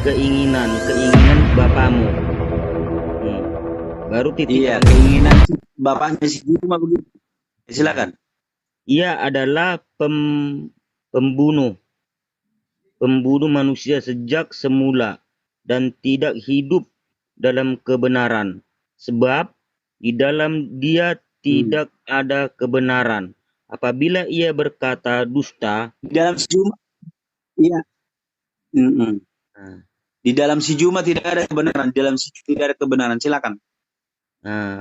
keinginan bapamu. Baru titik. Iya, keinginan bapaknya si Juma begitu. Silakan. Ia adalah pembunuh manusia sejak semula dan tidak hidup dalam kebenaran, sebab di dalam dia tidak ada kebenaran. Apabila ia berkata dusta, Di dalam si Juma, iya. Di dalam si Juma tidak ada kebenaran. Di dalam si Juma tidak ada kebenaran. Silakan.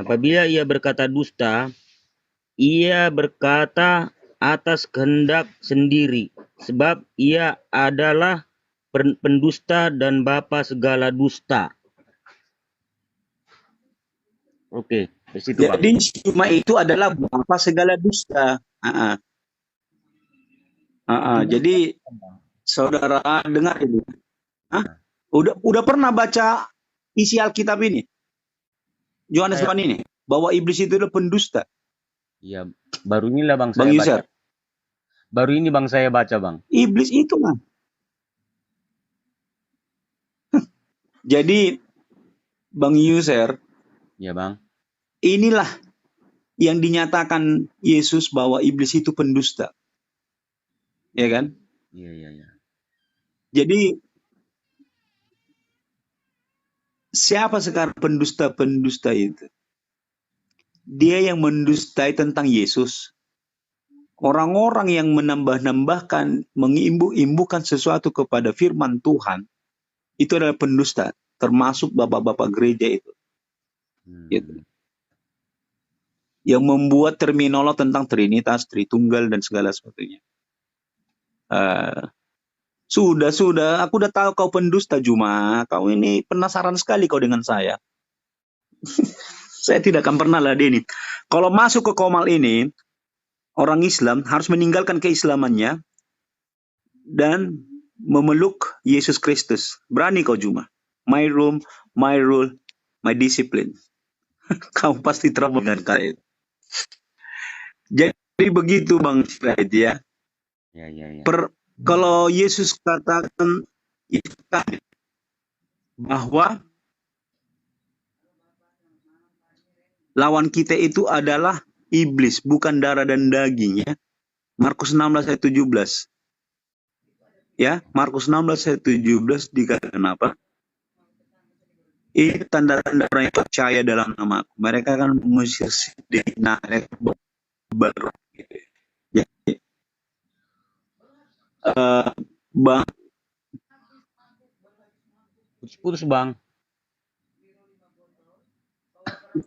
apabila ia berkata dusta, ia berkata atas kehendak sendiri, sebab ia adalah pendusta dan bapa segala dusta. Oke, di situ, Bang. Jadi Juma itu adalah bapa segala dusta. Jadi saudara dengar ini. Udah pernah baca isi Alkitab ini? Yohanes 8 ini, bahwa iblis itu adalah pendusta. Iya, baru inilah Bang Bang saya Yuser. baca. Baru ini Bang saya baca, Bang. Iblis itu mah. Jadi Bang Yuser, Iya, Bang. inilah yang dinyatakan Yesus bahwa iblis itu pendusta. Ya kan? Iya. Jadi siapa sekarang pendusta-pendusta itu? Dia yang mendustai tentang Yesus. Orang-orang yang menambah-nambahkan, mengimbu-imbukan sesuatu kepada firman Tuhan, itu adalah pendusta, termasuk bapak-bapak gereja itu. Gitu. Yang membuat terminologi tentang Trinitas, Tritunggal, dan segala sesuatunya. Sudah, aku udah tahu kau pendusta, Juma. Kau ini penasaran sekali kau dengan saya. Saya tidak akan pernah ladeni. Kalau masuk ke Komal ini, orang Islam harus meninggalkan keislamannya dan memeluk Yesus Kristus. Berani kau, Juma. My room, my rule, my discipline. Kau pasti terapkan kaya itu. Jadi begitu Bang Sirait ya. Iya. Kalau Yesus katakan bahwa lawan kita itu adalah iblis, bukan darah dan daging ya. Markus 16 ayat 17. Ya, Markus 16 ayat 17 dikatakan apa? Ini tanda-tanda orang yang percaya dalam nama aku. Mereka akan mengusir sedina, mereka baru. Jadi, Bang, Putus-putus, Bang.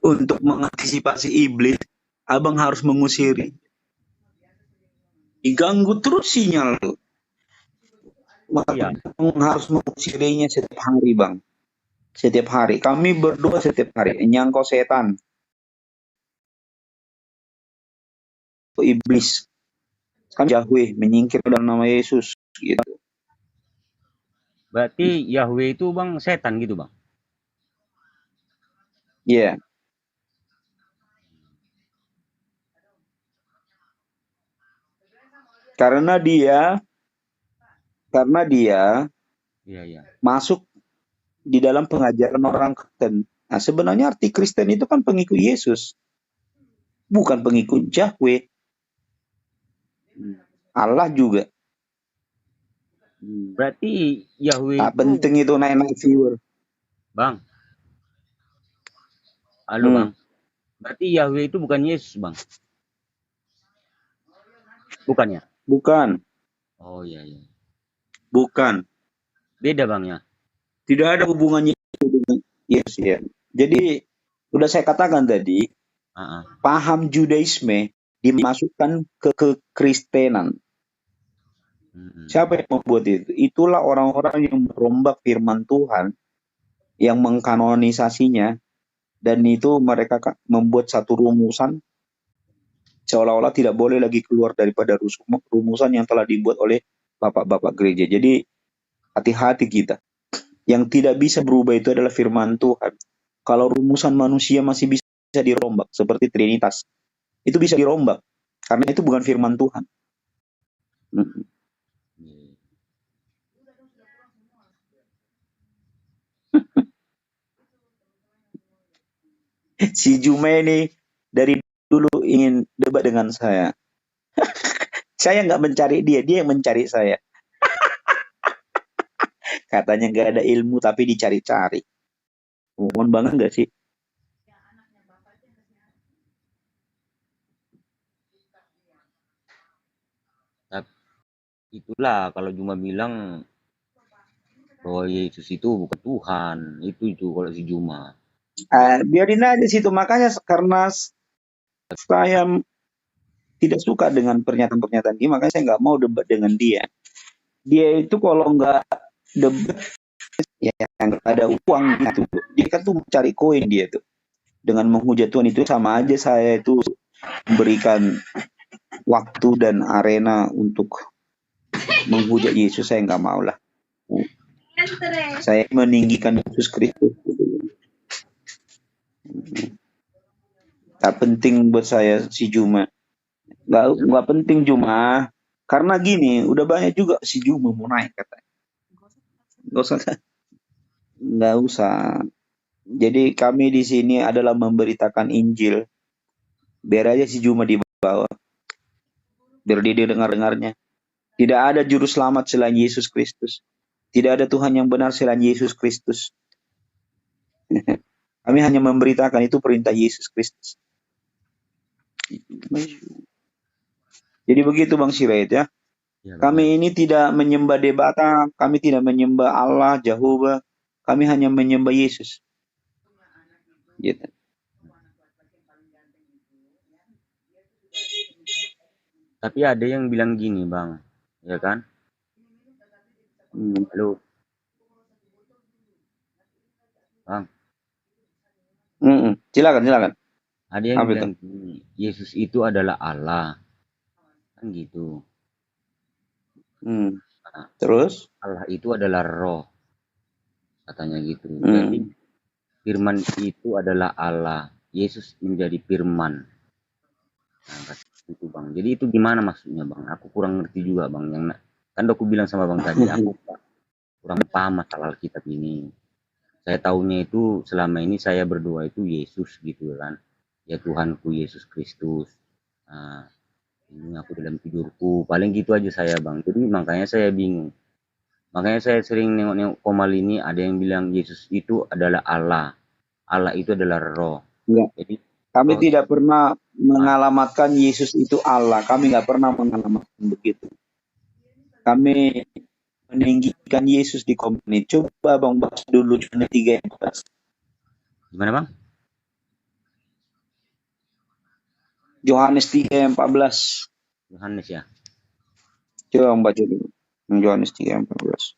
Untuk mengantisipasi iblis, abang harus mengusiri. Diganggu terus sinyal tuh. Iya. Abang harus mengusirinya setiap hari, Bang. Setiap hari. Kami berdoa setiap hari. Nyangkau setan. Iblis. Kami Yahweh menyingkir dalam nama Yesus. Gitu. Berarti Yahweh itu Bang setan gitu, Bang? Iya. Yeah. Karena dia Iya. masuk di dalam pengajaran orang Kristen. Nah, sebenarnya arti Kristen itu kan pengikut Yesus. Bukan pengikut Yahweh. Allah juga. Berarti Yahweh tak itu... penting itu naik-naik viewer. Bang. Halo, Bang. Berarti Yahweh itu bukan Yesus, Bang? Bukan ya? Bukan. Oh, iya. Bukan. Beda, Bang ya? Tidak ada hubungannya dengan Yesus ya. Jadi, sudah saya katakan tadi, paham Judaisme dimasukkan ke kekristenan. Siapa yang membuat itu? Itulah orang-orang yang merombak firman Tuhan, yang mengkanonisasinya, dan itu mereka membuat satu rumusan, seolah-olah tidak boleh lagi keluar daripada rumusan yang telah dibuat oleh bapak-bapak gereja. Jadi, hati-hati kita. Yang tidak bisa berubah itu adalah firman Tuhan. Kalau rumusan manusia masih bisa dirombak, seperti Trinitas, itu bisa dirombak. Karena itu bukan firman Tuhan. Si Jume ini dari dulu ingin debat dengan saya. Saya nggak mencari dia, dia yang mencari saya. Katanya nggak ada ilmu tapi dicari-cari. Mohon banget nggak sih? Tapi itulah kalau cuma bilang bahwa Yesus itu bukan Tuhan, itu kalau si Juma. Biarin aja situ. Makanya karena saya tidak suka dengan pernyataan-pernyataan dia, makanya saya nggak mau debat dengan dia. Dia itu kalau nggak debat, ya nggak ada uang gitu. Dia kan tuh mencari koin dia tuh. Dengan menghujat Tuhan itu sama aja saya itu memberikan waktu dan arena untuk menghujat Yesus. Saya nggak mau lah. Saya meninggikan Yesus Kristus. Gak penting buat saya si Juma. Gak penting Juma. Karena gini, udah banyak juga si Juma mau naik katanya. Gak usah. Gak usah. Jadi kami di sini adalah memberitakan Injil. Biar aja si Juma di bawah. Biar dia dengar-dengarnya. Tidak ada juru selamat selain Yesus Kristus. Tidak ada Tuhan yang benar selain Yesus Kristus. Kami hanya memberitakan itu perintah Yesus Kristus. Jadi begitu Bang Sirait ya. Kami ini tidak menyembah debata, kami tidak menyembah Allah, Jehovah. Kami hanya menyembah Yesus. Gitu. Tapi ada yang bilang gini Bang, ya kan? Halo, Bang. Silakan. Ada yang bilang gini, Yesus itu adalah Allah, kan gitu. Nah, terus? Allah itu adalah roh, katanya gitu. Jadi firman itu adalah Allah, Yesus menjadi firman. Nah, itu Bang. Jadi itu gimana maksudnya Bang? Aku kurang ngerti juga Bang. Yang kan aku bilang sama Bang tadi, aku kurang paham masalah Alkitab ini. Saya tahunya itu selama ini saya berdoa itu Yesus gitu kan. Ya Tuhanku Yesus Kristus. Nah, ini aku dalam tidurku. Paling gitu aja saya Bang. Jadi makanya saya bingung. Makanya saya sering nengok-nengok komal ini ada yang bilang Yesus itu adalah Allah. Allah itu adalah roh. Enggak. Jadi Kami roh, tidak pernah mengalamatkan Yesus itu Allah. Kami nggak pernah mengalamatkan begitu. Kami meninggikan Yesus di komunitas. Coba Bang baca dulu Yohanes 3:14. gimana Bang? Yohanes 3:14. Yohanes ya. Coba Bang baca dulu. Yohanes 3:14.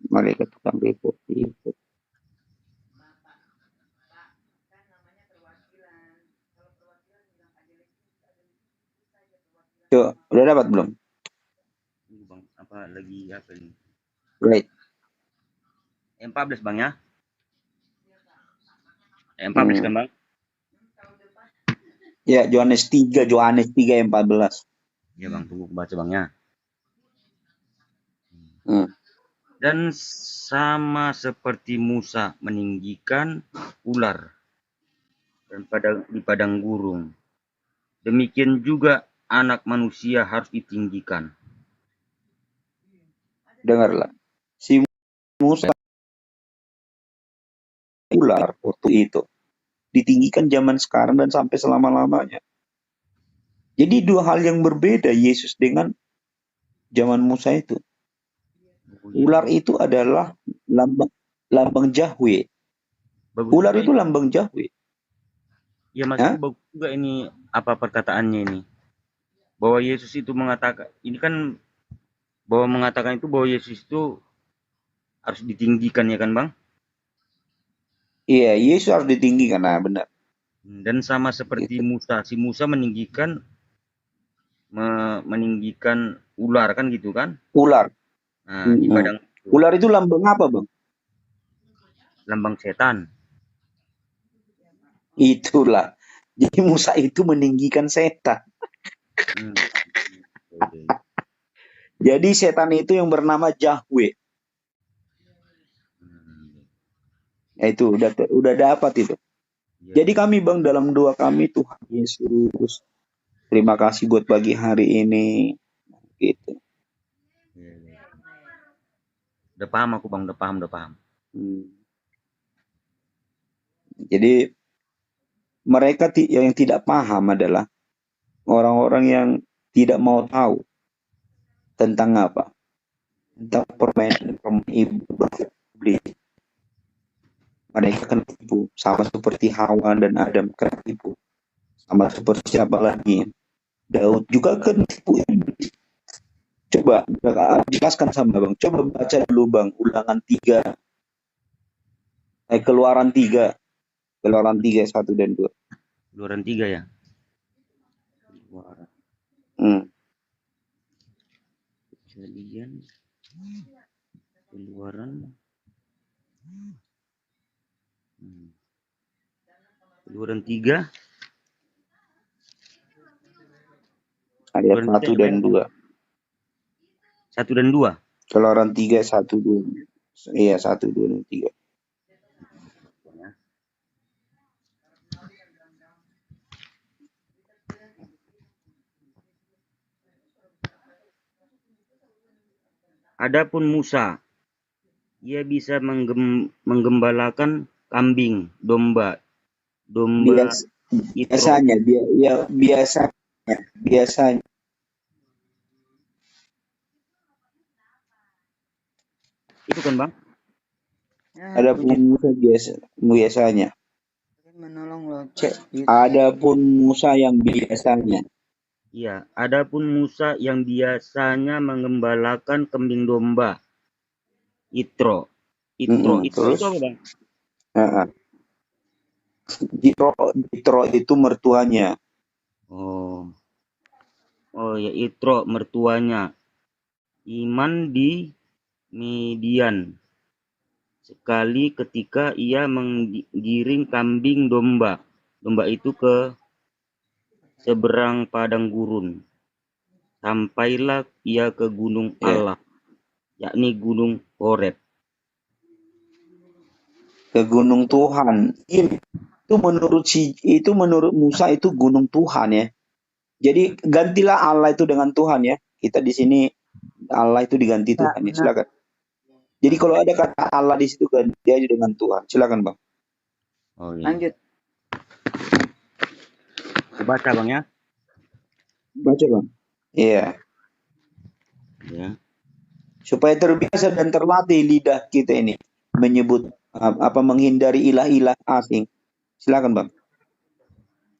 Malaikat tukang repot itu. Coba, udah dapat belum? Bang, apa lagi apa ini? Right. 14 Bang ya. 14 kan Bang? Ya, Yohanes 3:14. Ya Bang, tunggu baca Bang ya. Dan sama seperti Musa meninggikan ular dan di padang gurun, demikian juga anak manusia harus ditinggikan. Dengarlah. Si Musa ular waktu itu ditinggikan zaman sekarang dan sampai selama-lamanya. Jadi dua hal yang berbeda Yesus dengan zaman Musa itu. Ular itu adalah lambang Yahweh. Ular itu lambang Yahweh. Ya maksudku bagus juga ini apa perkataannya ini. Bahwa Yesus itu mengatakan, ini kan bahwa mengatakan itu bahwa Yesus itu harus ditinggikan ya kan Bang? Iya, Yesus harus ditinggikan, nah benar. Dan sama seperti Musa, si Musa meninggikan ular kan gitu kan? Ular. Nah, di padang ular itu lambang apa Bang? lambang setan. Itulah. Jadi Musa itu meninggikan setan. Hmm. Oke. Jadi setan itu yang bernama Yahweh. Hmm. Ya, itu udah dapat itu. Iya, Jadi iya. kami Bang dalam doa kami Tuhan Yesus, terima kasih buat pagi hari ini. Gitu. Iya, iya. Udah paham aku Bang, udah paham. Hmm. Jadi mereka yang tidak paham adalah orang-orang yang tidak mau tahu tentang apa? Tentang permainan iblis. Mereka kena tipu sama seperti Hawa dan Adam kena tipu. Sama seperti siapa lagi? Daud juga kena tipu iblis. Coba jelaskan sama Bang. Coba baca dulu Bang Ulangan 3, Keluaran 3, Keluaran 3 1 dan 2. Keluaran 3 ya. Keluaran. Hmm. Kejadian. Keluaran. Hmm. Keluaran 3. Ayat Keluaran 3 1 dan ayat 2. 1 dan 2. Keluaran 3 1 2. Iya 1 2 dan 3. Adapun Musa, ia bisa menggembalakan kambing, domba Bias, itro. biasanya biasanya Itu kan Bang? ada pun biasanya Menolong loh, cek. ada pun Musa yang biasanya Iya, adapun Musa yang biasanya mengembalakan kambing domba, itro. Itro itu terus apa Bang? Jitro, Jitro itu mertuanya. Oh, oh ya itro mertuanya. Iman di Midian. Sekali ketika ia menggiring kambing domba. Domba itu ke seberang padang gurun. Sampailah ia ke gunung Ya. Allah, yakni gunung Horeb. Ke gunung Tuhan. Itu menurut Musa itu gunung Tuhan ya. Jadi gantilah Allah itu dengan Tuhan ya. Kita di sini Allah itu diganti Tuhan ya. Silakan. Jadi kalau ada kata Allah di situ ganti aja dengan Tuhan. Silakan Bang. Oh iya. Lanjut. Aku baca Bang ya. Baca Bang. Iya. Ya. Supaya terbiasa dan terlatih lidah kita ini menyebut menghindari ilah-ilah asing. Silakan Bang.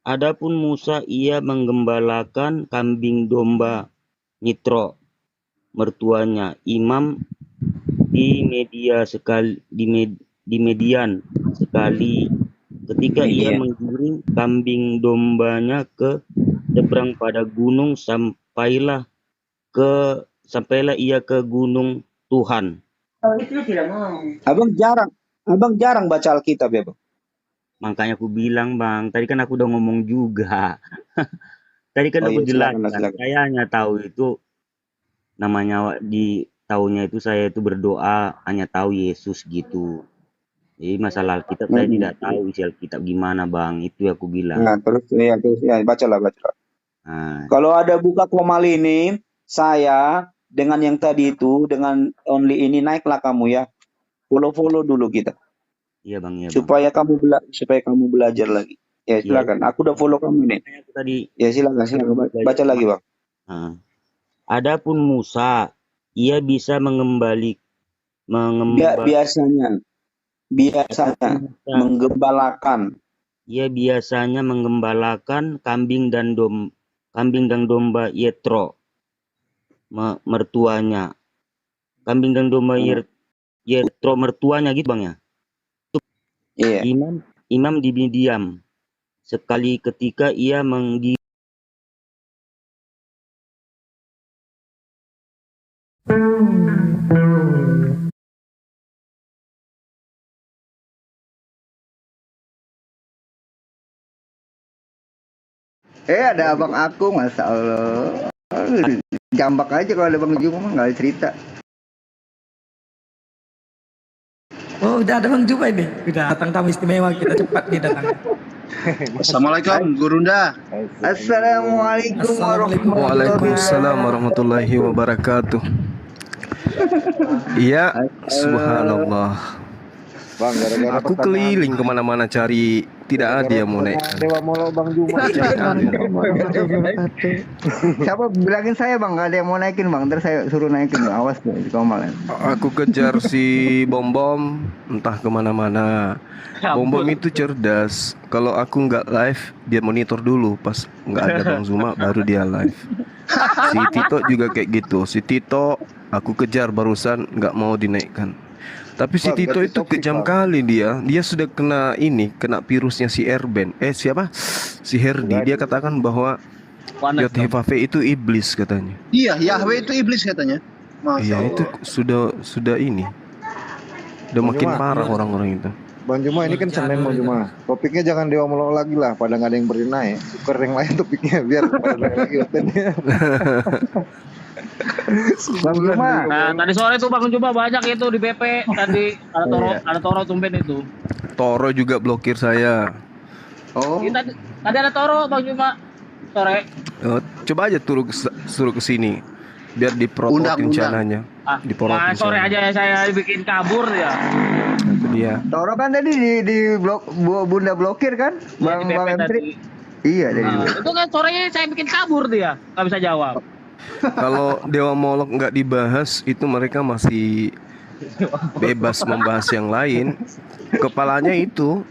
Adapun Musa ia menggembalakan kambing domba Nitro mertuanya imam di Median sekali ketika ia Median. menggiring kambing dombanya ke seberang pada gunung sampailah ia ke gunung Tuhan. Oh, itu tidak mau. Abang jarang baca Alkitab ya Bang. Makanya aku bilang Bang, tadi kan aku udah ngomong juga. Tadi kan Oh aku iya jelaskan, silakan. saya hanya tahu itu namanya di tahunnya itu saya itu berdoa hanya tahu Yesus gitu. Jadi masalah Alkitab saya tidak tahu isi Alkitab gimana Bang, itu aku bilang. Nah, terus ya bacalah. Nah, Kalau ada buka komal ini, saya dengan yang tadi itu, dengan only ini naiklah kamu ya. Follow dulu kita. iya Bang, iya Bang. Supaya kamu belajar lagi. Ya Iya, silakan. Aku udah follow kamu nih. aku tadi Ya silakan. Baca lagi Bang. Nah, adapun Musa, ia bisa Biasanya menggembalakan. ia biasanya menggembalakan kambing dan domba Yetro mertuanya. Kambing dan domba Yetro mertuanya gitu Bang ya. Iya. Imam di Midian. Sekali ketika ia Ada abang aku, Masya Allah. Jambak aja kalau ada Bang Juma mah nggak ada cerita. Oh, udah ada Bang Juma ini. Udah datang tamu istimewa kita cepat nih datang. Assalamualaikum Gurunda. Assalamualaikum Waalaikumsalam warahmatullahi wabarakatuh. Iya, subhanallah. Bang, gara-gara Aku keliling kemana-mana cari, tidak ada yang mau naik. Dewa Molo Bang Juma. Siapa bilangin saya Bang, nggak ada yang mau naikin Bang. Ntar saya suruh naikin, awas tuh di Komal. Aku kejar si Bom-Bom entah kemana-mana. Bom-Bom itu cerdas. Kalau aku nggak live, dia monitor dulu. Pas nggak ada Bang Zuma, baru dia live. Si Tito juga kayak gitu. Si Tito aku kejar barusan nggak mau dinaikkan. Tapi si Bang, Tito ganti itu topik, kejam Bang. kali dia. Dia sudah kena virusnya si Erben. Siapa? Si Herdi. Dia katakan bahwa JTHV itu iblis katanya. Iya, Yahweh itu iblis katanya. Masya Iya, Allah. itu sudah ini. Udah makin Juma. parah orang-orang itu. Bang Juma ini kan Senin Bang Juma. Topiknya jangan Dewa Molo lagi lah, pada nggak ada yang berdina ya. Tukar yang lain topiknya biar pada naik lagi kontennya. Bang Juma. Nah, tadi sore tuh Bang Juma banyak itu di BP tadi ada Toro tumben itu. Toro juga blokir saya. Oh, Tadi ada Toro Bang Juma sore. Coba aja suruh ke sini biar diporotin Undang. channelnya. Diporotin Sore channel. aja saya bikin kabur ya. Itu dia. Toro kan tadi di blok Bunda blokir kan? Iya, di Bang BP M3. tadi. Iya dari Nah, itu kan sorenya saya bikin kabur dia, nggak bisa jawab. Kalau Dewa Molok nggak dibahas, itu mereka masih bebas membahas yang lain. Kepalanya itu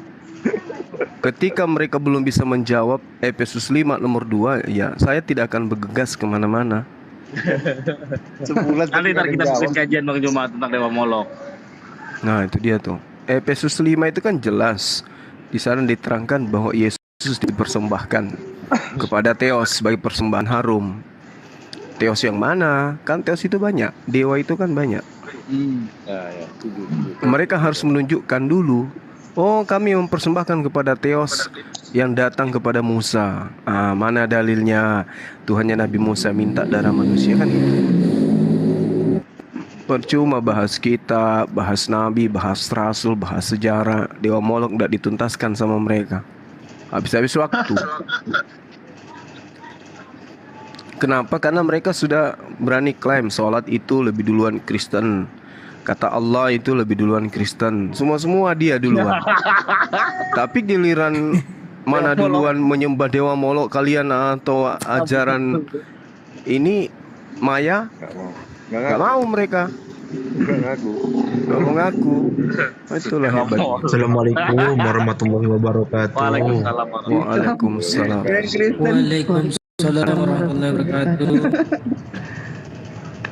ketika mereka belum bisa menjawab Efesus 5 nomor 2, ya saya tidak akan bergegas kemana-mana. Sebulan Nanti ntar tapi kita nggak ada bikin yang kajian Bang Juma tentang Dewa Molok. Nah itu dia tuh. Efesus 5 itu kan jelas. Di sana diterangkan bahwa Yesus dipersembahkan kepada Theos sebagai persembahan harum. Theos yang mana? Kan Theos itu banyak. Dewa itu kan banyak. Mereka harus menunjukkan dulu. Oh, kami mempersembahkan kepada Theos yang datang kepada Musa. Mana dalilnya? Tuhannya Nabi Musa minta darah manusia kan itu. Percuma bahas kitab, bahas nabi, bahas rasul, bahas sejarah. Dewa Molok tidak dituntaskan sama mereka. Habis-habis waktu. Kenapa? Karena mereka sudah berani klaim sholat itu lebih duluan Kristen. Kata Allah itu lebih duluan Kristen. Semua dia duluan. Tapi giliran mana duluan menyembah Dewa Molok kalian atau ajaran ini Maya? Gak mau mereka. Gak mau ngaku. Itulah hebat. Assalamualaikum warahmatullahi wabarakatuh. Waalaikumsalam. Waalaikumsalam. Waalaikumsalam warahmatullahi wabarakatuh.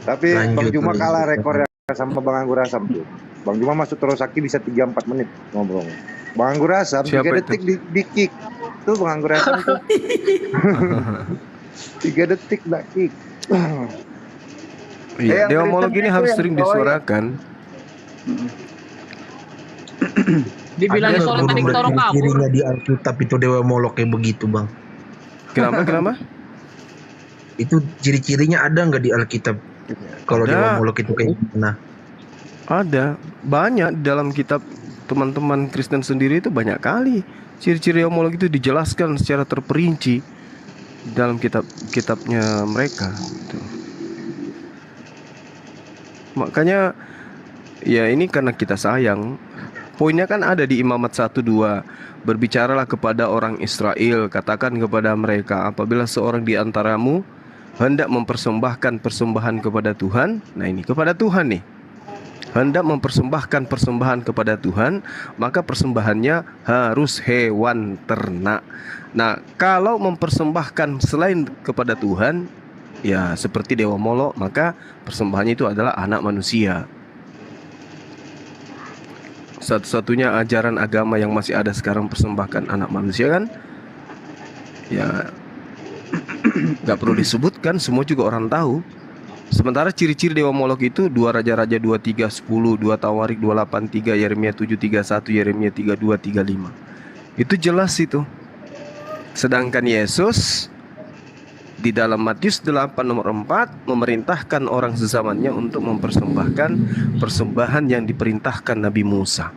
Tapi Lanjut, Bang Juma lanjut. kalah rekornya sama Bang Anggur Asam tuh. Bang Juma masuk terus Aki bisa 3-4 menit ngobrol. Bang Anggur Asam 3 Siapa itu? detik di kick. Tuh Bang Anggur Asam tuh. 3 detik dah kick. Iya, Yang Dewa Kristen Molok ini itu harus yang sering bawah ya? disuarakan. Dibilangin Ada soalnya tadi belum Toro kabur. cirinya di Alkitab itu Dewa Molok kayak begitu bang. Kenapa? Itu ciri-cirinya ada nggak di Alkitab? Kalau Ada. Dewa Molok itu kayak gimana? Ada banyak dalam kitab teman-teman Kristen sendiri itu banyak kali ciri-ciri Dewa Molok itu dijelaskan secara terperinci dalam kitabnya mereka. Gitu. Makanya ya ini karena kita sayang. Poinnya kan ada di Imamat 1:2. Berbicaralah kepada orang Israel, katakan kepada mereka, apabila seorang di antaramu hendak mempersembahkan persembahan kepada Tuhan. Nah ini kepada Tuhan nih. Hendak mempersembahkan persembahan kepada Tuhan, maka persembahannya harus hewan ternak. Nah kalau mempersembahkan selain kepada Tuhan, ya seperti Dewa Molok, maka persembahannya itu adalah anak manusia. Satu-satunya ajaran agama yang masih ada sekarang persembahkan anak manusia kan, ya nggak perlu disebutkan, semua juga orang tahu. Sementara ciri-ciri Dewa Molok itu 2 Raja-Raja 23:10, 2 Tawarik 2:8-3, Yeremia 7:31, Yeremia 32:35. Itu jelas itu. Sedangkan Yesus di dalam Matius 8 nomor 4 memerintahkan orang sezamannya untuk mempersembahkan persembahan yang diperintahkan Nabi Musa.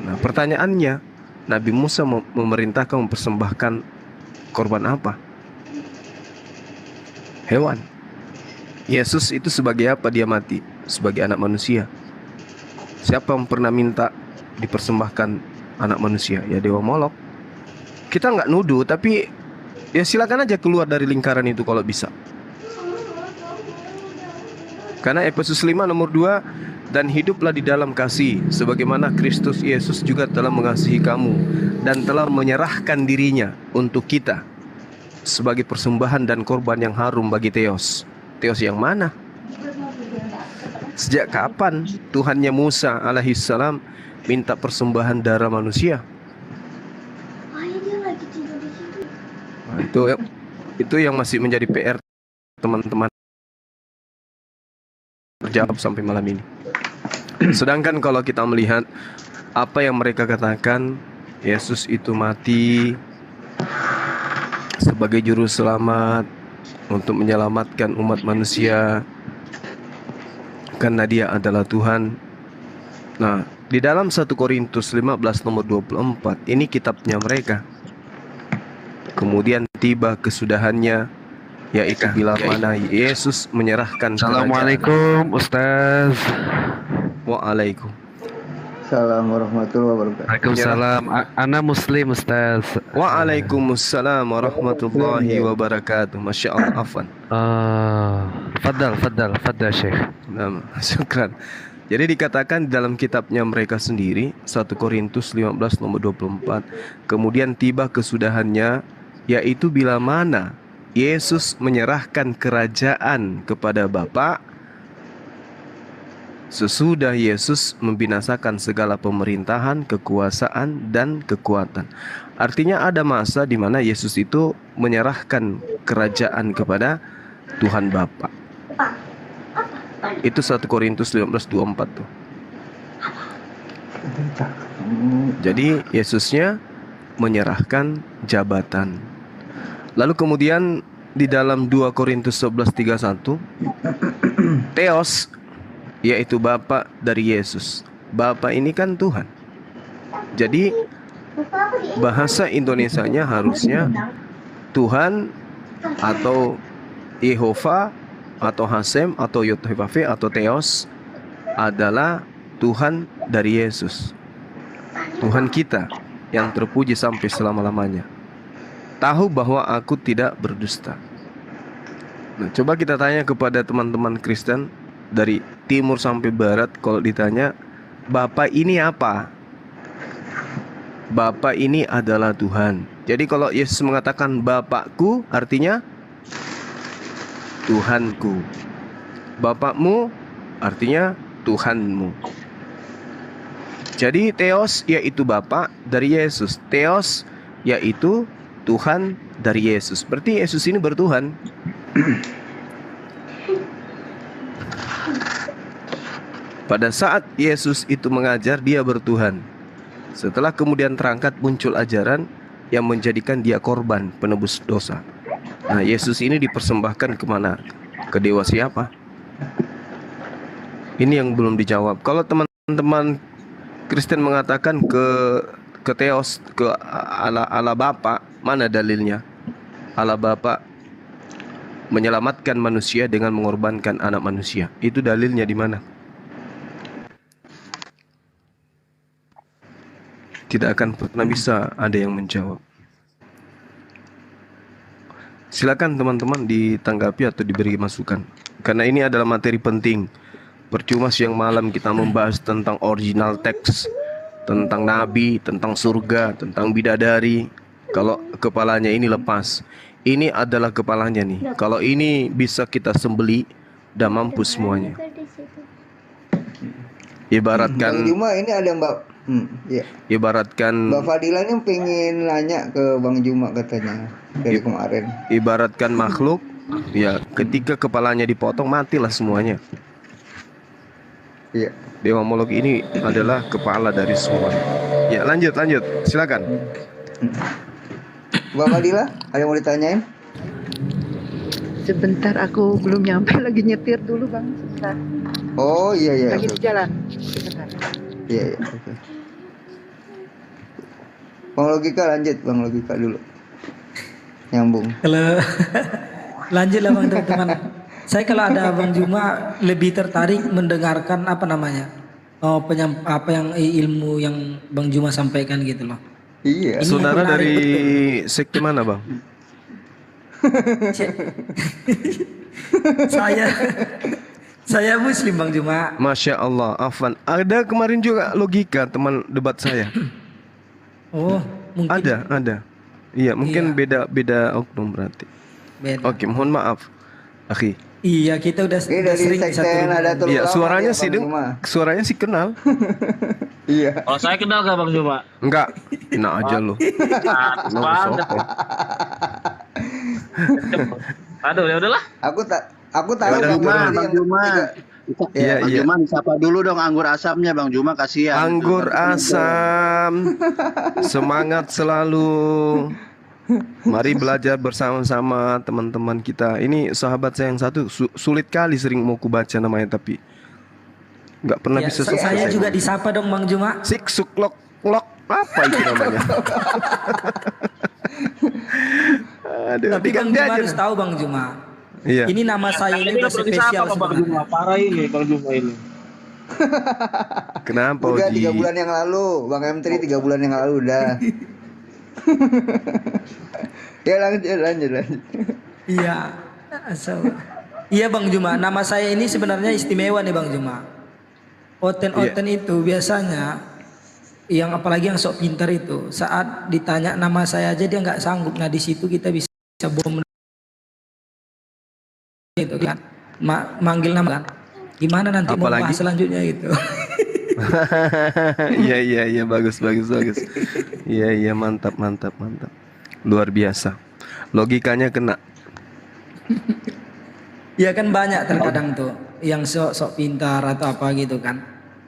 Nah, pertanyaannya, Nabi Musa memerintahkan mempersembahkan korban apa? Hewan. Yesus itu sebagai apa dia mati? Sebagai anak manusia. Siapa yang pernah minta dipersembahkan anak manusia? Ya Dewa Molok. Kita nggak nuduh, tapi ya silakan aja keluar dari lingkaran itu kalau bisa. Karena Efesus 5 nomor 2, dan hiduplah di dalam kasih sebagaimana Kristus Yesus juga telah mengasihi kamu dan telah menyerahkan dirinya untuk kita sebagai persembahan dan korban yang harum bagi Theos. Theos yang mana? Sejak kapan Tuhannya Musa alaihissalam minta persembahan darah manusia? Nah, itu yang masih menjadi PR teman-teman terjawab sampai malam ini. Sedangkan kalau kita melihat apa yang mereka katakan, Yesus itu mati sebagai juru selamat untuk menyelamatkan umat manusia karena dia adalah Tuhan. Nah, di dalam 1 Korintus 15 nomor 24, ini kitabnya mereka. Kemudian tiba kesudahannya, yaitu bila mana Yesus menyerahkan. Assalamualaikum Ustaz. Waalaikumsalam. Assalamualaikum warahmatullahi wabarakatuh. Waalaikumsalam. Ana muslim Ustaz. Waalaikumsalam warahmatullahi wabarakatuh. Masya Allah. Afwan. Fadal Syekh. Nah, syukran. Jadi dikatakan dalam kitabnya mereka sendiri 1 Korintus 15 nomor 24, kemudian tiba kesudahannya, yaitu bila mana Yesus menyerahkan kerajaan kepada Bapa. Sesudah Yesus membinasakan segala pemerintahan, kekuasaan, dan kekuatan. Artinya ada masa di mana Yesus itu menyerahkan kerajaan kepada Tuhan Bapa. Itu 1 Korintus 15:24 tuh. Jadi Yesusnya menyerahkan jabatan. Lalu kemudian di dalam 2 Korintus 11:31, Theos, yaitu Bapa dari Yesus. Bapa ini kan Tuhan. Jadi bahasa Indonesianya harusnya Tuhan atau Yehova atau Hasem atau Yod-Heh-Vav-He atau Theos adalah Tuhan dari Yesus. Tuhan kita yang terpuji sampai selama-lamanya. Tahu bahwa aku tidak berdusta. Nah, coba kita tanya kepada teman-teman Kristen dari timur sampai barat, kalau ditanya Bapa ini apa? Bapa ini adalah Tuhan. Jadi kalau Yesus mengatakan Bapakku, artinya Tuhanku. Bapakmu artinya Tuhanmu. Jadi Theos yaitu Bapa dari Yesus. Theos yaitu Tuhan dari Yesus. Berarti Yesus ini bertuhan. Pada saat Yesus itu mengajar, dia bertuhan. Setelah kemudian terangkat, muncul ajaran yang menjadikan dia korban penebus dosa. Nah, Yesus ini dipersembahkan kemana? Ke dewa siapa? Ini yang belum dijawab. Kalau teman-teman Kristen mengatakan ke Theos, ke Allah Bapa, mana dalilnya? Allah Bapa menyelamatkan manusia dengan mengorbankan anak manusia. Itu dalilnya di mana? Tidak akan pernah bisa ada yang menjawab. Silakan teman-teman ditanggapi atau diberi masukan. Karena ini adalah materi penting. Percuma siang malam kita membahas tentang original teks, tentang nabi, tentang surga, tentang bidadari. Kalau kepalanya ini lepas, ini adalah kepalanya nih. Kalau ini bisa kita sembeli, udah mampus semuanya. Ibaratkan Cuma ini ada Mbak ya. Ibaratkan Mbak Fadila ini pengen nanya ke Bang Juma katanya dari kemarin. Ibaratkan makhluk, ya ketika kepalanya dipotong matilah semuanya. Iya. Dewa Molok ini adalah kepala dari semua. Ya lanjut, silakan. Mbak Fadila, ada yang mau ditanyain? Sebentar, aku belum nyampe, lagi nyetir dulu Bang. Sebentar. Oh iya iya. Lagi Oke. di jalan. Sebentar. Iya iya. Oke. Bang Logika lanjut, Bang Logika dulu. Nyambung. Kalau lanjut lah bang teman-teman. Saya kalau ada Bang Juma lebih tertarik mendengarkan apa namanya, apa yang ilmu yang Bang Juma sampaikan gitu loh. Iya. Ini Saudara menarik dari betul. sekte mana, Bang? Saya Muslim Bang Juma. Masya Allah, Afan. Ada kemarin juga Logika teman debat saya. Oh, mungkin Ada. Iya, mungkin Iya. beda oknum berarti. beda. Oke, mohon maaf, akhi. Iya, kita udah Ini dari sering di sekte satu rumah. Nadatul Iya, Ulama suaranya dia, sih Bang Juma. suaranya sih kenal. Iya. Kalau saya kenal gak Bang Juma? Enggak, enak aja lo. Nah, banget. Aduh, ya udahlah. Aku tahu Ya udah, Bang Bang Juma Juma. Iya, Bang iya. Juma disapa dulu dong anggur asamnya Bang Juma, kasihan. Anggur asam, semangat selalu. Mari belajar bersama-sama teman-teman kita. Ini sahabat saya yang satu sulit kali sering mau kubaca namanya tapi nggak pernah Ya, bisa saya selesai. juga disapa dong Bang Juma. Sik suklok lok apa itu namanya? Aduh, Tapi Bang diganti Juma aja. harus tahu Bang Juma. Iya. Ini nama saya ini udah spesial Bang sebenarnya. Juma. Parah ini Bang Juma ini. Kenapa udah Oji? 3 bulan yang lalu, Bang M3 3 bulan yang lalu udah. Ya lanjut. Iya. Iya Bang Juma, nama saya ini sebenarnya istimewa nih Bang Juma. Oten-oten itu biasanya yang apalagi yang sok pintar itu saat ditanya nama saya aja dia nggak sanggup. Nah di situ kita bisa bom itu kan, manggil nama kan. Gimana nanti mau Apalagi? bahas selanjutnya gitu. Iya bagus. Iya mantap. Luar biasa. Logikanya kena. Ya kan banyak terkadang tuh yang sok pintar atau apa gitu kan.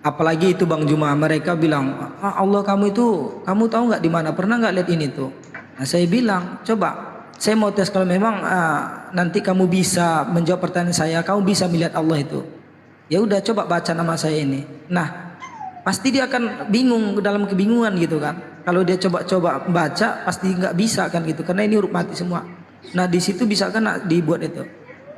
Apalagi itu Bang Juma, mereka bilang, Allah kamu tahu nggak di mana? Pernah nggak lihat ini tuh? Nah saya bilang, coba saya mau tes kalau memang nanti kamu bisa menjawab pertanyaan saya, kamu bisa melihat Allah itu. Ya udah coba baca nama saya ini. Nah pasti dia akan bingung, dalam kebingungan gitu kan. Kalau dia coba baca pasti nggak bisa kan gitu, karena ini huruf mati semua. Nah di situ bisa kan dibuat itu.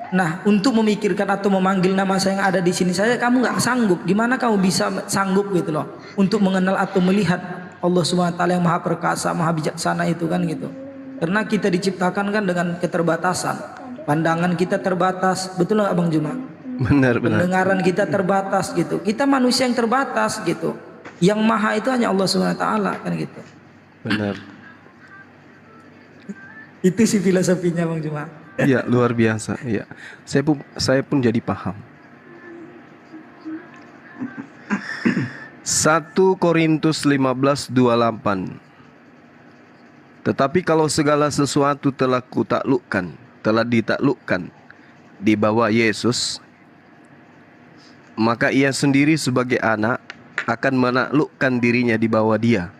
Nah untuk memikirkan atau memanggil nama saya yang ada di sini saja kamu nggak sanggup. Gimana kamu bisa sanggup gitu loh untuk mengenal atau melihat Allah SWT yang maha perkasa, maha bijaksana itu kan gitu. Karena kita diciptakan kan dengan keterbatasan. Pandangan kita terbatas, betul nggak Bang Juma? Benar. Pendengaran kita terbatas gitu. Kita manusia yang terbatas gitu. Yang maha itu hanya Allah SWT kan gitu. Benar. Itu sih filosofinya Bang Juma. Iya, luar biasa. Iya. Saya pun jadi paham. 1 Korintus 15:28. Tetapi kalau segala sesuatu telah ditaklukkan di bawah Yesus, maka ia sendiri sebagai anak akan menaklukkan dirinya di bawah Dia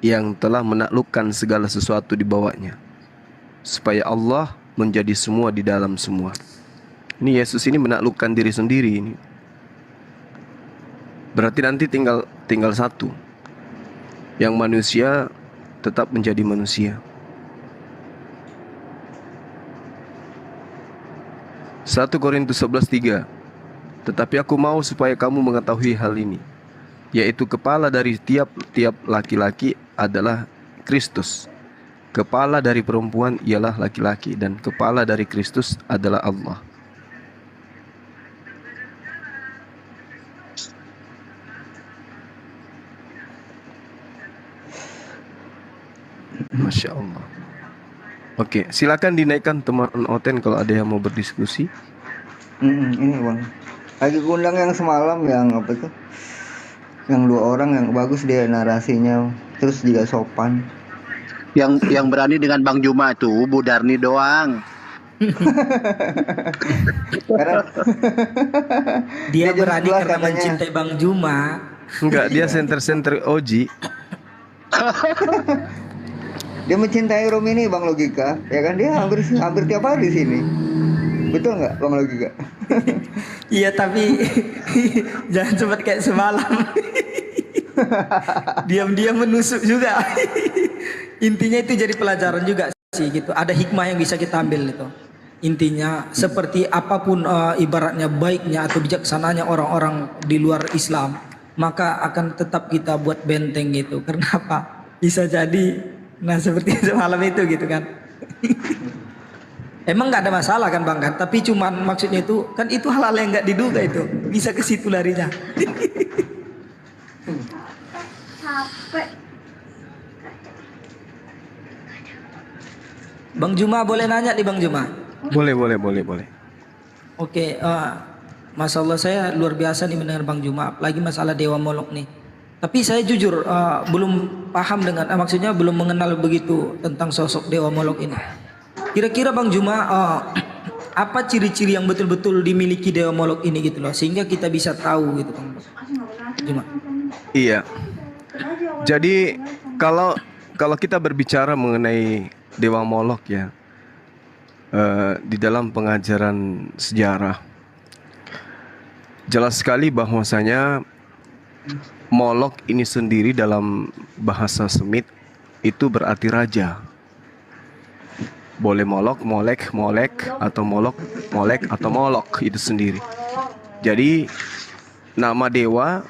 yang telah menaklukkan segala sesuatu di bawahnya, supaya Allah menjadi semua di dalam semua. Ini Yesus ini menaklukkan diri sendiri ini. Berarti nanti tinggal satu. Yang manusia tetap menjadi manusia. 1 Korintus 11:3. Tetapi aku mau supaya kamu mengetahui hal ini, yaitu kepala dari tiap laki-laki adalah Kristus. Kepala dari perempuan ialah laki-laki, dan kepala dari Kristus adalah Allah. Masya Allah. Oke, silakan dinaikkan teman Oten kalau ada yang mau berdiskusi. Ini Bang. Lagi undang yang semalam yang apa tuh? Yang 2 orang yang bagus dia narasinya, terus juga sopan. Yang berani dengan Bang Juma itu Bu Darni doang. Karena Dia jam berani 11 karena katanya. mencintai Bang Juma. Enggak, dia center-center Oji. Dia mencintai Rom ini Bang Logika, ya kan, dia hampir tiap hari di sini. Betul nggak Bang Logika? Iya tapi jangan cepat kayak semalam. Diam-diam menusuk juga. Intinya itu jadi pelajaran juga sih gitu. Ada hikmah yang bisa kita ambil itu. Intinya seperti apapun ibaratnya baiknya atau bijaksananya orang-orang di luar Islam, maka akan tetap kita buat benteng gitu. Kenapa? Bisa jadi nah seperti semalam itu gitu kan. Emang nggak ada masalah kan Bang kan, tapi cuman maksudnya itu kan itu hal-hal yang nggak diduga itu bisa ke situ larinya. Bang Juma boleh nanya nih Bang Juma? Boleh. Oke, Masya Allah saya luar biasa nih mendengar Bang Juma, apalagi masalah Dewa Molok nih. Tapi saya jujur belum paham dengan, maksudnya belum mengenal begitu tentang sosok Dewa Molok ini. Kira-kira Bang Juma apa ciri-ciri yang betul-betul dimiliki Dewa Molok ini gitu loh, sehingga kita bisa tahu gitu Bang Juma. Iya. Jadi kalau kita berbicara mengenai Dewa Molok ya, di dalam pengajaran sejarah jelas sekali bahwasanya Molok ini sendiri dalam bahasa Semit itu berarti raja. Boleh Molok, Molek, Molek, atau Molok, Molek, atau Molok itu sendiri. Jadi nama dewa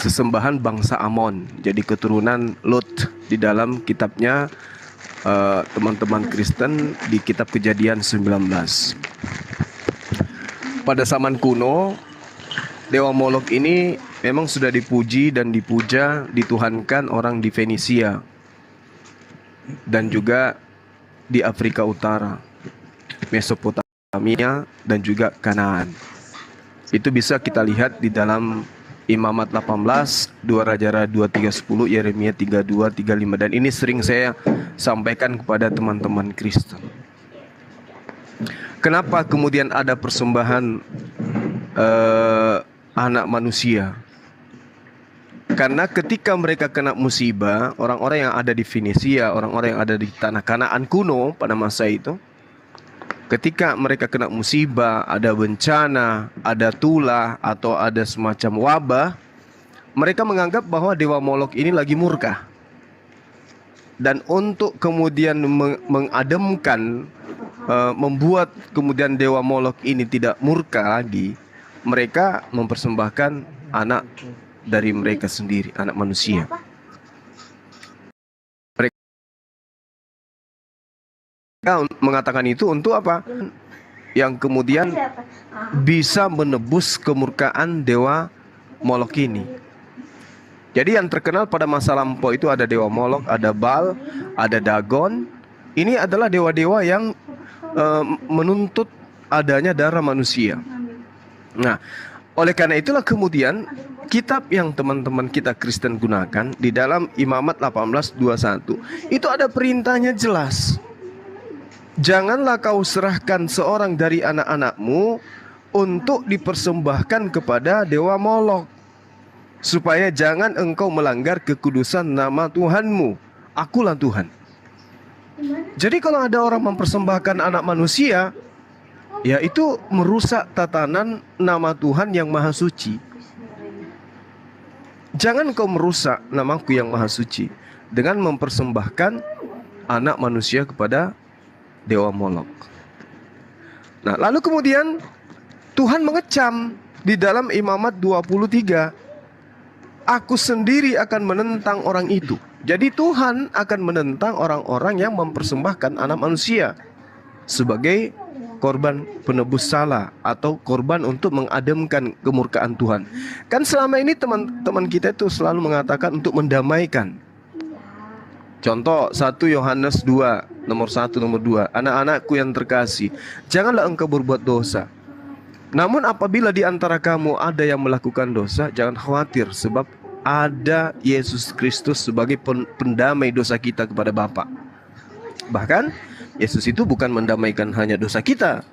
sesembahan bangsa Amon, jadi keturunan Lut di dalam kitabnya teman-teman Kristen di kitab Kejadian 19. Pada zaman kuno, Dewa Molok ini memang sudah dipuji dan dipuja, dituhankan orang di Fenisia dan juga di Afrika Utara, Mesopotamia, dan juga Kanaan. Itu bisa kita lihat di dalam Imamat 18, 2 Raja 23:10, Yeremia 32, 35, dan ini sering saya sampaikan kepada teman-teman Kristen. Kenapa kemudian ada persembahan anak manusia? Karena ketika mereka kena musibah, orang-orang yang ada di Fenisia, orang-orang yang ada di tanah Kanaan kuno pada masa itu, ketika mereka kena musibah, ada bencana, ada tulah, atau ada semacam wabah, mereka menganggap bahwa Dewa Molok ini lagi murka. Dan untuk kemudian mengademkan, membuat kemudian Dewa Molok ini tidak murka lagi, mereka mempersembahkan anak dari mereka sendiri, anak manusia. Mereka mengatakan itu untuk apa? Yang kemudian bisa menebus kemurkaan Dewa Molok ini. Jadi yang terkenal pada masa lampau itu ada Dewa Molok, ada Baal, ada Dagon. Ini adalah dewa-dewa yang menuntut adanya darah manusia. Nah, oleh karena itulah kemudian kitab yang teman-teman kita Kristen gunakan di dalam Imamat 18:21 itu ada perintahnya jelas. Janganlah kau serahkan seorang dari anak-anakmu untuk dipersembahkan kepada Dewa Molok, supaya jangan engkau melanggar kekudusan nama Tuhanmu. Akulah Tuhan. Jadi kalau ada orang mempersembahkan anak manusia, ya itu merusak tatanan nama Tuhan yang maha suci. Jangan kau merusak namaku yang maha suci dengan mempersembahkan anak manusia kepada Dewa Molok. Nah, lalu kemudian Tuhan mengecam di dalam Imamat 23. Aku sendiri akan menentang orang itu. Jadi Tuhan akan menentang orang-orang yang mempersembahkan anak manusia sebagai korban penebus salah atau korban untuk mengademkan kemurkaan Tuhan. Kan selama ini teman-teman kita itu selalu mengatakan untuk mendamaikan. Contoh 1 Yohanes 2, nomor 1, nomor 2. Anak-anakku yang terkasih, janganlah engkau berbuat dosa. Namun apabila di antara kamu ada yang melakukan dosa, jangan khawatir, sebab ada Yesus Kristus sebagai pendamai dosa kita kepada Bapa. Bahkan Yesus itu bukan mendamaikan hanya dosa kita,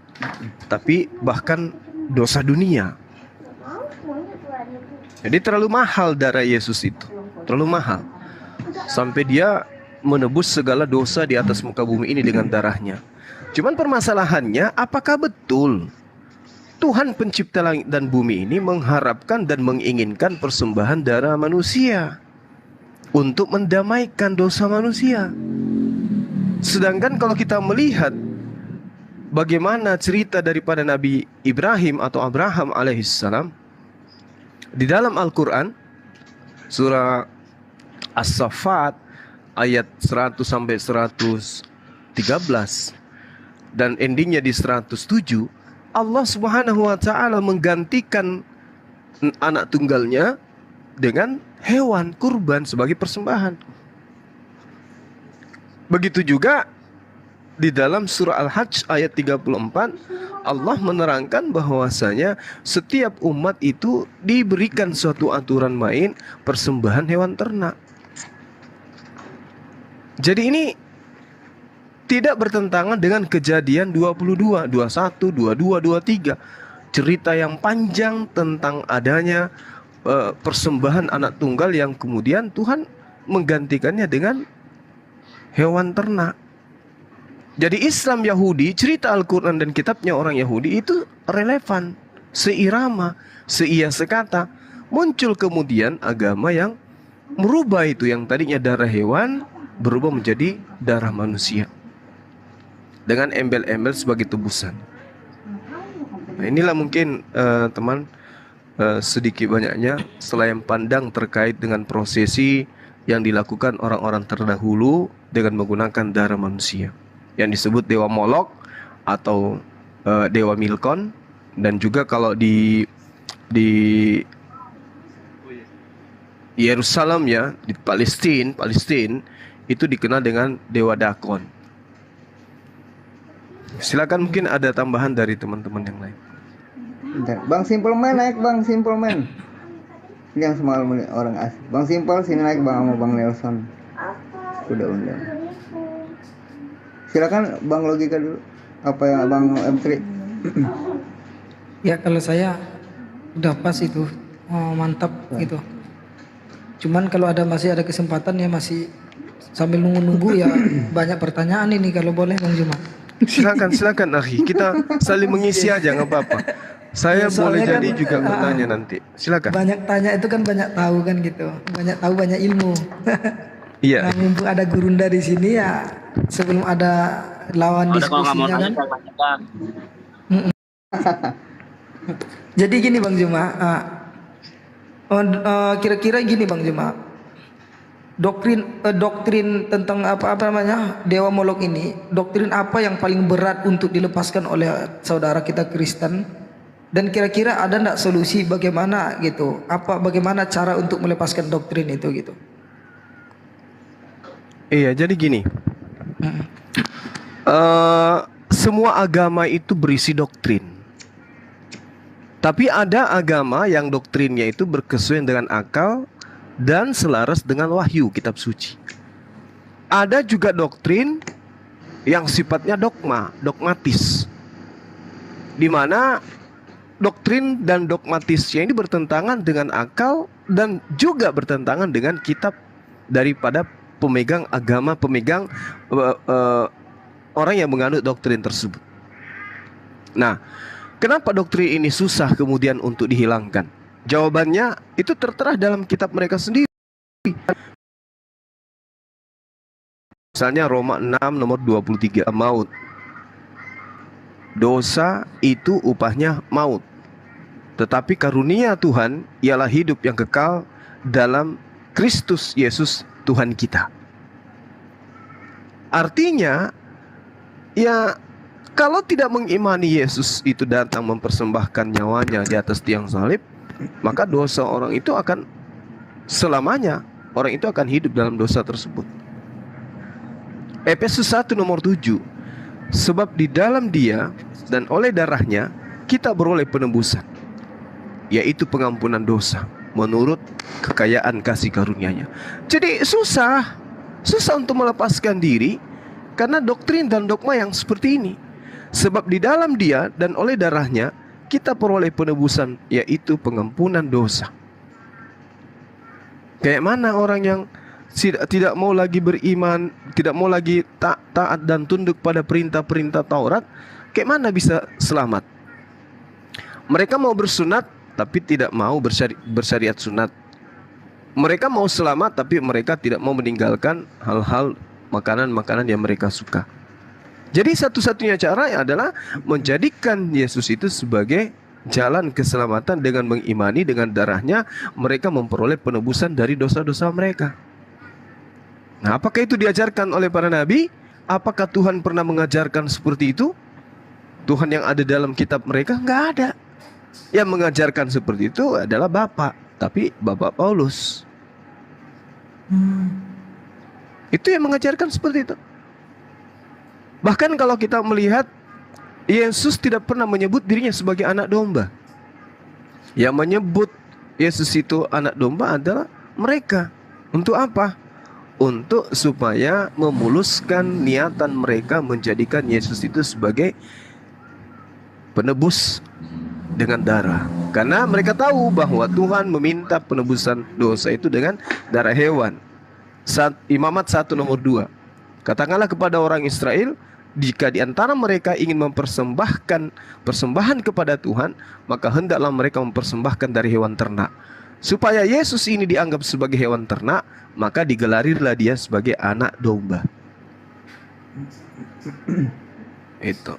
tapi bahkan dosa dunia. Jadi terlalu mahal darah Yesus itu, terlalu mahal, sampai dia menebus segala dosa di atas muka bumi ini dengan darahnya. Cuman permasalahannya, apakah betul Tuhan pencipta langit dan bumi ini mengharapkan dan menginginkan persembahan darah manusia untuk mendamaikan dosa manusia? Sedangkan kalau kita melihat bagaimana cerita daripada Nabi Ibrahim atau Abraham alaihissalam di dalam Al-Quran, surah As-Saffat ayat 100 sampai 113 dan endingnya di 107, Allah Subhanahu wa taala menggantikan anak tunggalnya dengan hewan kurban sebagai persembahan. Begitu juga di dalam surah Al-Hajj ayat 34, Allah menerangkan bahwasanya setiap umat itu diberikan suatu aturan main persembahan hewan ternak. Jadi ini tidak bertentangan dengan Kejadian 22, 21, 22, 23. Cerita yang panjang tentang adanya persembahan anak tunggal yang kemudian Tuhan menggantikannya dengan hewan ternak. Jadi Islam Yahudi, cerita Al-Quran dan kitabnya orang Yahudi itu relevan, seirama, seia sekata. Muncul kemudian agama yang merubah itu, yang tadinya darah hewan berubah menjadi darah manusia dengan embel-embel sebagai tebusan. Nah, inilah mungkin teman sedikit banyaknya selain pandang terkait dengan prosesi yang dilakukan orang-orang terdahulu dengan menggunakan darah manusia, yang disebut Dewa Molok atau Dewa Milkon. Dan juga kalau di Yerusalem ya, di Palestina itu dikenal dengan Dewa Dakon. Silakan, mungkin ada tambahan dari teman-teman yang lain. Bentar. Bang Simpleman naik, Bang Simpleman. Yang semalam orang asli. Bang Simple sini naik Bang sama Bang Nelson. Udah undang. Silakan Bang Logika dulu. Apa yang Bang M3? Ya kalau saya udah pas itu, mantap gitu. Cuman kalau masih ada kesempatan ya, masih sambil nunggu-nunggu ya, banyak pertanyaan ini kalau boleh Bang Juma. Silakan akhi, kita saling mengisi aja, nggak apa-apa. Saya Ya, boleh soalnya jadi kan, juga bertanya nanti. Silakan. Banyak tanya itu kan banyak tahu kan gitu, banyak tahu banyak ilmu. Iya. Nah, mumpung ada gurunda di sini ya, sebelum ada lawan Udah kalau nggak mau diskusinya nanya, kan. saya tanyakan. Jadi gini Bang Juma, kira-kira gini Bang Juma, doktrin tentang apa namanya Dewa Molok ini, doktrin apa yang paling berat untuk dilepaskan oleh saudara kita Kristen, dan kira-kira ada enggak solusi bagaimana gitu, bagaimana cara untuk melepaskan doktrin itu gitu? Iya, jadi gini, semua agama itu berisi doktrin. Tapi ada agama yang doktrinnya itu berkesesuaian dengan akal dan selaras dengan wahyu kitab suci. Ada juga doktrin yang sifatnya dogmatis, di mana doktrin dan dogmatisnya ini bertentangan dengan akal dan juga bertentangan dengan kitab daripada pemegang agama, orang yang menganut doktrin tersebut. Nah, kenapa doktrin ini susah kemudian untuk dihilangkan? Jawabannya itu tertera dalam kitab mereka sendiri. Misalnya Roma 6 nomor 23, maut. Dosa itu upahnya maut. Tetapi karunia Tuhan ialah hidup yang kekal dalam Kristus Yesus Tuhan kita. Artinya, ya kalau tidak mengimani Yesus itu datang mempersembahkan nyawanya di atas tiang salib, maka dosa orang itu akan selamanya, orang itu akan hidup dalam dosa tersebut. Efesus 1 nomor 7, sebab di dalam Dia dan oleh darahnya kita beroleh penebusan, yaitu pengampunan dosa menurut kekayaan kasih karunia-Nya. Jadi susah untuk melepaskan diri karena doktrin dan dogma yang seperti ini. Sebab di dalam Dia dan oleh darahnya kita peroleh penebusan, yaitu pengampunan dosa. Kayak mana orang yang tidak mau lagi beriman, tidak mau lagi taat dan tunduk pada perintah-perintah Taurat, kayak mana bisa selamat? Mereka mau bersunat tapi tidak mau bersyariat sunat. Mereka mau selamat tapi mereka tidak mau meninggalkan hal-hal makanan-makanan yang mereka suka. Jadi satu-satunya cara adalah menjadikan Yesus itu sebagai jalan keselamatan. Dengan mengimani dengan darahnya mereka memperoleh penebusan dari dosa-dosa mereka. Nah, apakah itu diajarkan oleh para nabi? Apakah Tuhan pernah mengajarkan seperti itu? Tuhan yang ada dalam kitab mereka? Enggak ada. Yang mengajarkan seperti itu adalah Bapak, tapi Bapak Paulus. Itu yang mengajarkan seperti itu. Bahkan kalau kita melihat, Yesus tidak pernah menyebut dirinya sebagai anak domba. Yang menyebut Yesus itu anak domba adalah mereka. Untuk apa? Untuk supaya memuluskan niatan mereka menjadikan Yesus itu sebagai penebus dengan darah. Karena mereka tahu bahwa Tuhan meminta penebusan dosa itu dengan darah hewan. Imamat 1 nomor 2. Katakanlah kepada orang Israel, jika di antara mereka ingin mempersembahkan persembahan kepada Tuhan, maka hendaklah mereka mempersembahkan dari hewan ternak. Supaya Yesus ini dianggap sebagai hewan ternak, maka digelarilah dia sebagai anak domba. Itu.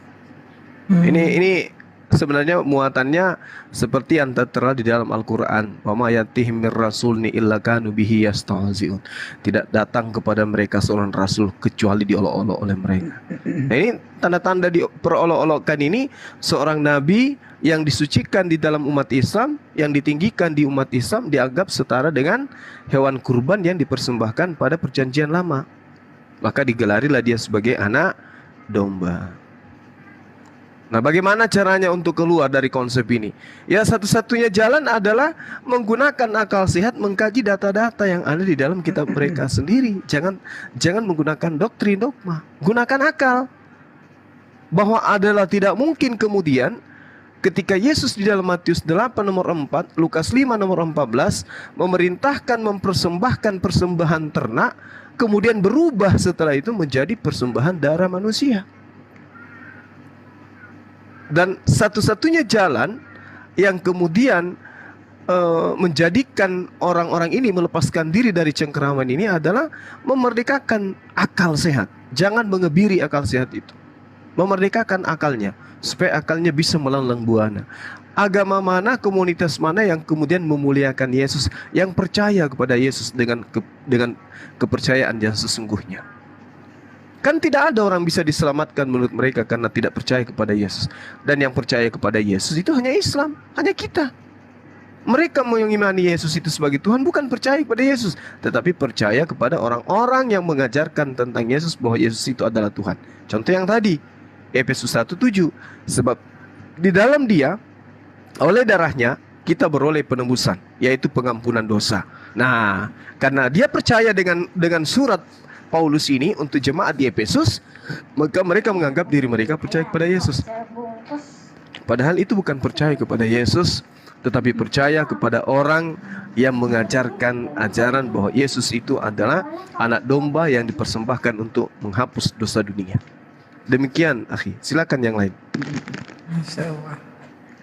Ini sebenarnya muatannya seperti yang tertera di dalam Al-Quran. Wa ma yatihim mir rasulni illa kanu bihi yastahzi'un. Tidak datang kepada mereka seorang rasul kecuali diolok-olok oleh mereka. Nah, ini tanda-tanda diperolok-olokkan ini seorang nabi yang disucikan di dalam umat Islam, yang ditinggikan di umat Islam, dianggap setara dengan hewan kurban yang dipersembahkan pada perjanjian lama. Maka digelarilah dia sebagai anak domba. Nah, bagaimana caranya untuk keluar dari konsep ini? Ya, satu-satunya jalan adalah menggunakan akal sehat, mengkaji data-data yang ada di dalam kitab mereka sendiri. Jangan menggunakan doktrin dogma. Gunakan akal. Bahwa adalah tidak mungkin kemudian ketika Yesus di dalam Matius 8 nomor 4, Lukas 5 nomor 14 memerintahkan mempersembahkan persembahan ternak, kemudian berubah setelah itu menjadi persembahan darah manusia. Dan satu-satunya jalan yang kemudian menjadikan orang-orang ini melepaskan diri dari cengkeraman ini adalah memerdekakan akal sehat. Jangan mengebiri akal sehat itu. Memerdekakan akalnya supaya akalnya bisa melanglang buana. Agama mana, komunitas mana yang kemudian memuliakan Yesus, yang percaya kepada Yesus dengan kepercayaan yang sesungguhnya. Kan tidak ada orang bisa diselamatkan menurut mereka karena tidak percaya kepada Yesus. Dan yang percaya kepada Yesus itu hanya Islam, hanya kita. Mereka mengimani Yesus itu sebagai Tuhan bukan percaya kepada Yesus, tetapi percaya kepada orang-orang yang mengajarkan tentang Yesus bahwa Yesus itu adalah Tuhan. Contoh yang tadi, Efesus 1:7. Sebab di dalam dia, oleh darahnya, kita beroleh penebusan, yaitu pengampunan dosa. Nah, karena dia percaya dengan surat Paulus ini untuk jemaat di Efesus, maka mereka menganggap diri mereka percaya kepada Yesus. Padahal itu bukan percaya kepada Yesus, tetapi percaya kepada orang yang mengajarkan ajaran bahwa Yesus itu adalah anak domba yang dipersembahkan untuk menghapus dosa dunia. Demikian, akhi. Silakan yang lain.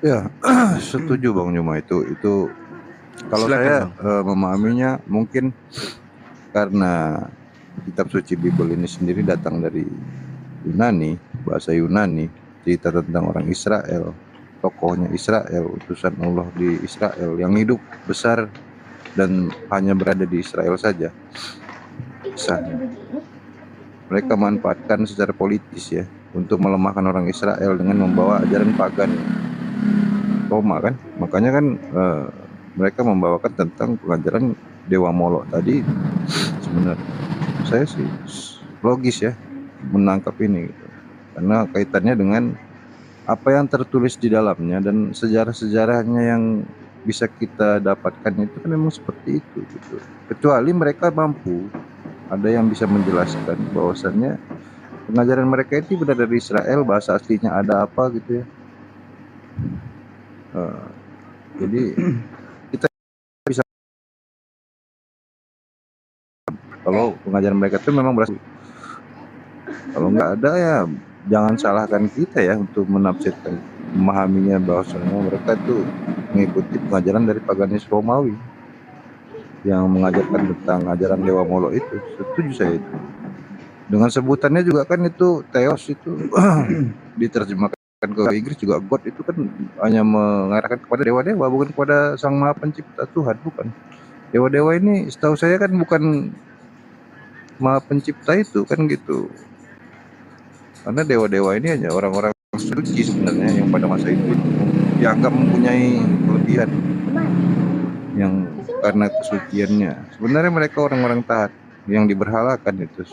Ya, setuju Bang Juma itu. Kalau saya memahaminya mungkin karena kitab suci Bible ini sendiri datang dari Yunani, bahasa Yunani, cerita tentang orang Israel, tokohnya Israel, utusan Allah di Israel yang hidup besar dan hanya berada di Israel saja. Kisahnya. Mereka manfaatkan secara politis ya untuk melemahkan orang Israel dengan membawa ajaran pagan Roma kan. Makanya kan mereka membawakan tentang pengajaran Dewa Molok tadi. Sebenarnya saya sih logis ya menangkap ini gitu. Karena kaitannya dengan apa yang tertulis di dalamnya dan sejarah-sejarahnya yang bisa kita dapatkan itu kan memang seperti itu gitu. Kecuali mereka mampu, ada yang bisa menjelaskan bahwasannya pengajaran mereka itu benar dari Israel, bahasa aslinya ada apa gitu ya. Jadi kita bisa Kalau pengajaran mereka itu memang berasal. Kalau nggak ada ya jangan salahkan kita ya untuk menafsirkan, memahaminya bahwasanya mereka itu mengikuti pengajaran dari paganis Romawi yang mengajarkan tentang ajaran Dewa Molo itu. Setuju saya itu. Dengan sebutannya juga kan itu Theos itu diterjemahkan ke Inggris juga God itu kan hanya mengarahkan kepada dewa-dewa, bukan kepada Sang Maha Pencipta Tuhan, bukan. Dewa-dewa ini setahu saya kan bukan Maha Pencipta itu kan gitu. Karena dewa-dewa ini hanya orang-orang suci sebenarnya yang pada masa itu dianggap mempunyai kelebihan yang karena kesuciannya. Sebenarnya mereka orang-orang taat yang diberhalakan itu.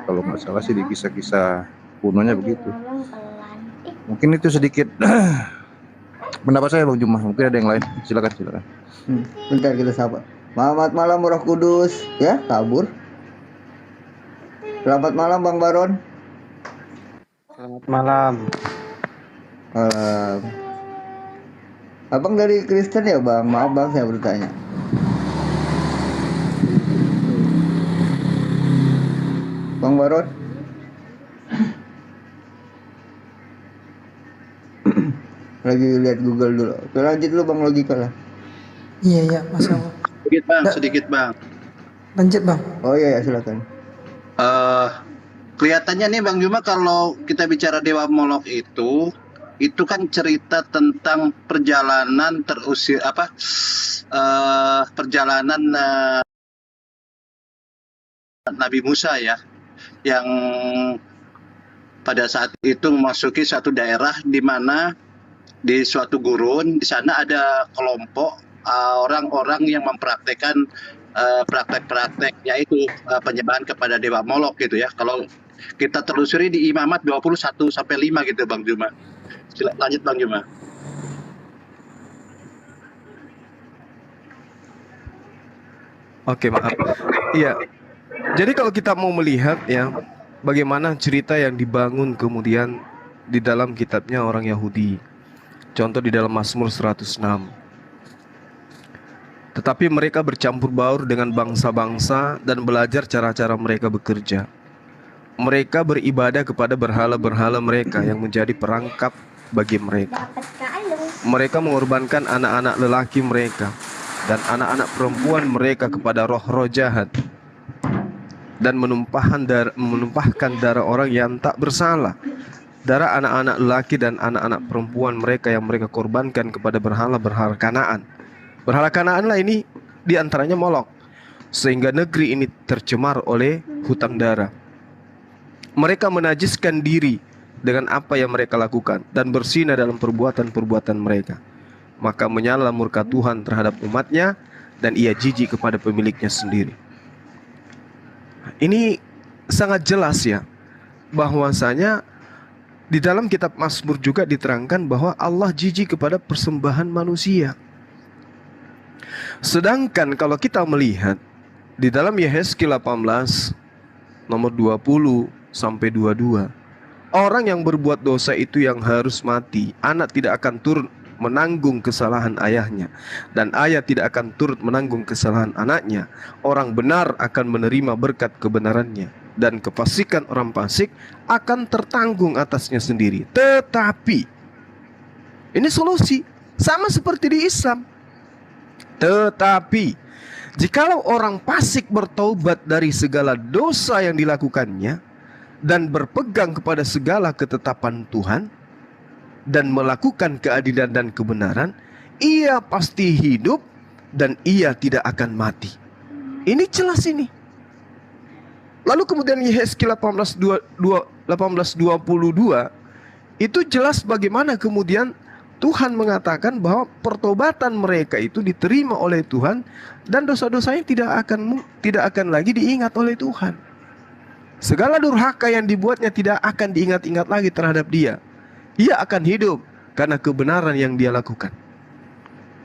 Kalau nggak salah sih di kisah-kisah kunonya begitu. Mungkin itu sedikit pendapat saya Bang Juma. Mungkin ada yang lain. Silakan. Bentar kita sapa. Selamat malam Roh Kudus. Ya, kabur. Selamat malam Bang Baron. Selamat malam. Malam. Abang dari Kristen ya Bang? Maaf Bang saya bertanya. Bang Baron. Lagi lihat Google dulu. Oke, lanjut dulu Bang, logika lah. Iya, Mas Bang. Sedikit bang. Lanjut Bang. Oh iya, silakan. Kelihatannya nih Bang Juma, kalau kita bicara Dewa Molok itu kan cerita tentang perjalanan perjalanan Nabi Musa ya, yang pada saat itu memasuki suatu daerah di mana di suatu gurun, di sana ada kelompok orang-orang yang mempraktekkan praktek-praktek yaitu penyembahan kepada Dewa Molok gitu ya. Kalau kita telusuri di Imamat 21-5 gitu Bang Juma. Lanjut Bang Juma. Oke, maaf. Iya. Jadi kalau kita mau melihat ya bagaimana cerita yang dibangun kemudian di dalam kitabnya orang Yahudi. Contoh di dalam Mazmur 106. Tetapi mereka bercampur baur dengan bangsa-bangsa dan belajar cara-cara mereka bekerja. Mereka beribadah kepada berhala-berhala mereka yang menjadi perangkap bagi mereka. Mereka mengorbankan anak-anak lelaki mereka dan anak-anak perempuan mereka kepada roh-roh jahat dan menumpahkan darah orang yang tak bersalah, darah anak-anak lelaki dan anak-anak perempuan mereka yang mereka korbankan kepada berhala-berhala Kanaan. Berhala Kanaan lah ini diantaranya Molok, sehingga negeri ini tercemar oleh hutang darah. Mereka menajiskan diri dengan apa yang mereka lakukan dan bersinah dalam perbuatan-perbuatan mereka. Maka menyala murka Tuhan terhadap umatnya dan ia jijik kepada pemiliknya sendiri. Ini sangat jelas ya, bahwasanya di dalam kitab Mazmur juga diterangkan bahwa Allah jijik kepada persembahan manusia. Sedangkan kalau kita melihat di dalam Yehezkiel 18 nomor 20 sampai 22, orang yang berbuat dosa itu yang harus mati. Anak tidak akan turut menanggung kesalahan ayahnya, dan ayah tidak akan turut menanggung kesalahan anaknya. Orang benar akan menerima berkat kebenarannya, dan kefasikan orang fasik akan tertanggung atasnya sendiri. Tetapi ini solusi sama seperti di Islam. Tetapi jikalau orang fasik bertaubat dari segala dosa yang dilakukannya dan berpegang kepada segala ketetapan Tuhan dan melakukan keadilan dan kebenaran, ia pasti hidup dan ia tidak akan mati. Ini jelas ini. Lalu kemudian Yehezkiel 18:22 itu jelas bagaimana kemudian Tuhan mengatakan bahwa pertobatan mereka itu diterima oleh Tuhan dan dosa-dosanya tidak akan lagi diingat oleh Tuhan. Segala durhaka yang dibuatnya tidak akan diingat-ingat lagi terhadap dia. Ia akan hidup karena kebenaran yang dia lakukan.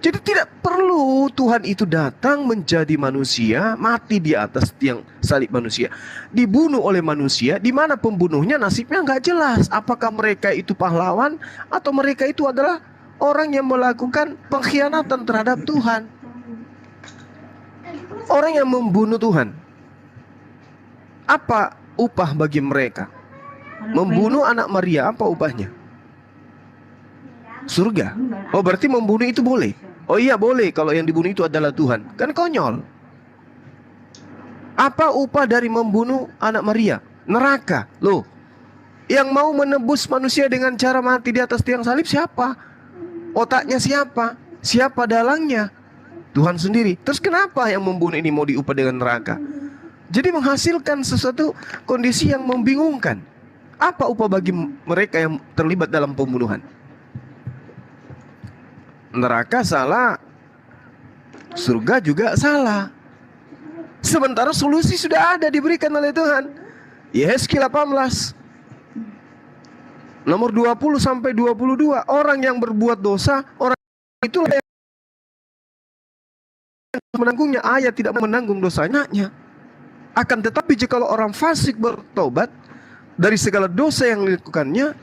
Jadi tidak perlu Tuhan itu datang menjadi manusia, mati di atas tiang salib manusia, dibunuh oleh manusia, di mana pembunuhnya nasibnya nggak jelas. Apakah mereka itu pahlawan atau mereka itu adalah orang yang melakukan pengkhianatan terhadap Tuhan, orang yang membunuh Tuhan. Apa upah bagi mereka? Membunuh anak Maria, apa upahnya? Surga. Oh, berarti membunuh itu boleh? Oh iya boleh kalau yang dibunuh itu adalah Tuhan. Kan konyol. Apa upah dari membunuh anak Maria? Neraka. Loh, yang mau menebus manusia dengan cara mati di atas tiang salib siapa? Otaknya siapa? Siapa dalangnya? Tuhan sendiri. Terus kenapa yang membunuh ini mau diupah dengan neraka? Jadi menghasilkan sesuatu kondisi yang membingungkan. Apa upah bagi mereka yang terlibat dalam pembunuhan? Neraka salah, surga juga salah. Sementara solusi sudah ada diberikan oleh Tuhan. Yehezkiel 18 nomor 20 sampai 22. Orang yang berbuat dosa, orang itulah yang menanggungnya. Ayah tidak menanggung dosanya. Akan tetapi jika orang fasik bertobat dari segala dosa yang dilakukannya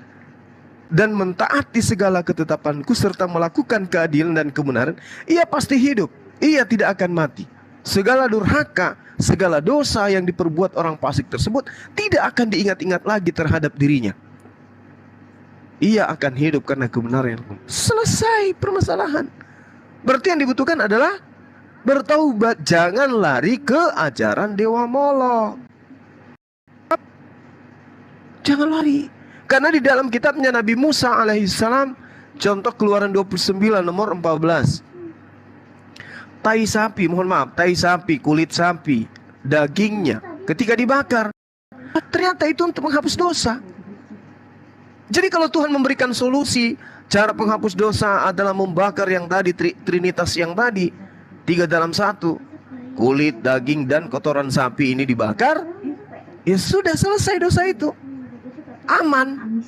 dan mentaati segala ketetapanku serta melakukan keadilan dan kebenaran, ia pasti hidup, ia tidak akan mati. Segala durhaka, segala dosa yang diperbuat orang fasik tersebut tidak akan diingat-ingat lagi terhadap dirinya. Ia akan hidup karena kebenaran. Selesai permasalahan. Berarti yang dibutuhkan adalah bertaubat, jangan lari ke ajaran dewa Molok. Jangan lari. Karena di dalam kitabnya Nabi Musa alaihissalam, contoh Keluaran 29 nomor 14. Tai sapi, mohon maaf, tai sapi, kulit sapi, dagingnya ketika dibakar, ternyata itu untuk menghapus dosa. Jadi kalau Tuhan memberikan solusi, cara penghapus dosa adalah membakar yang tadi, trinitas yang tadi, 3 dalam 1, kulit, daging, dan kotoran sapi ini dibakar, ya sudah selesai dosa itu. Aman.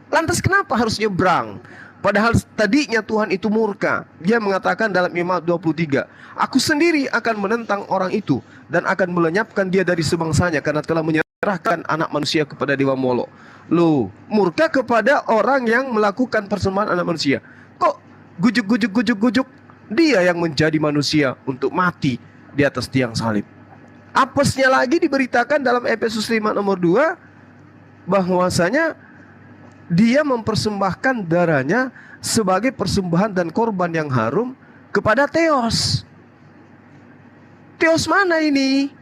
Lantas kenapa harus nyebrang? Padahal tadinya Tuhan itu murka. Dia mengatakan dalam Imamat 23, aku sendiri akan menentang orang itu dan akan melenyapkan dia dari sebangsanya karena telah menyerahkan anak manusia kepada dewa Molok. Loh, murka kepada orang yang melakukan persembahan anak manusia. Kok gujuk dia yang menjadi manusia untuk mati di atas tiang salib. Apesnya lagi diberitakan dalam Efesus 5 nomor 2 bahwasanya dia mempersembahkan darahnya sebagai persembahan dan korban yang harum kepada Theos. Theos mana ini?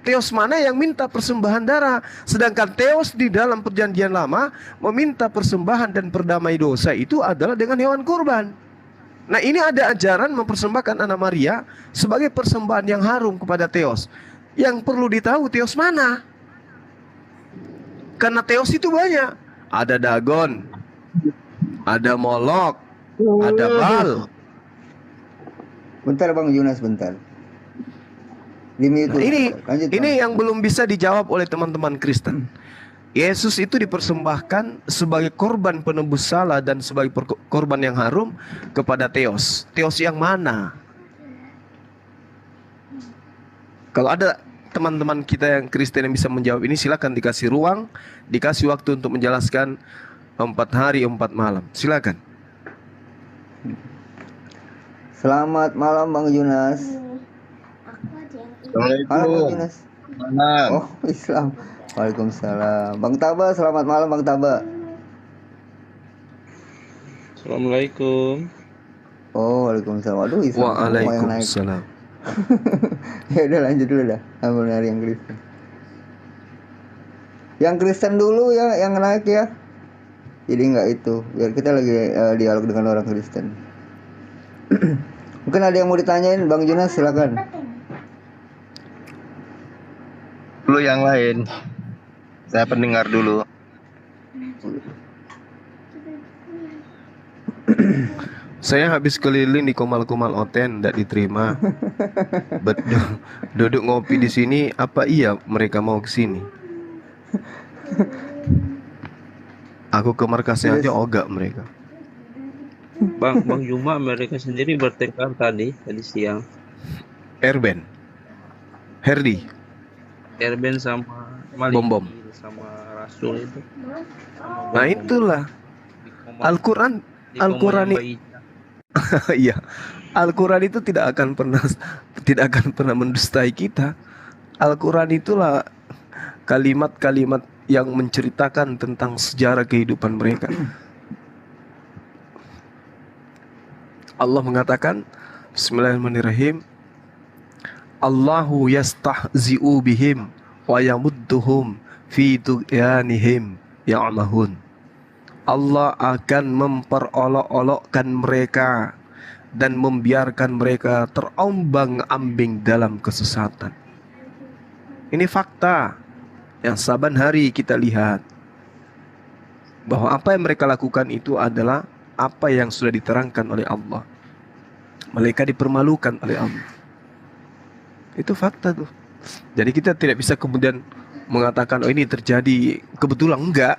Theos mana yang minta persembahan darah? Sedangkan Theos di dalam perjanjian lama meminta persembahan dan perdamai dosa itu adalah dengan hewan kurban. Nah, ini ada ajaran mempersembahkan anak Maria sebagai persembahan yang harum kepada Theos. Yang perlu ditahu Theos mana? Karena Theos itu banyak. Ada Dagon, ada Molok, ada Baal. Bentar Bang Yunas, bentar. Nah, ini yang belum bisa dijawab oleh teman-teman Kristen. Yesus itu dipersembahkan sebagai korban penebus salah dan sebagai korban yang harum kepada Theos. Theos yang mana? Kalau ada teman-teman kita yang Kristen yang bisa menjawab ini, silakan dikasih ruang, dikasih waktu untuk menjelaskan 4 hari 4 malam. Silakan. Selamat malam Bang Yunas. Assalamualaikum. Halo Bang Yunas. Malam. Oh, Islam. Waalaikumsalam. Bang Taba, selamat malam Bang Taba. Assalamualaikum. Oh, waalaikumsalam. Waduh, Islam. Waalaikumsalam. Ya udah lanjut dulu dah. Ambil dari yang Kristen. Yang Kristen dulu ya, yang naik ya. Jadi nggak itu. Biar kita lagi dialog dengan orang Kristen. Mungkin ada yang mau ditanyain, Bang Junas, silakan. Dulu yang lain. Saya pendengar dulu. Saya habis keliling di Kumal-Kumal Oten, tidak diterima. Duduk ngopi di sini, apa iya mereka mau ke sini? Aku ke markasnya aja ogah mereka. Bang Juma mereka sendiri bertengkar tadi siang. Erben, Herdi, Erben sama Malik, Bom sama Rasul itu. Nah itulah Al-Quran iya, Al-Quran itu tidak akan pernah mendustai kita. Al-Quran itulah kalimat-kalimat yang menceritakan tentang sejarah kehidupan mereka. Allah mengatakan, Bismillahirrahmanirrahim, Allahu yastahzi'u bihim wa yamudduhum fi tughyanihim ya'mahun. Allah akan memperolok-olokkan mereka dan membiarkan mereka terombang-ambing dalam kesesatan. Ini fakta yang saban hari kita lihat, bahwa apa yang mereka lakukan itu adalah apa yang sudah diterangkan oleh Allah. Mereka dipermalukan oleh Allah. Itu fakta tuh. Jadi kita tidak bisa kemudian mengatakan, oh ini terjadi kebetulan. Enggak.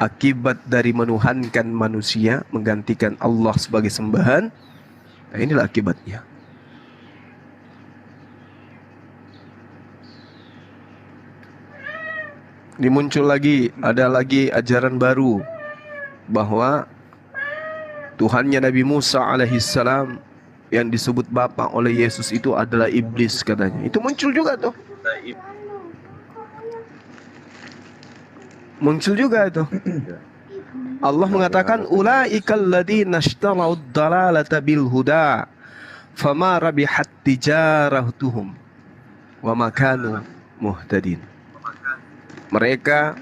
Akibat dari menuhankan manusia, menggantikan Allah sebagai sembahan, nah inilah akibatnya. Dimuncul lagi, ada lagi ajaran baru bahwa Tuhannya Nabi Musa alaihissalam yang disebut bapa oleh Yesus itu adalah iblis katanya. Itu muncul juga tuh. Muncul juga itu. Allah mengatakan ulaikal ladzina ishtarau ad-dalalata bil huda fama rabihat tijaratuhum wa ma kanu muhtadin. Mereka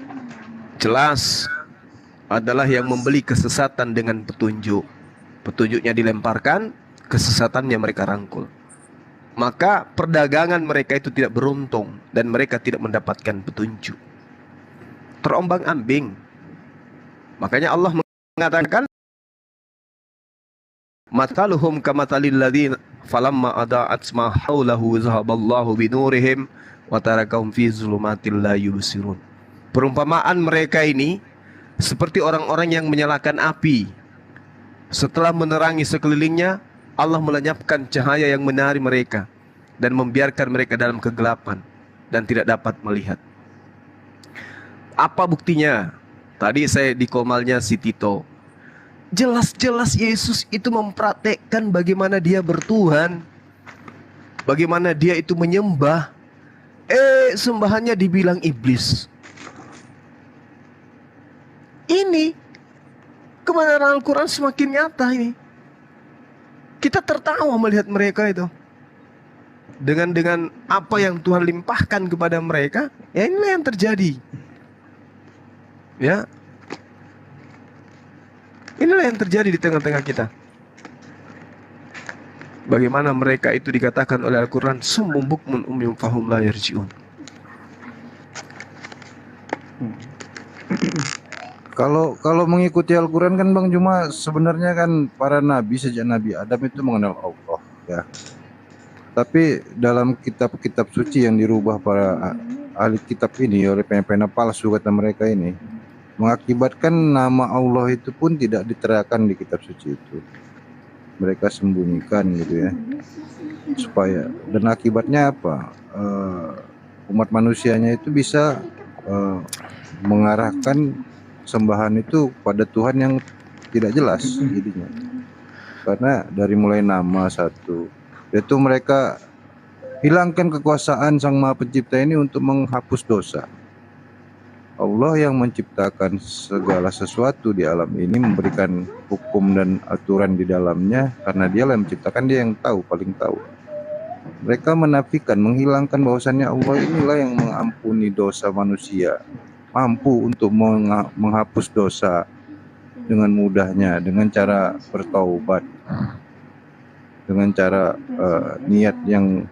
jelas adalah yang membeli kesesatan dengan petunjuk. Petunjuknya dilemparkan, kesesatannya mereka rangkul. Maka perdagangan mereka itu tidak beruntung dan mereka tidak mendapatkan petunjuk. Terombang-ambing. Makanya Allah mengatakan, mataluhum kamatalil ladzina falamma ada'at ma haulahu zahaballahu binurihim wa tarakahum fi zulumatil la yubsirun. Perumpamaan mereka ini seperti orang-orang yang menyalakan api. Setelah menerangi sekelilingnya, Allah melenyapkan cahaya yang menari mereka dan membiarkan mereka dalam kegelapan dan tidak dapat melihat. Apa buktinya? Tadi saya di komalnya si Tito. Jelas-jelas Yesus itu mempraktekkan bagaimana dia bertuhan, bagaimana dia itu menyembah. Sembahannya dibilang iblis. Ini kebenaran Al-Quran semakin nyata ini. Kita tertawa melihat mereka itu. Dengan apa yang Tuhan limpahkan kepada mereka, ya inilah yang terjadi. Ya, inilah yang terjadi di tengah-tengah kita. Bagaimana mereka itu dikatakan oleh Al-Quran summum bukmun umyum fahum la yarji'un. Kalau mengikuti Al-Quran kan Bang Juma, sebenarnya kan para nabi sejak Nabi Adam itu mengenal Allah ya. Tapi dalam kitab-kitab suci yang dirubah para ahli kitab ini oleh pena-pena palsu kata mereka ini, mengakibatkan nama Allah itu pun tidak diterakan di kitab suci itu. Mereka sembunyikan gitu ya. Supaya, dan akibatnya apa? Umat manusianya itu bisa mengarahkan sembahan itu pada Tuhan yang tidak jelas jadinya. Karena dari mulai nama satu, yaitu mereka hilangkan kekuasaan Sang Maha Pencipta ini untuk menghapus dosa. Allah yang menciptakan segala sesuatu di alam ini, memberikan hukum dan aturan di dalamnya, karena Dialah yang menciptakan, Dia yang tahu, paling tahu. Mereka menafikan, menghilangkan bahwasannya Allah inilah yang mengampuni dosa manusia, mampu untuk menghapus dosa dengan mudahnya, dengan cara bertaubat, dengan cara niat yang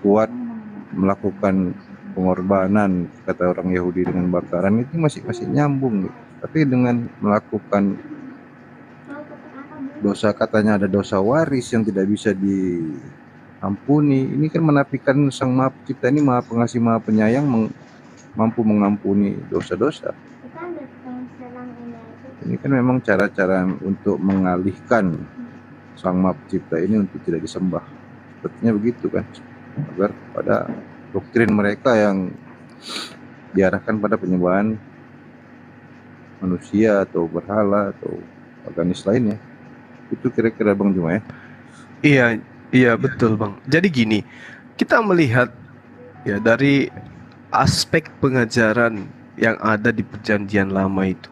kuat, melakukan pengorbanan, kata orang Yahudi dengan bakaran, itu masih nyambung gitu. Tapi dengan melakukan dosa, katanya ada dosa waris yang tidak bisa diampuni, ini kan menafikan Sang Maha Pencipta ini Maha Pengasih, Maha Penyayang, mampu mengampuni dosa-dosa. Ini kan memang cara-cara untuk mengalihkan Sang Maha Pencipta ini untuk tidak disembah. Sepertinya begitu kan, agar pada doktrin mereka yang diarahkan pada penyembahan manusia atau berhala atau organisme lainnya. Itu kira-kira Bang Juma ya? Iya betul Bang. Jadi gini, kita melihat ya dari aspek pengajaran yang ada di perjanjian lama itu.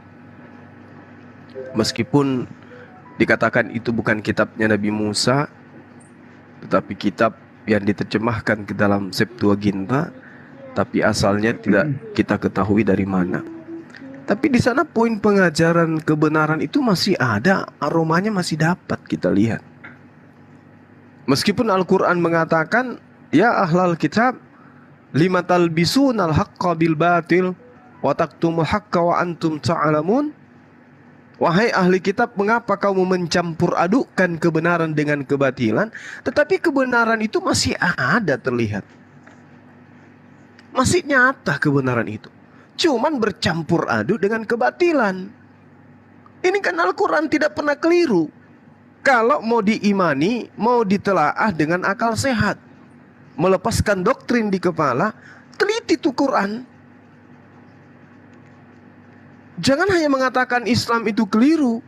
Meskipun dikatakan itu bukan kitabnya Nabi Musa, tetapi kitab yang diterjemahkan ke dalam Septuaginta, tapi asalnya tidak kita ketahui dari mana. Tapi di sana poin pengajaran kebenaran itu masih ada, aromanya masih dapat kita lihat. Meskipun Al-Quran mengatakan, ya ahlal kitab, lima talbisunal haqqa bil batil wa taktumul haqqa wa antum ta'lamun. Wahai ahli kitab, mengapa kamu mencampur adukkan kebenaran dengan kebatilan? Tetapi kebenaran itu masih ada terlihat. Masih nyata kebenaran itu. Cuman bercampur aduk dengan kebatilan. Ini kan Al-Quran tidak pernah keliru. Kalau mau diimani, mau ditelaah dengan akal sehat, melepaskan doktrin di kepala, teliti tuh Quran. Jangan hanya mengatakan Islam itu keliru,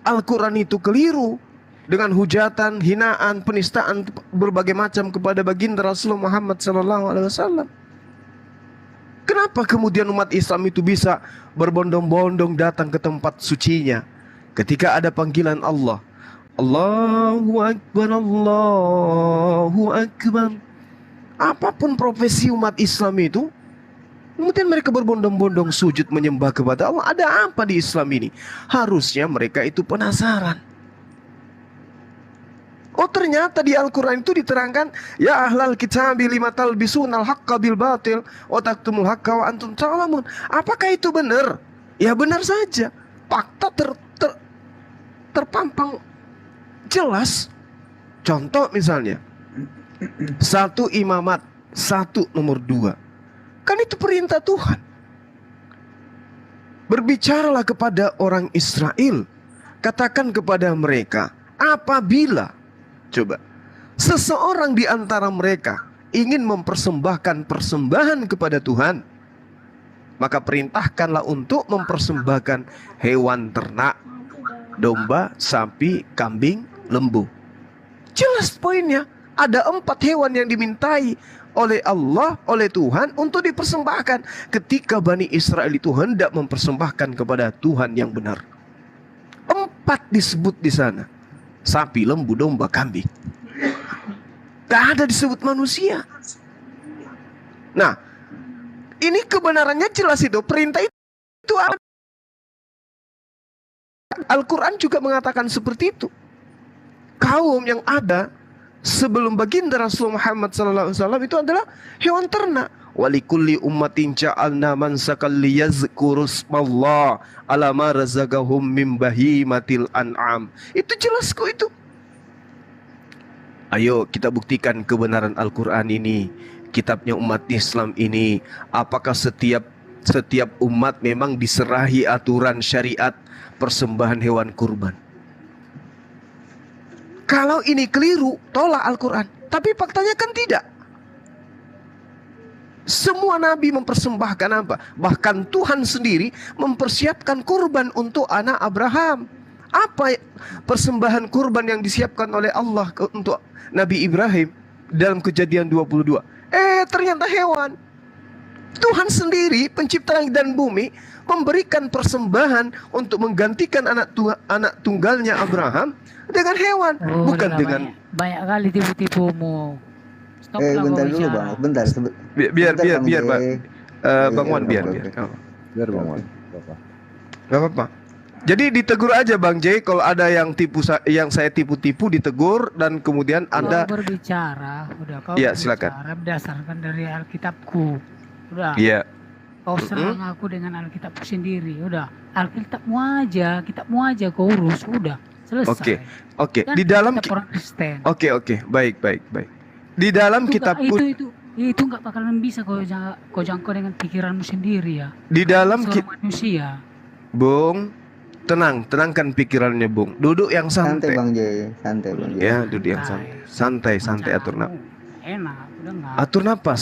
Al-Quran itu keliru, dengan hujatan, hinaan, penistaan berbagai macam kepada baginda Rasulullah Muhammad SAW. Kenapa kemudian umat Islam itu bisa berbondong-bondong datang ke tempat sucinya ketika ada panggilan Allah? Allahu Akbar, Allahu Akbar. Apapun profesi umat Islam itu, kemudian mereka berbondong-bondong sujud menyembah kepada Allah. Ada apa di Islam ini? Harusnya mereka itu penasaran. Oh, ternyata di Al-Quran itu diterangkan, ya ahlal kitabi lima talbisunal haqqa bil batil wa taktumul haqqa wa antum ta'lamun. Apakah itu benar? Ya benar saja. Fakta terpampang jelas. Contoh misalnya, satu imamat, satu nomor dua. Kan itu perintah Tuhan. Berbicaralah kepada orang Israel, katakan kepada mereka, apabila coba seseorang di antara mereka ingin mempersembahkan persembahan kepada Tuhan, maka perintahkanlah untuk mempersembahkan hewan ternak, domba, sapi, kambing, lembu. Jelas poinnya. Ada 4 hewan yang dimintai oleh Allah, oleh Tuhan untuk dipersembahkan ketika Bani Israel itu hendak mempersembahkan kepada Tuhan yang benar. 4 disebut di sana. Sapi, lembu, domba, kambing. Gak ada disebut manusia. Nah, ini kebenarannya jelas itu. Perintah itu ada. Al-Quran juga mengatakan seperti itu. Kaum yang ada sebelum baginda Rasulullah Muhammad SAW itu adalah hewan ternak. Walikulli ummatin ja'alna mansakal liyazkurusmallah ala ma razaqahum min bahimatil an'am. Itu jelas kok itu. Ayo kita buktikan kebenaran Al-Quran ini, kitabnya umat Islam ini. Apakah setiap umat memang diserahi aturan syariat persembahan hewan kurban? Kalau ini keliru, tolak Al-Quran. Tapi faktanya kan tidak. Semua nabi mempersembahkan apa? Bahkan Tuhan sendiri mempersiapkan kurban untuk anak Abraham. Apa persembahan kurban yang disiapkan oleh Allah untuk Nabi Ibrahim dalam Kejadian 22? Ternyata hewan. Tuhan sendiri pencipta langit dan bumi memberikan persembahan untuk menggantikan anak tunggalnya Abraham dengan hewan, bukan dengan banyak kali tipu-tipumu. Bentar dulu bang, bentar. Biar Bang. Bang Wan biar. Biar Bang Wan. Gak apa-apa. Jadi ditegur aja Bang J kalau ada yang saya tipu-tipu, ditegur dan kemudian Anda berbicara, udah kau ya, silakan. Berdasarkan dari Alkitabku. Udah. Iya. Kau serang aku dengan Alkitabku sendiri. Udah. Alkitabmu aja kau urus. Udah. Selesai. Oke. Di dalam Oke. Baik. Di dalam kitabku itu nggak bakalan bisa kau jangkau dengan pikiranmu sendiri ya. Di dalam manusia. Bung, tenangkan pikirannya Bung. Duduk yang santai. Santai Bang J. Ya, duduk yang santai. Santai atur napas. Enak, udah enggak.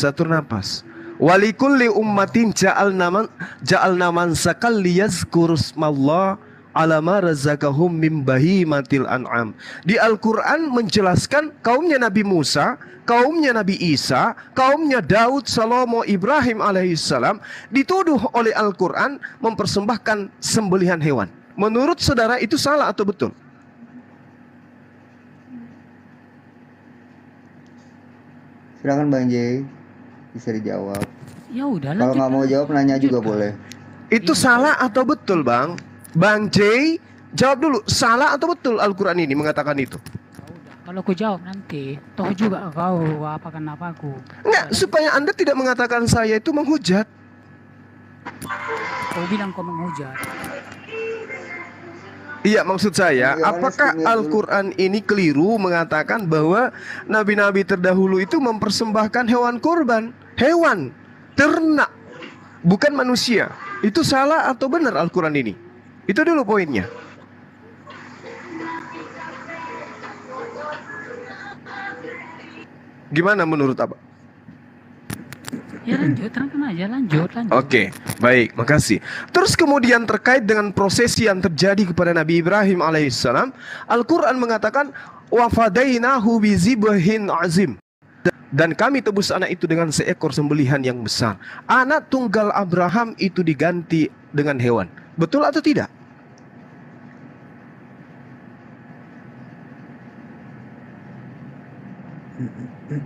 Atur napas. Walikulli ummatin ja'alna mansakal liyazkurusmallah ala ma razaqahum min bahimatil an'am. Di Al-Qur'an menjelaskan kaumnya Nabi Musa, kaumnya Nabi Isa, kaumnya Daud, Salomo, Ibrahim alaihissalam dituduh oleh Al-Qur'an mempersembahkan sembelihan hewan. Menurut saudara itu salah atau betul? Silakan Bang J, bisa dijawab. Ya udah. Kalau nggak mau jawab, nanya juga boleh. Itu salah atau betul, Bang? Bang J, jawab dulu. Salah atau betul Al-Quran ini mengatakan itu? Kalau aku jawab nanti, toh juga kau apakan aku. Enggak, supaya Anda tidak mengatakan saya itu menghujat. Kau bilang kau menghujat. Iya, maksud saya, apakah Al-Quran ini keliru mengatakan bahwa nabi-nabi terdahulu itu mempersembahkan hewan kurban, hewan ternak, bukan manusia? Itu salah atau benar Al-Quran ini? Itu dulu poinnya. Gimana menurut Abang? Ya lanjut, terangkan aja, lanjut. Oke, baik, makasih. Terus kemudian terkait dengan prosesi yang terjadi kepada Nabi Ibrahim alaihissalam, Al-Quran mengatakan wa fadainahu bizibhin azim. Dan kami tebus anak itu dengan seekor sembelihan yang besar. Anak tunggal Abraham itu diganti dengan hewan. Betul atau tidak?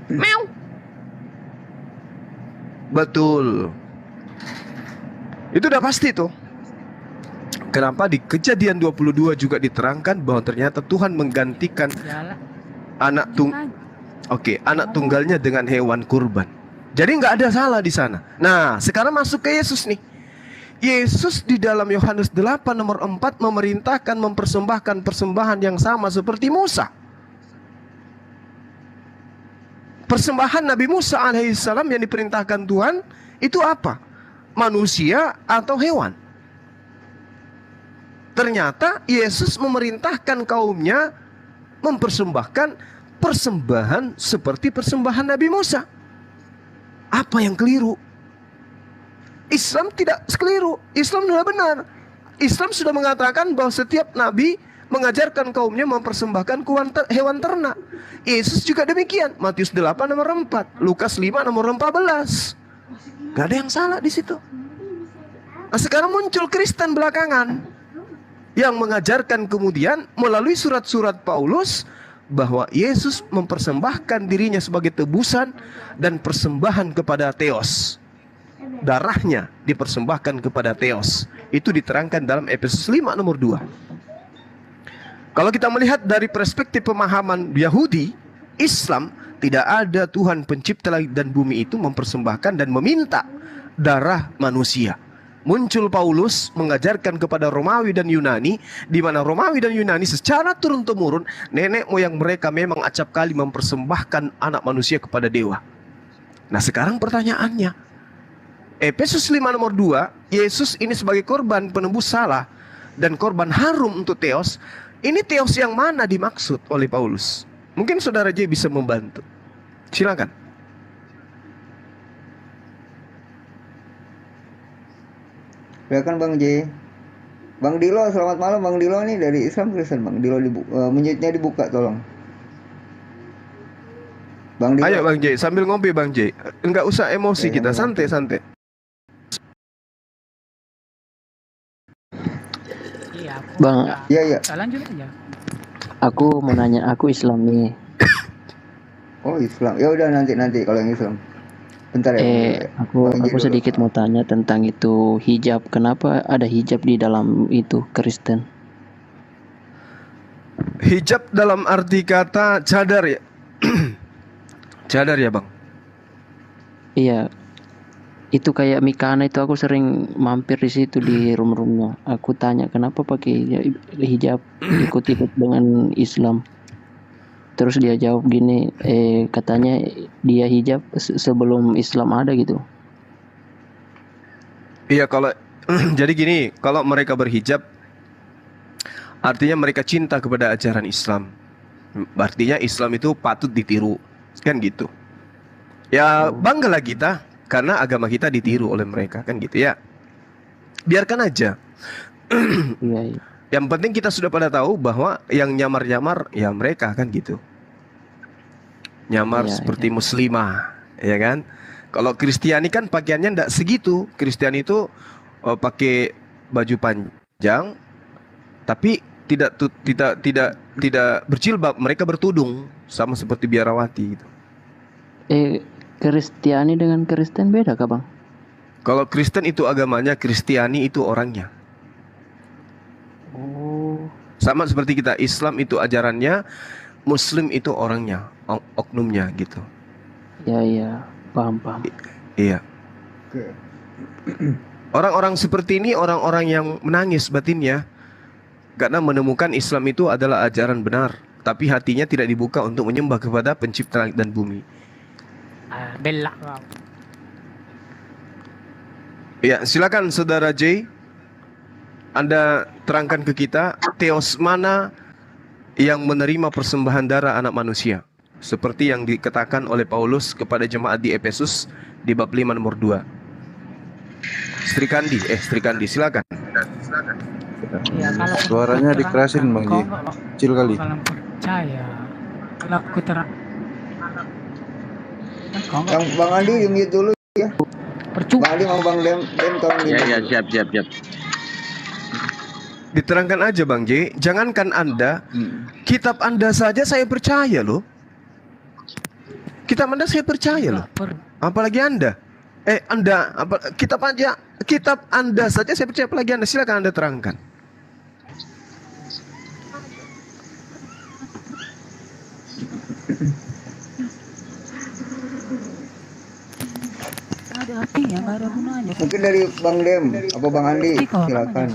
Meow. Betul. Itu udah pasti tuh. Kenapa di Kejadian 22 juga diterangkan bahwa ternyata Tuhan menggantikan anak tunggalnya dengan hewan kurban. Jadi nggak ada salah di sana. Nah, sekarang masuk ke Yesus nih. Yesus di dalam Yohanes 8 nomor 4 memerintahkan mempersembahkan persembahan yang sama seperti Musa. Persembahan Nabi Musa alaihissalam yang diperintahkan Tuhan itu apa? Manusia atau hewan? Ternyata Yesus memerintahkan kaumnya mempersembahkan persembahan seperti persembahan Nabi Musa. Apa yang keliru? Islam tidak keliru. Islam sudah benar. Islam sudah mengatakan bahwa setiap nabi mengajarkan kaumnya mempersembahkan hewan ternak. Yesus juga demikian. Matius 8 nomor 4, Lukas 5 nomor 14. Gak ada yang salah di situ. Nah, sekarang muncul Kristen belakangan yang mengajarkan kemudian melalui surat-surat Paulus bahwa Yesus mempersembahkan dirinya sebagai tebusan dan persembahan kepada Theos. Darahnya dipersembahkan kepada Theos. Itu diterangkan dalam Efesus 5 nomor 2. Kalau kita melihat dari perspektif pemahaman Yahudi, Islam, tidak ada Tuhan pencipta langit dan bumi itu mempersembahkan dan meminta darah manusia. Muncul Paulus mengajarkan kepada Romawi dan Yunani, di mana Romawi dan Yunani secara turun-temurun nenek moyang mereka memang acap kali mempersembahkan anak manusia kepada dewa. Nah, sekarang pertanyaannya, Efesus 5 nomor 2, Yesus ini sebagai korban penebus salah dan korban harum untuk Theos. Ini Theos yang mana dimaksud oleh Paulus? Mungkin saudara J bisa membantu. Silakan. Silakan Bang J. Bang Dilo, selamat malam Bang Dilo nih dari Islam Kristen Bang Dilo mute-nya dibuka tolong. Bang Dilo. Ayo Bang J, sambil ngopi Bang J. Enggak usah emosi kita, santai-santai. Bang, iya. Lanjut aja. Aku mau nanya, aku Islam nih. Oh Islam, ya udah nanti kalau yang Islam. Bentar ya. Aku sedikit mau tanya tentang itu hijab. Kenapa ada hijab di dalam itu Kristen? Hijab dalam arti kata cadar ya. Cadar ya Bang. Iya. Itu kayak Mikana itu aku sering mampir di situ di room-roomnya. Aku tanya kenapa pakai hijab ikut-ikut dengan Islam. Terus dia jawab gini, katanya dia hijab sebelum Islam ada gitu. Iya, kalau jadi gini, kalau mereka berhijab artinya mereka cinta kepada ajaran Islam. Artinya Islam itu patut ditiru, kan gitu. Ya banggalah kita karena agama kita ditiru oleh mereka, kan gitu ya. Biarkan aja. Iya. Yang penting kita sudah pada tahu bahwa yang nyamar-nyamar ya mereka kan gitu. Nyamar seperti muslimah, ya kan? Kalau Kristiani kan pakaiannya enggak segitu. Kristiani itu pakai baju panjang tapi tidak berjilbab, mereka bertudung sama seperti biarawati gitu. Kristiani dengan Kristen beda kah, Bang? Kalau Kristen itu agamanya, Kristiani itu orangnya. Sama seperti kita, Islam itu ajarannya, Muslim itu orangnya, oknumnya gitu. Ya, paham. Iya. Orang-orang seperti ini orang-orang yang menangis batinnya karena menemukan Islam itu adalah ajaran benar, tapi hatinya tidak dibuka untuk menyembah kepada pencipta langit dan bumi. Bella. Ya, silakan Saudara J. Anda terangkan ke kita teos mana yang menerima persembahan darah anak manusia, seperti yang dikatakan oleh Paulus kepada jemaat di Efesus di bab 5 nomor 2. Sri Kandi, silakan. Ya, kalau Suaranya dikerasin Bang Ji. Kecil kali. Kalau percaya, kalau aku terang. Yang Bang Andi mute dulu ya. Bang Andi mau Bang Dem tolong di. Ya, siap. Diterangkan aja Bang J. Jangankan Anda, kitab Anda saja saya percaya loh. Kitab Anda saya percaya loh. Apalagi Anda. Kitab Anda saja saya percaya, apalagi Anda. Silakan Anda terangkan. Ada artinya, nggak ada gunanya. Mungkin dari Bang Dem apa Bang Andi, silakan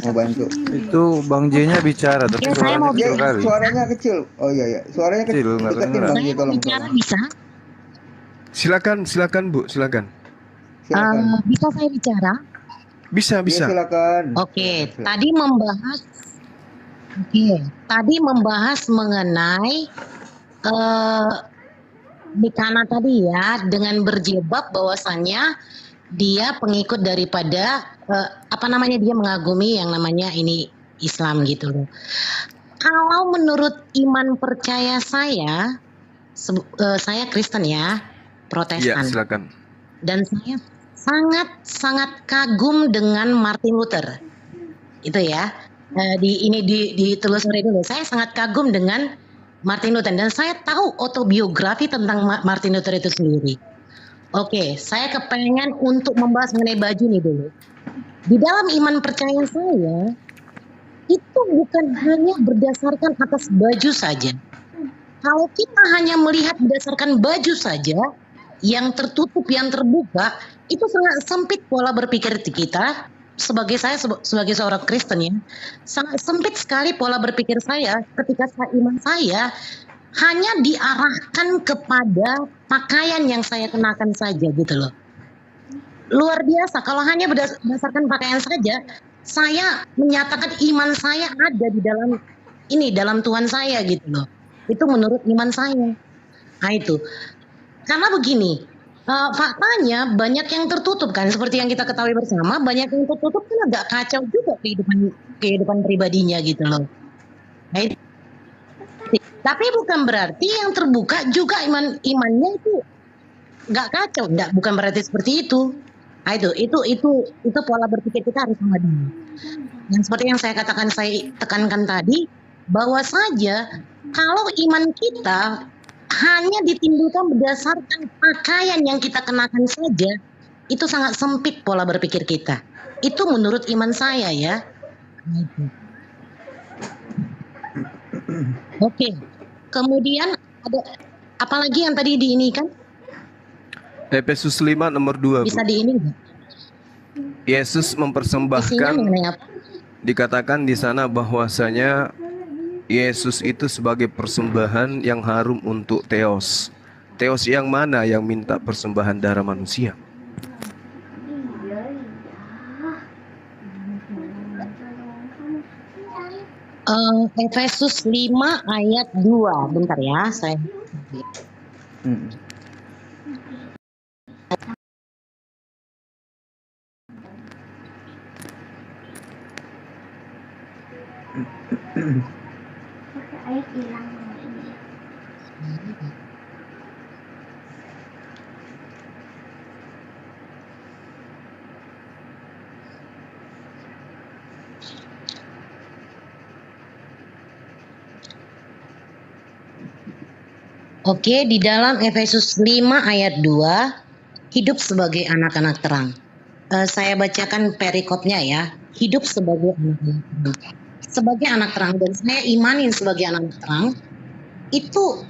mau bantu. Itu Bang J-nya bicara tapi suaranya kecil kali. Suaranya kecil. Oh iya, suaranya kecil. Deketin Bang J tolong. Bisa? Silakan Bu, silakan. Bisa saya bicara? Bisa. Ya, silakan. Oke, tadi membahas mengenai Mikana tadi ya, dengan berjilbab bahwasannya dia pengikut daripada dia mengagumi yang namanya ini Islam gitu loh. Kalau menurut iman percaya saya Kristen ya, Protestan. Iya, silakan. Dan saya sangat kagum dengan Martin Luther. Itu ya. Ditelusuri dulu. Saya sangat kagum dengan Martin Luther dan saya tahu autobiografi tentang Martin Luther itu sendiri. Oke, saya kepengen untuk membahas mengenai baju nih dulu. Di dalam iman percaya saya itu bukan hanya berdasarkan atas baju saja. Kalau kita hanya melihat berdasarkan baju saja, yang tertutup, yang terbuka, itu sangat sempit pola berpikir kita. Sebagai seorang Kristen ya, sangat sempit sekali pola berpikir saya ketika iman saya hanya diarahkan kepada pakaian yang saya kenakan saja gitu loh. Luar biasa, kalau hanya berdasarkan pakaian saja, saya menyatakan iman saya ada di dalam Tuhan saya gitu loh. Itu menurut iman saya. Nah itu, karena begini. Faktanya banyak yang tertutup kan, seperti yang kita ketahui bersama, banyak yang tertutup kan agak kacau juga kehidupan pribadinya gitu loh. Nah, tapi bukan berarti yang terbuka juga imannya itu nggak kacau, bukan berarti seperti itu. Nah, itu pola berpikir kita harus sama dulu. Dan seperti yang saya tekankan tadi, bahwa saja kalau iman kita hanya ditimbulkan berdasarkan pakaian yang kita kenakan saja, itu sangat sempit pola berpikir kita. Itu menurut iman saya ya. Oke. Kemudian ada apalagi yang tadi diinikan? Efesus 5 nomor 2. Bisa diini enggak? Yesus mempersembahkan, dikatakan di sana bahwasanya Yesus itu sebagai persembahan yang harum untuk Theos. Theos yang mana yang minta persembahan darah manusia? Efesus 5 ayat 2. Bentar ya, saya. Oke, di dalam Efesus 5 ayat 2, hidup sebagai anak-anak terang. Saya bacakan perikopnya ya. Hidup sebagai anak-anak terang. Sebagai anak terang, dan saya imanin sebagai anak terang, itu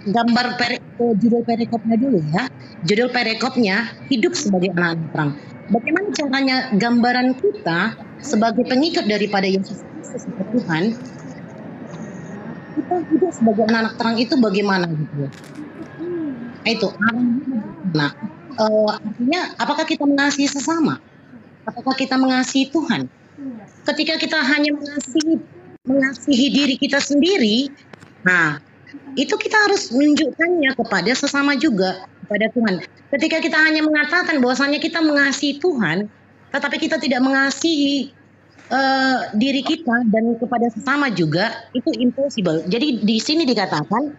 gambar judul perikopnya dulu ya. Judul perikopnya, hidup sebagai anak-anak terang. Bagaimana caranya gambaran kita sebagai pengikut daripada Yesus Kristus Tuhan, kita hidup sebagai anak terang itu bagaimana gitu? Itu nah, artinya apakah kita mengasihi sesama? Apakah kita mengasihi Tuhan? Ketika kita hanya mengasihi diri kita sendiri, nah itu kita harus menunjukkannya kepada sesama juga, kepada Tuhan. Ketika kita hanya mengatakan bahwasanya kita mengasihi Tuhan, tetapi kita tidak mengasihi diri kita dan kepada sesama juga, itu impossible. Jadi di sini dikatakan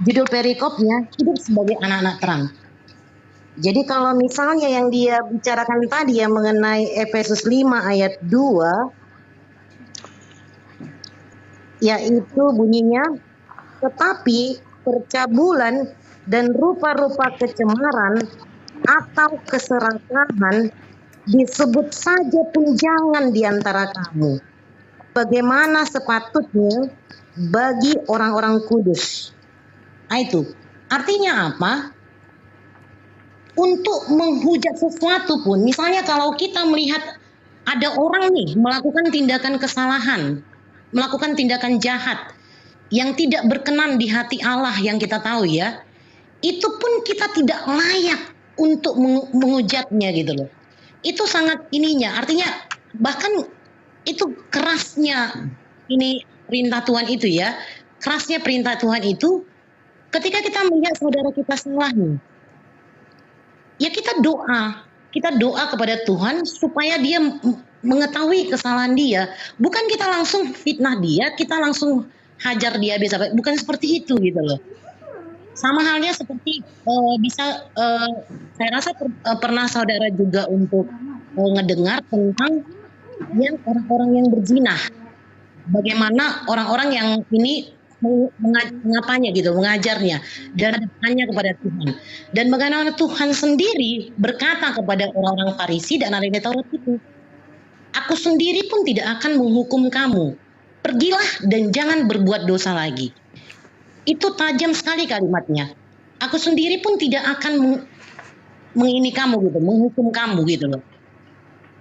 judul perikopnya hidup sebagai anak-anak terang. Jadi kalau misalnya yang dia bicarakan tadi yang mengenai Efesus 5 ayat 2, yaitu bunyinya, tetapi percabulan dan rupa-rupa kecemaran atau keserakahan disebut saja punjangan di antara kamu, bagaimana sepatutnya bagi orang-orang kudus. Nah, itu artinya apa? Untuk menghujat sesuatu pun, misalnya kalau kita melihat ada orang nih melakukan tindakan kesalahan, melakukan tindakan jahat yang tidak berkenan di hati Allah yang kita tahu ya, itu pun kita tidak layak untuk menghujatnya gitu loh. Itu sangat ininya, artinya bahkan itu kerasnya ini perintah Tuhan itu ya, kerasnya perintah Tuhan itu ketika kita melihat saudara kita salah nih, ya kita doa kepada Tuhan supaya dia mengetahui kesalahan dia, bukan kita langsung fitnah dia, kita langsung hajar dia bisa, bukan seperti itu gitu loh. Sama halnya seperti saya rasa pernah saudara juga untuk ngedengar tentang yang orang-orang yang berzina. Bagaimana orang-orang yang ini mengapanya gitu, mengajarnya dan hanya kepada Tuhan. Dan bagaimana Tuhan sendiri berkata kepada orang-orang Farisi dan ahli Taurat itu, aku sendiri pun tidak akan menghukum kamu. Pergilah dan jangan berbuat dosa lagi. Itu tajam sekali kalimatnya. Aku sendiri pun tidak akan mengini kamu gitu, menghukum kamu gitu loh.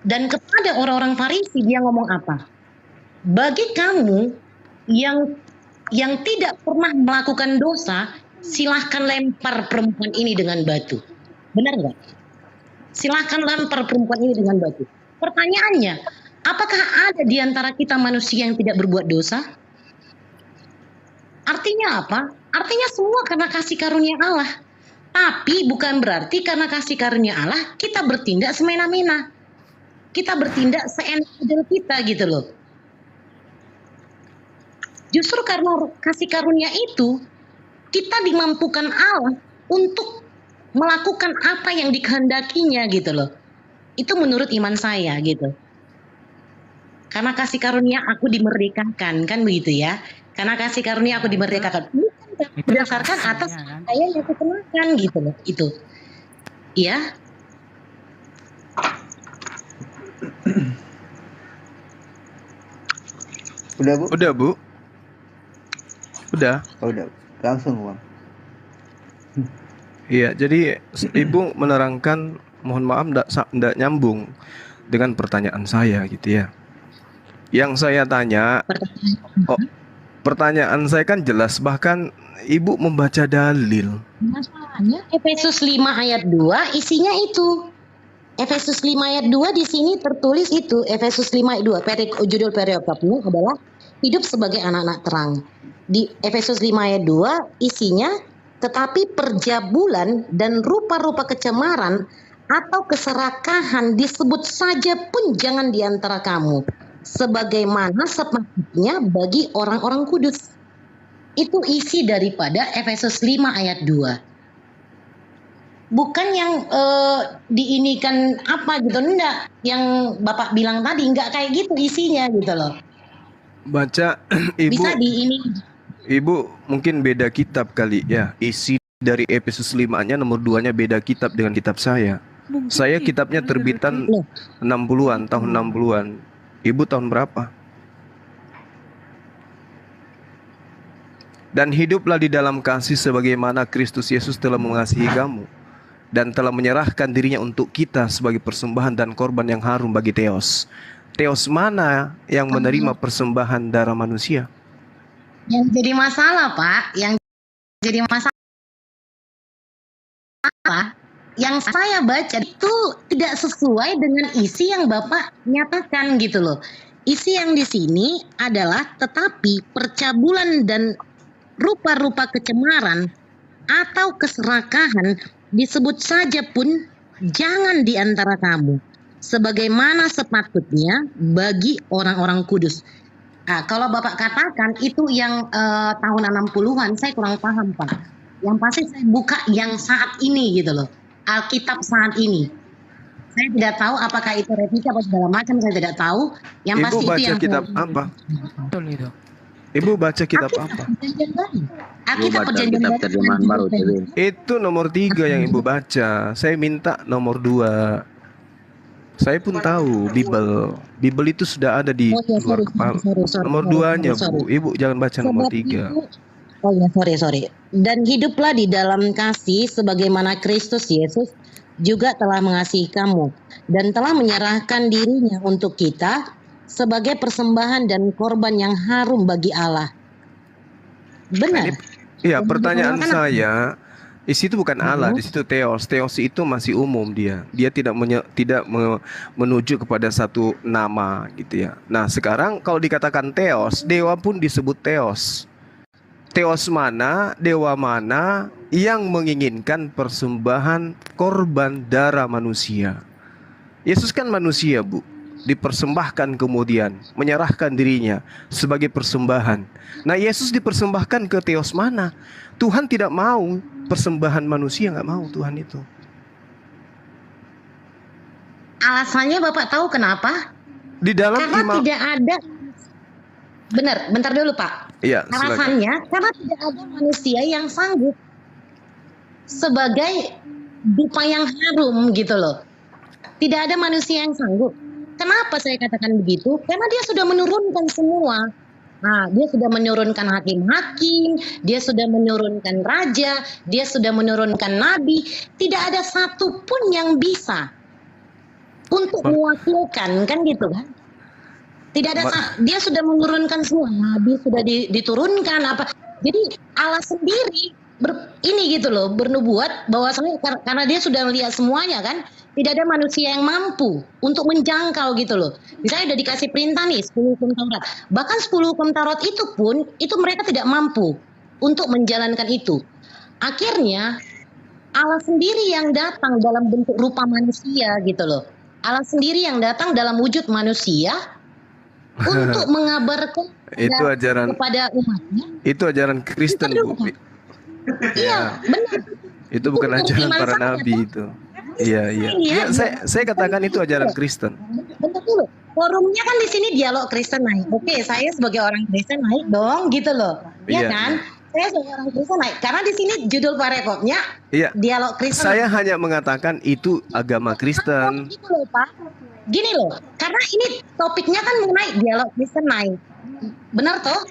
Dan kepada orang-orang Farisi dia ngomong apa? Bagi kamu yang tidak pernah melakukan dosa, silahkan lempar perempuan ini dengan batu. Benar nggak? Silahkan lempar perempuan ini dengan batu. Pertanyaannya, apakah ada di antara kita manusia yang tidak berbuat dosa? Artinya apa? Artinya semua karena kasih karunia Allah. Tapi bukan berarti karena kasih karunia Allah kita bertindak semena-mena. Kita bertindak seenak kita gitu loh. Justru karena kasih karunia itu, kita dimampukan Allah untuk melakukan apa yang dikehendakinya gitu loh. Itu menurut iman saya gitu. Karena kasih karunia aku dimerdekakan, kan begitu ya. Karena kasih karunia aku dimerdekakan. Bukan berdasarkan atas apa yang aku kenakan gitu loh. Itu. Iya. Udah Bu? Udah Bu. Udah. Oh, udah. Langsung Bang. Iya, jadi Ibu menerangkan, mohon maaf enggak nyambung dengan pertanyaan saya gitu ya. Yang saya tanya, pertanyaan saya kan jelas, bahkan Ibu membaca dalil. Masalahnya Efesus 5 ayat 2 isinya itu. Efesus 5 ayat 2 di sini tertulis itu. Efesus 5 ayat 2, judul perikopnya adalah hidup sebagai anak-anak terang. Di Efesus 5 ayat 2 isinya, tetapi perjabulan dan rupa-rupa kecemaran atau keserakahan disebut saja pun jangan di antara kamu. sebagaimana sepatutnya bagi orang-orang kudus. Itu isi daripada Efesus 5 ayat 2. Bukan yang diinikan apa gitu, enggak. Yang Bapak bilang tadi enggak kayak gitu isinya gitu loh. Baca Ibu. Bisa diini. Ibu mungkin beda kitab kali ya. Isi dari Efesus 5-nya nomor 2-nya beda kitab dengan kitab saya. Saya kitabnya terbitan 60-an, tahun 60-an. Ibu tahun berapa? Dan hiduplah di dalam kasih sebagaimana Kristus Yesus telah mengasihi kamu dan telah menyerahkan dirinya untuk kita sebagai persembahan dan korban yang harum bagi Theos. Theos mana yang menerima persembahan darah manusia? Yang jadi masalah, Pak, yang jadi masalah yang saya baca itu tidak sesuai dengan isi yang Bapak nyatakan gitu loh. Isi yang di sini adalah tetapi percabulan dan rupa-rupa kecemaran atau keserakahan disebut saja pun jangan di antara kamu sebagaimana sepatutnya bagi orang-orang kudus. Nah, kalau Bapak katakan itu yang tahun 60-an saya kurang paham, Pak. Yang pasti saya buka yang saat ini gitu loh. Alkitab saat ini. Saya tidak tahu apakah itu revisi atau segala macam, saya tidak tahu. Yang Ibu pasti baca itu yang kitab apa? Betul itu. Ibu baca kitab apa? Alkitab Perjanjian Baru. Itu nomor 3 yang Ibu baca. Saya minta nomor 2. Saya pun tahu Bible itu sudah ada di luar kepala. Nomor 2-nya Bu. Ibu jangan baca nomor 3. Oh ya, sorry. Dan hiduplah di dalam kasih sebagaimana Kristus Yesus juga telah mengasihi kamu dan telah menyerahkan dirinya untuk kita sebagai persembahan dan korban yang harum bagi Allah. Benar? Iya, pertanyaan saya, di situ bukan Allah, di situ Theos. Theos itu masih umum dia. Dia tidak menuju kepada satu nama gitu ya. Nah, sekarang kalau dikatakan Theos, dewa pun disebut Theos. Theos mana, dewa mana yang menginginkan persembahan korban darah manusia? Yesus kan manusia, Bu. Dipersembahkan kemudian, menyerahkan dirinya sebagai persembahan. Nah, Yesus dipersembahkan ke Theos mana? Tuhan tidak mau persembahan manusia, nggak mau Tuhan itu. Alasannya Bapak tahu kenapa? Di dalam Karena tidak ada. Benar, bentar dulu Pak. Iya, alasannya karena tidak ada manusia yang sanggup sebagai dupa yang harum gitu loh. Tidak ada manusia yang sanggup. Kenapa saya katakan begitu? Karena dia sudah menurunkan semua. Nah, dia sudah menurunkan hakim-hakim, dia sudah menurunkan raja, dia sudah menurunkan nabi. Tidak ada satupun yang bisa untuk mewakilkan, kan gitu kan? Tidak ada, dia sudah menurunkan semua, nabi sudah diturunkan apa. Jadi Allah sendiri ini gitu loh, bernubuat bahwasanya karena dia sudah melihat semuanya kan, tidak ada manusia yang mampu untuk menjangkau gitu loh. Misalnya udah dikasih perintah nih 10 hukum Taurat, bahkan 10 hukum Taurat itu pun itu mereka tidak mampu untuk menjalankan itu. Akhirnya Allah sendiri yang datang dalam bentuk rupa manusia gitu loh. Allah sendiri yang datang dalam wujud manusia untuk mengabarkan itu ajaran kepada umatnya. Itu ajaran Kristen, Bu. Iya, benar. Itu bukan ajaran para nabi itu. Iya. Ya, saya katakan itu ajaran Kristen. Bentar dulu. Forumnya kan di sini dialog Kristen naik. Oke, saya sebagai orang Kristen naik dong, gitu loh. Iya kan? Saya sebagai orang Kristen naik. Karena di sini judul parekopnya dialog Kristen. Saya hanya mengatakan itu agama Kristen. Gitu loh, Pak. Gini loh, karena ini topiknya kan mengenai dialog Kristen naik. Benar toh?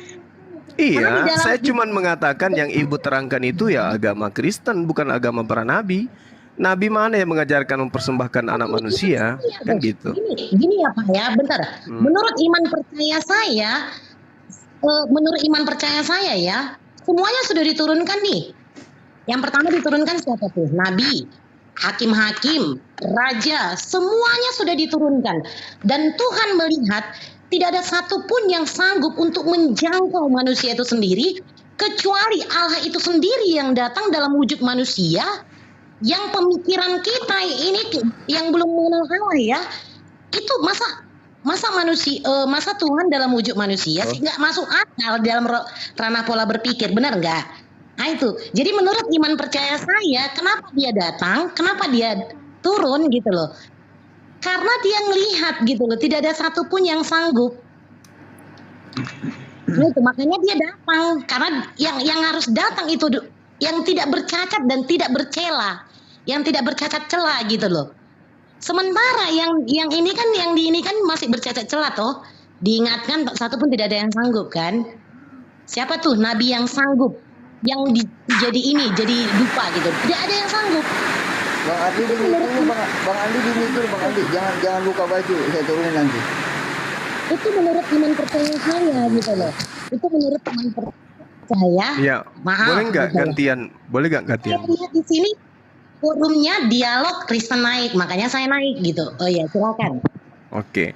Iya, saya cuma mengatakan yang Ibu terangkan itu ya agama Kristen, bukan agama para nabi. Nabi mana yang mengajarkan mempersembahkan anak manusia, kan gitu. Gini ya Pak ya, bentar. Menurut iman percaya saya ya, semuanya sudah diturunkan nih. Yang pertama diturunkan siapa tuh? Nabi, hakim-hakim, raja, semuanya sudah diturunkan. Dan Tuhan melihat tidak ada satupun yang sanggup untuk menjangkau manusia itu sendiri, kecuali Allah itu sendiri yang datang dalam wujud manusia, yang pemikiran kita ini yang belum mengenal Allah ya, itu masa masa Tuhan dalam wujud manusia sih nggak masuk akal dalam ranah pola berpikir, benar nggak? Nah itu. Jadi menurut iman percaya saya, kenapa dia datang, kenapa dia turun gitu loh? Karena dia ngelihat gitu loh, tidak ada satupun yang sanggup. Itu makanya dia datang, karena yang harus datang itu yang tidak bercacat dan tidak bercela, yang tidak bercacat celah gitu loh. Sementara yang ini kan masih bercacat celah toh. Diingatkan satu pun tidak ada yang sanggup kan. Siapa tuh nabi yang sanggup? Yang jadi dupa gitu. Tidak ada yang sanggup. Bang Andi Bang Andi jangan buka baju, saya turunin nanti. Itu menurut iman percaya saya gitu loh. Itu menurut iman percaya saya. Iya. Maaf. Boleh nggak gitu gantian? Boleh nggak gantian? Saya lihat di sini forumnya dialog Kristen naik, makanya saya naik gitu. Oh ya, silakan. Oke.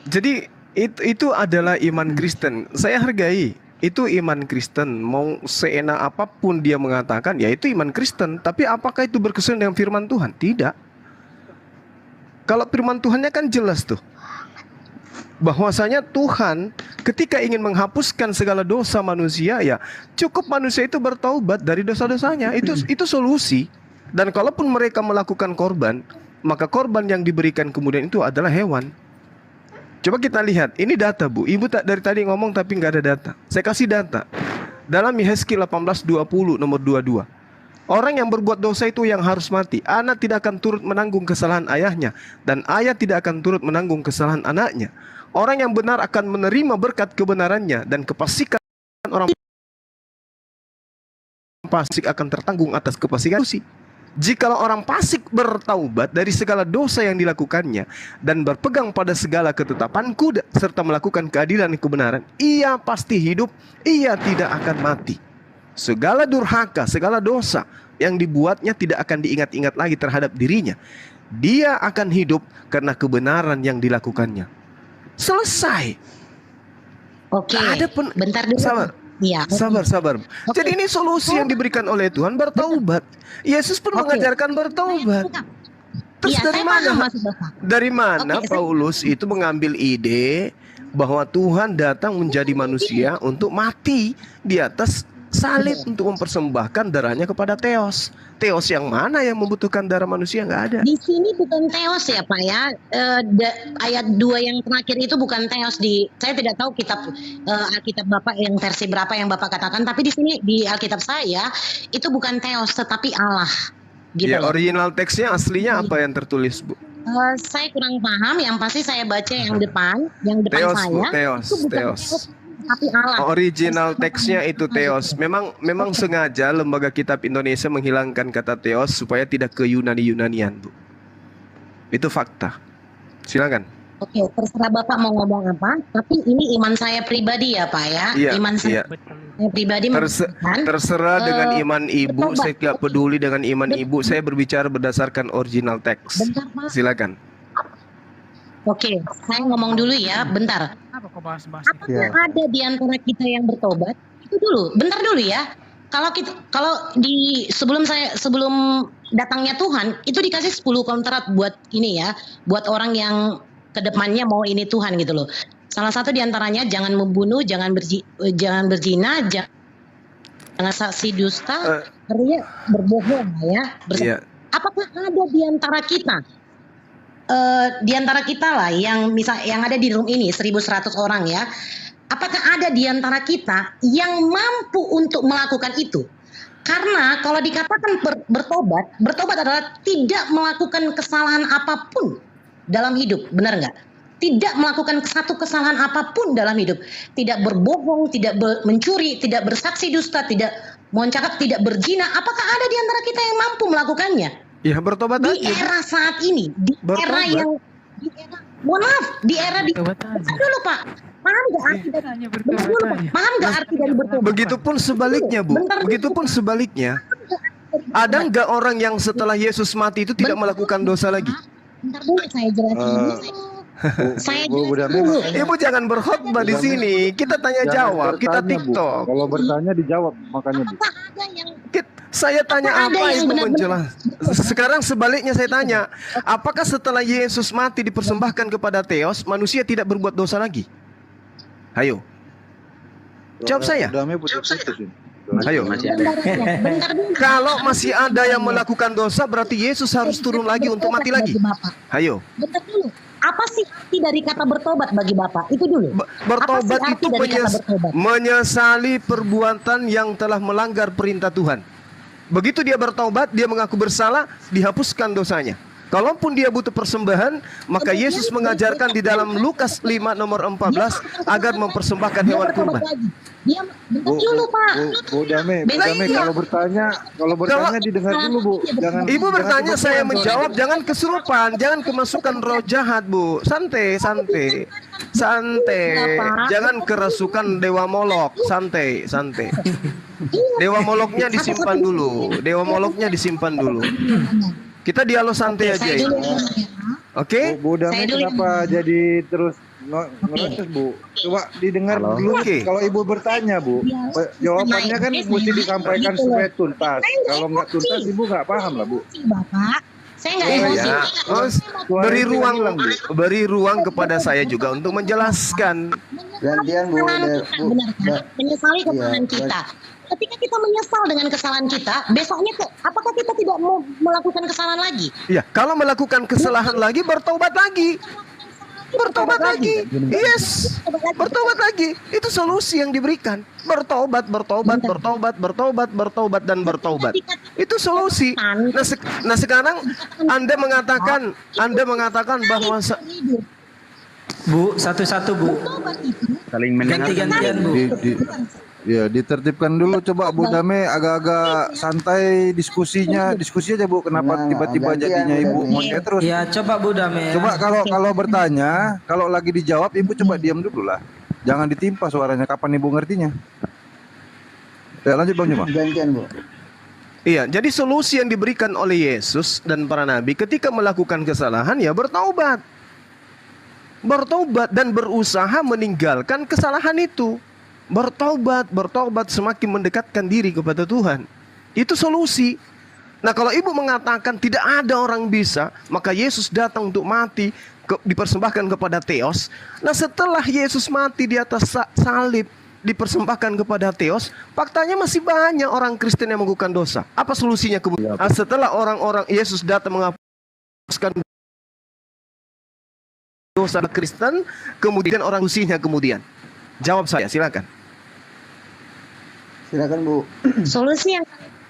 Jadi itu adalah iman Kristen. Saya hargai. Itu iman Kristen. Mau seenak apapun dia mengatakan, ya itu iman Kristen. Tapi apakah itu berkesuaian dengan firman Tuhan? Tidak. Kalau firman Tuhannya kan jelas tuh. Bahwasanya Tuhan ketika ingin menghapuskan segala dosa manusia, ya cukup manusia itu bertaubat dari dosa-dosanya. Itu solusi. Dan kalaupun mereka melakukan korban, maka korban yang diberikan kemudian itu adalah hewan. Coba kita lihat, ini data Bu. Ibu dari tadi ngomong tapi nggak ada data. Saya kasih data. Dalam Yehezkiel 18:20 nomor 22. Orang yang berbuat dosa itu yang harus mati. Anak tidak akan turut menanggung kesalahan ayahnya, dan ayah tidak akan turut menanggung kesalahan anaknya. Orang yang benar akan menerima berkat kebenarannya, dan kefasikan orang fasik akan tertanggung atas kefasikan. Jikalau orang fasik bertaubat dari segala dosa yang dilakukannya dan berpegang pada segala ketetapanku serta melakukan keadilan dan kebenaran, ia pasti hidup, ia tidak akan mati. Segala durhaka, segala dosa yang dibuatnya tidak akan diingat-ingat lagi terhadap dirinya. Dia akan hidup karena kebenaran yang dilakukannya. Selesai. Oke. Bentar dulu. Sabar. Ya, sabar. Jadi ini solusi yang diberikan oleh Tuhan, bertaubat. Yesus pun mengajarkan bertaubat. Terus dari mana Paulus itu mengambil ide bahwa Tuhan datang menjadi manusia untuk mati di atas salib untuk mempersembahkan darahnya kepada Theos. Theos yang mana yang membutuhkan darah manusia? Nggak ada. Di sini bukan Theos ya Pak ya. Ayat 2 yang terakhir itu bukan Theos. Saya tidak tahu Alkitab Bapak yang versi berapa yang Bapak katakan. Tapi di sini di Alkitab saya itu bukan Theos tetapi Allah. Gitu ya, original teksnya aslinya apa yang tertulis Bu? Saya kurang paham. Yang pasti saya baca yang depan Theos, saya. Bu, Itu bukan Theos. Tapi Allah. Original teksnya itu Theos. Memang sengaja Lembaga Kitab Indonesia menghilangkan kata Theos supaya tidak ke Yunani-Yunanian, Bu. Itu fakta. Silakan. Oke, terserah Bapak mau ngomong apa, tapi ini iman saya pribadi ya Pak ya. Iya, iman saya pribadi terserah dengan iman Ibu, saya tidak peduli dengan iman Ibu. Saya berbicara berdasarkan original teks. Bentar, Pak. Silakan. Oke, saya ngomong dulu ya, bentar. Apakah ada di antara kita yang bertobat? Itu dulu, bentar dulu ya. Kalau sebelum datangnya Tuhan, itu dikasih 10 kontrak buat ini ya, buat orang yang kedepannya mau ini Tuhan gitu loh. Salah satu di antaranya jangan membunuh, jangan berzina, jangan saksi dusta, artinya berbohong ya. Apakah ada di antara kita? Di antara kita lah yang ada di room ini 1.100 orang ya, apakah ada di antara kita yang mampu untuk melakukan itu? Karena kalau dikatakan bertobat adalah tidak melakukan kesalahan apapun dalam hidup, benar nggak? Tidak melakukan satu kesalahan apapun dalam hidup, tidak berbohong, tidak mencuri, tidak bersaksi dusta, tidak mencakap, tidak berzina. Apakah ada di antara kita yang mampu melakukannya? Ya bertobat di era saat ini, di era yang di era dulu Pak. Paham nggak arti dari bertobat? Begitupun sebaliknya Bu. Begitupun sebaliknya. Ada nggak orang yang setelah Yesus mati itu tidak melakukan dosa lagi? Bentar dulu saya jelasin. Saya dulu. Ibu jangan berkhotbah di sini. Kita tanya jawab, kita TikTok. Kalau bertanya dijawab makanya Bu. Saya tanya apa Ibu menjelaskan? Sekarang sebaliknya saya tanya, apakah setelah Yesus mati dipersembahkan kepada Theos, manusia tidak berbuat dosa lagi? Ayo. Jawab saya. Ayo. Kalau masih ada yang melakukan dosa, berarti Yesus harus turun lagi untuk mati lagi. Ayo. Bentar dulu. Apa sih arti dari kata bertobat bagi Bapak? Itu dulu. Bertobat itu menyesali perbuatan yang telah melanggar perintah Tuhan. Begitu dia bertobat, dia mengaku bersalah, dihapuskan dosanya. Kalaupun dia butuh persembahan, maka Yesus mengajarkan di dalam Lukas 5 nomor 14 agar mempersembahkan hewan kurban. Bu Dame, kalau bertanya didengar dulu, Bu. Jangan. Ibu bertanya, saya menjawab. Jangan kesurupan, jangan kemasukan roh jahat, Bu. Santai. Jangan kerasukan dewa Molok. Santai. Dewa Moloknya disimpan dulu. Kita dialog santai aja ya. Oke? Bu Dame kenapa jadi terus ngereses, Bu? Coba didengar dulu. Kalau Ibu bertanya, Bu, jawabannya kan mesti disampaikan supaya tuntas. Kalau nggak tuntas, Ibu nggak paham lah, Bu. Bapak, saya nggak emosi. Beri ruang kepada saya juga untuk menjelaskan. Gantian, Bu. Menyesali kesalahan kita. Ketika kita menyesal dengan kesalahan kita, besoknya apakah kita tidak mau melakukan kesalahan lagi? Ya, kalau melakukan kesalahan lagi, bertobat lagi. Yes, bertobat lagi. Itu solusi yang diberikan. Bertobat. Itu solusi. Nah sekarang Anda mengatakan bahwa Bu, satu-satu, Bu. Saling mendengar. Ganti-gantian, Bu. Ya, ditertibkan dulu, coba Bu Dame agak-agak santai diskusinya. Diskusi aja, Bu. Kenapa tiba-tiba jadinya Ibu maunya terus? Ya, coba Bu Dame. Coba kalau bertanya, kalau lagi dijawab Ibu coba diam dulu lah. Jangan ditimpa suaranya, kapan Ibu ngertinya? Ya, lanjut Bang Juma. Gantian, Bu. Iya, jadi solusi yang diberikan oleh Yesus dan para nabi ketika melakukan kesalahan ya bertaubat. Bertobat dan berusaha meninggalkan kesalahan itu. Bertobat semakin mendekatkan diri kepada Tuhan. Itu solusi. Nah, kalau Ibu mengatakan tidak ada orang bisa, maka Yesus datang untuk mati, dipersembahkan kepada Theos. Nah, setelah Yesus mati di atas salib, dipersembahkan kepada Theos, faktanya masih banyak orang Kristen yang melakukan dosa. Apa solusinya kemudian? Setelah orang-orang Yesus datang menghapuskan dosa Kristen, kemudian orang solusinya kemudian. Jawab saya, silakan. Silakan, Bu. Solusi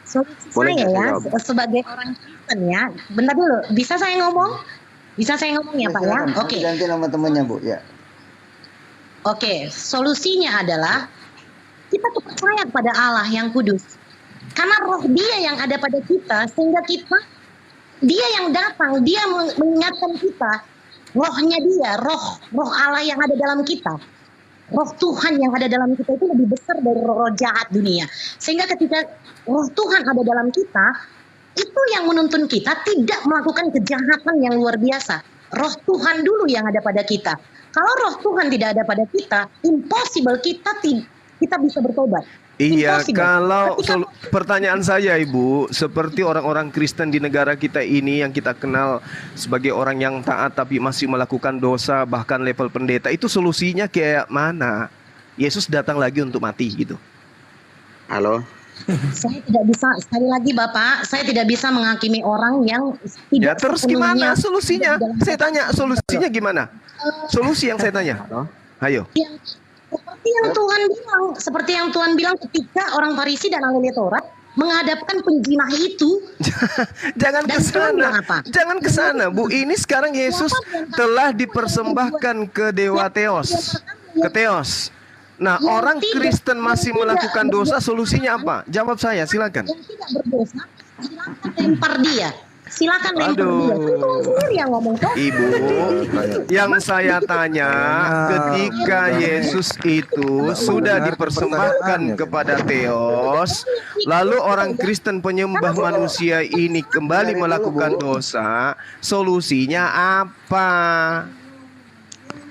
saya ya sebagai orang Kristen ya. Bentar dulu, bisa saya ngomong? Bisa saya ngomong ya, Pak ya? Oke. Ganti nama temannya, Bu, ya. Oke, solusinya adalah kita percaya kepada Allah yang kudus. Karena roh Dia yang ada pada kita, sehingga Dia yang datang, Dia mengingatkan kita, rohnya Dia, roh Allah yang ada dalam kita. Roh Tuhan yang ada dalam kita itu lebih besar dari roh jahat dunia. Sehingga ketika roh Tuhan ada dalam kita, itu yang menuntun kita tidak melakukan kejahatan yang luar biasa. Roh Tuhan dulu yang ada pada kita. Kalau roh Tuhan tidak ada pada kita, impossible kita bisa bertobat. Iya, kalau pertanyaan saya Ibu, seperti orang-orang Kristen di negara kita ini yang kita kenal sebagai orang yang taat tapi masih melakukan dosa bahkan level pendeta, itu solusinya kayak mana? Yesus datang lagi untuk mati gitu. Halo? Saya tidak bisa, sekali lagi Bapak, saya tidak bisa menghakimi orang yang tidak. Ya terus gimana solusinya? Saya tanya solusinya gimana? Solusi yang saya tanya. Ayo. Seperti yang Tuhan bilang ketika orang Farisi dan ahli Taurat menghadapkan penjinah itu. Jangan ke sana, Bu. Ini sekarang Yesus telah dipersembahkan ke dewa Theos, ke Theos. Nah, orang Kristen masih melakukan dosa, solusinya apa? Jawab saya, silakan. Yang tidak berdosa, silakan lempar dia. Silakan lempar dia. Kan Tuhan sendiri yang ngomong toh. Ibu, yang saya tanya, ketika Yesus itu sudah dipersembahkan kepada Theos, lalu orang Kristen penyembah manusia ini kembali melakukan dosa, solusinya apa?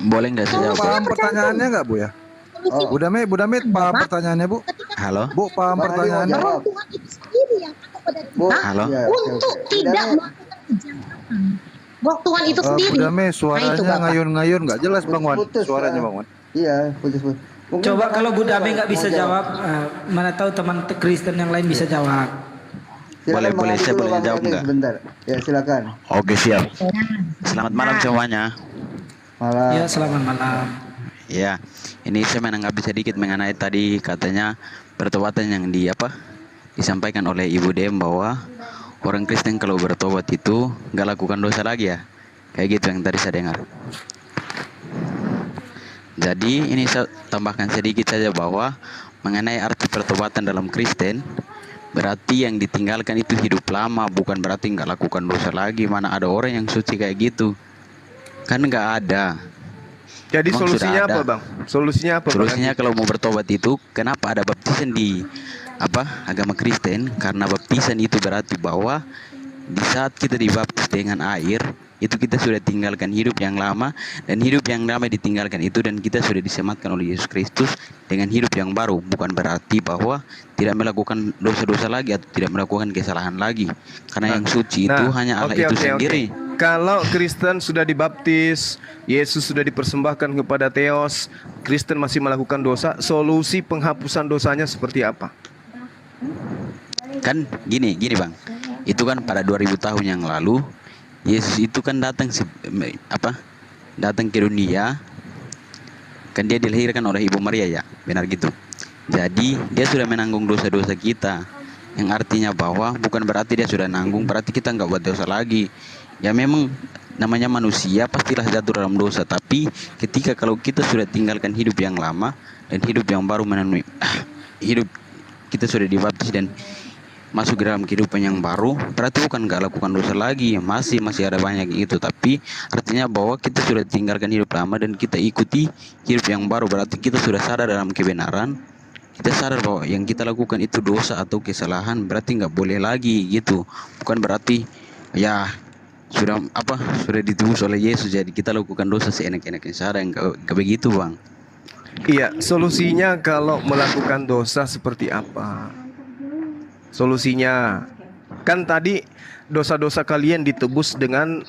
Boleh nggak saya jawab? Paham pertanyaannya nggak, Bu ya? Bu Dame, paham pertanyaannya, Bu? Halo? Bu, paham pertanyaannya? Halo. Untuk tidak melakukan kejahatan. Buat Tuhan itu sendiri. Bu Dame, suaranya Bapak. ngayun-ngayun, nggak jelas Bang Wan. Suaranya Bang Wan. Iya, putus. Coba kalau Bu Dame nggak bisa jawab, mana tahu teman Kristen yang lain bisa jawab. Silakan Bang Adi saya dulu, boleh Bang jawab Adi, nggak? sebentar. Ya, silakan. Oke, siap. Selamat malam semuanya. Malam. Ya, selamat malam. Ya, ini saya menanggapi sedikit mengenai tadi katanya pertobatan yang disampaikan oleh Ibu Dem bahwa orang Kristen kalau bertobat itu nggak lakukan dosa lagi ya. Kayak gitu yang tadi saya dengar. Jadi ini saya tambahkan sedikit saja bahwa mengenai arti pertobatan dalam Kristen, berarti yang ditinggalkan itu hidup lama, bukan berarti nggak lakukan dosa lagi. Mana ada orang yang suci kayak gitu? Kan nggak ada. Jadi Emang solusinya sudah ada. apa Bang? Solusinya apa? Solusinya kalau mau bertobat itu, kenapa ada baptisan di agama Kristen? Karena baptisan itu berarti bahwa di saat kita dibaptis dengan air, itu kita sudah tinggalkan hidup yang lama, dan hidup yang lama ditinggalkan itu, dan kita sudah disematkan oleh Yesus Kristus dengan hidup yang baru. Bukan berarti bahwa tidak melakukan dosa-dosa lagi atau tidak melakukan kesalahan lagi, karena yang suci itu hanya Allah itu sendiri. Kalau Kristen sudah dibaptis, Yesus sudah dipersembahkan kepada Theos, Kristen masih melakukan dosa, solusi penghapusan dosanya seperti apa? Kan gini Bang, itu kan pada 2000 tahun yang lalu Yesus itu kan datang ke dunia, kan dia dilahirkan oleh Ibu Maria ya, benar gitu. Jadi dia sudah menanggung dosa-dosa kita, yang artinya bahwa bukan berarti dia sudah nanggung berarti kita nggak buat dosa lagi. Ya memang namanya manusia pastilah jatuh dalam dosa, tapi ketika kalau kita sudah tinggalkan hidup yang lama dan hidup yang baru menemui hidup, kita sudah dibaptis dan masuk ke dalam kehidupan yang baru, berarti bukan nggak lakukan dosa lagi, masih ada banyak itu, tapi artinya bahwa kita sudah tinggalkan hidup lama dan kita ikuti hidup yang baru, berarti kita sudah sadar dalam kebenaran, kita sadar bahwa yang kita lakukan itu dosa atau kesalahan, berarti nggak boleh lagi gitu. Bukan berarti ya sudah ditebus oleh Yesus jadi kita lakukan dosa seenak-enaknya, sadar nggak begitu Bang. Iya, solusinya kalau melakukan dosa seperti apa? Solusinya kan tadi dosa-dosa kalian ditebus dengan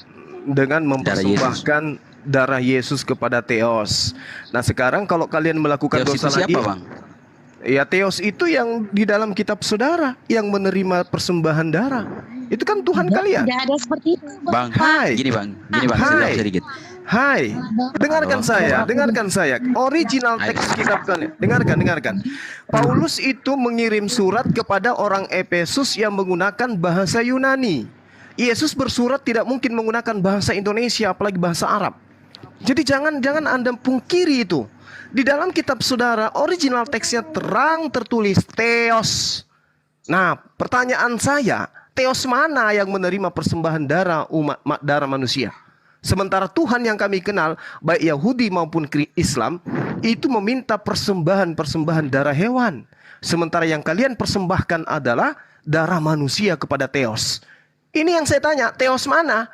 mempersembahkan darah Yesus kepada Theos. Nah sekarang kalau kalian melakukan Theos dosa itu lagi, siapa, Bang? Ya Theos itu yang di dalam kitab saudara yang menerima persembahan darah. Itu kan Tuhan kalian. Tidak ada seperti itu, Bang. Gini bang, saya jawab sedikit. Hai, dengarkan saya. Original teks kitab kalian. Dengarkan. Paulus itu mengirim surat kepada orang Efesus yang menggunakan bahasa Yunani. Yesus bersurat tidak mungkin menggunakan bahasa Indonesia, apalagi bahasa Arab. Jadi jangan Anda pungkiri itu. Di dalam kitab saudara, original teksnya terang tertulis Theos. Nah, pertanyaan saya, Theos mana yang menerima persembahan darah manusia? Sementara Tuhan yang kami kenal, baik Yahudi maupun Islam, itu meminta persembahan darah hewan. Sementara yang kalian persembahkan adalah darah manusia kepada Theos. Ini yang saya tanya, Theos mana?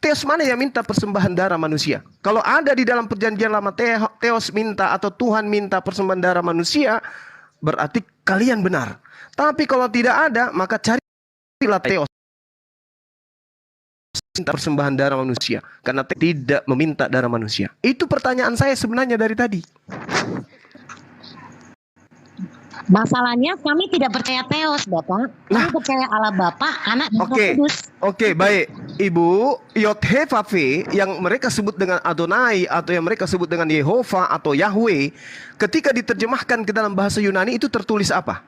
Theos mana yang minta persembahan darah manusia? Kalau ada di dalam perjanjian lama Theos minta atau Tuhan minta persembahan darah manusia, berarti kalian benar. Tapi kalau tidak ada, maka carilah Theos minta persembahan darah manusia, karena tidak meminta darah manusia. Itu pertanyaan saya sebenarnya dari tadi. Masalahnya kami tidak percaya Theos, Bapak. Kami percaya Allah Bapa, Anak, dan Roh Kudus. Oke, baik. Ibu, Yod-He-Vav-He yang mereka sebut dengan Adonai atau yang mereka sebut dengan Yehova atau Yahweh, ketika diterjemahkan ke dalam bahasa Yunani itu tertulis apa?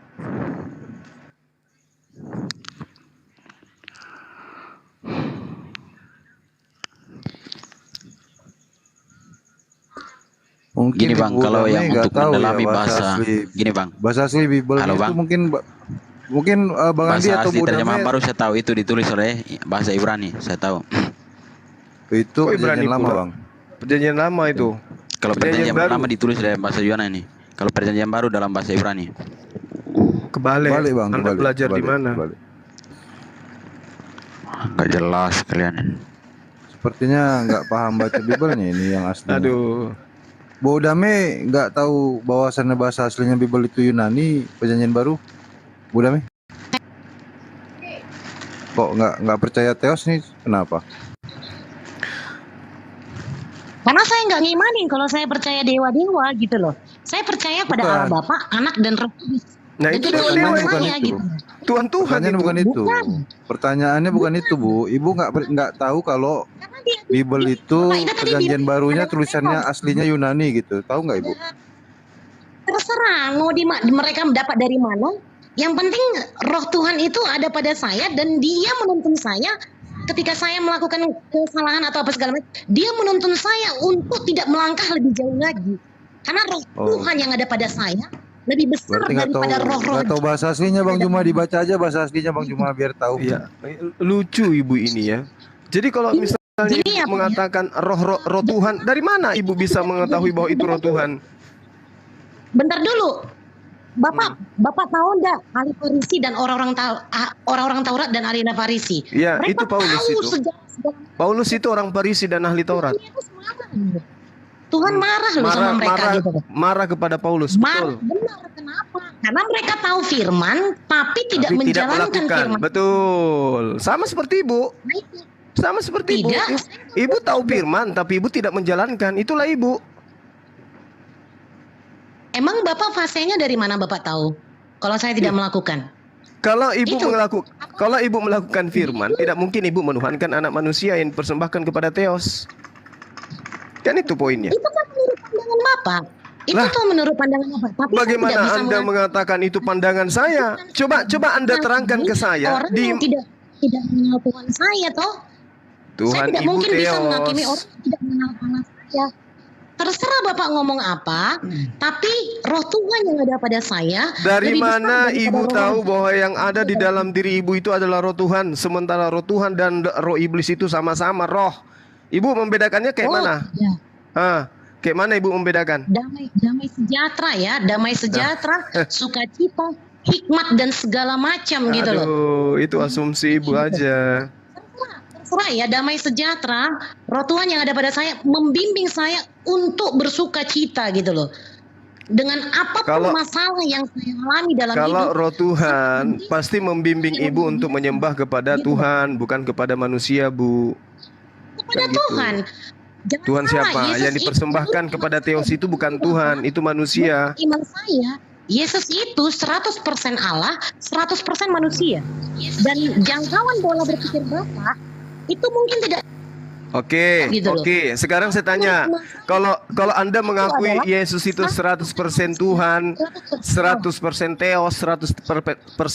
Mungkin gini bang, kalau yang untuk mendalami ya, bahasa asli, gini bang, bahasa asli Bible itu bang? mungkin Bang Andi atau bahasa asli Bu terjemahan Dame, baru saya tahu itu ditulis oleh bahasa Ibrani, saya tahu. Itu perjanjian lama bang. Perjanjian lama itu. Kalau perjanjian lama ditulis dalam bahasa Yunani, kalau perjanjian baru dalam bahasa Ibrani. Kebalik bang. Anda belajar di mana? Nggak jelas kalian. Sepertinya nggak paham baca Bible-nya ini yang asli. Aduh. Bu Dame nggak tahu bahwasannya bahasa aslinya Bible itu Yunani, perjanjian baru. Bu Dame? Kok nggak percaya teos nih? Kenapa? Karena saya nggak ngimanin kalau saya percaya dewa-dewa gitu loh. Saya percaya pada Bukan. Allah Bapa, Anak dan Roh Kudus. Nah, Dan itu itu dewa-dewa iman bukan saya itu. gitu. Tuhan Pertanyaannya itu. bukan itu. Bukan. Pertanyaannya bukan itu, Bu. Ibu nggak tahu kalau Bible itu Bapak itu tadi perjanjian bilang barunya ada tulisannya teos. aslinya Yunani gitu. Tahu nggak Ibu? Terserah mau mereka dapat dari mana. Yang penting Roh Tuhan itu ada pada saya dan Dia menuntun saya ketika saya melakukan kesalahan atau apa segala macam. Dia menuntun saya untuk tidak melangkah lebih jauh lagi. Karena Roh Tuhan yang ada pada saya lebih besar Berarti nggak tahu daripada roh-roh. bahasa aslinya Bang Juma, dibaca aja bahasa aslinya Bang Juma biar tahu. Iya, lucu ibu ini ya. Jadi kalau misalnya Jadi ibu apa ya? mengatakan roh Tuhan, dari mana ibu bisa mengetahui bahwa itu roh Tuhan? Bentar dulu. Bapak tahu enggak ahli Farisi dan orang-orang Taurat dan ahli Farisi? Ya, Mereka itu Paulus tahu itu. segala Paulus itu orang Farisi dan ahli Taurat. Tuhan marah loh sama mereka gitu. Marah kepada Paulus, Marah, betul. benar. Kenapa? Karena mereka tahu firman tapi tidak Tapi tidak menjalankan melakukan, firman. betul. Sama seperti ibu. Sama seperti ibu. Tidak. Ibu tahu firman tapi ibu tidak menjalankan. Itulah ibu. Emang Bapak fasenya dari mana Bapak tahu? Kalau saya tidak melakukan. Kalau ibu Itu. melakukan firman, tidak mungkin ibu menuhankan anak manusia yang dipersembahkan kepada Theos. Kan itu poinnya. Itu kan menurut pandangan Bapak. Itu Lah, tuh menurut pandangan Bapak. Tapi saya tidak Bagaimana bisa Anda mengatakan mengatakan itu pandangan saya? Coba Anda terangkan ke saya. orang yang tidak mengenal Tuhan saya toh. Saya Tuhan tidak Ibu mungkin bisa menghakimi Theos. orang yang tidak mengenal Allah saya. Terserah Bapak ngomong apa, tapi roh Tuhan yang ada pada saya Dari lebih besar mana daripada ibu roh tahu orang. bahwa yang ada di dalam diri ibu itu adalah roh Tuhan, sementara roh Tuhan dan roh iblis itu sama-sama roh. Ibu membedakannya kayak mana? Ya. Kayak mana ibu membedakan? Damai sejahtera ya, damai sejahtera, sukacita, hikmat dan segala macam gitu loh. Aduh, itu asumsi ibu aja. Terserah ya, damai sejahtera, roh Tuhan yang ada pada saya membimbing saya untuk bersuka cita gitu loh. Dengan apapun masalah yang saya alami dalam Kalau hidup. roh Tuhan pasti membimbing ibu untuk menyembah kepada Tuhan, bukan kepada manusia, Bu. Kepada Kan gitu. Tuhan. Jangan Tuhan salah, siapa? Yesus Yang itu dipersembahkan kepada Theos itu bukan Tuhan, itu manusia. iman saya, Yesus itu 100% Allah, 100% manusia. Dan jangkauan pola berpikir Bapak itu mungkin tidak. Oke, Gitu loh. oke. Sekarang saya tanya, kalau Anda mengakui Yesus itu 100% Tuhan, 100% Theos, 100%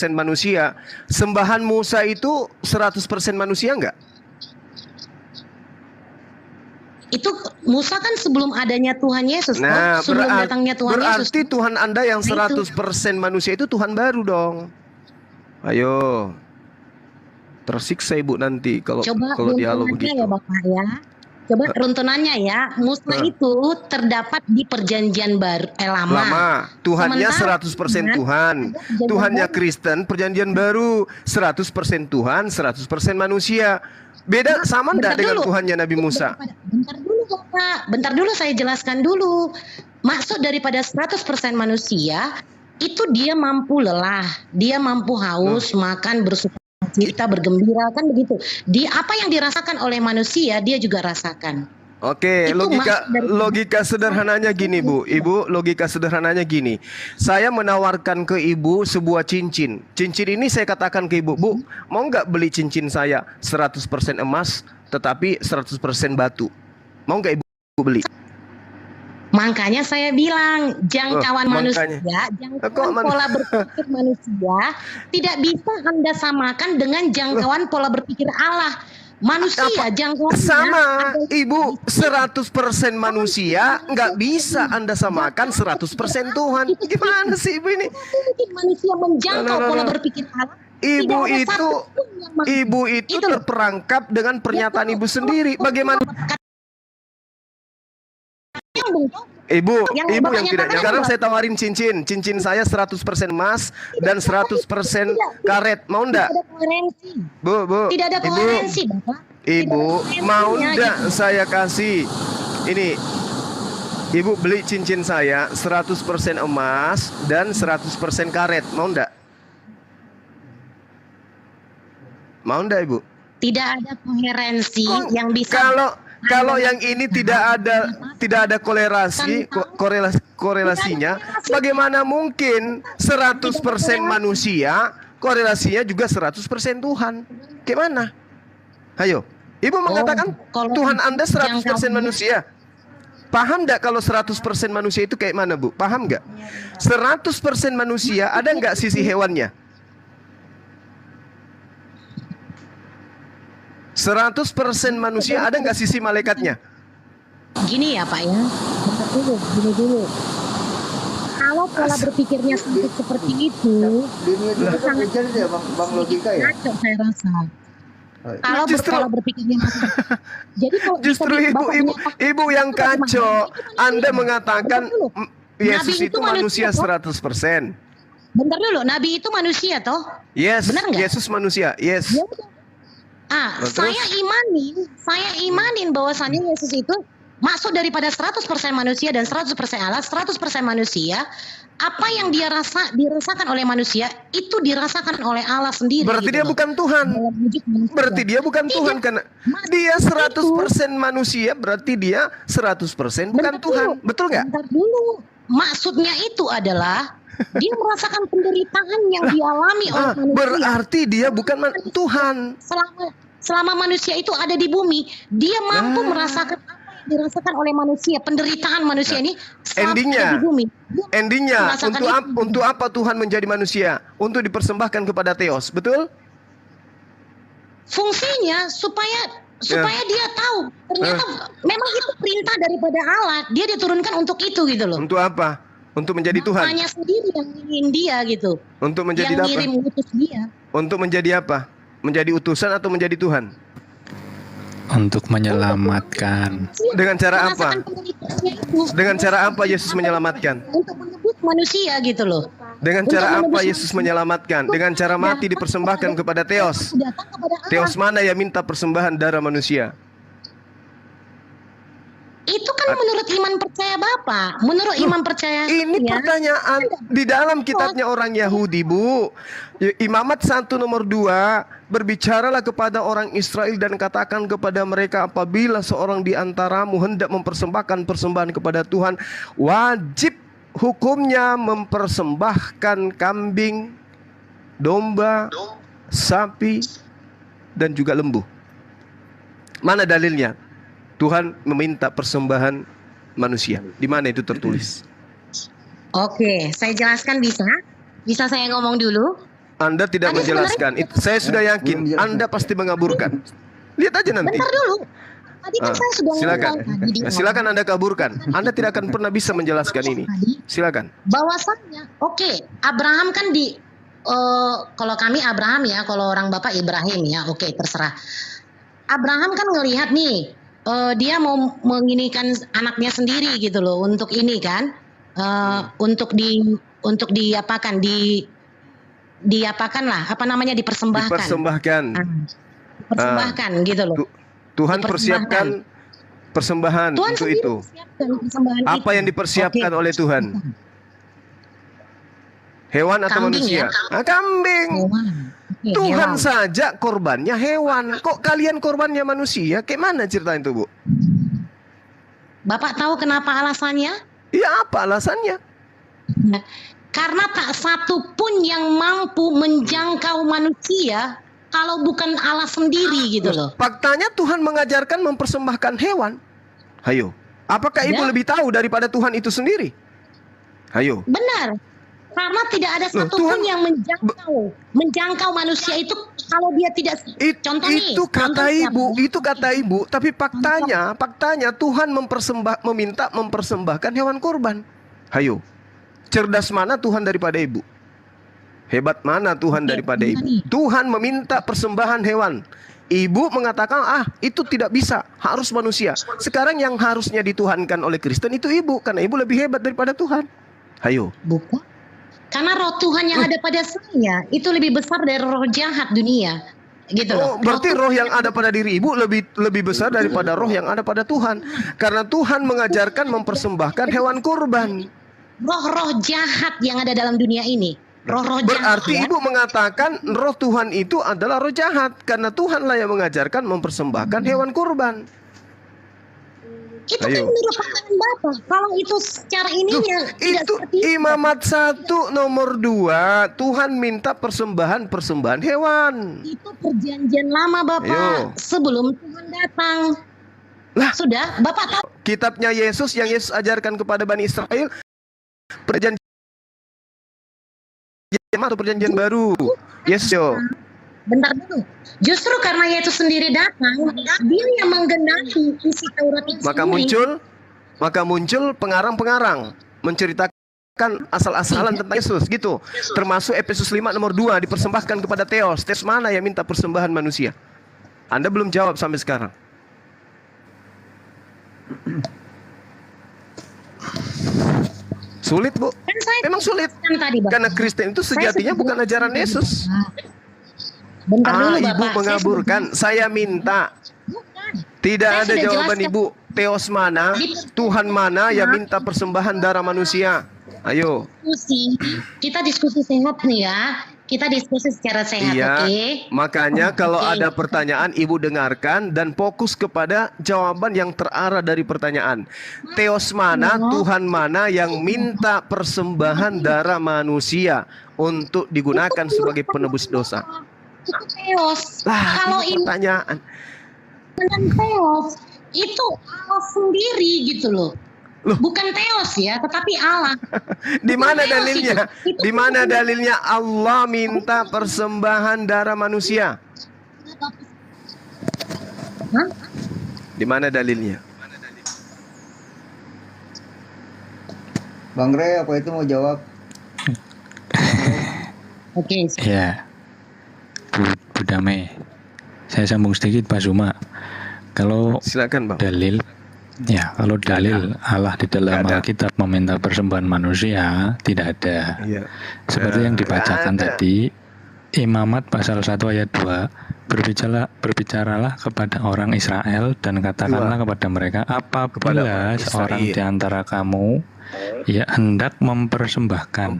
manusia, sembahan Musa itu 100% manusia enggak? Itu Musa kan sebelum adanya Tuhan Yesus, Nah, sebelum datangnya Tuhan Yesus. berarti Tuhan Anda yang Nah, itu. 100% manusia itu Tuhan baru dong. Ayo. Tersiksa ibu nanti kalau Coba dialog runtunannya begitu. ya Bapak ya. Coba runtunannya ya. Musa itu terdapat di perjanjian baru lama. Lama. Tuhannya Sementara 100% Tuhan. Tuhannya Kristen, perjanjian baru 100% Tuhan, 100% manusia. Beda sama enggak bentar dengan dulu. Tuhannya Nabi Musa? Bentar dulu Bapak, bentar dulu saya jelaskan dulu. Maksud daripada 100% manusia itu dia mampu lelah, dia mampu haus, makan, bersukacita, bergembira, kan begitu. Apa yang dirasakan oleh manusia dia juga rasakan. Oke, Itu logika sederhananya gini, Bu. Ibu, logika sederhananya gini. Saya menawarkan ke Ibu sebuah cincin. Cincin ini saya katakan ke Ibu, Bu, mau nggak beli cincin saya 100% emas tetapi 100% batu? Mau nggak Ibu beli? Makanya saya bilang jangkauan manusia, makanya. jangkauan pola berpikir manusia tidak bisa Anda samakan dengan jangkauan pola berpikir Allah. Manusia jangkauan Sama, Ibu, 100% manusia nggak bisa Anda samakan 100% Tuhan. Gimana sih Ibu ini? mungkin manusia menjangkau pola berpikir Allah. Ibu itu terperangkap dengan pernyataan Ibu sendiri. Bagaimana? Ibu yang tidak nyambung. Sekarang saya tawarin cincin saya 100% emas dan 100% karet. Mau enggak? Bu, Tidak ada koherensi, Bapak. Ibu, mau enggak saya kasih ini? Ibu beli cincin saya 100% emas dan 100% karet. Mau enggak? Mau ndak Ibu? Tidak ada koherensi yang bisa. Kalau yang ini tidak ada korelasinya, bagaimana mungkin 100% manusia korelasinya juga 100% Tuhan? Gimana? Ayo, Ibu mengatakan Tuhan Anda 100% manusia. Paham nggak kalau 100% manusia itu kayak mana, Bu? Paham nggak? 100% manusia, ada nggak sisi hewannya? 100% manusia, ada nggak sisi malaikatnya? Gini ya Pak ya, gini dulu. Kalau pola berpikirnya seperti itu, Dunia sangat ya bang logika ya. Kacau saya rasa. Kalau pola berpikirnya jadi kalau justru ibu yang kacau. Anda mengatakan Yesus itu manusia 100%. Bentar dulu, Nabi itu manusia toh? Yes, benar nggak? Yesus manusia, yes. Saya imanin bahwasannya Yesus itu maksud daripada 100% manusia dan 100% Allah, 100% manusia. Apa yang dirasakan oleh manusia itu dirasakan oleh Allah sendiri. Berarti dia bukan Tuhan. Berarti dia bukan Tuhan karena dia 100% manusia, berarti dia 100% bukan Tuhan. Betul nggak? Bentar dulu. Maksudnya itu adalah dia merasakan penderitaan yang dialami oleh manusia. Berarti dia bukan Tuhan. Selama manusia itu ada di bumi, dia mampu merasakan apa yang dirasakan oleh manusia, penderitaan manusia ini. Endingnya, di bumi. Untuk apa Tuhan menjadi manusia? Untuk dipersembahkan kepada Theos, betul? Fungsinya supaya dia tahu ternyata memang itu perintah daripada Allah. Dia diturunkan untuk itu gitu loh. Untuk apa? Untuk menjadi Tuhan. Bapaknya sendiri yang ngirim dia gitu. Untuk menjadi yang apa? ngirim utus dia. Untuk menjadi apa? Menjadi utusan atau menjadi Tuhan? Untuk menyelamatkan. Dengan cara apa? Dengan cara apa Yesus menyelamatkan? Untuk menebus manusia gitu loh. Dengan cara apa Yesus menyelamatkan? Dengan cara mati dipersembahkan kepada Theos. Theos mana yang minta persembahan darah manusia? Itu kan menurut iman percaya Bapak. Menurut iman percaya ini pertanyaan di dalam kitabnya orang Yahudi, Bu. Imamat 1 nomor 2, berbicaralah kepada orang Israel dan katakan kepada mereka, apabila seorang di antaramu hendak mempersembahkan persembahan kepada Tuhan, wajib hukumnya mempersembahkan kambing, domba, sapi, dan juga lembu. Mana dalilnya? Tuhan meminta persembahan manusia. Di mana itu tertulis? Oke, saya jelaskan bisa? Bisa saya ngomong dulu? Anda tidak menjelaskan. Saya sudah yakin Anda pasti mengaburkan. Lihat aja nanti. Bentar dulu. Tadi kan saya sudah silakan. ngomong. Silakan Anda kaburkan. Anda tidak akan pernah bisa menjelaskan ini. Silakan. Bahwasannya, oke, Abraham kan kalau kami Abraham ya, kalau orang Bapak Ibrahim ya, oke, terserah. Abraham kan ngelihat nih, dia mau menginikan anaknya sendiri gitu loh untuk ini kan, untuk diapakan lah, apa namanya, dipersembahkan. Dipersembahkan gitu loh. Tuhan persiapkan persembahan Tuhan untuk itu. Apa yang dipersiapkan oleh Tuhan? Hewan atau Kambing, manusia? ya? Kambing. Tuhan hewan. saja korbannya hewan. Kok kalian korbannya manusia? Kayak mana cerita itu, Bu? Bapak tahu kenapa alasannya? Iya, apa alasannya? Karena tak satu pun yang mampu menjangkau manusia kalau bukan Allah sendiri gitu loh. Faktanya Tuhan mengajarkan mempersembahkan hewan. Hayo, apakah Ibu lebih tahu daripada Tuhan itu sendiri? Hayo. Benar. Karena tidak ada satupun yang menjangkau manusia itu kalau dia tidak Itu kata Ibu, tapi faktanya Tuhan meminta mempersembahkan hewan kurban. Hayo. Cerdas mana Tuhan daripada Ibu? Hebat mana Tuhan daripada Ibu? Tuhan meminta persembahan hewan. Ibu mengatakan, itu tidak bisa, harus manusia. Sekarang yang harusnya dituhankan oleh Kristen itu Ibu, karena Ibu lebih hebat daripada Tuhan. Hayo. Bukan. Karena roh Tuhan yang ada pada saya itu lebih besar dari roh jahat dunia. Gitu loh. Berarti roh yang ada pada diri Ibu lebih besar daripada roh yang ada pada Tuhan. Karena Tuhan mengajarkan mempersembahkan hewan kurban. Roh-roh jahat yang ada dalam dunia ini roh-roh Berarti jahat. ibu mengatakan roh Tuhan itu adalah roh jahat karena Tuhanlah yang mengajarkan mempersembahkan hewan kurban. Itu kan menurut pandangan Bapak. Kalau itu secara ininya tidak Itu seperti itu. Imamat 1 nomor 2, Tuhan minta persembahan hewan. Itu perjanjian lama Bapak, Ayo. sebelum Tuhan datang. Lah, sudah Bapak tahu kitabnya Yesus yang Yesus ajarkan kepada Bani Israel, perjanjian atau perjanjian baru. Yesus yo. bentar dulu. Justru karena Yesus sendiri datang, dia yang menggenapi isi Taurat itu sendiri. Maka muncul pengarang-pengarang menceritakan asal-asalan tentang Yesus gitu. Termasuk Efesus 5 nomor 2 dipersembahkan kepada Theos. Theos mana yang minta persembahan manusia? Anda belum jawab sampai sekarang. Sulit, Bu. Memang sulit. Karena Kristen itu sejatinya bukan ajaran Yesus. Bentar dulu, Ibu Bapak. mengaburkan. Saya minta. Tidak Saya ada sudah jawaban jelaskan. Ibu. Theos mana? Tuhan mana yang minta persembahan darah manusia? Ayo. Kita diskusi sehat nih ya. Kita diskusi secara sehat, Iya. oke? Makanya kalau Oke. ada pertanyaan Ibu dengarkan dan fokus kepada jawaban yang terarah dari pertanyaan. Theos mana? Tuhan mana yang minta persembahan darah manusia untuk digunakan sebagai penebus dosa? Itu Theos. Lah, Kalau ini ini pertanyaan. dengan Theos, itu Allah sendiri gitu loh. Bukan Theos ya, tetapi Allah. Di mana Theos dalilnya? itu. Di mana dalilnya Allah minta persembahan darah manusia? Hah? Di mana dalilnya? Bang Rey, apa itu mau jawab? Oke. Ya, Bu Damai, saya sambung sedikit Pak Zuma. Kalau silakan Bang. Dalil, ya kalau dalil Allah di dalam Alkitab meminta persembahan manusia tidak ada. Iya. Seperti yang dibacakan tadi, Imamat pasal 1 ayat 2 berbicaralah kepada orang Israel dan katakanlah kepada mereka apabila seorang di antara kamu ya hendak mempersembahkan.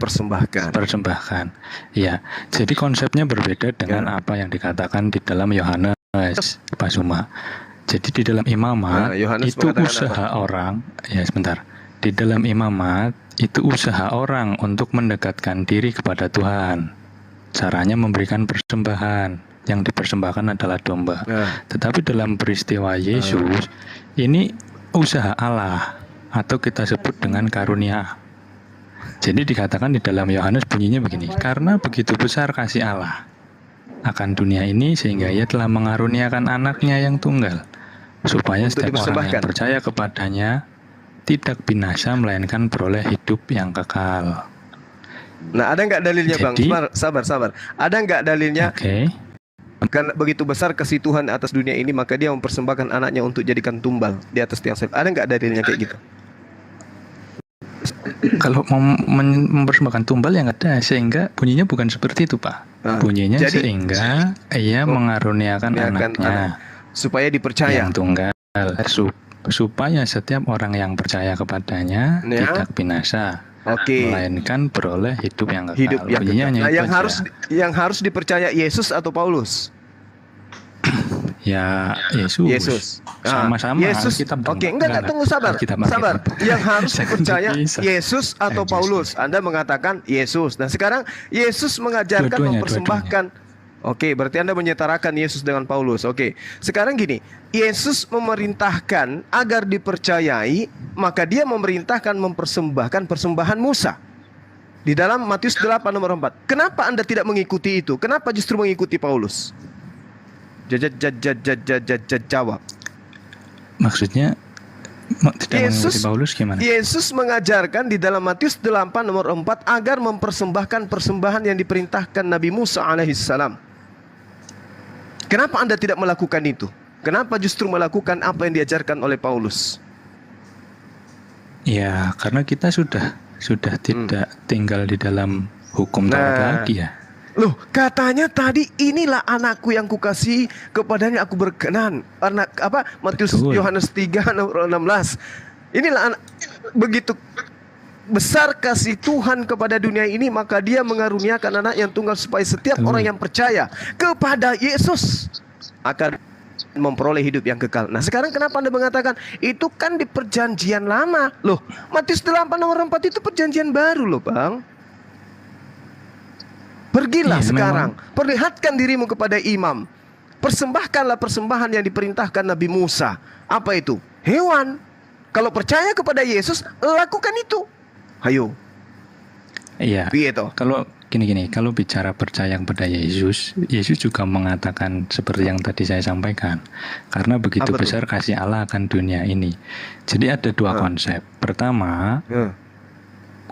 Ya, jadi konsepnya berbeda dengan apa yang dikatakan di dalam Yohanes, Pak Zuma. Jadi di dalam imamat Yohanes itu mengatakan usaha orang, ya sebentar. Di dalam imamat itu usaha orang untuk mendekatkan diri kepada Tuhan. Caranya memberikan persembahan. Yang dipersembahkan adalah domba. Tetapi dalam peristiwa Yesus ini usaha Allah atau kita sebut dengan karunia. Jadi dikatakan di dalam Yohanes bunyinya begini, karena begitu besar kasih Allah akan dunia ini sehingga ia telah mengaruniakan anaknya yang tunggal supaya setiap orang yang percaya kepadanya tidak binasa melainkan beroleh hidup yang kekal. Nah, ada nggak dalilnya Bang? Sabar. Ada nggak dalilnya? Karena begitu besar kasih Tuhan atas dunia ini, maka dia mempersembahkan anaknya untuk jadikan tumbal di atas tiang salib. Ada nggak dalilnya kayak gitu? Kalau mempersembahkan tumbal yang ada, sehingga bunyinya bukan seperti itu Pak. Bunyinya jadi- sehingga ia mengaruniakan anaknya supaya dipercaya yang tunggal supaya setiap orang yang percaya kepadanya tidak binasa, melainkan beroleh hidup yang kekal. hidup yang Bunyinya kekal. hanya Nah, itu aja. yang harus dipercaya Yesus atau Paulus? Ya Yesus. Sama-sama. Yesus. Alkitab dong, Oke, Pak. enggak tunggu sabar. Alkitab. Yang harus dipercaya Bisa. Yesus atau Paulus. Anda mengatakan Yesus. Nah, sekarang Yesus mengajarkan Dua-duanya, mempersembahkan. Oke, berarti Anda menyetarakan Yesus dengan Paulus. Oke. Sekarang gini, Yesus memerintahkan agar dipercayai, maka dia memerintahkan mempersembahkan persembahan Musa. Di dalam Matius 8 nomor 4. Kenapa Anda tidak mengikuti itu? Kenapa justru mengikuti Paulus? Jawab. Maksudnya tidak mengikuti Paulus gimana? Yesus mengajarkan di dalam Matius 8 nomor 4 agar mempersembahkan persembahan yang diperintahkan Nabi Musa alaihissalam. Kenapa Anda tidak melakukan itu? Kenapa justru melakukan apa yang diajarkan oleh Paulus? Ya, karena kita sudah tidak tinggal di dalam hukum Taurat lagi ya. Loh, katanya tadi inilah anakku yang kukasihi, kepadanya aku berkenan. Anak apa? Matius Yohanes 3 nomor 16. Inilah anak, begitu besar kasih Tuhan kepada dunia ini, maka dia mengaruniakan anak yang tunggal supaya setiap orang yang percaya kepada Yesus akan memperoleh hidup yang kekal. Nah sekarang kenapa Anda mengatakan itu kan di perjanjian lama? Loh, Matius 8 nomor 4 itu perjanjian baru loh Bang. Pergilah sekarang, perlihatkan dirimu kepada imam. Persembahkanlah persembahan yang diperintahkan Nabi Musa. Apa itu? Hewan. Kalau percaya kepada Yesus, lakukan itu. Hayo. Iya. Kalau gini, kalau bicara percaya kepada Yesus, Yesus juga mengatakan seperti yang tadi saya sampaikan. Karena begitu besar kasih Allah akan dunia ini. Jadi ada dua konsep. Pertama,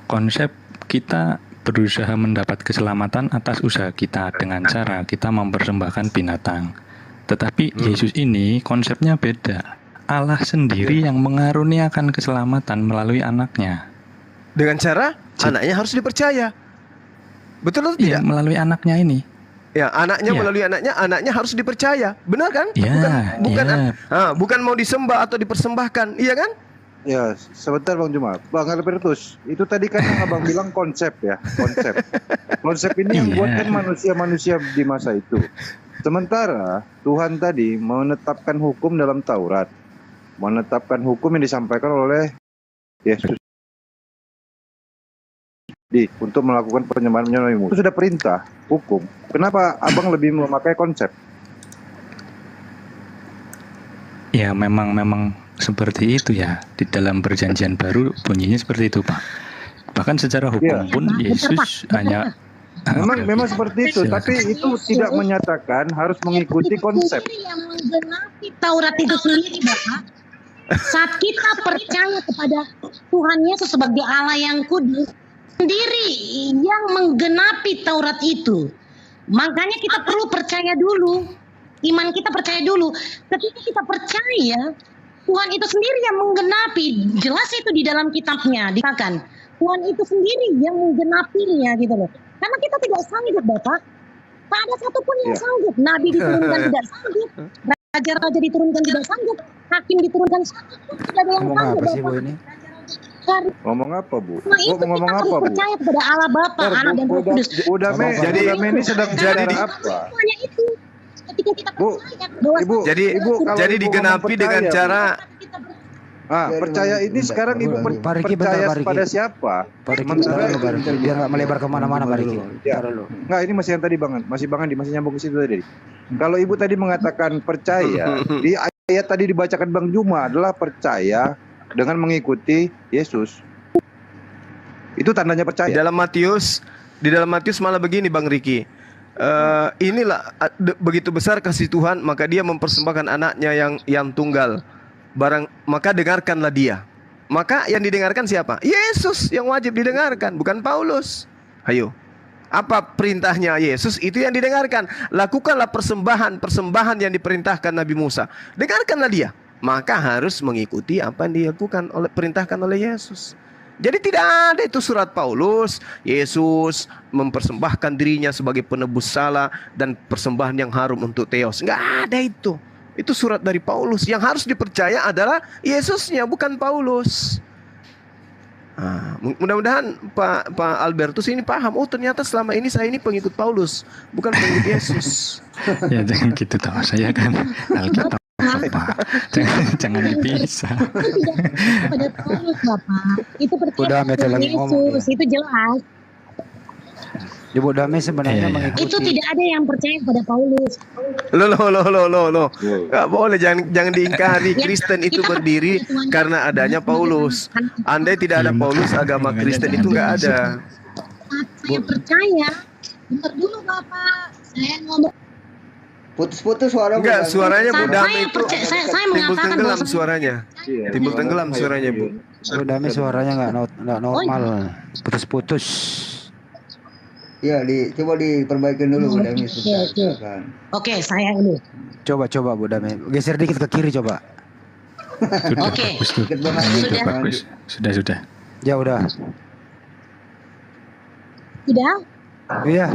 konsep kita berusaha mendapat keselamatan atas usaha kita dengan cara kita mempersembahkan binatang. Tetapi Yesus ini konsepnya beda. Allah sendiri yang mengaruniakan keselamatan melalui anaknya. Dengan cara anaknya harus dipercaya. Betul atau tidak? Melalui anaknya ini. Ya, anaknya melalui anaknya harus dipercaya. Benar kan? Bukan mau disembah atau dipersembahkan, iya kan? Ya, sebentar Bang Juma. Bang Albertus, itu tadi kan yang Abang bilang konsep ya, konsep. Konsep ini yang buatkan manusia-manusia di masa itu. Sementara Tuhan tadi menetapkan hukum dalam Taurat, menetapkan hukum yang disampaikan oleh Yesus untuk melakukan penyembahan Nabi Musa. Itu sudah perintah, hukum. Kenapa Abang lebih memakai konsep? Ya, memang seperti itu ya. Di dalam perjanjian baru bunyinya seperti itu, Pak. Bahkan secara hukum pun Yesus hanya memang seperti itu, tapi itu tidak menyatakan harus mengikuti konsep. Yang menggenapi Taurat itu sendiri, Bapak. Saat kita percaya kepada Tuhan Yesus sebagai Allah yang kudus, sendiri yang menggenapi Taurat itu. Makanya kita perlu percaya dulu. Iman kita percaya dulu. Ketika kita percaya, Tuhan itu sendiri yang menggenapi. Jelas itu di dalam kitabnya dikatakan. Tuhan itu sendiri yang menggenapinya gitu loh. Karena kita tidak sanggup, Bapak. Tak ada satupun yang sanggup. Nabi diturunkan tidak sanggup. Raja-raja diturunkan tidak sanggup. Hakim diturunkan satupun tidak ada yang sanggup, Bapak. Ngomong apa, Bu? Nah, itu ngomong kita apa, Bu? percaya kepada Allah Bapa, Anak dan Roh Kudus. Jadi ini sedang jadi apa? Itu. Ketika kita percaya bahwa jadi digenapi dengan cara percaya ini sekarang Ibu percaya pada siapa? Biar nggak melebar kemana-mana, Pak Riki. Nggak, ini masih yang tadi masih nyambung ke situ tadi. Kalau Ibu tadi mengatakan percaya, di ayat tadi dibacakan Bang Juma adalah percaya dengan mengikuti Yesus. Itu tandanya percaya. Di dalam Matius malah begini Bang Riki. Inilah begitu besar kasih Tuhan, maka dia mempersembahkan anaknya yang tunggal. Maka dengarkanlah dia. Maka yang didengarkan siapa? Yesus yang wajib didengarkan, bukan Paulus. Ayo. Apa perintahnya Yesus? Itu yang didengarkan. Lakukanlah persembahan yang diperintahkan Nabi Musa. Dengarkanlah dia. Maka harus mengikuti apa yang perintahkan oleh Yesus. Jadi tidak ada itu surat Paulus, Yesus mempersembahkan dirinya sebagai penebus salah dan persembahan yang harum untuk Theos. Enggak ada itu. Itu surat dari Paulus. Yang harus dipercaya adalah Yesusnya, bukan Paulus. Mudah-mudahan Pak Albertus ini paham. Oh, ternyata selama ini saya ini pengikut Paulus, bukan pengikut Yesus. Ya jangan gitu tahu, saya kan Alkitab. Pak, jangan dipisah. Pada Paulus, Bapak. Itu percaya kepada Yesus, itu jelas. Ibu Damai sebenarnya mengikuti. Itu tidak ada yang percaya kepada Paulus. Loh. Gak boleh, jangan diingkari. Kristen itu berdiri karena adanya Paulus. Andai tidak ada Paulus, agama Kristen itu nggak ada. Saya percaya. Bentar dulu, Bapak. Saya ngomong. Putus-putus suara. Enggak, suaranya Bu Damai itu saya timbul tenggelam suaranya. Timbul tenggelam suaranya, Bu. Bu Damai suaranya nggak normal. Putus-putus. Ya, coba diperbaikin dulu Bu Damai. Oke, saya ini. Coba Bu Damai. Geser dikit ke kiri coba. Oke. Sudah. Ya udah. Sudah? Iya.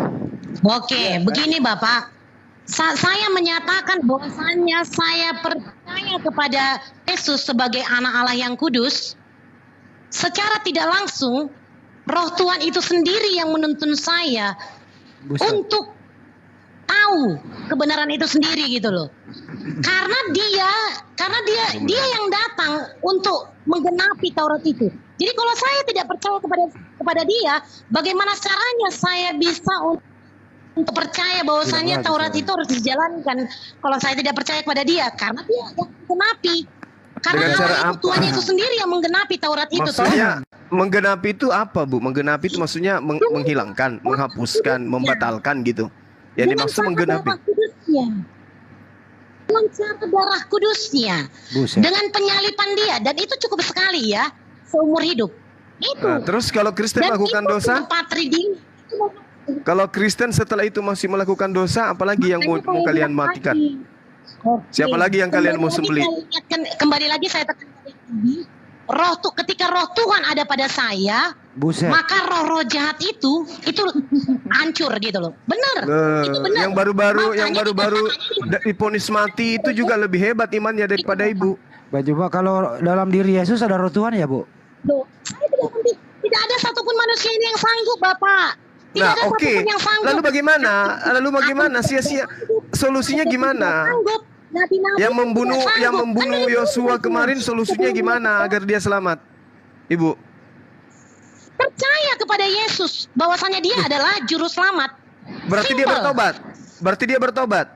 Oke, begini Bapak. Saya menyatakan bahwasannya saya percaya kepada Yesus sebagai anak Allah yang kudus. secara tidak langsung Roh Tuhan itu sendiri yang menuntun saya untuk tahu kebenaran itu sendiri gitu loh. Karena dia yang datang untuk menggenapi Taurat itu. Jadi kalau saya tidak percaya kepada dia, bagaimana caranya saya bisa untuk percaya bahwasanya Taurat itu harus dijalankan? Kalau saya tidak percaya kepada dia, karena dia yang menggenapi. Karena Tuhan itu sendiri yang menggenapi Taurat itu. Maksudnya menggenapi itu apa, Bu? Menggenapi itu maksudnya menghilangkan, menghapuskan, membatalkan gitu. Yang dimaksud menggenapi. Dengan cara darah kudusnya, dengan penyalipan dia, dan itu cukup sekali ya, seumur hidup. Itu. Nah, terus kalau Kristen melakukan dosa? Kalau Kristen setelah itu masih melakukan dosa, apalagi yang mau kalian matikan? Siapa lagi yang kalian mau sembelih? Kembali lagi saya tekankan lagi, ketika roh Tuhan ada pada saya, maka roh-roh jahat itu hancur gitu loh. Benar. Itu benar. Yang baru-baru divonis mati itu juga lebih hebat imannya daripada ibu. Mbak Juma, kalau dalam diri Yesus ada roh Tuhan ya, Bu? Saya tidak ada satupun manusia ini yang sanggup, Bapak. Tidak ada satupun yang sanggup. Lalu bagaimana? Sia-sia. Solusinya gimana? Yang membunuh Yosua kemarin, solusinya gimana agar dia selamat? Ibu. Percaya kepada Yesus bahwasanya dia adalah juru selamat. Berarti dia bertobat.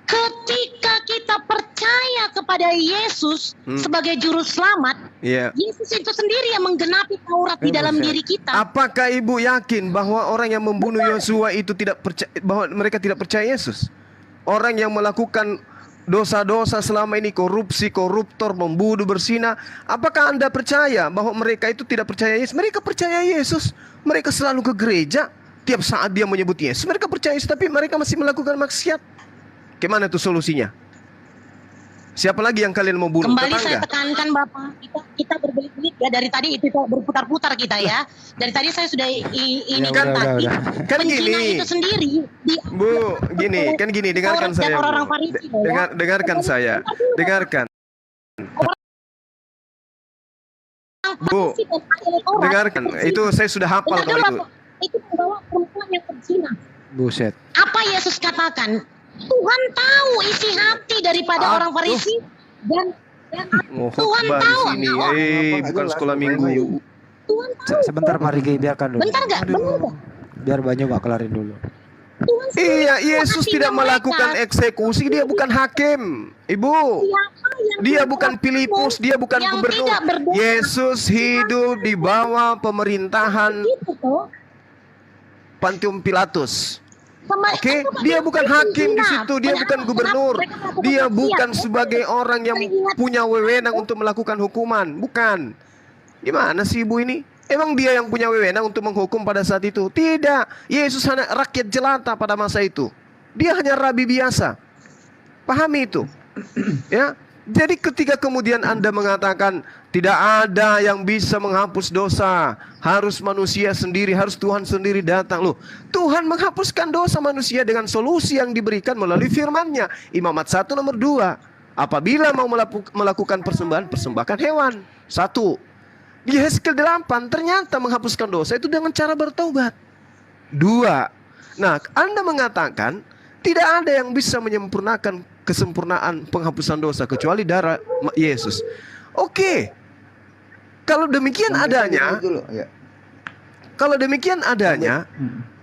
Ketika kita percaya kepada Yesus sebagai juru selamat, Yesus itu sendiri yang menggenapi Taurat di dalam diri kita. Apakah ibu yakin bahwa orang yang membunuh Yosua itu tidak percaya, bahwa mereka tidak percaya Yesus? Orang yang melakukan dosa-dosa selama ini, korupsi, koruptor, membunuh, berzina, apakah Anda percaya bahwa mereka itu tidak percaya Yesus? Mereka percaya Yesus. Mereka selalu ke gereja. Tiap saat dia menyebut Yesus, mereka percaya Yesus, tapi mereka masih melakukan maksiat. Gimana tuh solusinya? Siapa lagi yang kalian mau bunuh? Kembali saya tekankan, Bapak, kita berbelit-belit ya, dari tadi itu berputar-putar kita ya. Dari tadi saya sudah ini kan gini itu sendiri Bu, kan gini, dengarkan saya. Dengarkan saya. Dengarkan. Bu, dengarkan. Itu saya sudah hafal kalau itu. Itu membawa perempuan yang berzina. Buset. Apa Yesus katakan? Tuhan tahu isi hati daripada orang Farisi dan Tuhan tahu. Bukan sekolah minggu. Sebentar, mari biarkan dulu. Bentar nggak? Biar Banyu Mbak kelarin dulu. Iya, Yesus tidak melakukan eksekusi, dia bukan hakim, Ibu. Dia bukan Filipus, dia bukan gubernur. Yesus hidup di bawah pemerintahan Pontius Pilatus. Oke, dia bukan hakim di situ, dia bukan gubernur, dia bukan sebagai orang yang punya wewenang untuk melakukan hukuman, bukan. Gimana sih ibu ini? Emang dia yang punya wewenang untuk menghukum pada saat itu? Tidak, Yesus hanya rakyat jelata pada masa itu. Dia hanya rabi biasa. Pahami itu, ya. Jadi ketika kemudian Anda mengatakan tidak ada yang bisa menghapus dosa, harus manusia sendiri, harus Tuhan sendiri datang. Loh, Tuhan menghapuskan dosa manusia dengan solusi yang diberikan melalui firman-Nya. Imamat 1 nomor 2. Apabila mau melakukan persembahan, persembahkan hewan. 1. Di Hezkel 8 ternyata menghapuskan dosa itu dengan cara bertobat. 2. Nah, Anda mengatakan tidak ada yang bisa menyempurnakan kesempurnaan penghapusan dosa kecuali darah Yesus. Oke. Kalau demikian adanya,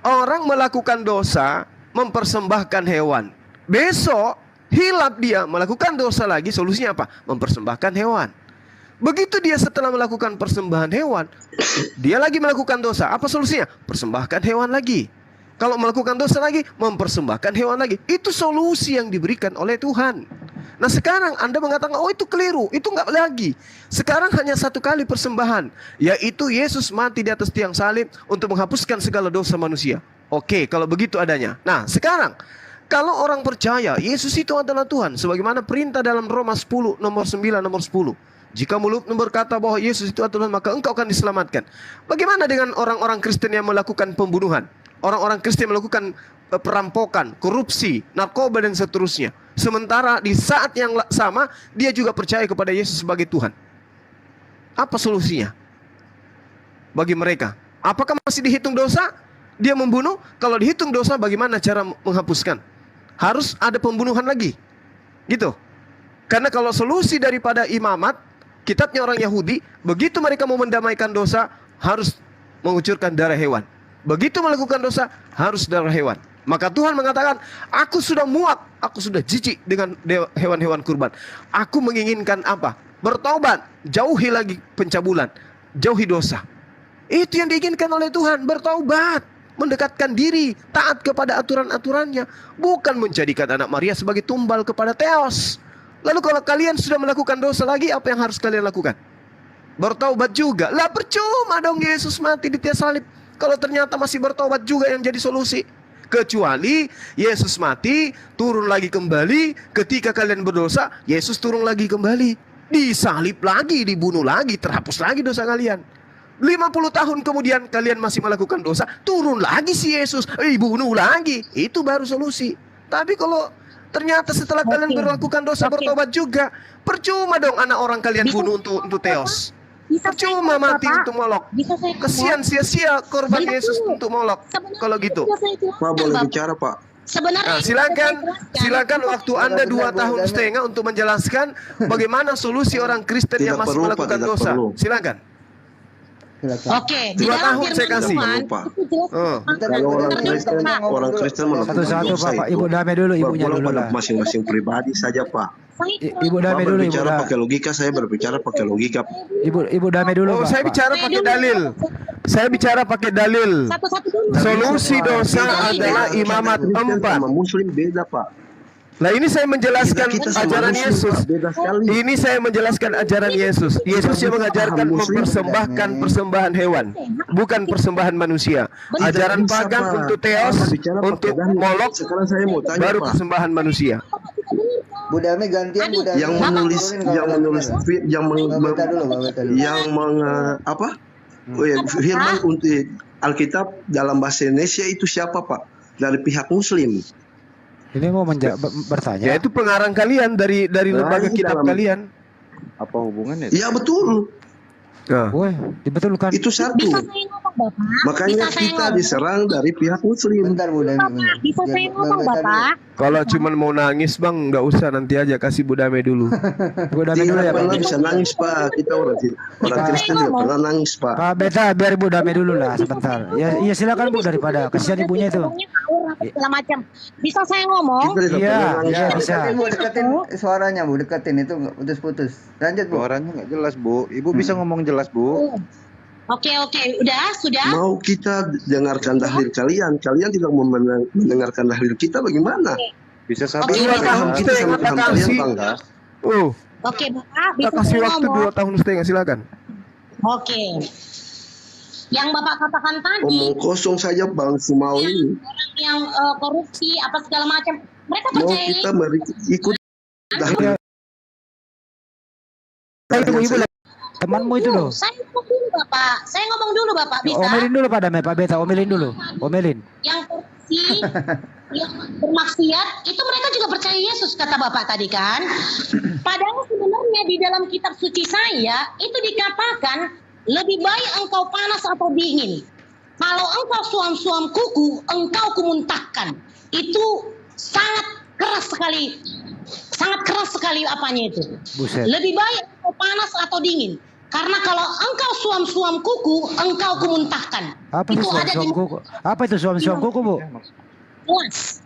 orang melakukan dosa mempersembahkan hewan. Besok hilap dia melakukan dosa lagi, solusinya apa? Mempersembahkan hewan. Begitu dia setelah melakukan persembahan hewan, dia lagi melakukan dosa. Apa solusinya? Persembahkan hewan lagi. Kalau melakukan dosa lagi, mempersembahkan hewan lagi. Itu solusi yang diberikan oleh Tuhan. Nah sekarang Anda mengatakan, oh itu keliru, itu enggak lagi. Sekarang hanya satu kali persembahan, yaitu Yesus mati di atas tiang salib untuk menghapuskan segala dosa manusia. Oke, kalau begitu adanya. Nah sekarang, kalau orang percaya Yesus itu adalah Tuhan, sebagaimana perintah dalam Roma 10, nomor 9, nomor 10. Jika mulutmu berkata bahwa Yesus itu adalah Tuhan, maka engkau akan diselamatkan. Bagaimana dengan orang-orang Kristen yang melakukan pembunuhan? Orang-orang Kristen melakukan perampokan, korupsi, narkoba dan seterusnya. Sementara di saat yang sama dia juga percaya kepada Yesus sebagai Tuhan. Apa solusinya bagi mereka? Apakah masih dihitung dosa dia membunuh? Kalau dihitung dosa, bagaimana cara menghapuskan? Harus ada pembunuhan lagi, gitu. Karena kalau solusi daripada imamat, kitabnya orang Yahudi, begitu mereka mau mendamaikan dosa, harus mengucurkan darah hewan. Begitu melakukan dosa, harus darah hewan. Maka Tuhan mengatakan, aku sudah muak, aku sudah jijik dengan hewan-hewan kurban. Aku menginginkan apa? Bertobat, jauhi lagi pencabulan, jauhi dosa. Itu yang diinginkan oleh Tuhan, bertobat, mendekatkan diri, taat kepada aturan-aturannya, bukan menjadikan anak Maria sebagai tumbal kepada Theos. Lalu kalau kalian sudah melakukan dosa lagi, apa yang harus kalian lakukan? Bertobat juga. Lah percuma dong Yesus mati di tiang salib kalau ternyata masih bertobat juga yang jadi solusi. Kecuali Yesus mati, turun lagi kembali, ketika kalian berdosa, Yesus turun lagi kembali, disalib lagi, dibunuh lagi, terhapus lagi dosa kalian. 50 tahun kemudian kalian masih melakukan dosa, turun lagi si Yesus, bunuh lagi. Itu baru solusi. Tapi kalau ternyata setelah kalian melakukan dosa bertobat juga, percuma dong anak orang kalian bunuh untuk Theos. Percuma mati untuk Molok. Kesian sia-sia korban Yesus untuk Molok. Kalau gitu. Pak boleh bicara Pak. Sebenarnya silakan waktu Anda 2 tahun setengah untuk menjelaskan bagaimana solusi orang Kristen yang masih melakukan dosa. Silakan. Oke, 2 tahun saya kasih. Kalau orang Kristen satu-satu Pak, Ibu damai dulu ibunya dulu lah. Masing-masing pribadi saja Pak. Ibu damai dulu, Ibu. Bicara pakai logika, saya berbicara pakai logika. Ibu damai dulu, Pak. Saya bicara pakai dalil. Saya bicara pakai dalil. Solusi dosa adalah imamat 4. Muslim beda, Pak. Nah ini saya menjelaskan ajaran Yesus. Ini saya menjelaskan ajaran Yesus. Yesus yang mengajarkan mempersembahkan persembahan hewan, bukan persembahan manusia. Ajaran pagan untuk Theos, untuk Molok, baru persembahan manusia. Budame gantian budame. Firman untuk Alkitab dalam bahasa Indonesia itu siapa Pak? Dari pihak Muslim. Ini mau bertanya. Ya itu pengarang kalian dari lembaga kitab kalian. Apa hubungannya? Ya betul. Woi, dibetulkan. Itu satu. Makanya kita diserang dari pihak Muslim. Bentar Bu Dame. Bisa saya ngomong Bapak? Kalau cuma mau nangis Bang, nggak usah, nanti aja kasih Bu Dame dulu. Bu Dame dulu ya Pak. Bisa nangis Pak. Kita orang Kristen tidak pernah nangis Pak. Pak Beta biar Bu Dame dulu lah sebentar. Ya iya silakan Bu, daripada kasihan ibunya itu. Segala macam. Bisa saya ngomong? Iya, bisa. Tapi Bu deketin suaranya Bu, deketin itu nggak putus-putus. Lanjut Bu. Suaranya nggak jelas Bu. Ibu bisa ngomong jelas Bu. Oke, sudah. Mau kita dengarkan tahlil kalian tidak mau mendengarkan tahlil kita bagaimana? Bisa sabar. Kita sama Tuhan kalian bangga. Oke Bapak, bisa kasih saya waktu ngomong? 2 tahun setengah, silakan. Oke. Yang Bapak katakan tadi, Omong kosong saja Bang Sumau ini. orang yang korupsi apa segala macam, mereka Mau percaya kita ikut tahlil. Ibu temanmu itu loh. Saya ngomong dulu Bapak. Bisa? Omelin dulu Pak Dame, Pak Beta, omelin dulu. Omelin. Yang korupsi, yang bermaksiat, itu mereka juga percaya Yesus kata Bapak tadi kan. Padahal sebenarnya di dalam kitab suci saya itu dikatakan lebih baik engkau panas atau dingin. Kalau engkau suam-suam kuku, engkau kumuntahkan. Itu sangat keras sekali apanya itu. Buset. Lebih baik engkau panas atau dingin. Karena kalau engkau suam-suam kuku, engkau kumuntahkan. Apa itu suam-suam kuku? Apa itu suam-suam kuku, Bu? Jelas.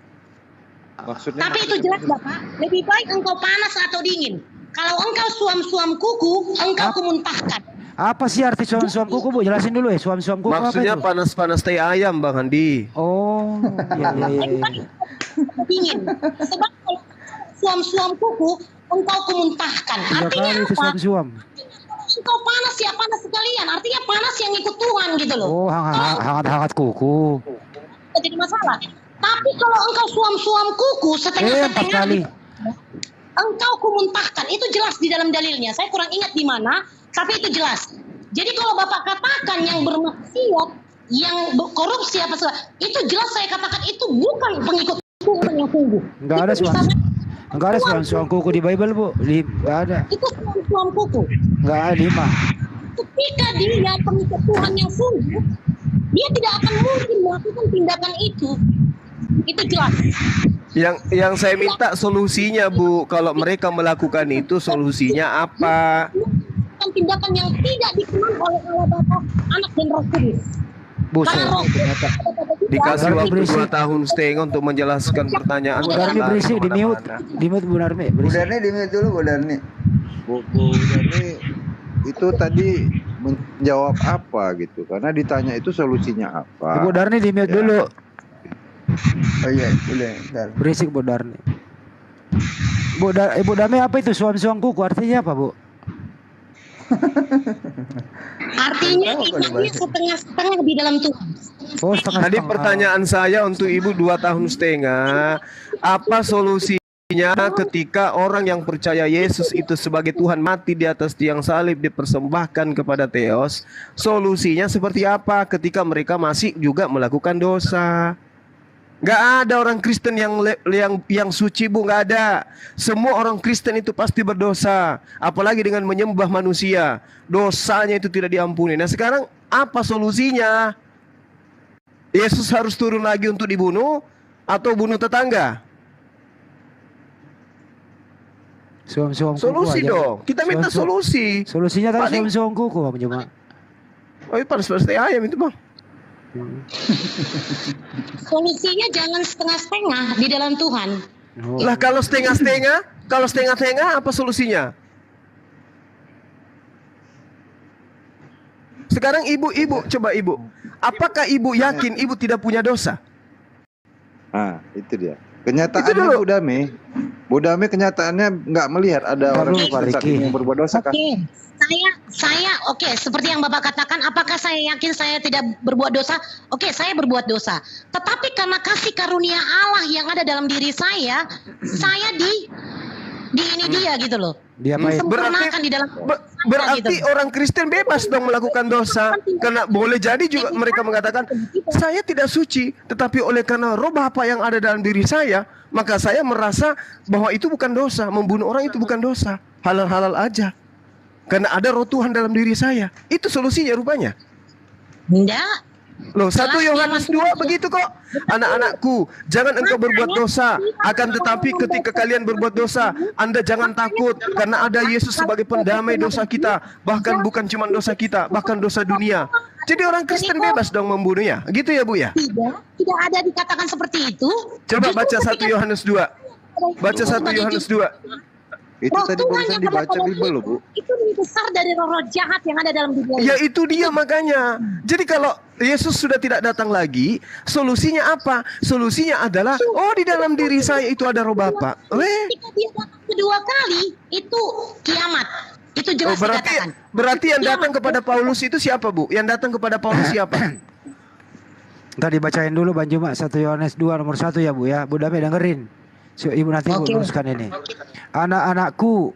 Maksudnya Tapi itu jelas Bapak. Lebih baik engkau panas atau dingin. Kalau engkau suam-suam kuku, engkau kumuntahkan. Apa sih arti suam-suam kuku, Bu? Jelasin dulu ya, suam-suam kuku. Maksudnya panas-panas teh ayam Bang Andi. Oh, iya. Dingin. Sebab kalau suam-suam kuku, engkau kumuntahkan. 3 Artinya kali itu apa? suam-suam. Engkau panas ya panas sekalian. Artinya panas yang ikut Tuhan gitu loh. Oh, hangat-hangat kuku. Tidak jadi masalah. Tapi kalau engkau suam-suam kuku setengah-setengah, engkau kumuntahkan. Itu jelas di dalam dalilnya. Saya kurang ingat di mana, tapi itu jelas. Jadi kalau Bapak katakan yang bermaksiat, yang korupsi apa segala, itu jelas saya katakan itu bukan pengikut Tuhan yang sungguh. Enggak ada suam-suam kuku di Bible, Bu. Enggak ada. Itu suam-suam kuku. Enggak ada 5. ketika dia pengikut Tuhan yang sungguh, dia tidak akan mungkin melakukan tindakan itu. Itu jelas. Yang saya minta solusinya, Bu. Kalau mereka melakukan itu, solusinya apa? Tindakan yang tidak dikenal oleh Allah Bapa, Anak dan Roh Kudus. Buset, dikasih waktu 2 tahun setengah untuk menjelaskan pertanyaan. Bu Darni berisik, di mute Bu Darni. Bu Darni di mute dulu Bu Darni. Bu Darni itu tadi menjawab apa gitu, karena ditanya itu solusinya apa. Bu Darni di mute dulu. Oh iya, boleh. Berisik Bu Darni. Ibu Darni, apa itu suam-suam kuku? Artinya apa, Bu? Artinya imannya setengah-setengah di dalam Tuhan. Oh, setengah-setengah. Tadi pertanyaan saya untuk Ibu 2 tahun setengah, apa solusinya ketika orang yang percaya Yesus itu sebagai Tuhan mati di atas tiang salib dipersembahkan kepada Theos? Solusinya seperti apa ketika mereka masih juga melakukan dosa? Gak ada orang Kristen yang suci, Bu, gak ada. Semua orang Kristen itu pasti berdosa, apalagi dengan menyembah manusia. Dosanya itu tidak diampuni. Nah sekarang apa solusinya? Yesus harus turun lagi untuk dibunuh atau bunuh tetangga? Suam-suam kuku solusi aja. Dong. Kita minta solusi. Solusinya tadi suam-suam kuku, Bang Juma. Oh, itu panas-panas teh ayam itu, Bang. Solusinya jangan setengah-setengah di dalam Tuhan. Lah kalau setengah-setengah, apa solusinya? Sekarang ibu, coba Ibu, apakah Ibu yakin Ibu tidak punya dosa? Nah, itu dia. Kenyataannya Bu Dame kenyataannya nggak melihat ada orang yang berbuat dosa kan? Oke, seperti yang Bapak katakan, apakah saya yakin saya tidak berbuat dosa? Oke, saya berbuat dosa. Tetapi karena kasih karunia Allah yang ada dalam diri saya di ini dia gitu loh. Berarti orang Kristen bebas dong melakukan dosa. Karena boleh jadi juga mereka mengatakan, saya tidak suci, tetapi oleh karena roh Bapa yang ada dalam diri saya, maka saya merasa bahwa itu bukan dosa. Membunuh orang itu bukan dosa. Halal-halal aja. Karena ada roh Tuhan dalam diri saya. Itu solusinya rupanya. Enggak. Loh, 1 Yohanes 2 begitu kok. Anak-anakku, jangan engkau berbuat dosa. Akan tetapi ketika kalian berbuat dosa, Anda jangan takut. Karena ada Yesus sebagai pendamai dosa kita. Bahkan bukan cuma dosa kita, bahkan dosa dunia. Jadi orang Kristen bebas dong membunuhnya. Gitu ya, Bu ya? Tidak ada dikatakan seperti itu. Coba baca 1 Yohanes 2. Baca 1 Yohanes 2. Itu tadi barusan dibaca Bible loh, Bu. Itu lebih besar dari roh-roh jahat yang ada dalam diri. Ya itu dia makanya. Jadi kalau Yesus sudah tidak datang lagi, solusinya apa? Solusinya adalah, di dalam diri saya itu ada roh Bapa. Ketika dia datang kedua kali, itu kiamat. Itu jelas dikatakan. Berarti yang datang kepada Paulus itu siapa, Bu? Yang datang kepada Paulus siapa? Ntar dibacain dulu Bang Juma 1 Yohanes 2 nomor 1 ya, Bu ya. Bu Dame dengerin. Ibu nanti luruskan ini. Anak-anakku,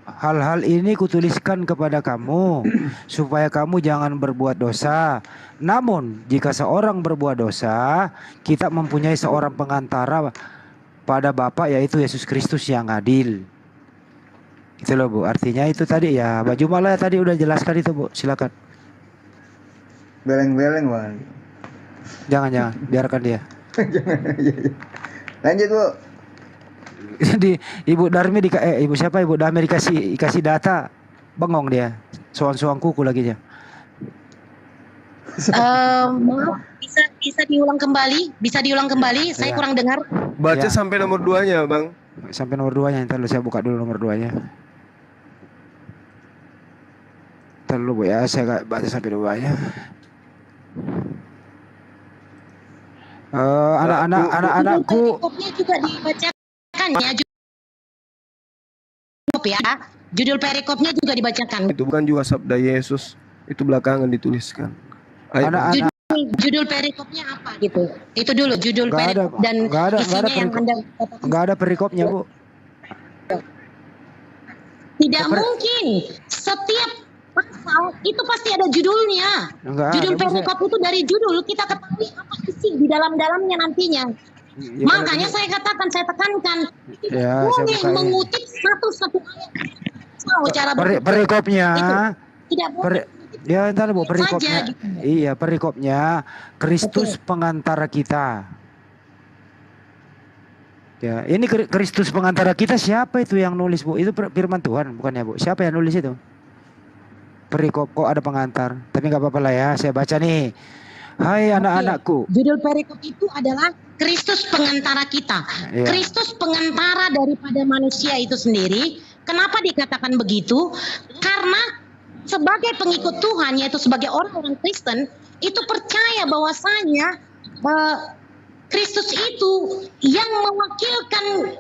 hal-hal ini kutuliskan kepada kamu supaya kamu jangan berbuat dosa. Namun jika seorang berbuat dosa, kita mempunyai seorang pengantara pada Bapa, yaitu Yesus Kristus yang adil. Itu loh, Bu. Artinya itu tadi ya, Baju Malah tadi udah jelaskan itu, Bu. Silakan. Beleng-beleng, Bang. Jangan, biarkan dia. Lanjut, Bu. Jadi Ibu Darmi Ibu siapa Ibu Darmi dikasih data, bengong dia. Soal-soal kuku lagi dia. Maaf, bisa diulang kembali? Saya kurang dengar. Baca sampai nomor 2-nya, Bang. Sampai nomor 2-nya, ntar saya buka dulu nomor 2-nya. Ntar dulu, Bu ya, saya baca sampai 2-nya. Anak-anakku juga dibacakan ya. Judul perikopnya juga dibacakan. Itu bukan juga sabda Yesus, itu belakangan dituliskan. Judul perikopnya apa gitu? Itu dulu judul perikop dan isinya yang Anda katakan. Enggak ada perikopnya, Bu. Tidak mungkin. Setiap pasal itu pasti ada judulnya. Judul perikop itu dari judul kita ketahui apa isi di dalam-dalamnya nantinya. Ya, makanya saya katakan, saya tekankan, ya, boleh mengutip satu-satu ayat. Cara perikopnya. Tidak boleh Ya entar Bu saja perikopnya. gitu. Iya, perikopnya Kristus Oke. pengantara kita. Ya, ini Kristus pengantara kita siapa itu yang nulis Bu? Itu firman Tuhan bukannya Bu? Siapa yang nulis itu? Perikop kok ada pengantar. Tapi nggak apa-apa lah ya, saya baca nih. Hai anak-anakku. Judul perikop itu adalah Kristus pengantara kita. Iya. Kristus pengantara daripada manusia itu sendiri. Kenapa dikatakan begitu? Karena sebagai pengikut Tuhan, yaitu sebagai orang-orang Kristen, itu percaya bahwasanya Kristus itu yang mewakilkan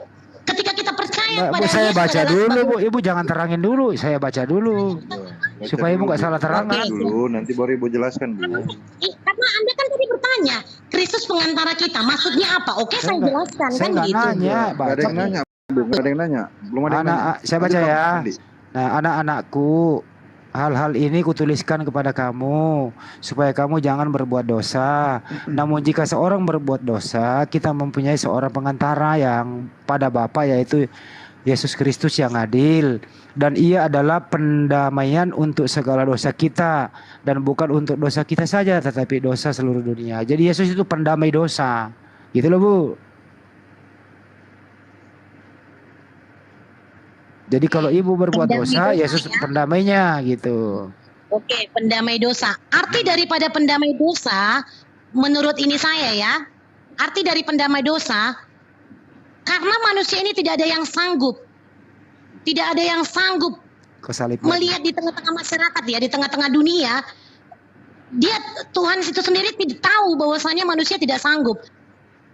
ketika kita percaya Mbak, pada Bu, saya Yesus baca adalah dulu sebagai- Bu. Ibu jangan terangin dulu. Saya baca dulu. Baca Supaya Ibu dulu, nggak salah terangan. Baca dulu, nanti baru Ibu jelaskan, Bu. Karena Anda kan tadi bertanya, Kristus pengantara kita, maksudnya apa? Oke, saya nggak- jelaskan saya kan nggak gitu. nanya, Nggak ada yang nanya, Bu. Nggak ada yang nanya. Belum ada yang nanya. Saya baca Tadi, ya. Bang Andi. Nah, anak-anakku, hal-hal ini kutuliskan kepada kamu supaya kamu jangan berbuat dosa. Namun jika seorang berbuat dosa, kita mempunyai seorang pengantara yang pada Bapa, yaitu Yesus Kristus yang adil, dan ia adalah pendamaian untuk segala dosa kita, dan bukan untuk dosa kita saja tetapi dosa seluruh dunia. Jadi Yesus itu pendamai dosa. Gitu loh, Bu. Jadi kalau ibu berbuat Pendamai dosa, dosa, Yesus ya. pendamainya gitu. Oke, pendamai dosa. Arti daripada pendamai dosa, menurut ini saya ya, arti dari pendamai dosa, karena manusia ini tidak ada yang sanggup, tidak ada yang sanggup Kesalib. melihat di tengah-tengah masyarakat ya, di tengah-tengah dunia, dia Tuhan itu sendiri tidak tahu bahwasanya manusia tidak sanggup.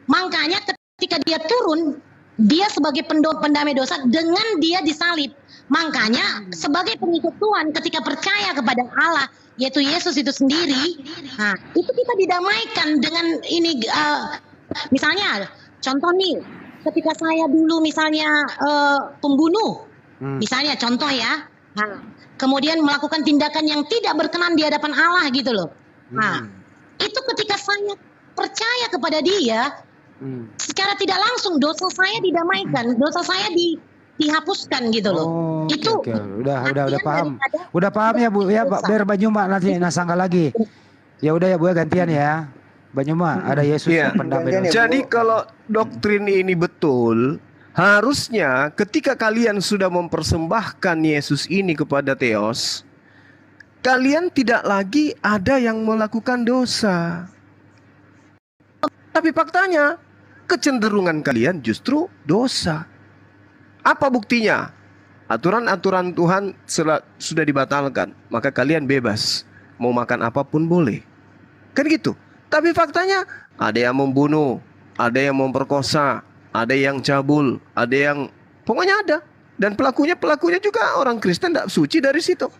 Makanya ketika dia turun, dia sebagai pendamai dosa dengan dia disalib. Makanya sebagai pengikut Tuhan ketika percaya kepada Allah, yaitu Yesus itu sendiri, nah, itu kita didamaikan dengan ini. Misalnya contoh nih, ketika saya dulu misalnya pembunuh, misalnya contoh ya, nah, kemudian melakukan tindakan yang tidak berkenan di hadapan Allah gitu loh. Nah, itu ketika saya percaya kepada dia, secara tidak langsung dosa saya didamaikan, dosa saya dihapuskan gitu loh. Itu Oke. Udah paham. Udah paham ya Bu ya, biar Banyuma nanti nasangka lagi. Ya udah ya Bu ya, gantian ya. Banyuma ada Yesus Iya. yang pendamai dosa. Jadi kalau doktrin ini betul, harusnya ketika kalian sudah mempersembahkan Yesus ini kepada Theos, kalian tidak lagi ada yang melakukan dosa. Tapi faktanya, kecenderungan kalian justru dosa. Apa buktinya? Aturan-aturan Tuhan sudah dibatalkan, maka kalian bebas. Mau makan apapun boleh. Kan gitu. Tapi faktanya, ada yang membunuh, ada yang memperkosa, ada yang cabul, ada yang... Pokoknya ada. Dan pelakunya juga orang Kristen tidak suci dari situ.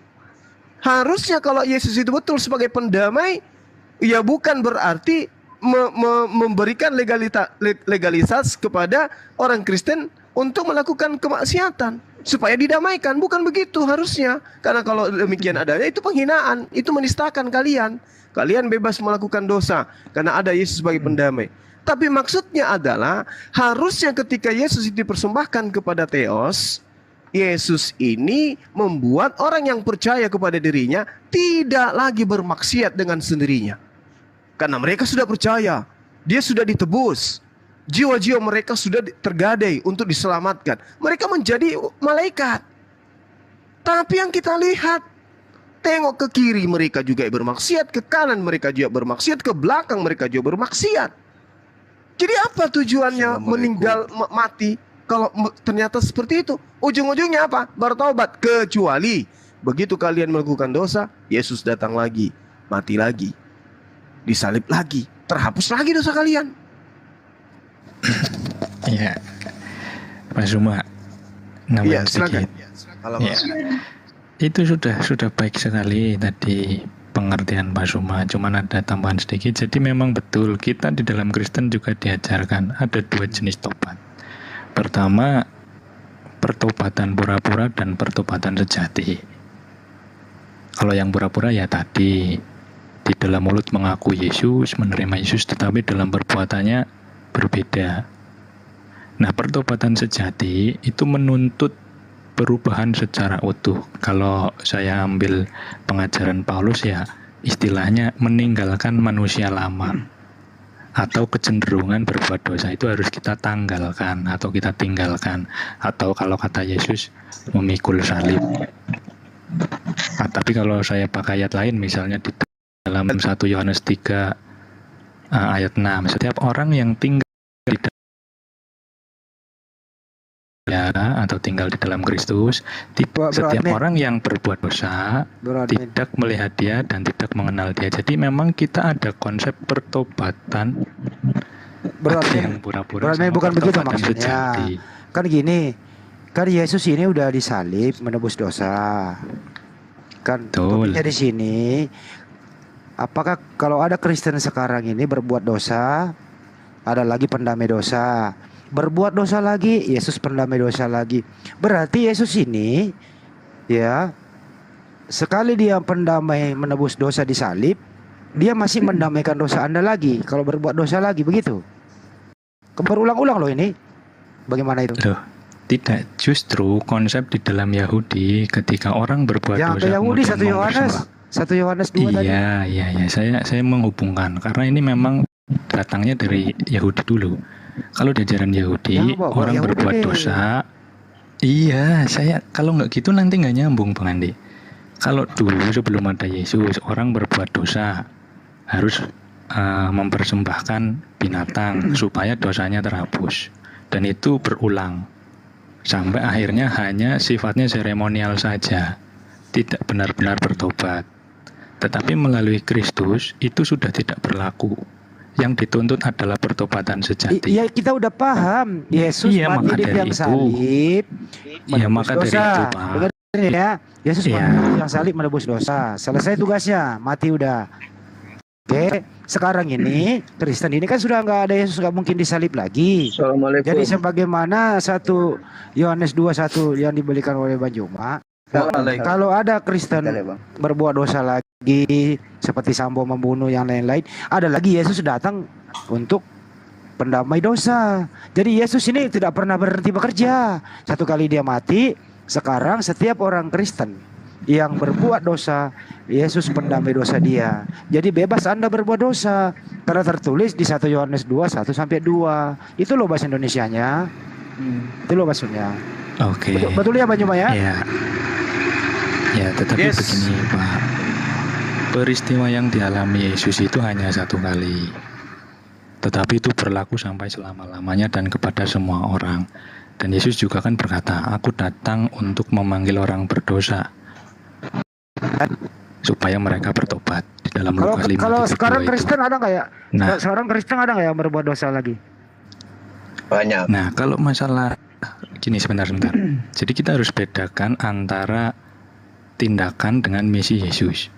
Harusnya kalau Yesus itu betul sebagai pendamai, ya bukan berarti memberikan legalitas kepada orang Kristen untuk melakukan kemaksiatan supaya didamaikan. Bukan begitu harusnya. Karena kalau demikian adanya itu penghinaan, itu menistakan kalian. Kalian bebas melakukan dosa karena ada Yesus sebagai pendamai. Tapi maksudnya adalah harusnya ketika Yesus itu dipersembahkan kepada Theos, Yesus ini membuat orang yang percaya kepada dirinya tidak lagi bermaksiat dengan sendirinya. Karena mereka sudah percaya, dia sudah ditebus, jiwa-jiwa mereka sudah tergadai untuk diselamatkan. Mereka menjadi malaikat. Tapi yang kita lihat, tengok ke kiri mereka juga bermaksiat, ke kanan mereka juga bermaksiat, ke belakang mereka juga bermaksiat. Jadi apa tujuannya meninggal mati kalau ternyata seperti itu? Ujung-ujungnya apa? Bertobat. Kecuali begitu kalian melakukan dosa, Yesus datang lagi, mati lagi, disalib lagi, terhapus lagi dosa kalian. Ya, Pak Zuma, nambahin sedikit. Ya. Itu sudah baik sekali tadi pengertian Pak Zuma, cuman ada tambahan sedikit. Jadi memang betul kita di dalam Kristen juga diajarkan ada dua jenis tobat. Pertama, pertobatan pura-pura dan pertobatan sejati. Kalau yang pura-pura ya tadi di dalam mulut mengaku Yesus, menerima Yesus, tetapi dalam perbuatannya berbeda. Nah, pertobatan sejati itu menuntut perubahan secara utuh. Kalau saya ambil pengajaran Paulus ya istilahnya meninggalkan manusia lama atau kecenderungan berbuat dosa itu harus kita tanggalkan atau kita tinggalkan, atau kalau kata Yesus memikul salib. Tapi kalau saya pakai ayat lain misalnya di dalam 1 Yohanes 3 ayat 6, setiap orang yang tinggal di atau tinggal di dalam Kristus, setiap orang yang berbuat dosa tidak melihat dia dan tidak mengenal dia. Jadi memang kita ada konsep pertobatan. Ada yang pura-pura sama bukan begitu pertobatan maksudnya. sejati. Kan gini, kan Yesus ini udah disalib menebus dosa. Kan topiknya di sini, apakah kalau ada Kristen sekarang ini berbuat dosa, ada lagi pendamai dosa, berbuat dosa lagi, Yesus pendamai dosa lagi. Berarti Yesus ini ya, sekali dia pendamai menebus dosa di salib, dia masih mendamaikan dosa Anda lagi kalau berbuat dosa lagi, begitu. Berulang-ulang loh ini. Bagaimana itu? Loh, tidak, justru konsep di dalam Yahudi ketika orang berbuat Yang dosa Yahudi kemudian 1 Yohanes 2 tadi. Iya, saya menghubungkan karena ini memang datangnya dari Yahudi dulu. Kalau di ajaran Yahudi, orang Yahudi berbuat deh. dosa. Iya, saya kalau nggak gitu nanti nggak nyambung, Bang Andi. Kalau dulu sebelum ada Yesus, orang berbuat dosa harus mempersembahkan binatang supaya dosanya terhapus, dan itu berulang sampai akhirnya hanya sifatnya seremonial saja, tidak benar-benar bertobat. Tetapi melalui Kristus itu sudah tidak berlaku. Yang dituntut adalah pertobatan sejati. Iya, kita udah paham. Yesus mati di tiang salib. Iya, maka dari itu, Pak. Dengerin ya. Yesus mati di tiang salib menebus dosa. Selesai tugasnya, mati udah. Oke, sekarang ini Kristen ini kan sudah nggak ada Yesus, nggak mungkin disalib lagi. Jadi sebagaimana 1 Yohanes 2:1 yang diberikan oleh Bang Juma, kalau ada Kristen berbuat dosa lagi seperti Sambo membunuh yang lain-lain, ada lagi Yesus datang untuk pendamai dosa. Jadi Yesus ini tidak pernah berhenti bekerja. Satu kali dia mati, sekarang setiap orang Kristen yang berbuat dosa, Yesus pendamai dosa dia. Jadi bebas Anda berbuat dosa karena tertulis di 1 Yohanes 2:1-2. Itu loh bahasa Indonesianya. Itu loh maksudnya. Oke. Betul ya Pak Juma ya? Iya. Ya, tetapi begini Pak, peristiwa yang dialami Yesus itu hanya satu kali, tetapi itu berlaku sampai selama-lamanya dan kepada semua orang. Dan Yesus juga kan berkata, aku datang untuk memanggil orang berdosa supaya mereka bertobat, di dalam Lukas 5:32 Kalau sekarang Kristen ada nggak ya? Nah. Sekarang Kristen ada nggak yang berbuat dosa lagi? Banyak. Nah, kalau masalah gini, sebentar. Jadi kita harus bedakan antara tindakan dengan misi Yesus.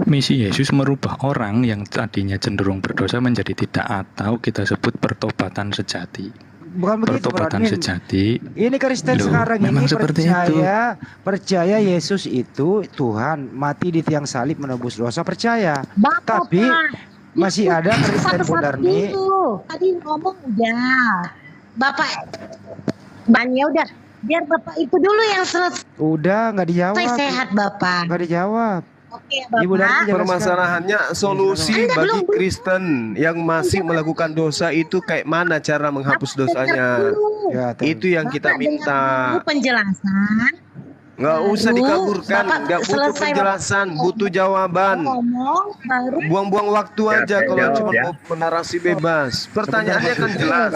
Misi Yesus merubah orang yang tadinya cenderung berdosa menjadi tidak, atau kita sebut pertobatan sejati. Bukan begitu, Pertobatan Bro. sejati. Ini Kristen Loh, sekarang memang ini seperti percaya Yesus itu Tuhan, mati di tiang salib menebus dosa, percaya. Bapak, Tapi masih ada Kristen Bondarmi. Tadi ngomong udah. Bapak, bannya udah. Biar Bapak itu dulu yang selesai. Udah nggak dijawab. Sehat Bapak. Nggak dijawab. Oke Ibu Darmi Bapak. jelaskan. Permasalahannya solusi bagi Kristen yang masih melakukan dosa itu kayak mana cara menghapus dosanya? Ya, itu yang kita minta. Dulu penjelasan. Nggak usah Baru dikaburkan, Bapak nggak butuh selesai penjelasan, butuh jawaban. Ngomong baru. Buang-buang waktu aja kalau cuma mau narasi bebas. Pertanyaannya kan jelas.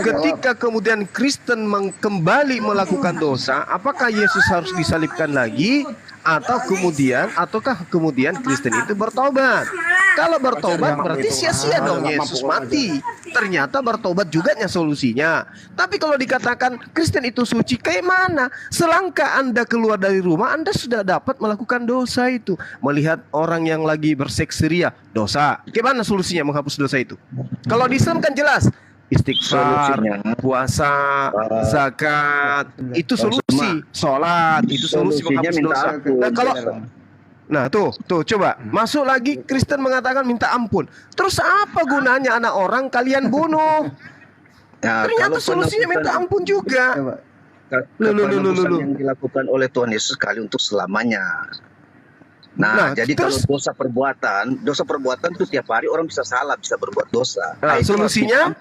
Ketika kemudian Kristen kembali melakukan dosa, apakah Yesus harus disalibkan lagi? Ataukah kemudian Kristen itu bertobat? Kalau bertobat berarti sia-sia dong Yesus mati. Ternyata bertobat juga solusinya. Tapi kalau dikatakan Kristen itu suci, kayak mana? Selangkah Anda keluar dari rumah, Anda sudah dapat melakukan dosa itu. Melihat orang yang lagi berseks ria, dosa. Gimana solusinya menghapus dosa itu? Kalau di Islam kan jelas. Istighfar, puasa, zakat, itu solusi. Sholat, itu solusi menghapus dosa. Nah kalau tuh coba masuk lagi Kristen mengatakan minta ampun. Terus apa gunanya anak orang kalian bunuh? Ternyata solusinya minta ampun juga. Penebusan yang dilakukan oleh Tuhan Yesus sekali untuk selamanya. Nah, jadi terus, kalau dosa perbuatan itu tiap hari orang bisa salah, bisa berbuat dosa. Nah, solusinya?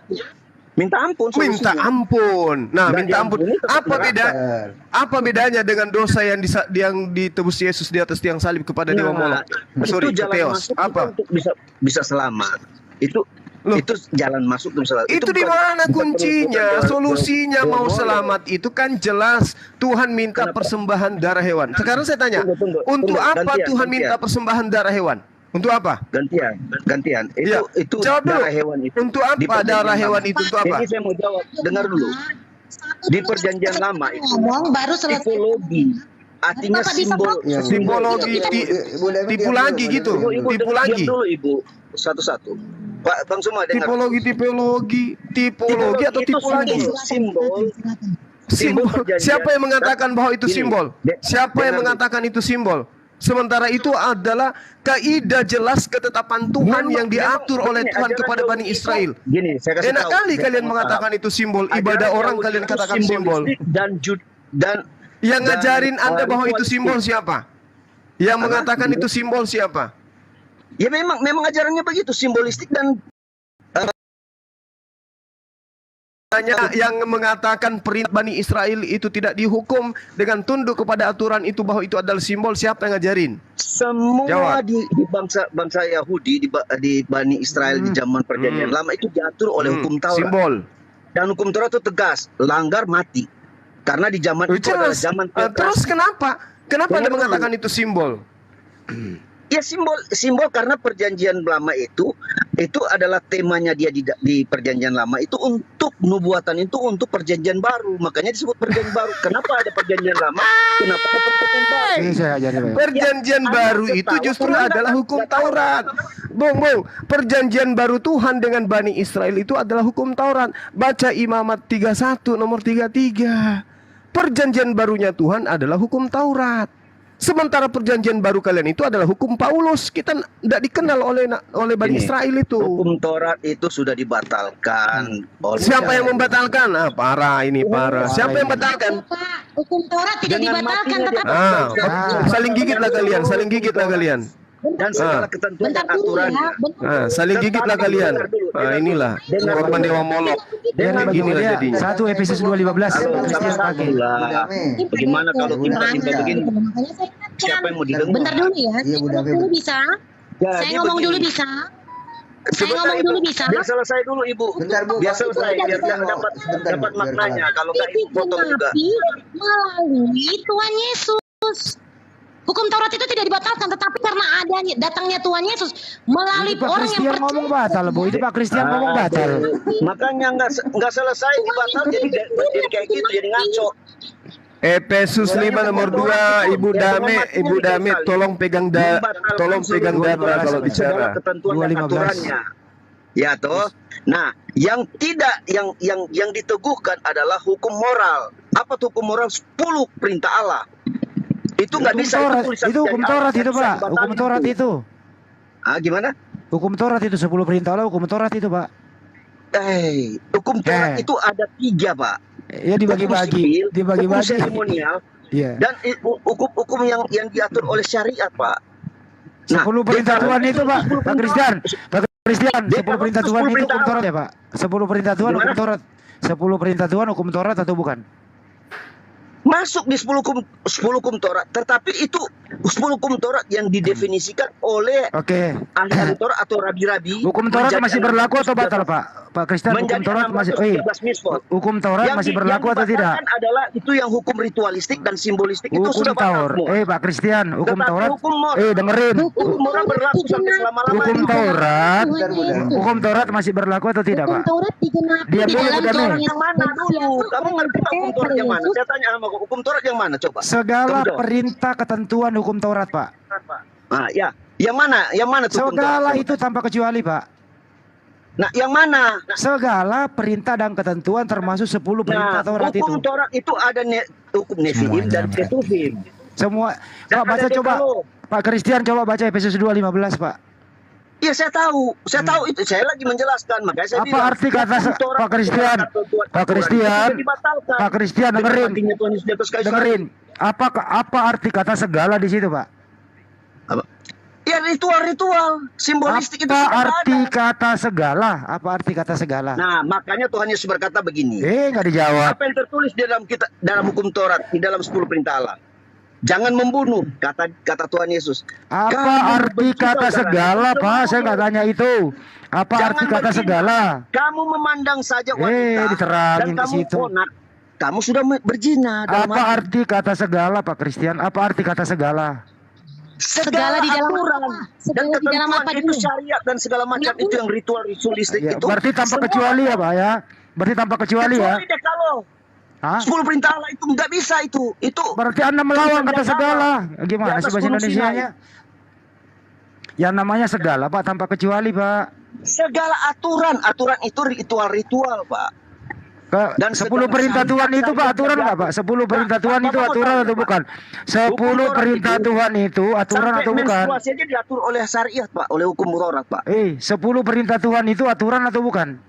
Minta ampun. Minta ampun. Nah, Dan minta ampun. Apa bedanya dengan dosa yang ditebus Yesus di atas tiang salib kepada Dewa Molok? Itu jalan masuk apa? Untuk bisa selamat. Itu jalan masuk untuk selamat. Itu di mana kuncinya? Solusinya mau selamat itu kan jelas Tuhan minta persembahan darah hewan. Sekarang saya tanya, untuk apa Tuhan minta persembahan darah hewan? Untuk apa? Gantian. Itu jawab dulu. Darah hewan itu. Untuk apa darah hewan itu? Untuk apa? Ini saya mau jawab. Dengar dulu. Di perjanjian lama itu tipologi, artinya simbol. Simbologi, tipu lagi gitu. Tipu lagi. Dulu Ibu, satu-satu. Pak Bang Suma dengar. Tipologi atau tipu lagi? Simbol. Siapa yang mengatakan bahwa itu simbol? Siapa yang mengatakan itu simbol? Sementara itu adalah kaidah jelas ketetapan Tuhan yang diatur oleh Tuhan kepada Bani Israel. Enak kali kalian mengatakan itu simbol. Ibadah orang kalian katakan simbol. Dan yang ngajarin Anda bahwa itu simbol siapa? Yang mengatakan itu simbol siapa? Ya memang ajarannya begitu, simbolistik dan yang mengatakan perintah Bani Israel itu tidak dihukum dengan tunduk kepada aturan itu bahwa itu adalah simbol, siapa yang ngajarin? Semua di bangsa Yahudi di Bani Israel di zaman perjanjian lama itu diatur oleh hukum Taurat. Simbol. Dan hukum Taurat itu tegas, langgar mati. Karena di zaman itu adalah zaman terus kenapa Anda mengatakan itu simbol? Ya simbol karena perjanjian lama itu adalah temanya dia di perjanjian lama itu untuk nubuatan itu untuk perjanjian baru, makanya disebut perjanjian baru. Kenapa ada perjanjian lama? Kenapa ada perjanjian baru? Perjanjian baru itu justru adalah hukum Taurat. Bung, perjanjian baru Tuhan dengan Bani Israel itu adalah hukum Taurat. Baca Imamat 31 nomor 33. Perjanjian barunya Tuhan adalah hukum Taurat. Sementara perjanjian baru kalian itu adalah hukum Paulus. Kita tidak dikenal oleh Bani Israel itu. Hukum Taurat itu sudah dibatalkan. Siapa yang membatalkan? Parah. Siapa yang membatalkan? Hukum Taurat tidak dibatalkan, tetapi saling gigitlah kalian. Dan segala ketentuan dan aturannya. Saling gigitlah kalian. Inilah korban Dewa Molok. Inilah jadinya. 1 Efesus 2:15. Bagaimana kalau kita begini? Siapa yang mau didengar? Bentar dulu ya. Dulu bisa. Saya ngomong dulu bisa. Biar selesai dulu Ibu. Biar selesai biar dapat maknanya. Kalau nggak Ibu potong juga. Melalui Tuhan Yesus. Hukum Taurat itu tidak dibatalkan, tetapi karena datangnya Tuhan Yesus melalui orang yang percaya. ngomong batal, Bu. Itu Pak Christian ngomong batal. Makanya nggak selesai dibatal jadi kayak gitu, jadi ngaco. Efesus 5 nomor 2, Ibu Dame, tolong pegang data kalau bicara. Ketentuan dan aturannya. Ya toh. Nah, yang diteguhkan adalah hukum moral. Apa tuh hukum moral? 10 perintah Allah. Itu nggak bisa itu hukum Taurat itu, Pak. Hukum Taurat itu. Gimana? Hukum Taurat itu 10 perintah Allah, hukum Taurat itu, Pak. Hukum Taurat itu ada 3, Pak. Ya dibagi-bagi, hukum seremonial, dan hukum yang diatur oleh syariat, Pak. 10 perintah Tuhan itu, Pak. Pak Christian, 10 perintah Tuhan itu hukum Taurat ya, Pak? 10 perintah Tuhan hukum Taurat. 10 perintah Tuhan hukum Taurat atau bukan? Masuk di 10 hukum Taurat, tetapi itu 10 hukum Taurat yang didefinisikan oleh ahli Taurat atau rabi-rabi. Hukum Taurat masih berlaku atau batal, Pak? Pak Kristen, hukum Taurat masih hukum Taurat masih berlaku atau tidak? Yang adalah itu yang hukum ritualistik dan simbolistik itu sudah batal semua. Pak Christian, hukum Taurat dengerin. Hukum moral berlaku sampai selama-lamanya. Hukum Taurat masih berlaku atau tidak, Pak? Hukum Taurat digenapi di dalam Taurat yang mana dulu? Kamu ngerti hukum Taurat yang mana? Saya tanya sama hukum Taurat yang mana, coba? Segala perintah ketentuan hukum Taurat, Pak. Ya. Yang mana? Yang mana tuh? Segala itu tanpa kecuali, Pak. Nah, yang mana? Segala perintah dan ketentuan termasuk 10 perintah Taurat itu. Hukum Taurat itu ada hukum Nefilim dan Ketuvim. Semua. Pak baca coba. Pak Christian coba baca Efesus 2:15, Pak. Iya saya tahu itu. Saya lagi menjelaskan, makanya saya Apa bilang. arti kata Pak Christian? Pak Christian dengerin. Apa arti kata segala di situ, Pak? Ya ritual simbolistik itu Apa sudah arti ada. kata segala? Apa arti kata segala? Nah, makanya Tuhan Yesus berkata begini. Nggak dijawab. Apa yang tertulis di dalam hukum Taurat, di dalam 10 perintah Allah? Jangan membunuh, kata Tuhan Yesus. Apa arti kata segala, Pak? Saya nggak tanya itu. Apa Jangan arti kata berzina. segala? Kamu memandang saja wanita diterangin dan ke kamu situ. onak. Kamu sudah berzina. Apa arti kata segala, Pak Christian? Apa arti kata segala? Segala di dalam aturan apa? dan Segala di dalam ketentuan apa itu dulu? syariat dan segala macam itu yang ritualistik Ya, itu. berarti tanpa semua kecuali ya, Pak ya? Berarti tanpa kecuali ya? Kecuali deh kalau 10 perintah Allah itu nggak bisa itu. Berarti Anda melawan kata segala. Gimana sih bahasa Indonesianya? Yang namanya segala, Pak, tanpa kecuali, Pak. Segala aturan itu ritual-ritual, Pak. Dan 10 perintah Tuhan itu, Pak, aturan nggak, Pak? 10 perintah Tuhan itu aturan atau bukan? 10 perintah Tuhan itu aturan atau bukan? Menstruasi aja diatur oleh syariat, Pak, oleh hukum Taurat, Pak. 10 perintah Tuhan itu aturan atau bukan?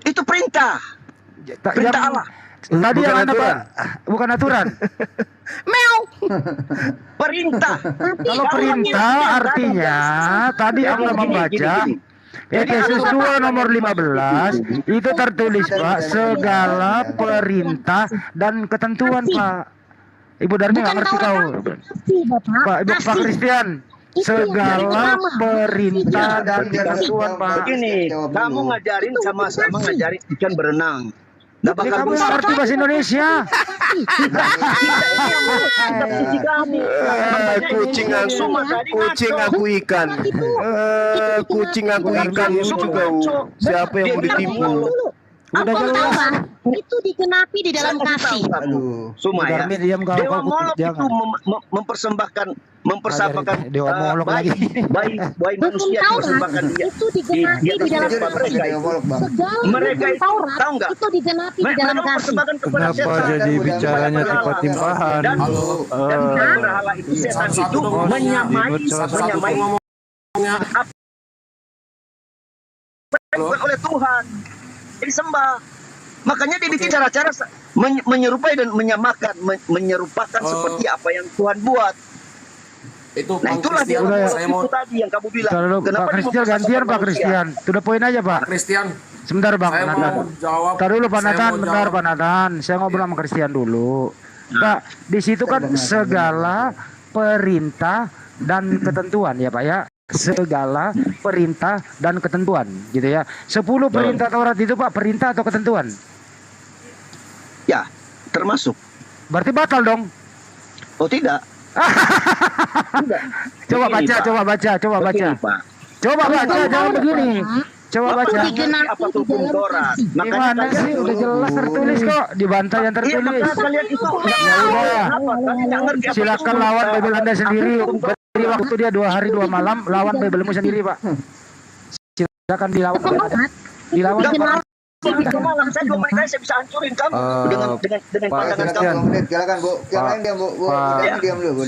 Itu perintah. Perintah Allah. Tadi yang Anda, Pak, bukan aturan. Perintah. Kalau perintah artinya tadi Anda membaca Efesus 2 nomor 15 itu tertulis, Pak, segala perintah dan ketentuan, Pak. Ibu Darmi nggak ngerti tahu. Pak Christian, segala perintah dan ketentuan, Pak. Begini, kamu ngajarin sama-sama ngajarin ikan berenang. Nggak bakal Kamu bisa. nggak ngerti bahasa Indonesia. Kucing aku ikan. Kucing aku ikan juga. Siapa yang mau ditipu? Udah jelas. Itu digenapi di dalam kasih. Suma ya. Dewa Molok itu mempersembahkan Dewa Molok lagi. bayi manusia dipersembahkan dia. Itu digenapi di dalam kasih. Mereka itu tahu nggak? Itu digenapi di dalam kasih. Kenapa jadi bicaranya timpah-timpahan? Dan berhala itu setan itu menyamai oleh Tuhan. Disembah. Makanya dibikin cara-cara menyerupai dan menyerupakan seperti apa yang Tuhan buat. Nah itulah dia itu tadi yang kamu bilang. Pak Christian gantian, Pak Christian. Sudah poin aja, Pak. Christian. Sebentar, Bang Nathan. Tar dulu, Pak Nathan. Bentar, Pak Nathan. Saya ngobrol sama Christian dulu. Pak, di situ kan segala perintah dan ketentuan ya, Pak ya. Segala perintah dan ketentuan gitu ya. 10 perintah Taurat itu, Pak, perintah atau ketentuan? Ya, termasuk. Berarti batal dong. Oh tidak. Coba baca. Coba baca, jangan begini. Coba baca. Apa hukum Taurat? Gimana sih? Udah jelas tertulis kok di bantai yang tertulis. Ya udah. Silakan lawan Bible Anda sendiri. Beri waktu dia 2 hari 2 malam lawan Biblemu sendiri, Pak. Silakan dilawan. Dilawan. Malam saya 2 menit saya bisa hancurin kamu dengan pandangan kamu. Silakan, Bu. Yang lain diam, Bu. Diam dulu, Bu.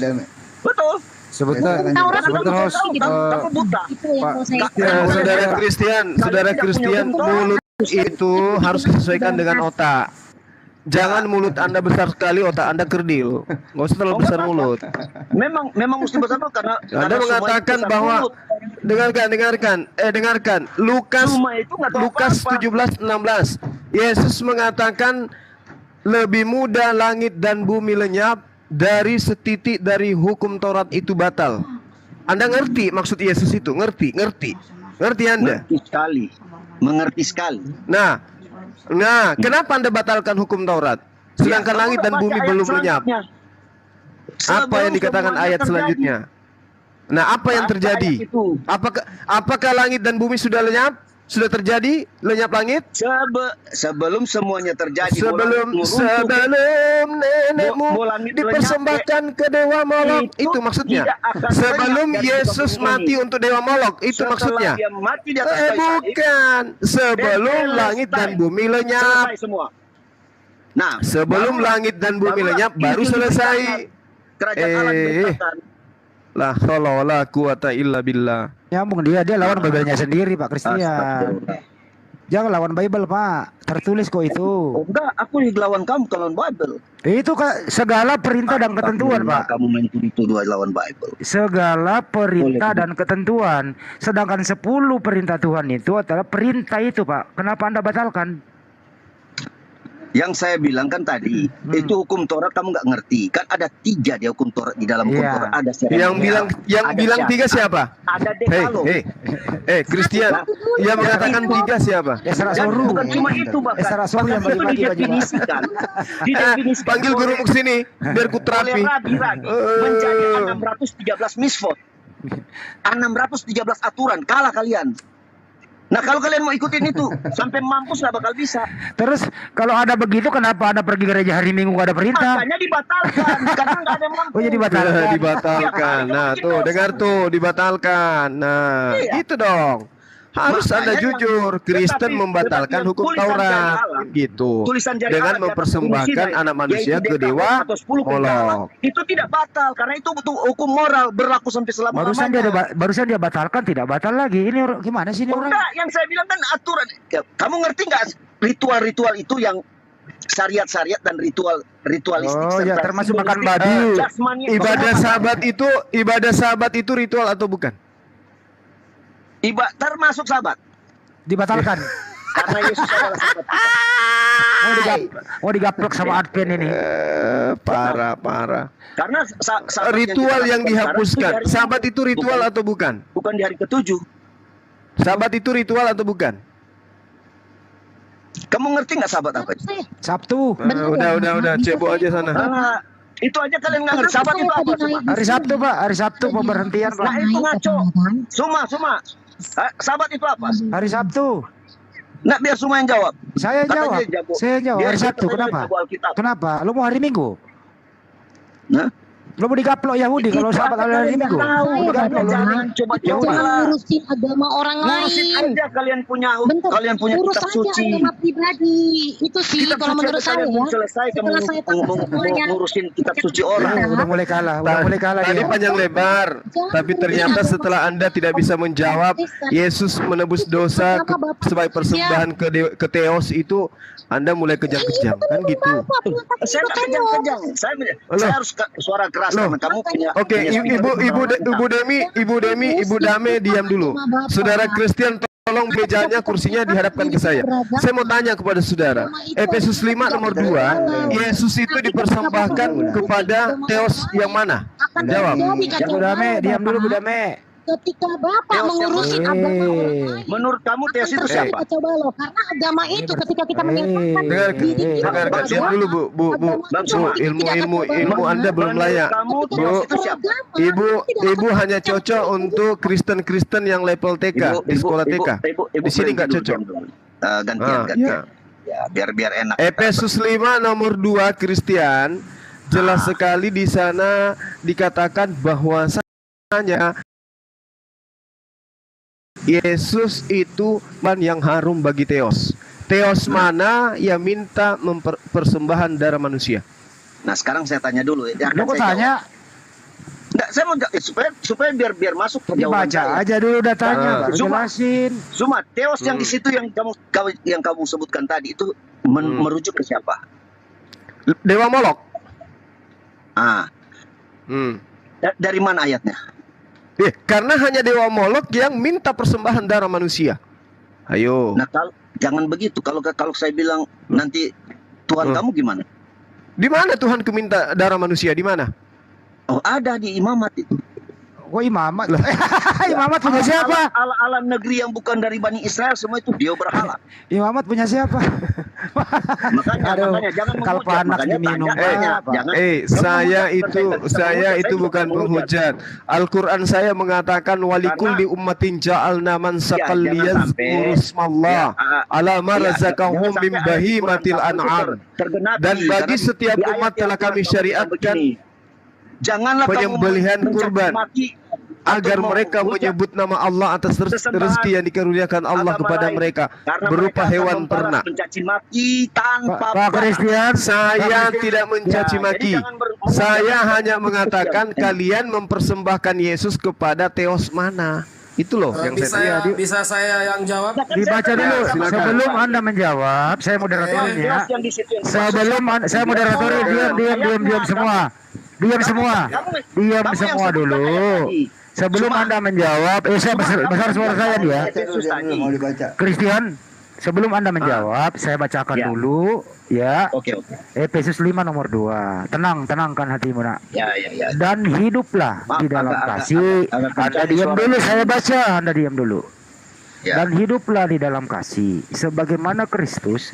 Betul. Sebentar, host. Saudara Christian, mulut itu harus disesuaikan dengan otak. Jangan mulut Anda besar sekali, otak Anda kerdil. Nggak usah terlalu besar mulut. Memang mesti besar karena Anda mengatakan bahwa dengarkan Lukas 17:16. Yesus mengatakan lebih mudah langit dan bumi lenyap dari setitik dari hukum Taurat itu batal. Anda ngerti maksud Yesus itu? Ngerti Anda? Mengerti sekali. Nah, kenapa Anda batalkan hukum Taurat? Sedangkan langit dan bumi belum lenyap. Apa yang dikatakan ayat selanjutnya? Nah, apa yang terjadi? Apakah langit dan bumi sudah lenyap? Sudah terjadi lenyap langit? Sebelum semuanya terjadi. Sebelum nenekmu dipersembahkan ke Dewa Molok, itu maksudnya. Sebelum Yesus mati untuk Dewa Molok, itu maksudnya. Bukan. Sebelum langit dan bumi lenyap. Nah, sebelum langit dan bumi lenyap baru selesai. La haula wala quwata illa billah. Nyambung dia lawan Bible-nya sendiri Pak Christian. Jangan lawan Bible Pak, tertulis kok itu. Oh, enggak, aku lawan kamu kalau lawan Bible. Itu segala perintah dan ketentuan Pak. Kamu main tuduh lawan Bible. Segala perintah dan ketentuan. Sedangkan 10 perintah Tuhan itu adalah perintah itu Pak. Kenapa Anda batalkan? Yang saya bilang kan tadi, itu hukum Taurat kamu nggak ngerti. Kan ada 3 di hukum Taurat, di dalam hukum Taurat ada Yang bilang 3 siapa? Ada Dekalog. Christian, yang mengatakan 3 siapa? Esra Soru. Bukan cuma itu bahkan. Esra Soru yang bagi-bagi didefinisikan. Didefinisikan. Panggil guru ke sini biar ku terapi. Menjadi 613 misfot. 613 aturan, kalah kalian. Nah kalau kalian mau ikutin itu sampai mampus nggak bakal bisa. Terus kalau ada begitu kenapa Anda pergi gereja hari Minggu nggak ada perintah? Makanya dibatalkan karena nggak ada yang mampu. Oh jadi dibatalkan. Dibatalkan. Nah tuh dengar tuh dibatalkan. Nah gitu dong. Harus Anda jujur. Kristen membatalkan hukum Taurat gitu dengan mempersembahkan anak manusia ke dewa Molok. Itu tidak batal karena itu betul hukum moral berlaku sampai selama-lamanya. Barusan dia batalkan, tidak batal lagi. Ini gimana sih ini orang? Enggak, yang saya bilang kan aturan. Kamu ngerti nggak ritual-ritual itu yang syariat-syariat dan ritualistik? Oh ya, termasuk makan babi. Ibadah Sabat itu ritual atau bukan? Termasuk Sabat. Dibatalkan. Karena Yesus adalah Sabat. Mau digaplok sama Advent ini. Parah. Karena ritual yang dihapuskan. Sabat itu ritual atau bukan? Bukan di hari ke-7. Sabat itu ritual atau bukan? Kamu ngerti nggak Sabat apa itu? Sabtu. Udah, cebok aja sana. Itu aja kalian nggak ngerti. Sabat itu apa? Hari Sabtu Pak, hari Sabtu pemberhentian Pak. Nah itu ngaco. Suma. Sabat itu apa? Hari Sabtu. Nah biar Suma yang jawab. Saya jawab. Hari Sabtu. Kenapa? Lu mau hari Minggu? Nah? Lo mau digaplok Yahudi kalau Sabat hari Minggu? Jangan coba ngurusin agama orang lain. Aja kalian punya kitab suci. Agama pribadi. Itu sih kalau menurut saya ya. Selesai kamu ngurusin kitab suci orang. Udah mulai kalah Tadi panjang lebar. Tapi ternyata setelah Anda tidak bisa menjawab Yesus menebus dosa sebagai persembahan ke Theos itu, Anda mulai kejang-kejang kan gitu. Saya nggak kejang-kejang. Saya harus suara keras karena kamu punya. Oke, Ibu Dame diam dulu. Saudara Christian tolong mejanya kursinya dihadapkan ke saya. Saya mau tanya kepada saudara. Efesus 5 nomor 2, Yesus itu dipersembahkan kepada Theos yang mana? Jawab. Bu Dame, diam dulu Bu Dame. Ketika Bapak mengurusi agama orang lain, menurut kamu Theos itu siapa? Coba loh, karena agama itu ketika kita menyatakan dengarkan diam dulu Bu. Ilmu Anda belum layak. Bu, Ibu hanya cocok untuk Kristen yang level TK di sekolah TK. Di sini nggak cocok. Gantian. Ya, biar enak. Efesus 5 nomor 2 Christian jelas sekali di sana dikatakan bahwasanya Yesus itu yang harum bagi Theos. Theos mana yang minta persembahan darah manusia? Nah sekarang saya tanya dulu ya. Lu kok tanya? Enggak, saya mau supaya biar masuk ke jawaban baca saya. Aja dulu datanya, jelasin. Cuma Theos yang di situ yang kamu sebutkan tadi itu merujuk ke siapa? Dewa Molok. Dari mana ayatnya? Karena hanya Dewa Molok yang minta persembahan darah manusia. Ayo. Nah, jangan begitu. Kalau saya bilang nanti Tuhan kamu gimana? Di mana Tuhan minta darah manusia? Di mana? Oh, ada di imamat itu. Oh, imamat. Imamat punya siapa? Alam negeri yang bukan dari Bani Israel semua itu dia berhala. Imamat punya siapa? Makanya jangan kalau panas diminum. Saya itu bukan penghujat. Al-Qur'an saya mengatakan walikul di ummatin ja'alna man sakal liyazkurusmallah ala ma razaqahum min bahimatil an'am. Dan bagi setiap umat telah kami syariatkan penyembelihan kurban agar mereka menyebut nama Allah atas rezeki yang dikaruniakan Allah kepada mereka berupa hewan ternak. Mencaci maki tanpa Pak Christian, saya tidak mencaci maki. Saya hanya mengatakan kalian mempersembahkan Yesus kepada teos mana. Itu loh yang saya tanya. Bisa saya yang jawab? Dibaca dulu sebelum Anda menjawab. Saya moderatorin ya. Sebelum saya moderatorin, diam semua. Diam semua dulu. Sebelum Anda menjawab, saya besar suara saya dia. Christian, sebelum Anda menjawab, saya bacakan dulu ya. Oke. Efesus 5 nomor 2. Tenangkan hatimu, nak. Ya. Dan hiduplah di dalam kasih. Anda diam dulu, saya baca. Anda diam dulu. Ya. Dan hiduplah di dalam kasih, sebagaimana Kristus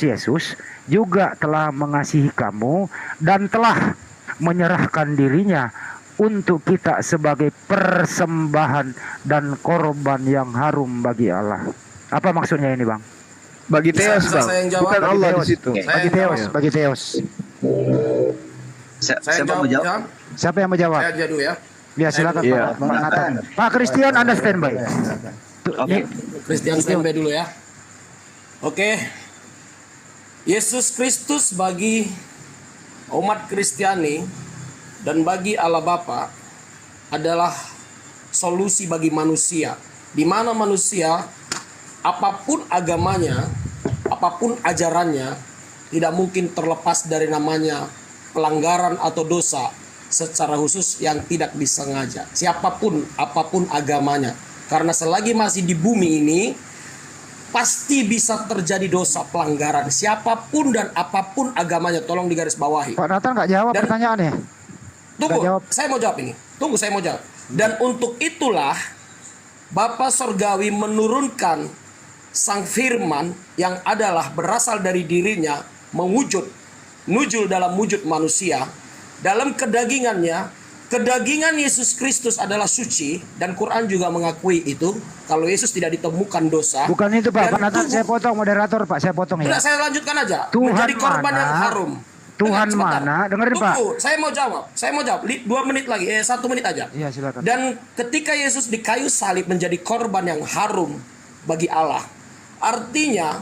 Yesus juga telah mengasihi kamu dan telah menyerahkan dirinya untuk kita sebagai persembahan dan korban yang harum bagi Allah. Apa maksudnya ini, Bang? Bagi Theos, Bang. Bukan Allah di situ. Bagi Theos. Siapa mau jawab? Siapa yang mau jawab? Saya aja dulu ya. Ya, silakan Pak Nathan. Pak Christian, Anda standby. Oke. Christian standby dulu ya. Oke. Yesus Kristus bagi umat Kristiani dan bagi Allah Bapa adalah solusi bagi manusia, di mana manusia apapun agamanya, apapun ajarannya, tidak mungkin terlepas dari namanya pelanggaran atau dosa secara khusus yang tidak disengaja. Siapapun, apapun agamanya, karena selagi masih di bumi ini pasti bisa terjadi dosa pelanggaran siapapun dan apapun agamanya. Tolong digarisbawahi. Pak Nathan nggak jawab pertanyaannya. Tunggu, saya mau jawab ini. Saya mau jawab. Dan untuk itulah Bapa Sorgawi menurunkan Sang Firman yang adalah berasal dari dirinya nujul dalam wujud manusia. Dalam kedagingannya, kedagingan Yesus Kristus adalah suci, dan Quran juga mengakui itu. Kalau Yesus tidak ditemukan dosa. Bukan itu, Pak. Pak Nathan, saya potong moderator, Pak. Saya potong ya. Saya lanjutkan aja. Tuhan menjadi korban yang harum. Tuhan mana? Dengerin, Pak. Tunggu, saya mau jawab. 2 menit lagi. 1 menit aja. Iya, silakan. Dan ketika Yesus di kayu salib menjadi korban yang harum bagi Allah. Artinya,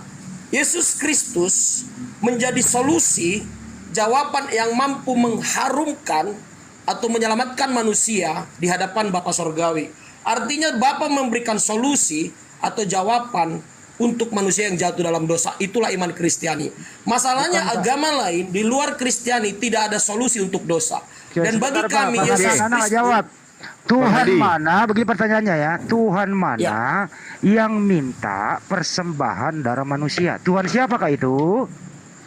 Yesus Kristus menjadi solusi, jawaban yang mampu mengharumkan atau menyelamatkan manusia di hadapan Bapa Sorgawi. Artinya Bapa memberikan solusi atau jawaban untuk manusia yang jatuh dalam dosa. Itulah iman Kristiani. Masalahnya agama lain di luar Kristiani tidak ada solusi untuk dosa. Dan bagi kami Yesus Kristus jawab. Tuhan mana? Begini pertanyaannya ya. Tuhan mana yang minta persembahan darah manusia? Tuhan siapakah itu?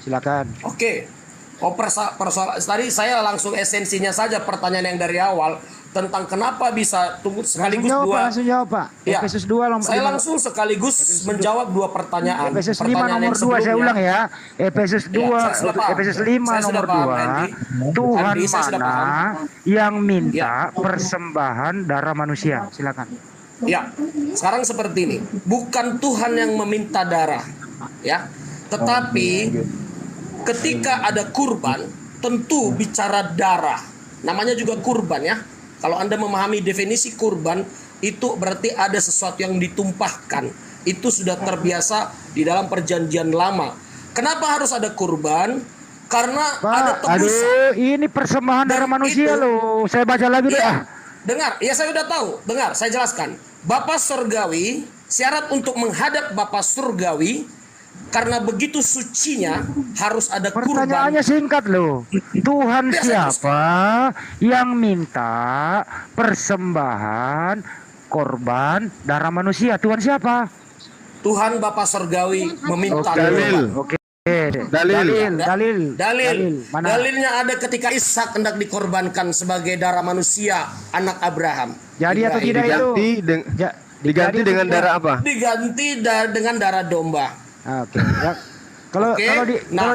Silakan. Oke. Tadi saya langsung esensinya saja pertanyaan yang dari awal tentang kenapa bisa sekaligus langsung jawab, Pak. Ya, Efesus 2 saya langsung sekaligus menjawab 2 pertanyaan. Efesus 5 nomor 2 saya ulang ya. Efesus 2 Efesus 5 nomor 2. Tuhan mana yang minta persembahan darah manusia? Silakan. Ya. Sekarang seperti ini. Bukan Tuhan yang meminta darah, ya. Tetapi ketika ada kurban, tentu bicara darah. Namanya juga kurban ya. Kalau Anda memahami definisi kurban, itu berarti ada sesuatu yang ditumpahkan. Itu sudah terbiasa di dalam perjanjian lama. Kenapa harus ada kurban? Karena ada tebusan. Ini persembahan darah manusia loh. Saya baca lagi deh. Dengar, ya saya udah tahu. Dengar, saya jelaskan. Bapa Surgawi, syarat untuk menghadap Bapa Surgawi, karena begitu sucinya harus ada kurban. Pertanyaannya singkat loh. Tuhan siapa yang minta persembahan korban darah manusia? Tuhan siapa? Tuhan Bapa Surgawi meminta. Oke. Dalil. Dalilnya ada ketika Ishak hendak dikorbankan sebagai darah manusia, anak Abraham. Jadi atau tidak itu? Diganti dengan darah apa? Diganti dengan darah domba. Oke. Ya. Kalau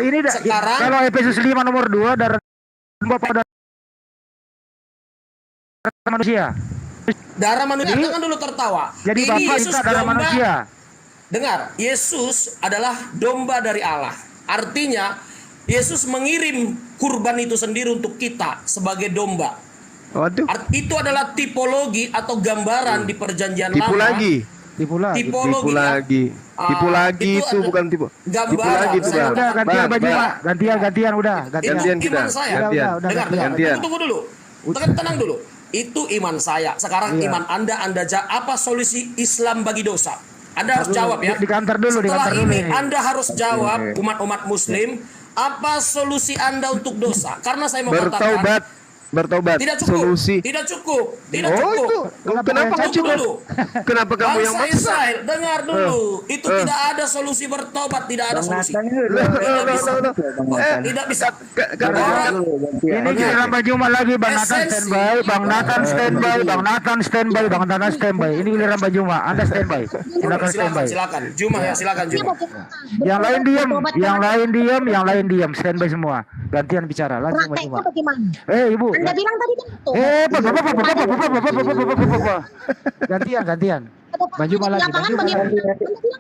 ini sekarang, kalau Efesus 5 nomor 2 darah domba pada manusia. Darah manusia, jangan dulu tertawa. Jadi ini Bapak Yesus darah domba, manusia. Dengar, Yesus adalah domba dari Allah. Artinya Yesus mengirim kurban itu sendiri untuk kita sebagai domba. Waduh. Itu adalah tipologi atau gambaran di perjanjian lama. Tipu lagi. Tipologi. Tipu lagi itu bukan tipu. Tipu lagi itu, Bang. Udah gantian Bang Juma, gantian udah, Gantian kita. Iman saya. Gantian. Dengar. Tunggu dulu. Tenang dulu. Itu iman saya. Sekarang iman Anda apa solusi Islam bagi dosa? Anda harus jawab ya. Di kantor dulu, Setelah ini ini. Anda harus jawab umat-umat muslim, apa solusi Anda untuk dosa? Karena saya mau katakan bertobat. tidak cukup. Solusi. Tidak cukup. Tidak Oh, cukup. itu. Kenapa nggak cukup? Kenapa kamu yang Bangsa maksa? Israel, dengar dulu. Itu tidak ada solusi bertobat, tidak ada solusi. Tidak bisa. Ini giliran Bang Juma lagi, Bang Nathan standby, Bang Nathan standby, Bang Nathan standby, Bang Nathan standby. Ini giliran Bang Juma, Anda standby. Silakan standby. Silakan. Juma ya, silakan Juma. Yang lain diam, standby semua. Gantian bicara, langsung Bang Juma. Ibu. Anda bilang tadi kan itu. Gantian. Bang Juma lagi.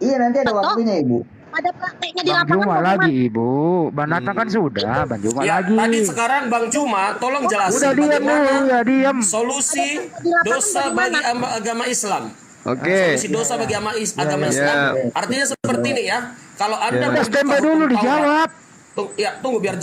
Iya, nanti ada waktunya, Ibu. Ada prakteknya di Bang lapangan. Juma lagi, Ibu. Bang Nathan kan sudah, Bang Juma lagi. Tadi sekarang Bang Juma, tolong jelasin Udah diam dulu, ya diam. solusi dosa bagi agama Islam. Oke. Solusi dosa bagi agama Islam. Artinya seperti ini ya. Kalau Anda Udah standby dulu dijawab. Tunggu biar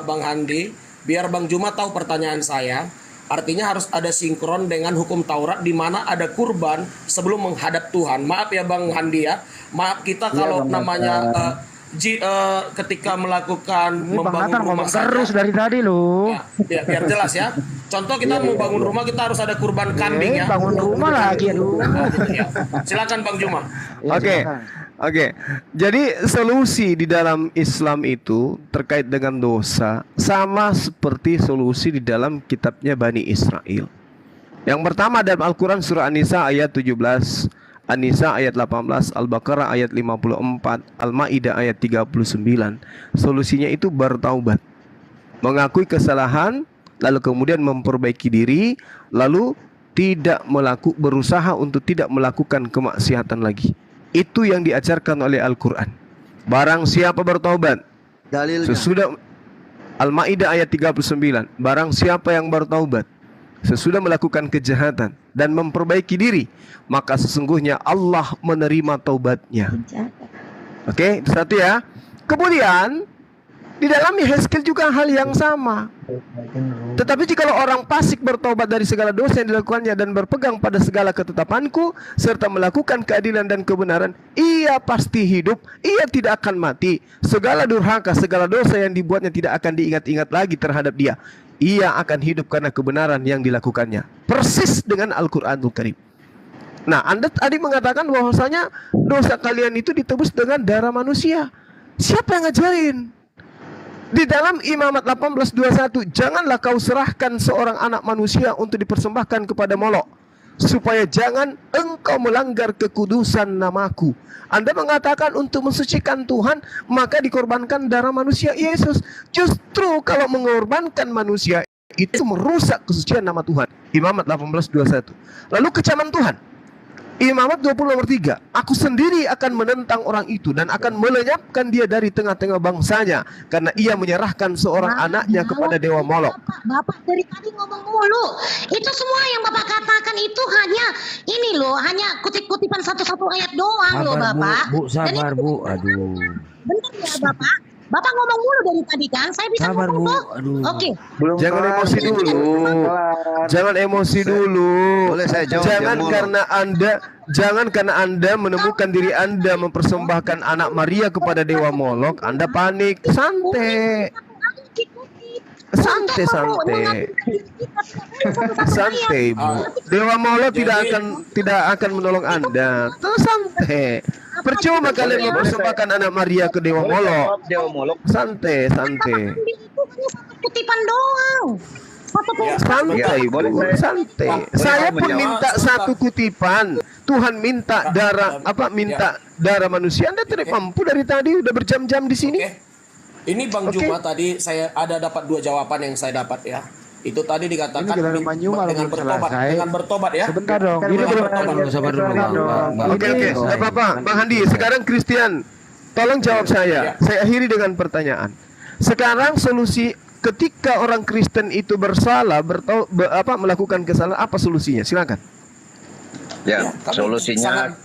Bang Handi, biar Bang Juma tahu pertanyaan saya. Artinya harus ada sinkron dengan hukum Taurat di mana ada kurban sebelum menghadap Tuhan. Maaf ya Bang Handi ya. Maaf kita kalau namanya ketika melakukan membangun rumah terus dari tadi loh. Ya, biar jelas ya. Contoh kita mau bangun rumah kita harus ada kurban kambing ya. Bangun rumah lagi aduh. Silakan Bang Juma. Oke. Jadi solusi di dalam Islam itu terkait dengan dosa sama seperti solusi di dalam kitabnya Bani Israel. Yang pertama dalam Al-Quran surah An-Nisa ayat 17, An-Nisa ayat 18, Al-Baqarah ayat 54, Al-Maidah ayat 39. Solusinya itu bertaubat, mengakui kesalahan, lalu kemudian memperbaiki diri, lalu berusaha untuk tidak melakukan kemaksiatan lagi. Itu yang diajarkan oleh Al-Quran. Barang siapa bertaubat, sesudah Al-Maidah ayat 39, barang siapa yang bertaubat sesudah melakukan kejahatan dan memperbaiki diri, maka sesungguhnya Allah menerima taubatnya. Oke, itu satu ya. Kemudian di dalam Yehezkiel juga hal yang sama. Tetapi jika orang fasik bertobat dari segala dosa yang dilakukannya dan berpegang pada segala ketetapanku serta melakukan keadilan dan kebenaran, ia pasti hidup, ia tidak akan mati. Segala durhaka, segala dosa yang dibuatnya tidak akan diingat-ingat lagi terhadap dia. Ia akan hidup karena kebenaran yang dilakukannya. Persis dengan Al-Quranul Karim. Nah, Anda tadi mengatakan bahwasanya dosa kalian itu ditebus dengan darah manusia. Siapa yang ngajarin? Di dalam Imamat 18:21, janganlah kau serahkan seorang anak manusia untuk dipersembahkan kepada Molok, supaya jangan engkau melanggar kekudusan namaku. Anda mengatakan untuk mensucikan Tuhan, maka dikorbankan darah manusia Yesus. Justru kalau mengorbankan manusia, itu merusak kesucian nama Tuhan. Imamat 18:21. Lalu kecaman Tuhan, Imamat 20:3, aku sendiri akan menentang orang itu dan akan melenyapkan dia dari tengah-tengah bangsanya karena ia menyerahkan seorang anaknya kepada dewa Molok. Bapak dari tadi ngomong mulu. Itu semua yang Bapak katakan itu hanya kutip-kutipan satu-satu ayat doang loh Bapak. Bu, sabar Bu. Aduh. Bener ya Bapak? Bapak ngomong mulu dari tadi kan? Saya bisa sabar, ngomong Bu. kok. Aduh. Oke. Jangan emosi dulu. Jangan emosi dulu. Boleh saya jawab? Jangan karena Anda menemukan diri Anda mempersembahkan anak Maria kepada dewa Molok, Anda panik. Santai. Santai, Bu. Dewa Molok tidak akan menolong Anda. Terus santai. Percuma kalian mempersembahkan anak Maria ke dewa Molok. Santai. Itu hanya satu kutipan doang. Santai, Bu. Santai. Saya pun minta satu kutipan. Tuhan minta darah manusia. Anda tidak mampu dari tadi udah berjam-jam di sini. Ini Bang Juma tadi saya dapat 2 jawaban yang saya dapat ya. Itu tadi dikatakan dengan bertobat ya. Sebentar dong. Ini sabar dulu Bang. Oke. Tidak apa-apa. Bang Handi, sekarang Christian, tolong jawab saya. Saya akhiri dengan pertanyaan. Sekarang solusi ketika orang Kristen itu bersalah, melakukan kesalahan, apa solusinya? Silakan. Ya, solusinya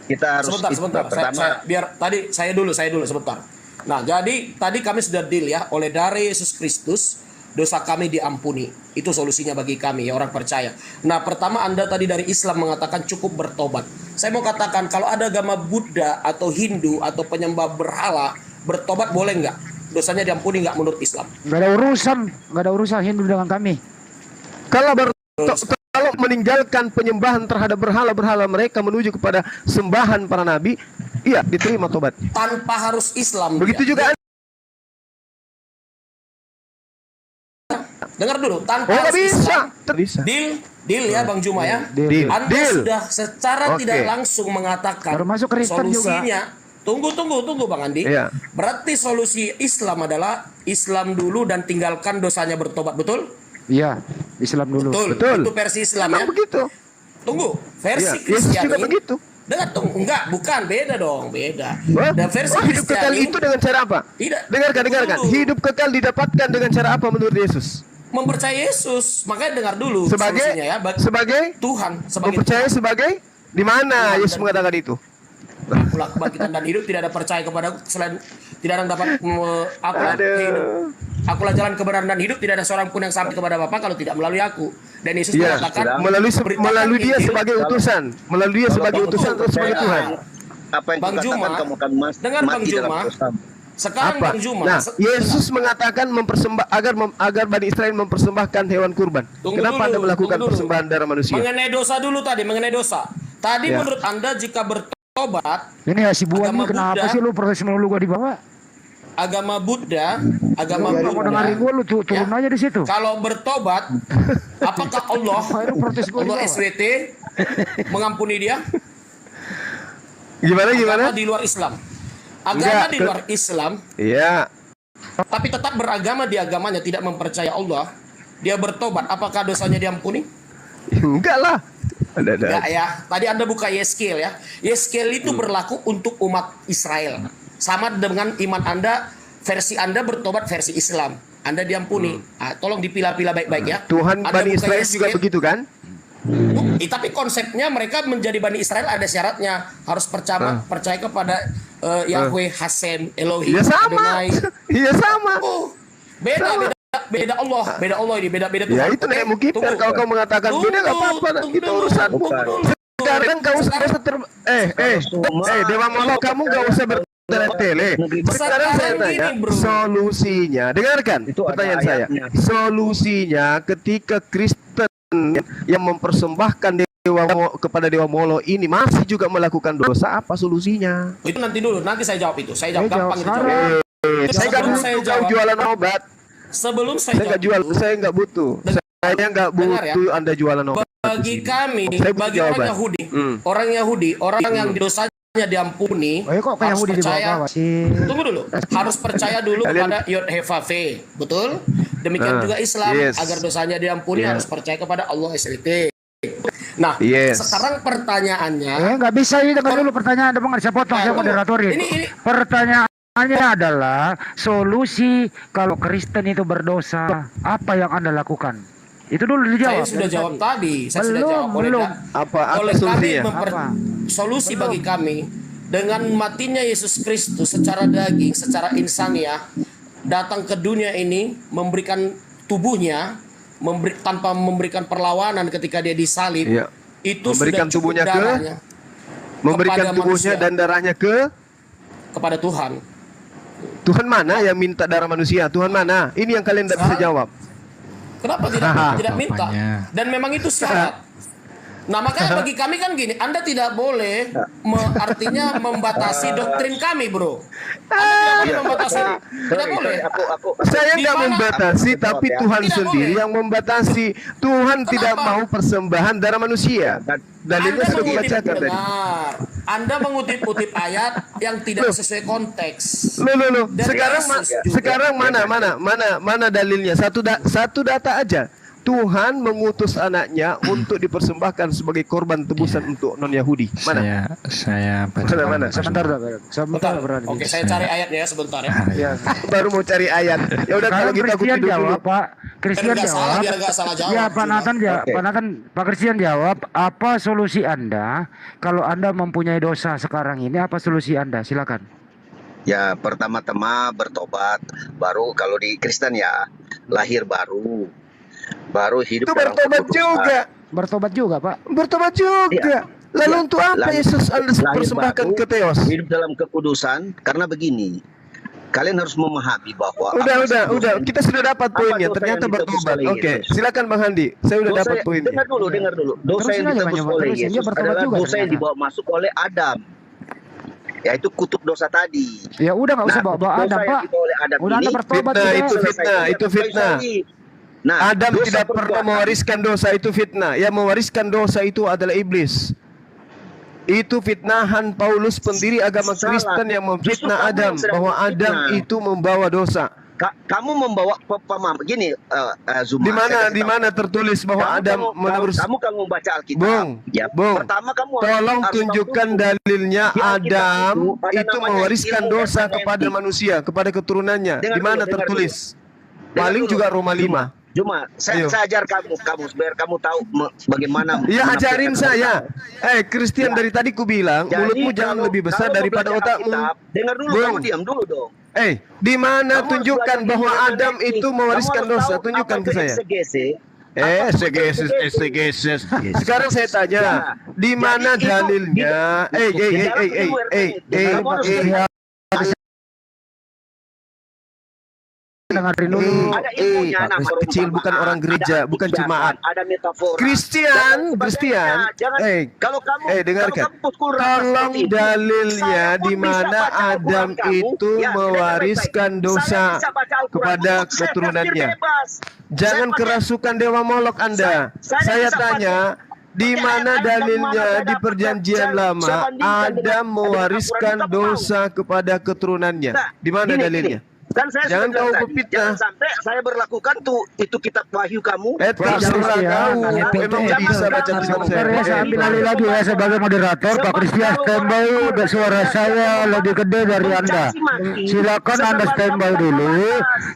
Kita harus sebentar. Biar tadi saya dulu sebentar. Nah, jadi tadi kami sudah deal ya, oleh darah Yesus Kristus dosa kami diampuni. Itu solusinya bagi kami ya orang percaya. Nah, pertama Anda tadi dari Islam mengatakan cukup bertobat. Saya mau katakan kalau ada agama Buddha atau Hindu atau penyembah berhala, bertobat boleh nggak? Dosanya diampuni nggak menurut Islam? Nggak ada urusan Hindu dengan kami. Kalau meninggalkan penyembahan terhadap berhala-berhala mereka menuju kepada sembahan para nabi, iya diterima tobat. Tanpa harus Islam. Begitu juga dengar dulu, tanpa harus Islam. Bisa. Deal ya Bang Juma ya. Deal. Anda sudah secara tidak langsung mengatakan termasuk Kristen solusinya. Tunggu Bang Andi. Iya. Berarti solusi Islam adalah Islam dulu dan tinggalkan dosanya bertobat, betul? Iya, Islam dulu. Betul. Itu versi Islam ya. Begitu. Tunggu, versi Yesus Kristiani. juga begitu. Enggak, bukan, beda dong, beda. Dan versi hidup kekal Kristiani itu dengan cara apa? Tidak. Dengarkan. Hidup kekal didapatkan dengan cara apa menurut Yesus? Mempercayai Yesus. Makanya dengar dulu sebagai solusinya ya. Sebagai Tuhan, sebagai mempercayai sebagai di mana Yesus mengatakan itu? Akulah kebangkitan dan hidup, tidak ada percaya kepada selain tidak ada yang dapat hidup. Akulah jalan kebenaran dan hidup, tidak ada seorang pun yang sampai kepada Bapa kalau tidak melalui aku. Dan Yesus mengatakan melalui dia sebagai utusan, atau sebagai Tuhan. Apa yang Bang Juma, dengar Bang Juma. Sekarang Bang Juma. Nah, Yesus mengatakan agar Bani Israel mempersembahkan hewan kurban. Kenapa Anda melakukan persembahan darah manusia? Mengenai dosa dulu tadi, Tadi menurut Anda jika bertobat, ini ya si buah ini kenapa Buddha, sih lu protes melulu gua dibawa? Agama Buddha, mau dengerin gua lu turun aja di situ. Kalau bertobat, apakah Allah SWT mengampuni dia? Gimana? Agama di luar Islam. Agama di luar Islam. Iya. Tapi tetap beragama di agamanya, tidak mempercaya Allah. Dia bertobat, apakah dosanya diampuni? Enggak lah. Enggak ya. Tadi Anda buka Yeskel ya. Yeskel itu berlaku untuk umat Israel. Sama dengan iman Anda, versi Anda bertobat versi Islam. Anda diampuni. Tolong dipilah-pilah baik-baik ya. Tuhan Bani Israel juga begitu kan? Tapi konsepnya mereka menjadi Bani Israel ada syaratnya. Harus percaya kepada Yahweh, Hasem, Elohim. Ya sama. Iya sama. Beda Allah ini, beda Tuhan. Ya itu nih mungkin kalau kau mengatakan beda nggak apa-apa, itu urusan. Sekarang kau usah Dewa Molo, kamu nggak usah bertele-tele. Sekarang saya tanya solusinya. Dengarkan pertanyaan saya. Solusinya ketika Kristen yang mempersembahkan kepada Dewa Molo ini masih juga melakukan dosa, apa solusinya? Itu nanti dulu, nanti saya jawab itu. Saya jawab gampang itu. Saya nggak butuh jualan obat. Sebelum saya nggak butuh. Saya nggak butuh Anda jualan obat. Bagi kami, bagi orang Yahudi, orang yang dosanya diampuni, harus percaya. Tunggu dulu, harus percaya dulu kepada Yod Hevafe, betul? Demikian juga Islam, agar dosanya diampuni harus percaya kepada Allah SWT. Nah, sekarang pertanyaannya. Nggak bisa ini dengar dulu pertanyaan, saya potong, saya moderatorin. Pertanyaan adalah solusi kalau Kristen itu berdosa, apa yang Anda lakukan? Itu dulu dijawab. Saya sudah jawab tadi. Belum. Apa solusinya? Solusi bagi kami dengan matinya Yesus Kristus secara daging, secara insaniah, datang ke dunia ini memberikan tubuhnya, tanpa memberikan perlawanan ketika dia disalib. Itu memberikan sudah cukup tubuhnya memberikan tubuhnya dan darahnya kepada Tuhan. Tuhan mana yang minta darah manusia? Tuhan mana? Ini yang kalian tidak bisa jawab. Kenapa tidak minta? Dan memang itu syarat. Nah, makanya bagi kami kan gini, Anda tidak boleh artinya membatasi doktrin kami, bro. Anda tidak boleh membatasi. Tidak boleh. Saya nggak membatasi, tapi Tuhan sendiri yang membatasi. Tuhan tidak mau persembahan darah manusia. Dalilnya sudah dibacakan tadi. Anda mengutip-utip ayat yang tidak sesuai konteks. Loh. Sekarang mana dalilnya? Satu data aja. Tuhan mengutus anaknya untuk dipersembahkan sebagai korban tebusan untuk non-Yahudi. Mana? Saya baca. Mana? Sebentar. Oke, saya cari ayatnya ya sebentar ya. Baru mau cari ayat. Ya udah kalau gitu aku tidur dulu. Pak, Christian nggak salah, jawab. biar nggak salah jawab. Ya Pak Cuma. Nathan, Pak Christian jawab. Apa solusi Anda kalau Anda mempunyai dosa sekarang ini? Apa solusi Anda? Silakan. Ya pertama-tama bertobat, baru kalau di Kristen ya lahir baru hidup Itu dalam bertobat kekudusan. juga. Bertobat juga Pak. Bertobat juga. Lalu Ya, untuk apa Yesus Anda lahir persembahkan baru, ke Theos? hidup dalam kekudusan. Karena begini, kalian harus memahami bahwa Udah. Kita sudah dapat poinnya. dosa Ternyata yang ditebus bertobat. oleh Oke, Yesus? silakan Bang Handi. Saya udah Dosa dapat yang- poinnya. Dengar dulu. Dosa Terusin yang aja, ditebus Bang, oleh terusin. Dia Yesus bertobat adalah juga dosa yang ternyata. dibawa masuk oleh Adam. Yaitu kutub dosa tadi. Ya udah nggak usah Nah, bawa dosa Adam yang Pak. dibawa oleh Adam Udah Anda ini, bertobat Fitnah, sudah. itu fitnah. Nah, Adam dosa tidak pernah perbuatan. mewariskan dosa, itu fitnah. Yang mewariskan dosa itu adalah iblis. Itu fitnahan Paulus, pendiri agama Salah. Kristen yang Justru memfitnah kamu Adam, yang sedang bahwa Adam memfitnah. itu membawa dosa. Kamu membawa pemahaman gini, Zuma. Di mana tertulis bahwa Adam menurut Kamu membaca Alkitab. Bung, Ya, Bung, pertama kamu tolong harus tunjukkan tahu dulu. dalilnya Di Alkitab Adam ada itu namanya mewariskan ilmu dosa hermeneutik. kepada manusia, kepada keturunannya. Dengar Di mana dulu, dengar tertulis? Dengar Paling dulu. juga Roma 5. Cuma Ayo. saya ajar kamu biar kamu tahu bagaimana. Ya menafsirkan ajarin saya. Alkitab. Christian, dari tadi ku bilang Jadi, mulutmu jangan kalau- lebih besar kalau daripada belajar otakmu. Alkitab, dengar dulu, Bung. kamu diam dulu dong. Di mana Kamu tunjukkan harus bahwa belajar Adam hermeneutik. itu mewariskan Kamu harus dosa? tahu Tunjukkan apa ke itu saya. eksegese. Exegesis. Sekarang saya tanya, di mana Jadi itu- dalilnya? Dengerin dulu. Ada ilmunya, nah, Pak kecil, bukan orang gereja, bukan jemaat. ada metafora. Christian, Jangan, kalau kamu dengarkan. kalau kamu pukul rata Tolong seperti itu, dalilnya saya pun di bisa mana baca Al-Quran Adam kamu. itu Ya, mewariskan baik-baik. dosa Saya bisa baca Al-Quran. kepada Saya tafsir keturunannya. bebas. Jangan Saya kerasukan dewa Molok Anda. Saya Saya bisa tanya, di mana dalilnya di perjanjian lama Adam mewariskan dosa kepada keturunannya? Di mana gini, dalilnya? Kan saya Jangan sudah kau bilang tadi, berfitnah. jangan sampai saya berlakukan tuh itu kitab wahyu kamu. Terserah kau. Emang bisa baca kitab Ya, saya ambil alih lagi ya sebagai moderator. Pak Christian standby, suara saya lebih gede dari Anda. Silakan Anda standby dulu.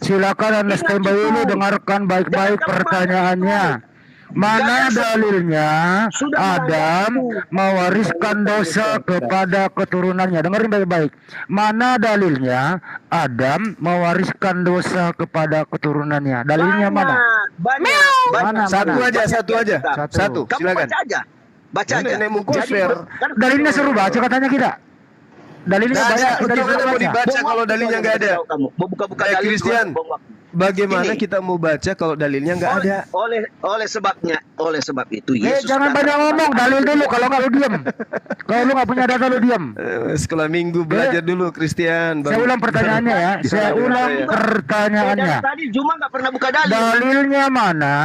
Silakan Anda standby dulu, dengarkan baik-baik pertanyaannya. Mana dalilnya Adam mewariskan dosa kepada keturunannya? Dengerin baik-baik. Mana dalilnya Adam mewariskan dosa kepada keturunannya? Dalilnya mana? Banyak. Satu aja. Satu. Kamu Silakan. baca aja. Baca aja. Nenek Mungkosfer. Dalilnya suruh baca katanya kita. Dalilnya Nggak ada. banyak, kita Gimana disuruh mau baca. dibaca kalau dalilnya nggak ada? Kamu mau buka-buka Eh, dalil. Christian, bagaimana Gini. kita mau baca kalau dalilnya nggak ada? Oleh sebab itu Jangan banyak ngomong, dalil dulu. Kalau nggak lu diam. Kalau lu nggak punya data lu diam. Sekolah minggu belajar dulu, Christian. Saya ulang pertanyaannya ya. Saya ulang pertanyaannya. Tadi Juma nggak pernah buka dalil. Dalilnya mana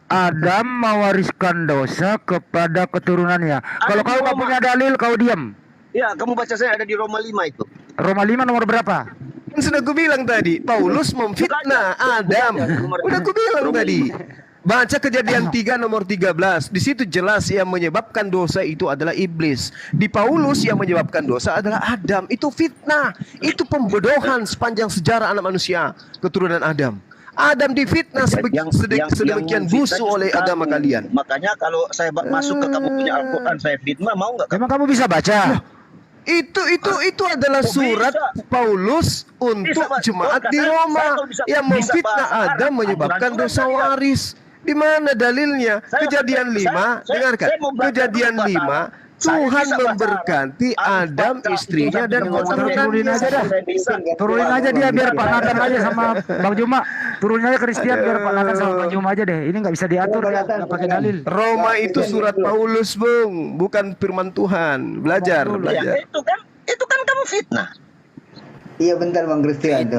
Adam mewariskan dosa kepada keturunannya? Kalau kau nggak punya dalil, kau diam. Ya, kamu baca saya ada di Roma 5 itu. Roma 5 nomor berapa? Sudah gue bilang tadi, Paulus memfitnah Adam. Udah gue bilang tadi. Baca Kejadian 3 nomor 13. Di situ jelas yang menyebabkan dosa itu adalah iblis. Di Paulus yang menyebabkan dosa adalah Adam. Itu fitnah. Itu pembodohan sepanjang sejarah anak manusia, keturunan Adam. Adam difitnah sedemikian busuk oleh agama kalian. Makanya kalau saya masuk ke kamu punya Al-Quran, saya fitnah, mau nggak? Emang kamu bisa baca? Itu adalah surat Paulus untuk jemaat di Roma yang memfitnah Adam menyebabkan dosa waris. Di mana dalilnya? Kejadian 5, dengarkan. Kejadian 5, Tuhan memberkati Adam, istrinya, dan keturunannya. Turunin aja dah. Turunin aja dia biar Pak Nathan aja sama Bang Juma. Turunin aja Christian biar Pak Nathan sama Bang Juma aja deh. Ini nggak bisa diatur ya, nggak pakai dalil. Roma itu surat Paulus, Bung, bukan firman Tuhan. Belajar. Itu kan kamu fitnah. Iya bentar Bang Christian.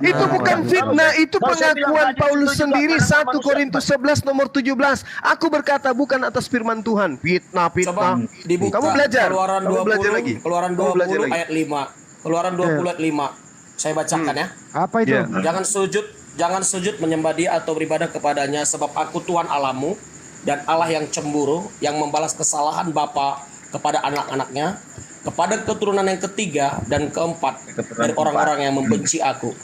Itu bukan fitnah, itu pengakuan Paulus sendiri. 1 Korintus 11 nomor 17. Aku berkata bukan atas firman Tuhan. Fitnah. Coba dibuka. Kamu belajar. Keluaran Kamu 20, belajar lagi. Keluaran 20 ayat 5. Keluaran 20 ayat 5. Saya bacakan ya. Apa itu? Jangan sujud menyembah Dia atau beribadah kepadanya, sebab Aku Tuhan Allahmu dan Allah yang cemburu, yang membalas kesalahan bapa kepada anak-anaknya, kepada keturunan yang ketiga dan keempat dari orang-orang yang membenci Aku.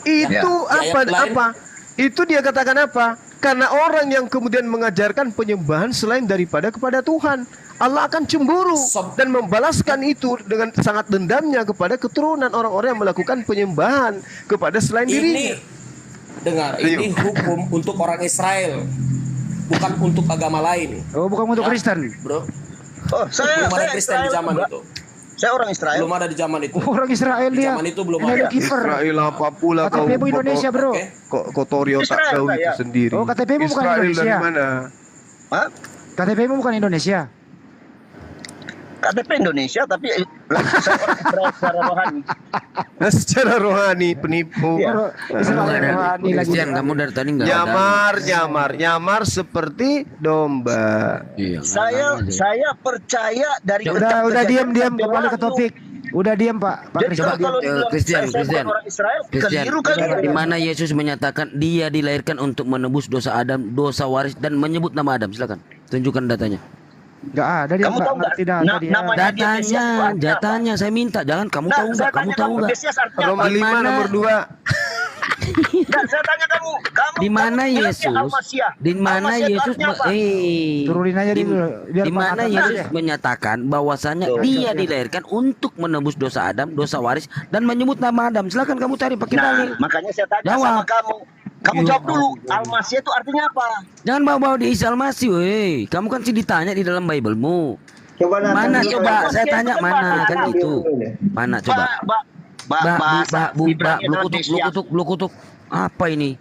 Itu Di ayat lain, apa? Itu dia katakan apa? Karena orang yang kemudian mengajarkan penyembahan selain daripada kepada Tuhan, Allah akan cemburu dan membalaskan itu dengan sangat dendamnya kepada keturunan orang-orang yang melakukan penyembahan kepada selain dirinya. Dengar, ini hukum untuk orang Israel, bukan untuk agama lain. Oh, bukan untuk Kristen, bro. Oh, belum ada Kristen di zaman enggak. itu. Saya orang Israel. Belum ada di zaman itu. Orang Israel Di dia. zaman itu belum Ini ada. Israel apa pula kau? KTP-mu Indonesia, bro. Kok kotori otak kau itu sendiri? Oh, KTP-mu bukan Israel Indonesia. dari mana? Hah? KTP-mu bukan Indonesia. KTP Indonesia tapi saya orang Israel secara rohani. Secara rohani penipu. Christian, kamu dari tadi nggak nyamar seperti domba. Saya percaya dari udah diam kembali ke topik. Udah diam Pak Christian. Christian, Di mana Yesus menyatakan dia dilahirkan untuk menebus dosa Adam, dosa waris dan menyebut nama Adam? Silakan tunjukkan datanya. Enggak ada dia. Kamu tahu enggak? Datanya saya minta, jangan kamu tahu enggak? Kamu tahu enggak? Roma 5 nomor 2. Dan saya tanya kamu di mana Yesus? Di mana Yesus? Turunin aja dulu. Di mana Yesus menyatakan bahwasanya dia dilahirkan untuk menebus dosa Adam, dosa waris dan menyebut nama Adam. Silakan kamu cari pakai dalil. Makanya saya tanya sama kamu. Kamu jawab dulu, Al-Masih itu artinya apa? Jangan bawa-bawa di Isa Al-Masih, weh. Kamu kan sih ditanya di dalam Bible-mu. Mana coba? Saya tanya mana kan itu? Mana coba? Bluk kutuk. Apa ini?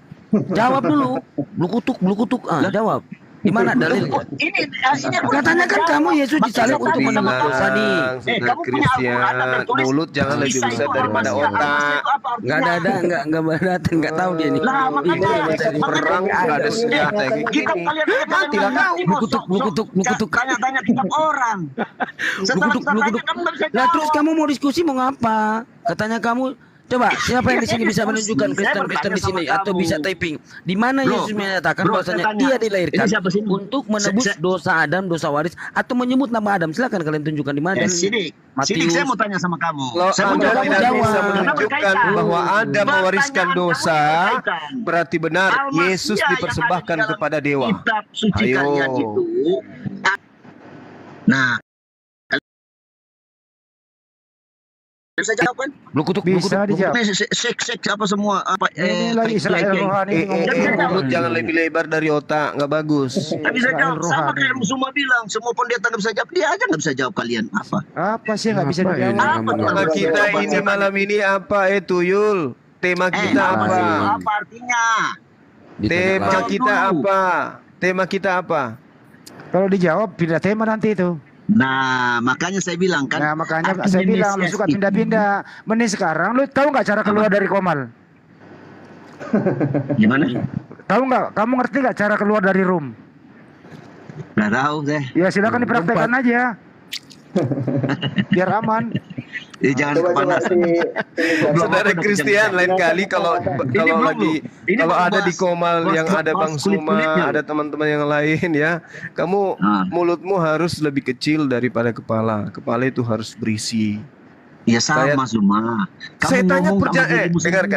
Jawab dulu. Bluk kutuk. Jawab. Di mana dalilnya? Katanya kan kamu Yesus disalib untuk menebus dosa nih. Christian, mulut jangan lebih besar daripada otak. Enggak tahu dia nih. Perang enggak ada senjata kayak gini. Tidak tahu. Bluk kutuk. Tanya kitab orang. Bluk. Lah terus kamu mau diskusi mau ngapa? Katanya kamu coba siapa yang di sini bisa menunjukkan Kristen di sini atau bisa typing di mana Yesus menyatakan bahwasanya dia dilahirkan untuk menebus dosa Adam, dosa waris atau menyebut nama Adam? Silakan kalian tunjukkan di mana. Sidik, saya mau tanya sama kamu. Kalau Anda tidak bisa menunjukkan bahwa Adam mewariskan dosa, berarti benar Yesus dipersembahkan kepada dewa. Ayo. Nah, bisa jawab kan? Bluk kutuk. Seks apa semua apa ini lagi Israel rohani. Mulut jangan lebih lebar dari otak, nggak bagus. Nggak bisa jawab sama kayak semua bilang, semua pendeta nggak bisa jawab, dia aja nggak bisa jawab kalian apa sih nggak bisa dijawab? Tema kita ini malam ini apa Tuyul? Tema kita apa? Apa artinya? Tema kita apa? Kalau dijawab pindah tema nanti itu. Nah, makanya saya bilang kan. Nah, makanya saya bilang lu suka pindah-pindah. Mending sekarang lu tahu nggak cara keluar dari komal? Gimana? Tahu nggak? Kamu ngerti nggak cara keluar dari room? Nggak tahu deh. Ya silakan dipraktekkan aja. Biar aman. Jangan kepanasan. Saudara Christian lain kali kalau ada di komal yang ada Bang Suma, ada teman-teman yang lain ya, kamu mulutmu harus lebih kecil daripada kepala. Kepala itu harus berisi. Ya sama Suma. Saya tanya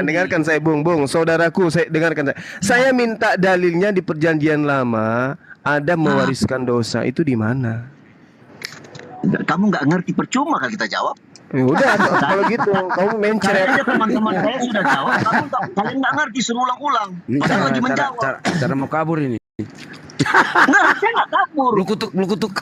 dengarkan saya Bung, saudaraku, saya dengarkan saya. Saya minta dalilnya di Perjanjian Lama ada mewariskan dosa itu di mana? Kamu nggak ngerti, percuma kan kita jawab. Ya udah kalau gitu kamu mencret. Teman-teman saya sudah jawab, kalian nggak ngerti, suruh ulang-ulang. Saya lagi menjawab. Cara mau kabur ini. Enggak, saya nggak kabur. Bluk kutuk.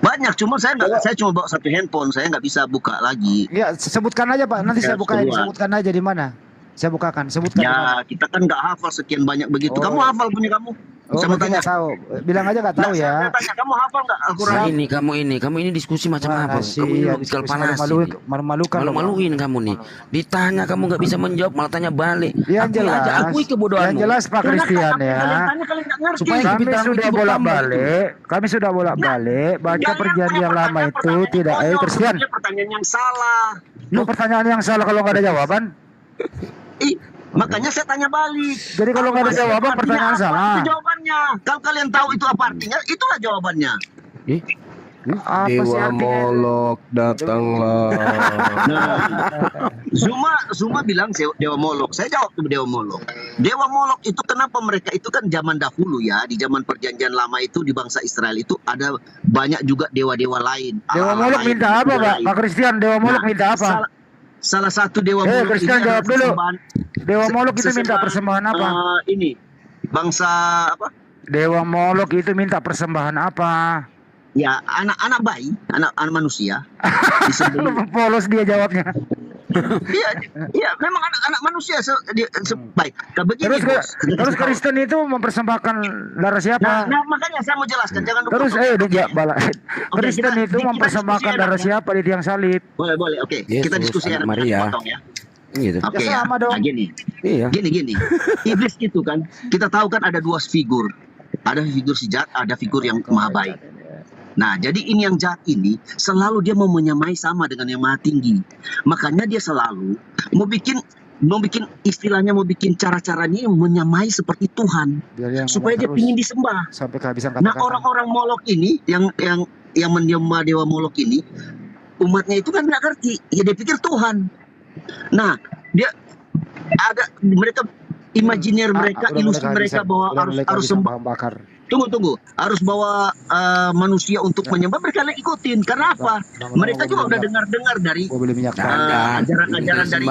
Banyak, cuma saya cuma bawa satu handphone, saya nggak bisa buka lagi. Ya sebutkan aja Pak, nanti saya bukain. Sebutkan aja di mana. Saya bukakan, sebutkan. Ya kita kan nggak hafal sekian banyak begitu. Kamu hafal punya kamu? Saya tanya. Tahu. Bilang aja nggak tahu ya. Saya tanya, kamu hafal nggak Al-Quran? Kamu ini diskusi macam apa? Kamu ini logikal panas. Malu-maluin kamu nih. Ditanya kamu nggak bisa menjawab, malah tanya balik. Yang jelas. Akui kebodohanmu. Yang jelas Pak Christian ya. Supaya kami sudah bolak-balik baca Perjanjian Lama itu tidak Christian. Pertanyaan yang salah. Pertanyaan yang salah kalau nggak ada jawaban. Makanya saya tanya balik. Jadi kalau nggak ada jawaban pertanyaan salah. Itu jawabannya. Kalau kalian tahu itu apa artinya, itulah jawabannya. Apa sih Dewa artinya? Molok datanglah. Nah, Zuma bilang Dewa Molok. Saya jawab tuh Dewa Molok. Dewa Molok itu kenapa mereka itu kan zaman dahulu ya, di zaman perjanjian lama itu di bangsa Israel itu ada banyak juga dewa-dewa lain. Dewa Allah Molok lain, minta apa, dewa Pak? lain. Pak Christian, Dewa Molok minta apa? Salah satu Dewa Molok Christian ini jawab adalah dulu. persembahan. Dewa Molok itu minta persembahan apa? Ini bangsa apa? Dewa Molok itu minta persembahan apa? Ya anak-anak bayi, anak manusia. Polos dia jawabnya. Iya, memang anak manusia baik. Begini, Terus Kristen itu mempersembahkan darah siapa? Nah, makanya saya mau jelaskan, jangan lupa. Terus Kristen itu mempersembahkan darah siapa di tiang salib? Boleh, oke. Kita diskusi anak Maria. potong ya. Gitu. Oke, Ya, sama dong. Nah, gini. Iya. Gini. Iblis itu kan, kita tahu kan ada dua figur. Ada figur si jahat, ada figur yang maha baik. Nah, jadi ini yang jahat ini selalu dia mau menyamai sama dengan yang maha tinggi. Makanya dia selalu mau bikin istilahnya mau bikin cara-caranya menyamai seperti Tuhan supaya dia ingin disembah. Sampai kehabisan Nah, kata-kata. orang-orang Molok ini yang menyembah dewa Molok ini, umatnya itu kan nggak ngerti. Ya dia pikir Tuhan. Nah, dia ada mereka imajiner mereka, ilusi mereka bahwa harus sembah. Tunggu. Harus bawa manusia untuk menyembah, mereka ikutin. Karena apa? Mereka juga udah dengar dari ajaran-ajaran dari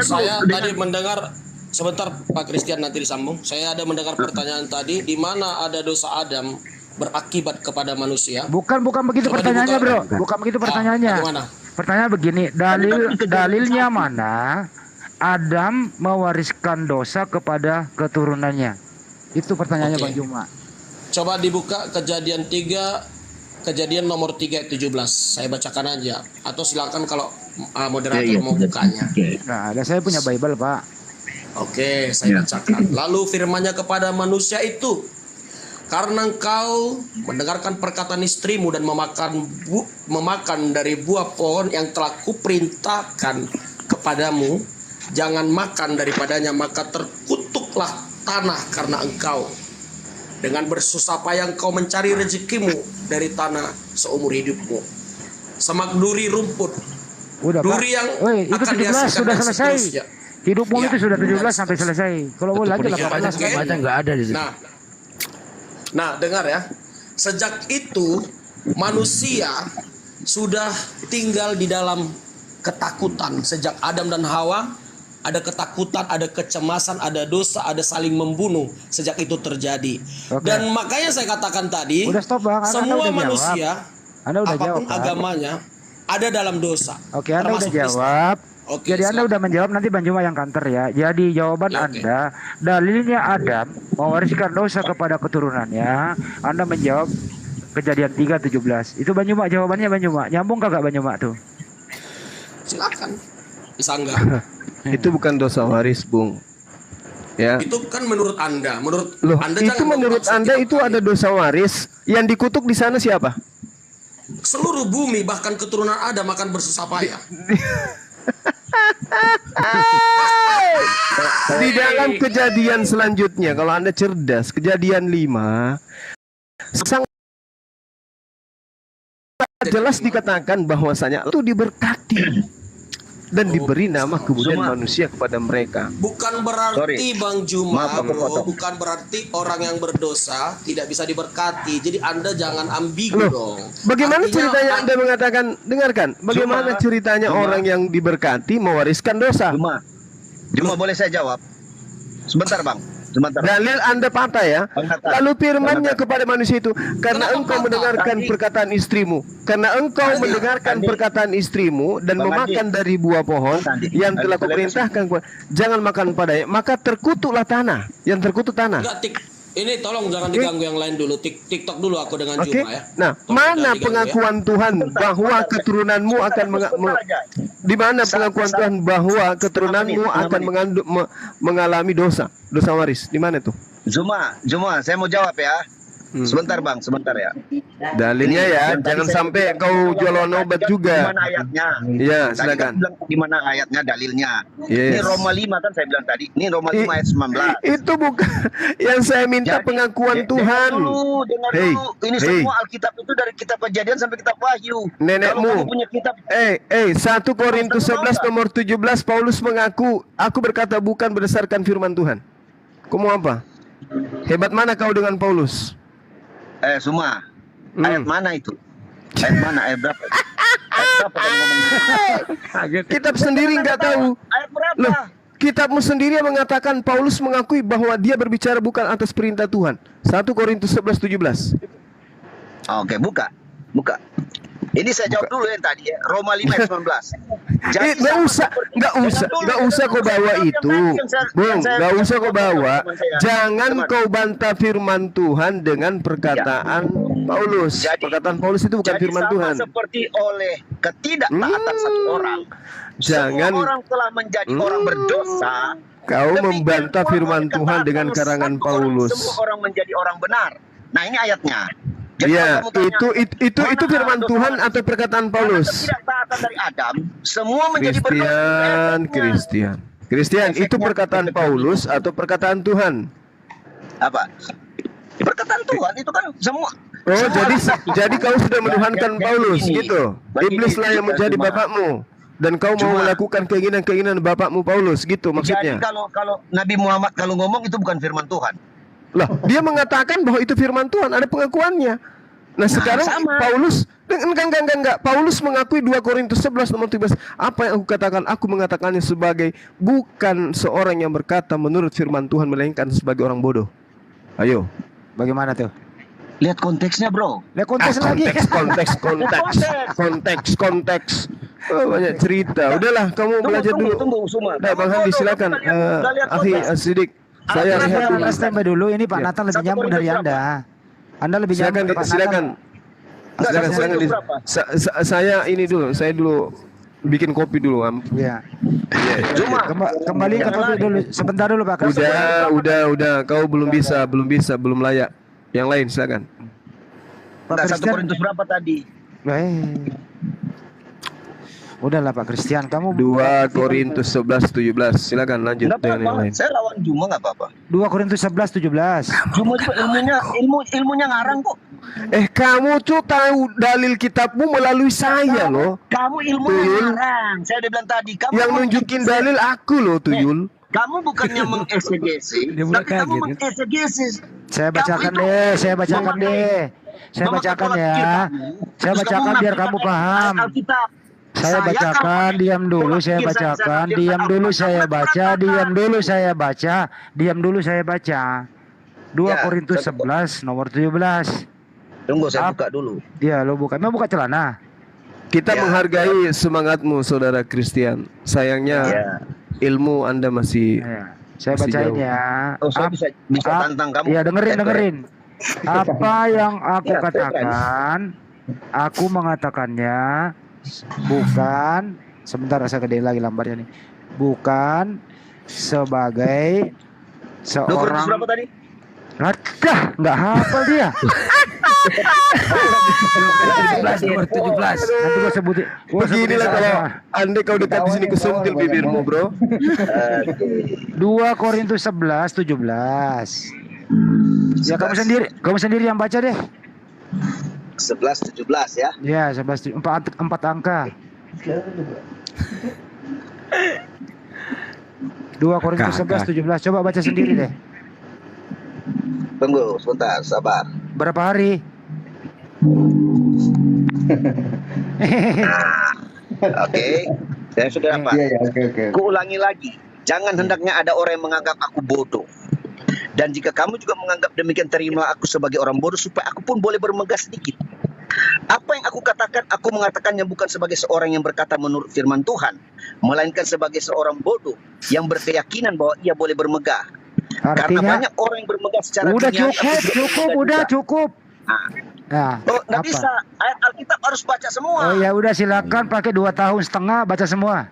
Saya tadi mendengar sebentar Pak Christian, nanti disambung. Saya ada mendengar pertanyaan tadi, di mana ada dosa Adam berakibat kepada manusia. Bukan begitu pertanyaannya, Bro. Bukan begitu pertanyaannya. Pertanyaan begini, dalilnya mana Adam mewariskan dosa kepada keturunannya? Itu pertanyaannya Bang Juma. Coba dibuka Kejadian 3, Kejadian nomor 3 ayat 17. Saya bacakan aja. Atau silakan kalau moderator mau bukanya. Nah, saya punya Bible, Pak. Oke, saya bacakan. Lalu firman-Nya kepada manusia itu, karena engkau mendengarkan perkataan istrimu dan memakan dari buah pohon yang telah kuperintahkan kepadamu, jangan makan daripadanya, maka terkutuklah tanah karena engkau. Dengan bersusah payah engkau mencari rezekimu dari tanah seumur hidupmu. Semak duri rumput. Duri yang itu akan 17 dihasilkan sudah dan selesai. seterusnya. Hidupmu itu sudah 17 sampai selesai. Kalau boleh lagi 18 nggak ada di situ. Nah, dengar ya. Sejak itu manusia sudah tinggal di dalam ketakutan. Sejak Adam dan Hawa ada ketakutan, ada kecemasan, ada dosa, ada saling membunuh. Sejak itu terjadi. Dan makanya saya katakan tadi, semua manusia, apapun agamanya, ada dalam dosa. Oke, Anda udah jawab. Jadi Anda udah menjawab, nanti Bang Juma yang counter ya. Jadi jawaban Anda, dalilnya Adam mewariskan dosa kepada keturunannya. Anda menjawab Kejadian 3:17. Itu Bang Juma jawabannya, Bang Juma. Nyambung kagak Bang Juma tuh? Silakan. Disanggah. Itu bukan dosa waris, Bung. Ya. Itu kan menurut Anda. Menurut Anda itu menurut Anda itu ada dosa waris. Yang dikutuk di sana siapa? Seluruh bumi, bahkan keturunan Adam akan bersusah payah. Di dalam Kejadian selanjutnya, kalau Anda cerdas, Kejadian 5 sangat jelas dikatakan bahwasanya itu diberkati dan diberi nama kemudian manusia kepada mereka. Bukan berarti Bang Juma, bukan berarti orang yang berdosa tidak bisa diberkati. Jadi Anda jangan ambigu dong. Bagaimana ceritanya Anda mengatakan, dengarkan, bagaimana ceritanya orang yang diberkati mewariskan dosa? Juma boleh saya jawab? Sebentar Bang. Dalil Anda patah ya. Lalu firman-Nya kepada manusia itu, karena engkau mendengarkan perkataan istrimu, karena engkau mendengarkan perkataan istrimu dan memakan dari buah pohon yang telah kuperintahkan, jangan makan padanya, maka terkutuklah tanah. Yang terkutuk tanah. Ini tolong jangan diganggu yang lain dulu. TikTok dulu aku dengan Juma ya. Nah, mana pengakuan Tuhan bahwa keturunanmu akan di mana pengakuan Tuhan bahwa keturunanmu akan mengalami dosa waris? Di mana tuh? Juma, saya mau jawab ya. Sebentar Bang, sebentar ya. Dalilnya ya, Yang tadi jangan saya sampai bilang, kau yang jualan tadi obat kan juga. Di mana ayatnya? Iya, Tadi kan silakan. bilang di mana ayatnya, dalilnya. Yes. Ini Roma 5 kan saya bilang tadi. Ini Roma 5 ayat 19. Itu bukan yang saya minta pengakuan Tuhan. Dengar dulu. Ini semua Alkitab itu dari kitab Kejadian sampai kitab Wahyu. Nenekmu. Kalau kamu punya kitab 1 Korintus 11 nomor 17 Paulus mengaku, aku berkata bukan berdasarkan firman Tuhan. Kau mau apa? Hebat mana kau dengan Paulus? Semua. Ayat mana itu? Ayat mana? Ayat berapa? Ayat berapa kamu ngomong? Kitab sendiri nggak tahu. Ayat berapa? Loh, kitabmu sendiri yang mengatakan Paulus mengakui bahwa dia berbicara bukan atas perintah Tuhan. 1 Korintus 11:17. Oke, buka. Ini saya jawab dulu yang tadi ya. Roma 5 ayat 19. Nggak usah kau bawa itu, Bung. Nggak usah kau bawa. Jangan kau bantah firman Tuhan dengan perkataan Paulus. Perkataan Paulus itu bukan firman Tuhan. Seperti oleh ketidaktaatan satu orang, Jangan semua orang telah menjadi orang berdosa. Kau membantah firman Tuhan dengan karangan Paulus. Semua orang menjadi orang benar. Nah ini ayatnya. Iya, itu firman Tuhan atau perkataan Paulus? Ketidaktaatan dari Adam, semua menjadi berdosa. Kristian, itu perkataan Paulus atau perkataan Tuhan? Apa? Perkataan Tuhan itu kan semua. Oh, jadi kau sudah menuhankan Paulus gitu. Iblislah yang menjadi bapakmu dan kau mau melakukan keinginan-keinginan bapakmu Paulus gitu maksudnya. Jadi kalau Nabi Muhammad kalau ngomong itu bukan firman Tuhan. Lah, dia mengatakan bahwa itu firman Tuhan, ada pengakuannya. Nah, sekarang sama. Paulus enggak. Paulus mengakui 2 Korintus 11 nomor 17. Apa yang aku katakan? Aku mengatakannya sebagai bukan seorang yang berkata menurut firman Tuhan, melainkan sebagai orang bodoh. Ayo, bagaimana tuh? Lihat konteksnya, bro. Lihat konteks lagi. Konteks. Oh, banyak cerita. Udahlah, kamu belajar dulu. Tunggu, Suma. Nah, Bang Handi silakan. Akhi Asidik. Saya rehat dulu. Standby dulu. Ini Pak Nathan lebih nyambung dari Anda. Anda lebih nyambung dari Pak silakan. Saya ini dulu. Saya dulu bikin kopi dulu. Iya. Kembali ke topik dulu. Sebentar dulu Pak. Udah. Kau belum layak. Yang lain silakan. Pak 1 Korintus berapa tadi? Udahlah Pak Christian, kamu 2 Korintus 11:17. Silakan lanjut dengan yang lain. Saya lawan Juma enggak apa-apa. 2 Korintus 11:17. Juma juga ilmunya ngarang kok. Kamu tuh tahu dalil kitabmu melalui saya loh. Kamu ilmunya ngarang. Saya udah bilang tadi, kamu yang nunjukin dalil aku loh, Tuyul. Kamu bukannya mengeksegesi, tapi kamu mengeksegesi. Saya bacakan deh. Saya bacakan ya. Saya bacakan biar kamu paham. Saya bacakan, diam dulu saya bacakan, diam dulu saya baca, diam dulu saya baca. 2 Korintus 11 nomor 17. Tunggu saya buka dulu. Iya, lo buka. Mau buka celana. Kita menghargai semangatmu saudara Christian. Sayangnya ilmu Anda masih saya bacain ya. Saya bisa tantang kamu. Iya, dengerin. Apa yang aku katakan, aku mengatakannya bukan, sebentar saya gedein lagi lambarnya nih. Bukan sebagai seorang. Berapa tadi? Nggak hafal dia. 17. Nanti gua sebutin. Beginilah kalau andai kau dekat di sini kesentil bibirmu, bro. 2 Korintus 11:17. Ya kamu sendiri yang baca deh. 11:17 ya. Ya, 11 empat angka. 2 Korintus 11:17. Coba baca sendiri deh. Tunggu sebentar, sabar. Berapa hari? Oke. Saya sudah apa? Oke. Kuulangi lagi. Jangan hendaknya ada orang yang menganggap aku bodoh. Dan jika kamu juga menganggap demikian, terimalah aku sebagai orang bodoh supaya aku pun boleh bermegah sedikit. Apa yang aku katakan, aku mengatakannya bukan sebagai seorang yang berkata menurut firman Tuhan, melainkan sebagai seorang bodoh yang berkeyakinan bahwa ia boleh bermegah. Karena banyak orang yang bermegah secara duniawi. Cukup. Nah, nggak bisa. Ayat Alkitab harus baca semua. Oh ya udah, silakan pakai 2 tahun setengah baca semua.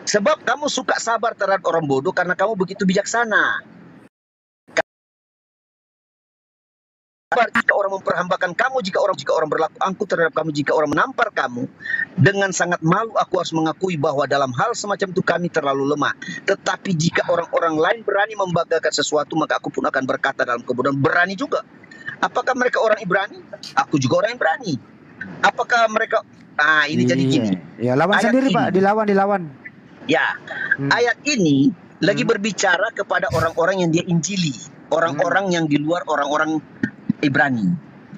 Sebab kamu suka sabar terhadap orang bodoh karena kamu begitu bijaksana. jika orang memperhambakan kamu, jika orang berlaku angkuh terhadap kamu, jika orang menampar kamu, dengan sangat malu aku harus mengakui bahwa dalam hal semacam itu kami terlalu lemah. Tetapi jika orang-orang lain berani membanggakan sesuatu, maka aku pun akan berkata dalam kebodohan, berani juga. Apakah mereka orang Ibrani? Aku juga orang Ibrani. Apakah mereka... ini jadi gini. Ya, lawan Ayat sendiri ini, Pak, dilawan. Ya, ayat ini lagi berbicara kepada orang-orang yang dia injili, orang-orang yang di luar orang-orang Ibrani.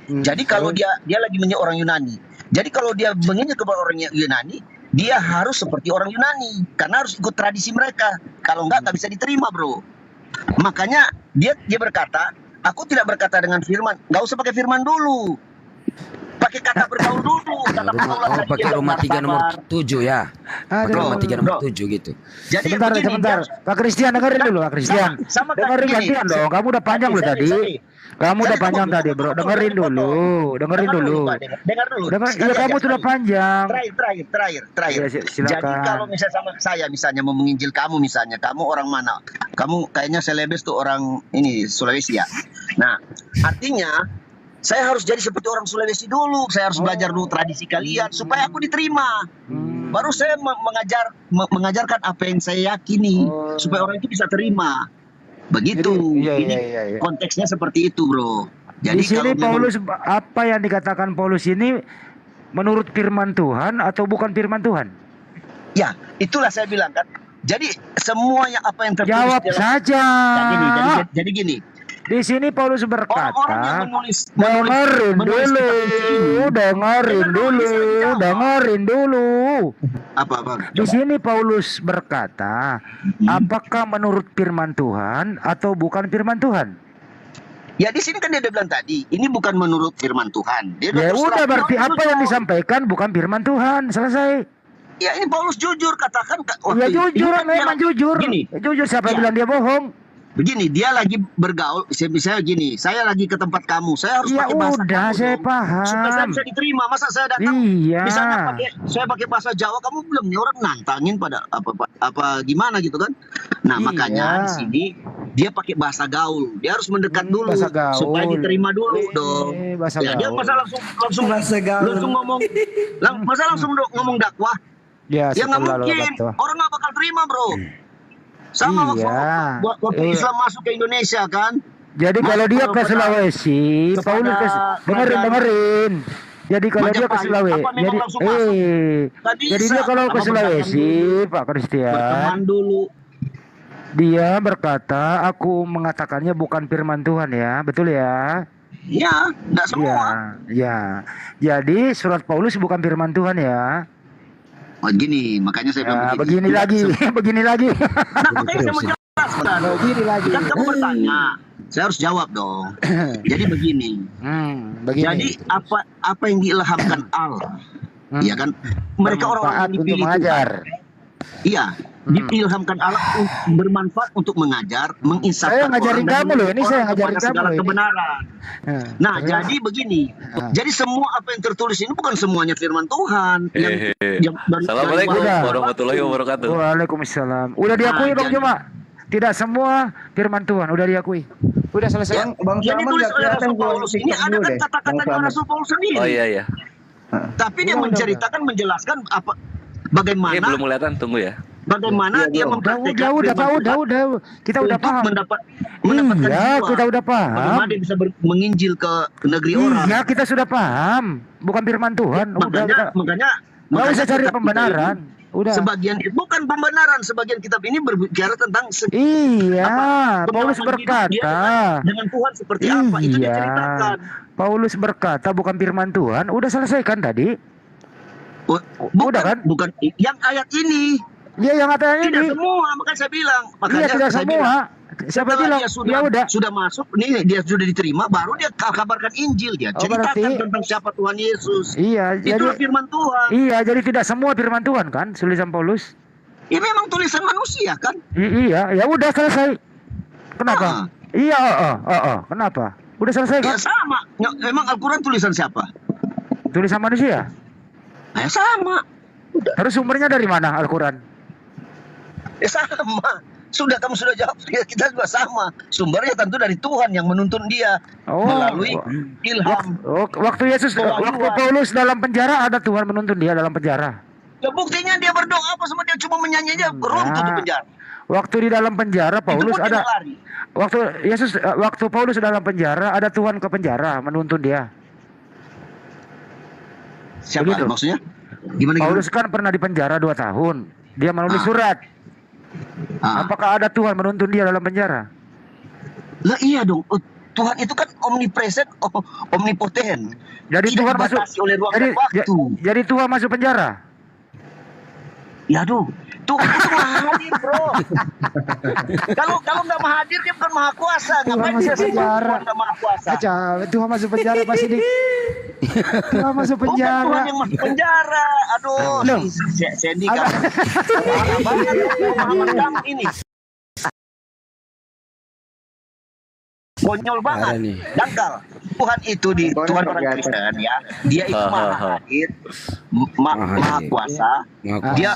Jadi kalau dia lagi menginjil orang Yunani. Jadi kalau dia menginjil kepada orang Yunani, dia harus seperti orang Yunani karena harus ikut tradisi mereka. Kalau enggak bisa diterima, bro. Makanya dia berkata, aku tidak berkata dengan firman. Enggak usah pakai firman dulu. Pakai kata bergaul dulu. Pakai Roma 3 nomor 7 ya. Pakai Roma 3 nomor 7 gitu. Jadi sebentar. Pak Christian dengerin dulu, Pak Christian. Dengerin gantian dong. Kamu udah panjang loh tadi. Kamu udah panjang tadi, bro. Dengerin dulu. Dengar dulu. Iya, kamu sudah panjang. Terakhir. Ya, jadi kalau misalnya sama saya misalnya mau menginjil kamu misalnya, kamu orang mana? Kamu kayaknya selebes tuh orang ini Sulawesi ya. Nah, artinya saya harus jadi seperti orang Sulawesi dulu. Saya harus belajar dulu tradisi kalian supaya aku diterima. Baru saya mengajarkan apa yang saya yakini supaya orang itu bisa terima. Begitu. Ini konteksnya seperti itu, bro. Jadi di sini kalau Paulus, apa yang dikatakan Paulus ini menurut firman Tuhan atau bukan firman Tuhan? Ya, itulah saya bilang kan. Jadi semua yang apa yang tertulis jawab dalam, saja. Jadi gini. Di sini Paulus berkata, orang-orang yang dengerin dulu. Apa? Di sini Paulus berkata, apakah menurut firman Tuhan atau bukan firman Tuhan? Ya di sini kan dia udah bilang tadi, ini bukan menurut firman Tuhan. Ya udah, berarti apa yang disampaikan bukan firman Tuhan. Selesai. Ya ini Paulus jujur katakan. Ya jujur, memang jujur. Gini, jujur, siapa yang bilang dia bohong? Begini, dia lagi bergaul, misalnya gini, saya lagi ke tempat kamu, saya harus pakai bahasa kamu saya paham. supaya saya bisa diterima. Masa saya datang, misalnya saya pakai bahasa Jawa, kamu belum nih orang nantangin pada apa gimana gitu kan? Nah makanya di sini dia pakai bahasa gaul, dia harus mendekat dulu supaya diterima dulu dong. Ya, dia masa langsung ngomong dakwah, ya nggak mungkin, orang nggak bakal terima, bro. Sama waktu Islam masuk ke Indonesia kan. Jadi kalau dia ke Sulawesi, Paulus dengerin. Jadi kalau dia ke Sulawesi, jadi dia kalau ke Sulawesi, Pak Christian, dia berkata, aku mengatakannya bukan firman Tuhan ya, betul ya? Ya, enggak semua. Ya. Jadi surat Paulus bukan firman Tuhan ya? Begini, makanya saya bilang begini lagi. Nah, makanya saya mau jawab. Begini lagi. Kan kamu bertanya, saya harus jawab dong. Jadi begini. Jadi apa yang diilhamkan Allah, ya kan? Mereka orang-orang yang dipilih Tuhan. Iya, diilhamkan Allah bermanfaat untuk mengajar, menginsafkan. Saya ngajarin kamu loh, ini saya ngajarin kamu segala loh. Kebenaran. Nah, jadi begini. Jadi semua apa yang tertulis ini bukan semuanya firman Tuhan. Assalamualaikum warahmatullahi wabarakatuh. Waalaikumsalam. Udah diakui Bang Juma? Tidak semua firman Tuhan, udah diakui. Udah selesai. Yang ditulis oleh Rasul Paulus ini ada kan kata-katanya Rasul Paulus sendiri. Oh iya. Tapi dia menjelaskan apa bagaimana. Belum kelihatan, tunggu ya. Bagaimana dia mempraktikkan udah. Kita udah paham. Mendapatkan kita udah paham. Bagaimana dia bisa menginjil ke negeri orang. Iya, kita sudah paham. Bukan firman Tuhan. Makanya nggak usah cari pembenaran. Udah. Sebagian bukan pembenaran, sebagian kitab ini berbicara tentang Paulus berkata dengan Tuhan seperti apa itu diceritakan. Paulus berkata bukan firman Tuhan. Udah selesai kan tadi? Bukan yang ayat ini. Iya, yang ayat ini. Tidak semua, makanya saya bilang. Makanya tidak semua. Siapa bilang? Dia sudah masuk, nih dia sudah diterima, baru dia kabarkan Injil, dia ceritakan tentang siapa Tuhan Yesus. Iya, itulah firman Tuhan. Iya, jadi tidak semua firman Tuhan kan, tulisan Paulus. Ya memang tulisan manusia kan. Iya, ya udah selesai. Kenapa? Iya, kenapa? Udah selesai kan? Ya sama. Memang Al-Quran tulisan siapa? Tulisan manusia. Ya sama. Terus sumbernya dari mana Al-Quran? Ya sama. Sudah kamu sudah jawab, ya, kita juga sama. Sumbernya tentu dari Tuhan yang menuntun dia melalui ilham. Waktu Yesus, waktu Paulus dalam penjara ada Tuhan menuntun dia dalam penjara. Ya buktinya dia berdoa apa sama dia cuma menyanyi aja runtuh di penjara. Waktu di dalam penjara Paulus ada. Waktu Paulus dalam penjara ada Tuhan ke penjara menuntun dia. Siapa maksudnya? Gimana? Paulus kan pernah di penjara 2 tahun. Dia menulis surat. Apakah ada Tuhan menuntun dia dalam penjara? Lah iya dong. Tuhan itu kan omnipresent, omnipoten. Jadi tidak Tuhan masuk oleh ruang dan waktu. Jadi Tuhan masuk penjara. Ya aduh, Tuhan itu maha hadir, bro. Kalau nggak maha hadir dia bukan maha kuasa. Ngapain dia sih Tuhan nggak maha kuasa? Tuhan masuk penjara pasti di. Tuhan masuk penjara. Tuhan yang masuk penjara. Aduh, Sandy kan. Parah banget pemahaman kamu ini. Konyol banget, dangkal. Tuhan itu Tuhan orang Kristen ya. Dia itu maha hadir, maha kuasa. Dia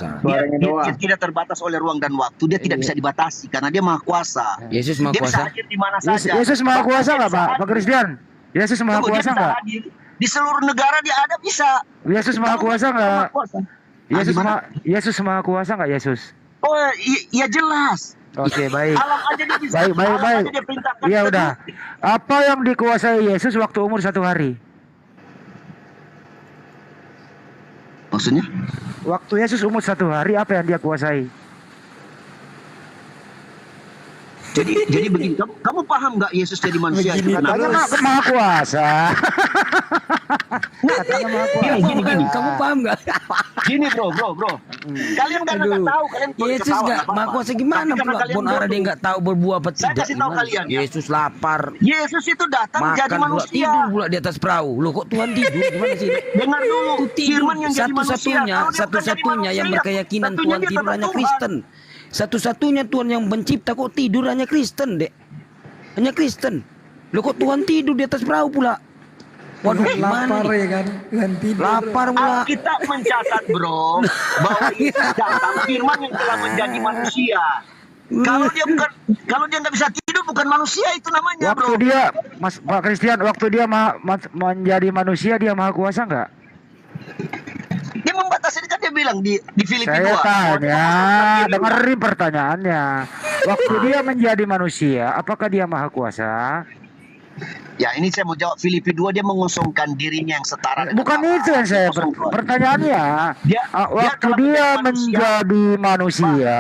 tidak terbatas oleh ruang dan waktu. Dia tidak bisa dibatasi karena dia maha kuasa. Yesus maha kuasa. Dia bisa hadir di mana saja. Yesus maha kuasa nggak Pak Christian? Yesus maha kuasa nggak? Di seluruh negara dia ada bisa. Yesus maha kuasa nggak? Yesus maha kuasa nggak Yesus? Oh iya jelas. Oke, baik. Alam aja dia bisa. Baik. Iya udah. Apa yang dikuasai Yesus waktu umur 1 hari? Maksudnya? Waktu Yesus umur 1 hari, apa yang dia kuasai? Jadi begini, kamu paham nggak Yesus jadi manusia? Katanya maha kuasa. Gini, kamu paham nggak? Gini bro. Kalian karena nggak tahu, kalian Yesus nggak maha kuasa gimana pula? Pun orang dia nggak tahu berbuah apa tidak. Saya kasih tahu kalian. Yesus lapar. Yesus itu datang jadi manusia. Tidur pula di atas perahu. Loh kok Tuhan tidur? Gimana sih? Dengar dulu. Firman yang jadi manusia. Satu-satunya yang berkeyakinan Tuhan tidur hanya Kristen. Satu-satunya Tuhan yang mencipta kok tidur hanya Kristen, Dek. Hanya Kristen. Loh kok Tuhan tidur di atas perahu pula? Waduh, lapar ya kan? Tuhan tidur. Lapar pula. Kita mencatat, bro, bahwa Yesus datang firman yang telah menjadi manusia. Kalau dia nggak bisa tidur bukan manusia itu namanya, waktu bro. Dia, Pak Christian, waktu dia menjadi manusia dia maha kuasa nggak? Dia membatasi, kan dia bilang di Filipi 2. Saya tanya, dengerin pertanyaannya. Waktu dia menjadi manusia, apakah dia maha kuasa? Ya ini saya mau jawab. Filipi 2 dia mengosongkan dirinya yang setara. Bukan itu yang saya pertanyaannya. Waktu dia menjadi manusia,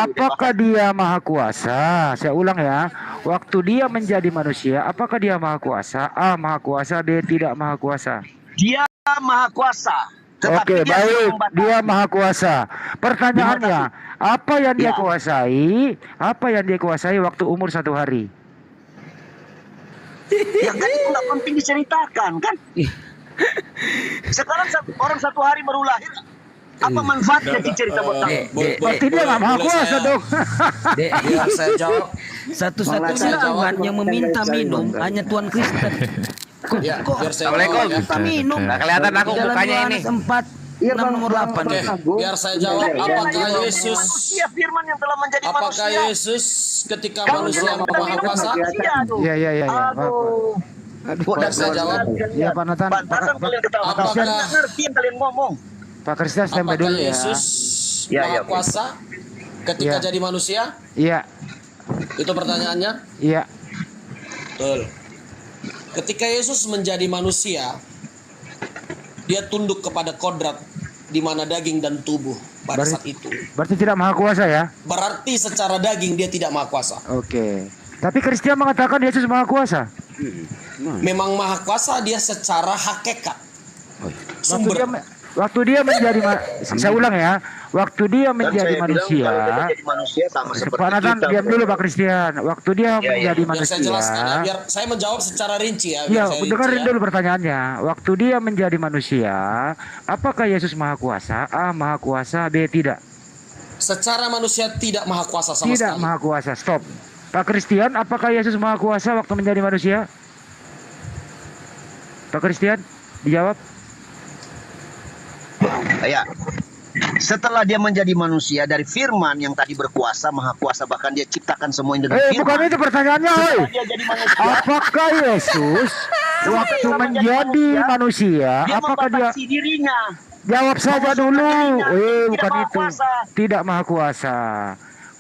apakah dia maha kuasa? Saya ulang ya. Waktu dia menjadi manusia, apakah dia maha kuasa? A, maha kuasa. B, tidak maha kuasa. Dia maha kuasa. Oke, baik. Dia maha kuasa. Pertanyaannya, apa yang dia kuasai? Apa yang dia kuasai waktu umur 1 hari? Yang tadi itu nggak penting diceritakan kan? Sekarang orang 1 hari baru lahir. Apa manfaatnya dicerita buat kamu? Berarti dia nggak maha kuasa dong. Biar saya jawab. Satu-satunya Tuhan yang meminta minum hanya Tuhan Kristen. Assalamualaikum. Minum. Nggak kelihatan aku mukanya ini. 4 nomor 8 deh. Biar saya jawab. Apakah Yesus firman yang telah menjadi manusia? Apakah Yesus ketika manusia maha kuasa? Iya. Biar saya jawab. Iya, Pak Nathan. Apakah ngerti yang kalian ngomong? Pak Christian standby dulu ya. Yesus maha kuasa ketika jadi manusia? Iya. Itu pertanyaannya? Iya. Betul. Ketika Yesus menjadi manusia, dia tunduk kepada kodrat di mana daging dan tubuh pada saat itu. Berarti tidak maha kuasa ya? Berarti secara daging dia tidak maha kuasa. Oke. Tapi Christian mengatakan Yesus maha kuasa. Memang maha kuasa dia secara hakikat. Sumber. Waktu dia menjadi saya ulang ya. Waktu dia menjadi manusia. Pak Nathan diam dulu Pak Christian. Waktu dia menjadi manusia. Saya jelaskan ya, biar saya menjawab secara rinci ya. Iya, dengerin dulu pertanyaannya. Waktu dia menjadi manusia, apakah Yesus maha kuasa? A, maha kuasa. B, tidak. Secara manusia tidak maha kuasa sama sekali. Tidak maha kuasa. Stop. Pak Christian, apakah Yesus maha kuasa waktu menjadi manusia? Pak Christian, dijawab. Ya, setelah dia menjadi manusia dari firman yang tadi berkuasa, maha kuasa, bahkan dia ciptakan semuanya dengan firman. Bukan itu pertanyaannya, oi. Dia jadi manusia. Apakah Yesus waktu menjadi manusia, dia apakah dia membatasi dirinya? Jawab saja dulu. Bukan maha itu. kuasa. Tidak maha kuasa.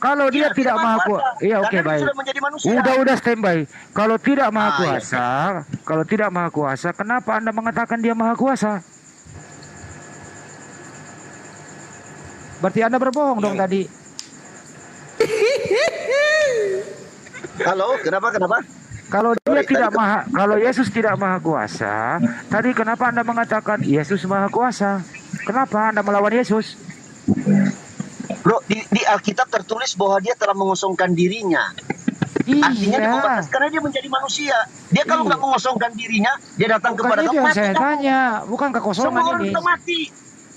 Kalau dia tidak maha kuasa, iya oke Karena dia baik. sudah menjadi manusia. Udah standby. Kalau tidak maha iya. kuasa, kalau tidak maha kuasa, kenapa Anda mengatakan dia maha kuasa? Berarti Anda berbohong dong tadi. Halo, kenapa? Kalau dia tidak maha, kalau Yesus tidak maha kuasa, tadi kenapa Anda mengatakan Yesus maha kuasa? Kenapa Anda melawan Yesus? Bro, di Alkitab tertulis bahwa dia telah mengosongkan dirinya. Artinya dia membatas karena dia menjadi manusia. Dia kalau nggak mengosongkan dirinya, dia datang kepada itu yang saya tanya, bukan kekosongan semua orang ini. bisa mati.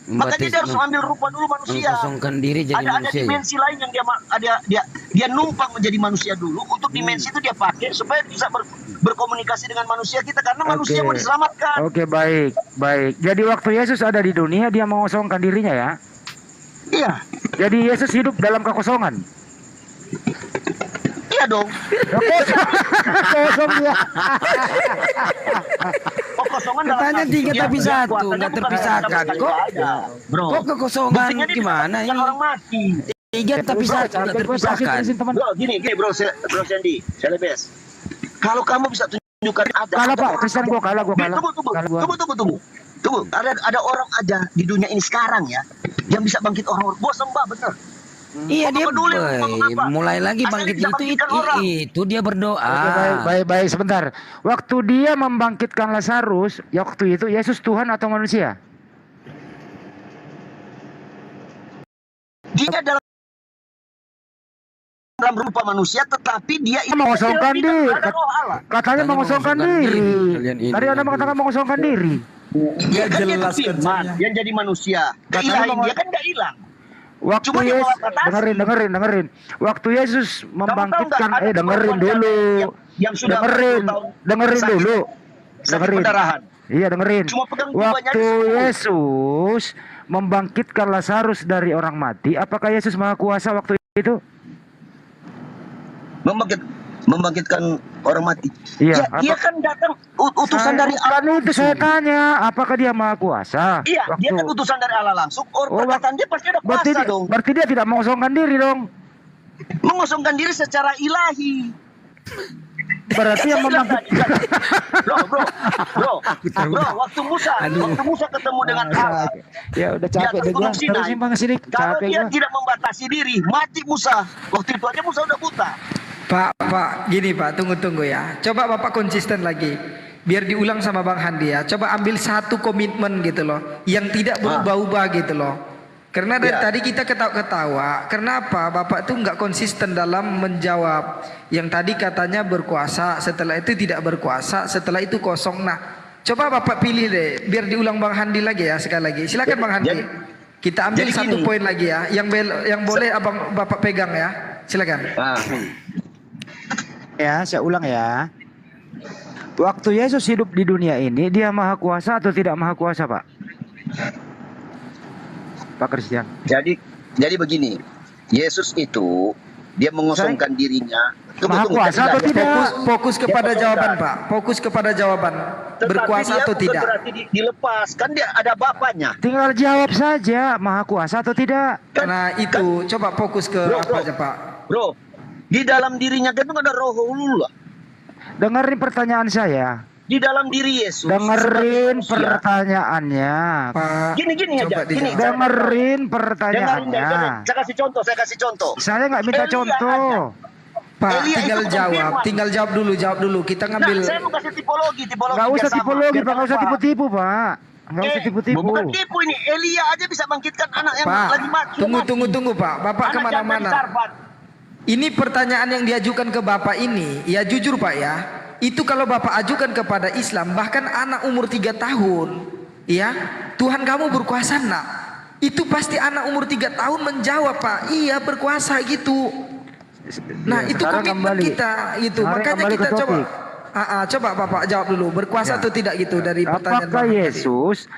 Makanya dia harus ambil rupa dulu manusia. Mengkosongkan diri jadi ada manusia. dimensi lain yang dia numpang menjadi manusia dulu. Untuk dimensi itu dia pakai supaya bisa berkomunikasi dengan manusia kita karena manusia mau diselamatkan. Oke, baik. Jadi waktu Yesus ada di dunia dia mengosongkan dirinya ya? Iya. Jadi Yesus hidup dalam kekosongan. Iya dong. Kosong dia. Kekosongan Katanya 3 tapi 1, nggak terpisahkan kok. Bro. Kok kekosongan gimana ini? Orang mati. 3 tapi 1 nggak terpisahkan. Bro, gini bro Sandy, Celebes. Kalau kamu bisa tunjukkan ada. Kalah Pak, Kristen gua kalah. Tunggu. Ada orang aja di dunia ini sekarang ya yang bisa bangkit orang. Gua sembah bener. Iya dia mulai lagi bangkit itu dia berdoa. Oke, baik sebentar. Waktu dia membangkitkan Lazarus, waktu itu Yesus Tuhan atau manusia? Dia dalam rupa manusia, tetapi dia mengosongkan diri. Katanya mengosongkan diri. Tadi Anda mengatakan mengosongkan diri. Dia kan jelaskan yang jadi manusia. Keilahan dia kan nggak hilang. Waktu Yesus, dengerin. Waktu Yesus membangkitkan, dengerin dulu. Dengerin dulu. Iya, dengerin. Waktu Yesus membangkitkan Lazarus dari orang mati, apakah Yesus maha kuasa waktu itu? Membangkitkan orang mati. Iya. Dia kan datang utusan dari Allah. Kan itu saya tanya, apakah dia maha kuasa? Iya, dia kan utusan dari Allah langsung. Perkataan dia pasti ada kuasa dong. Berarti dia tidak mengosongkan diri dong. Mengosongkan diri secara ilahi. Berarti yang membangkitkan. Bro, waktu Musa ketemu dengan Allah. Ya udah capek deh gua. Terus simpang sini. Kalau dia tidak membatasi diri, mati Musa. Waktu itu aja Musa udah buta. Pak, gini Pak, tunggu ya. Coba Bapak konsisten lagi. Biar diulang sama Bang Handi ya. Coba ambil satu komitmen gitu loh, yang tidak berubah-ubah gitu loh. Karena dari tadi kita ketawa-ketawa. Kenapa Bapak tuh nggak konsisten dalam menjawab? Yang tadi katanya berkuasa, setelah itu tidak berkuasa, setelah itu kosong. Nah, coba Bapak pilih deh, biar diulang Bang Handi lagi ya sekali lagi. Silakan Bang Handi. Kita ambil satu poin lagi ya, yang boleh Abang Bapak pegang ya. Silakan. Ya, saya ulang ya. Waktu Yesus hidup di dunia ini, dia maha kuasa atau tidak maha kuasa, Pak? Pak Christian. Jadi begini, Yesus itu dia mengosongkan dirinya. Maha kuasa atau tidak? Fokus kepada jawaban, Pak. Fokus kepada jawaban. Berkuasa atau tidak? Berarti dilepas, kan dia ada bapaknya. Tinggal jawab saja, maha kuasa atau tidak? Karena itu, coba fokus ke apa aja, Pak. Bro, di dalam dirinya kan ada rohullah. Dengerin pertanyaan saya. Di dalam diri Yesus. Dengerin pertanyaannya. Gini aja. Dengerin pertanyaannya. Saya kasih contoh. Saya nggak minta contoh. Pak, tinggal jawab dulu. Kita ngambil. Saya mau kasih tipologi. Nggak usah tipologi, Pak. Nggak usah tipu-tipu, Pak. Nggak usah tipu-tipu. Bukan tipu ini. Elia aja bisa bangkitkan anak yang lagi mati. Tunggu, Pak. Bapak kemana-mana. Ini pertanyaan yang diajukan ke Bapak ini, ya jujur Pak ya, itu kalau Bapak ajukan kepada Islam, bahkan anak umur 3 tahun, ya, Tuhan kamu berkuasa nak, itu pasti anak umur 3 tahun menjawab Pak, iya berkuasa gitu. Nah itu komitmen kita, gitu. Makanya kita coba Coba Bapak jawab dulu. Berkuasa atau tidak gitu dari pertanyaan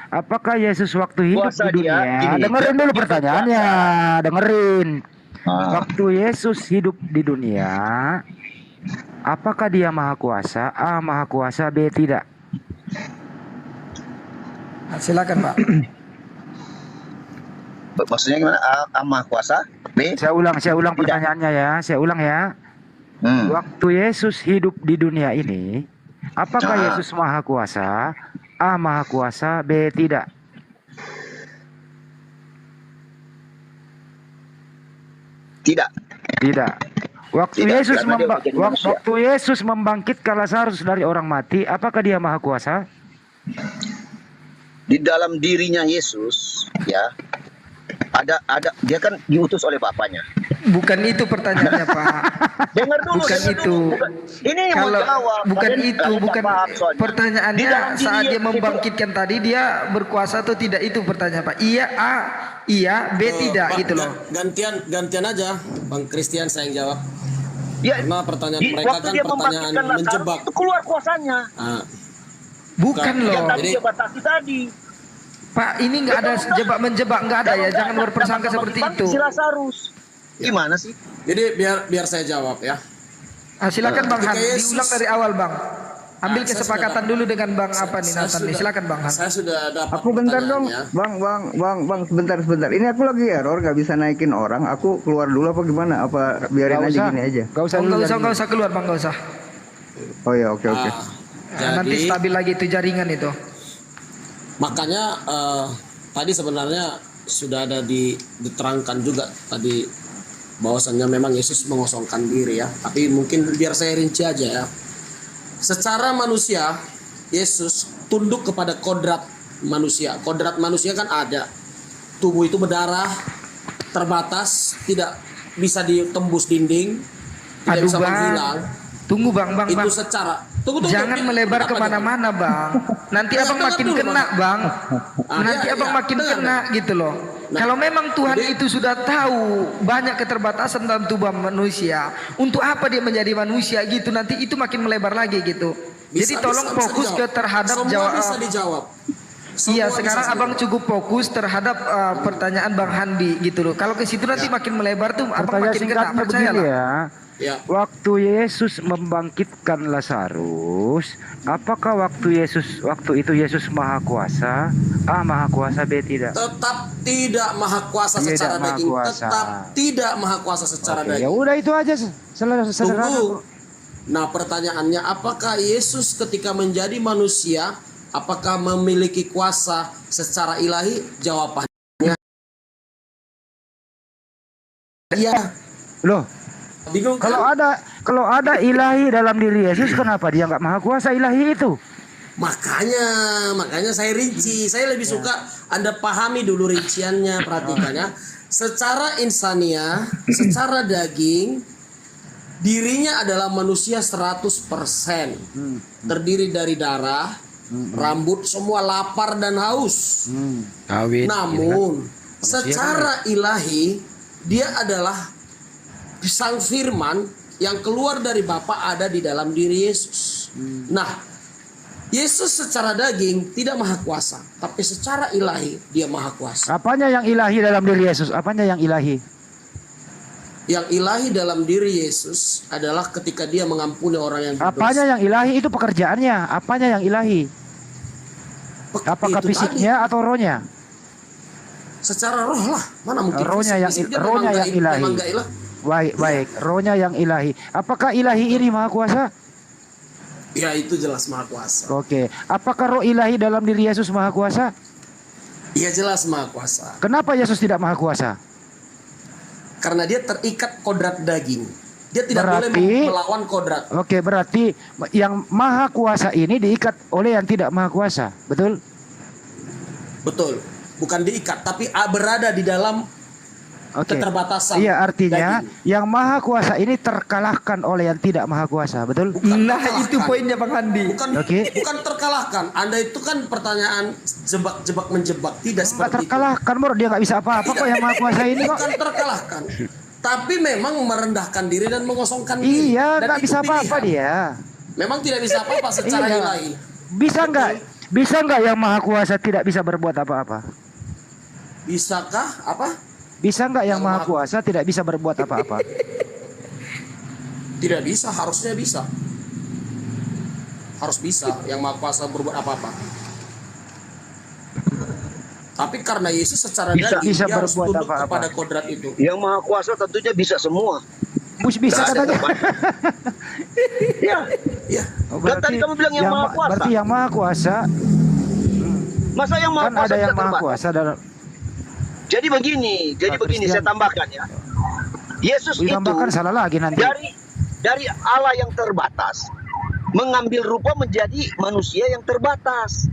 Apakah Yesus waktu hidup Kuasa di dia, dunia? gini, Dengerin dulu dia pertanyaannya. Dengerin. Waktu Yesus hidup di dunia, apakah dia maha kuasa? A. Maha kuasa. B. Tidak. Silakan Pak. Maksudnya gimana? A maha kuasa, B? Saya ulang pertanyaannya ya. Saya ulang ya. Waktu Yesus hidup di dunia ini, apakah Yesus maha kuasa? A. Maha kuasa. B. Tidak. Tidak. Waktu Yesus membangkitkan Lazarus dari orang mati, apakah dia maha kuasa? Di dalam dirinya Yesus, ya, ada dia kan diutus oleh Bapaknya. Bukan itu pertanyaannya Pak. Dengar dulu. Bukan itu. Ini yang mau jawab. Bukan pertanyaannya saat dia membangkitkan tadi dia berkuasa atau tidak, itu pertanyaan Pak. Iya A, iya B tidak Pak, gitu loh. Gantian aja, Bang Christian saya yang jawab. Ya, karena pertanyaan mereka kan pertanyaan menjebak. Itu keluar kuasanya. Bukan loh. Yang dia batasi tadi. Pak, ini nggak ada menjebak nggak ada ya. Jangan berpersangka seperti itu. Si Lazarus. Gimana sih? Jadi biar saya jawab ya. Silakan Bang Han, diulang dari awal Bang. Ambil kesepakatan dulu dengan Bang Nathan nih. Silakan Bang Han. Saya sudah dapat. Aku bentar dong, Bang, sebentar. Ini aku lagi error, nggak bisa naikin orang. Aku keluar dulu apa gimana? Apa biarin aja gini aja? Nggak usah keluar Bang, nggak usah. Oh ya, oke. Nanti stabil lagi itu jaringan itu. Makanya tadi sebenarnya sudah ada diterangkan juga tadi bahwasannya memang Yesus mengosongkan diri ya. Tapi mungkin biar saya rinci aja ya. Secara manusia Yesus tunduk kepada kodrat manusia. Kodrat manusia kan ada. Tubuh itu berdarah, terbatas, tidak bisa ditembus dinding, tidak bisa menghilang. Tunggu Bang. Itu secara tunggu. Jangan melebar kemana-mana Bang. Nanti abang makin kena Bang. Nanti abang makin kena gitu loh. Kalau memang Tuhan itu sudah tahu banyak keterbatasan dalam tubuh manusia, untuk apa dia menjadi manusia gitu? Nanti itu makin melebar lagi gitu. Jadi tolong fokus ke terhadap dijawab. Iya, sekarang abang cukup fokus terhadap pertanyaan Bang Handi gitu loh. Kalau ke situ nanti makin melebar tuh abang makin kena, percayalah. Ya. Waktu Yesus membangkitkan Lazarus, apakah waktu itu Yesus maha kuasa? A. Maha kuasa. B. Tidak. Tetap tidak maha kuasa secara daging. Tetap tidak maha kuasa secara daging. Ya udah itu aja sederhana. Nah pertanyaannya, apakah Yesus ketika menjadi manusia, apakah memiliki kuasa secara ilahi? Jawabannya iya. Loh, bingung kan? Kalau ada ilahi dalam diri Yesus, kenapa dia nggak maha kuasa ilahi itu? Makanya saya rinci. Saya lebih suka Anda pahami dulu rinciannya, perhatikan ya. Secara insania, secara daging, dirinya adalah manusia 100%. Terdiri dari darah, rambut, semua lapar dan haus. Namun secara ilahi dia adalah Sang Firman yang keluar dari Bapa ada di dalam diri Yesus. Nah, Yesus secara daging tidak maha kuasa, tapi secara ilahi dia maha kuasa. Apanya yang ilahi dalam diri Yesus? Apanya yang ilahi? Yang ilahi dalam diri Yesus adalah ketika dia mengampuni orang yang berdosa. Apanya yang ilahi itu pekerjaannya? Apanya yang ilahi? Apakah fisiknya atau rohnya? Secara roh lah, mana mungkin rohnya yang ilahi. Baik, rohnya yang ilahi. Apakah ilahi ini maha kuasa? Ya, itu jelas maha kuasa. Oke. Apakah roh ilahi dalam diri Yesus maha kuasa? Iya, jelas maha kuasa. Kenapa Yesus tidak maha kuasa? Karena dia terikat kodrat daging. Dia tidak boleh melawan kodrat. Oke, berarti yang maha kuasa ini diikat oleh yang tidak maha kuasa, betul? Betul. Bukan diikat, tapi berada di dalam keterbatasan. Iya, artinya daging. Yang maha kuasa ini terkalahkan oleh yang tidak maha kuasa, betul? Nah, itu poinnya Bang Handi. Bukan terkalahkan. Anda itu kan pertanyaan jebak menjebak, tidak seperti terkalahkan, Bro. Dia nggak bisa apa-apa kok yang maha kuasa ini kok. Bukan terkalahkan. Tapi memang merendahkan diri dan mengosongkan diri. Iya, nggak bisa apa-apa dia. Memang tidak bisa apa-apa secara Iya. ilahi. Bisa nggak yang maha kuasa tidak bisa berbuat apa-apa? Bisakah apa? Bisa nggak yang maha kuasa tidak bisa berbuat apa-apa? Tidak bisa, harusnya bisa. Harus bisa yang maha kuasa berbuat apa-apa. Tapi karena Yesus secara daging bisa dia harus berbuat tunduk apa-apa. kepada kodrat itu. Yang maha kuasa tentunya bisa semua. Bisa katanya. Iya. Iya. Kan tadi kamu bilang yang maha kuasa. Berarti yang maha kuasa. Masa yang maha Kan kuasa ada yang bisa maha terbatas? kuasa dalam. Jadi begini, saya tambahkan ya. Yesus itu Ditambahkan salah lagi nanti. dari Allah yang terbatas mengambil rupa menjadi manusia yang terbatas.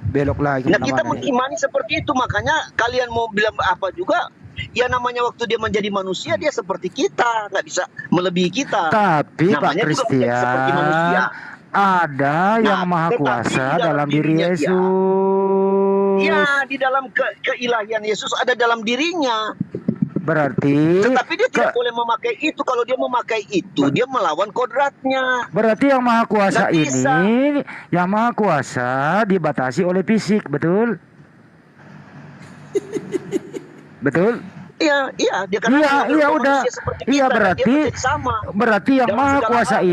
Belok lagi. Nah, kita namanya. mengimani seperti itu, makanya kalian mau bilang apa juga, ya namanya waktu dia menjadi manusia dia seperti kita, nggak bisa melebihi kita. Tapi Pak Namanya juga menjadi seperti manusia. Christian, ada yang maha tetapi kuasa di dalam diri dirinya dia. Yesus. Ya, di dalam keilahian Yesus ada dalam dirinya. Berarti Tetapi dia tidak boleh memakai itu. Kalau dia memakai itu, dia melawan kodratnya. berarti yang maha kuasa Nggak bisa. ini, yang maha kuasa dibatasi oleh fisik, betul? Betul? Iya, dia kan Iya udah. Iya berarti yang Dalam maha segala kuasa hal.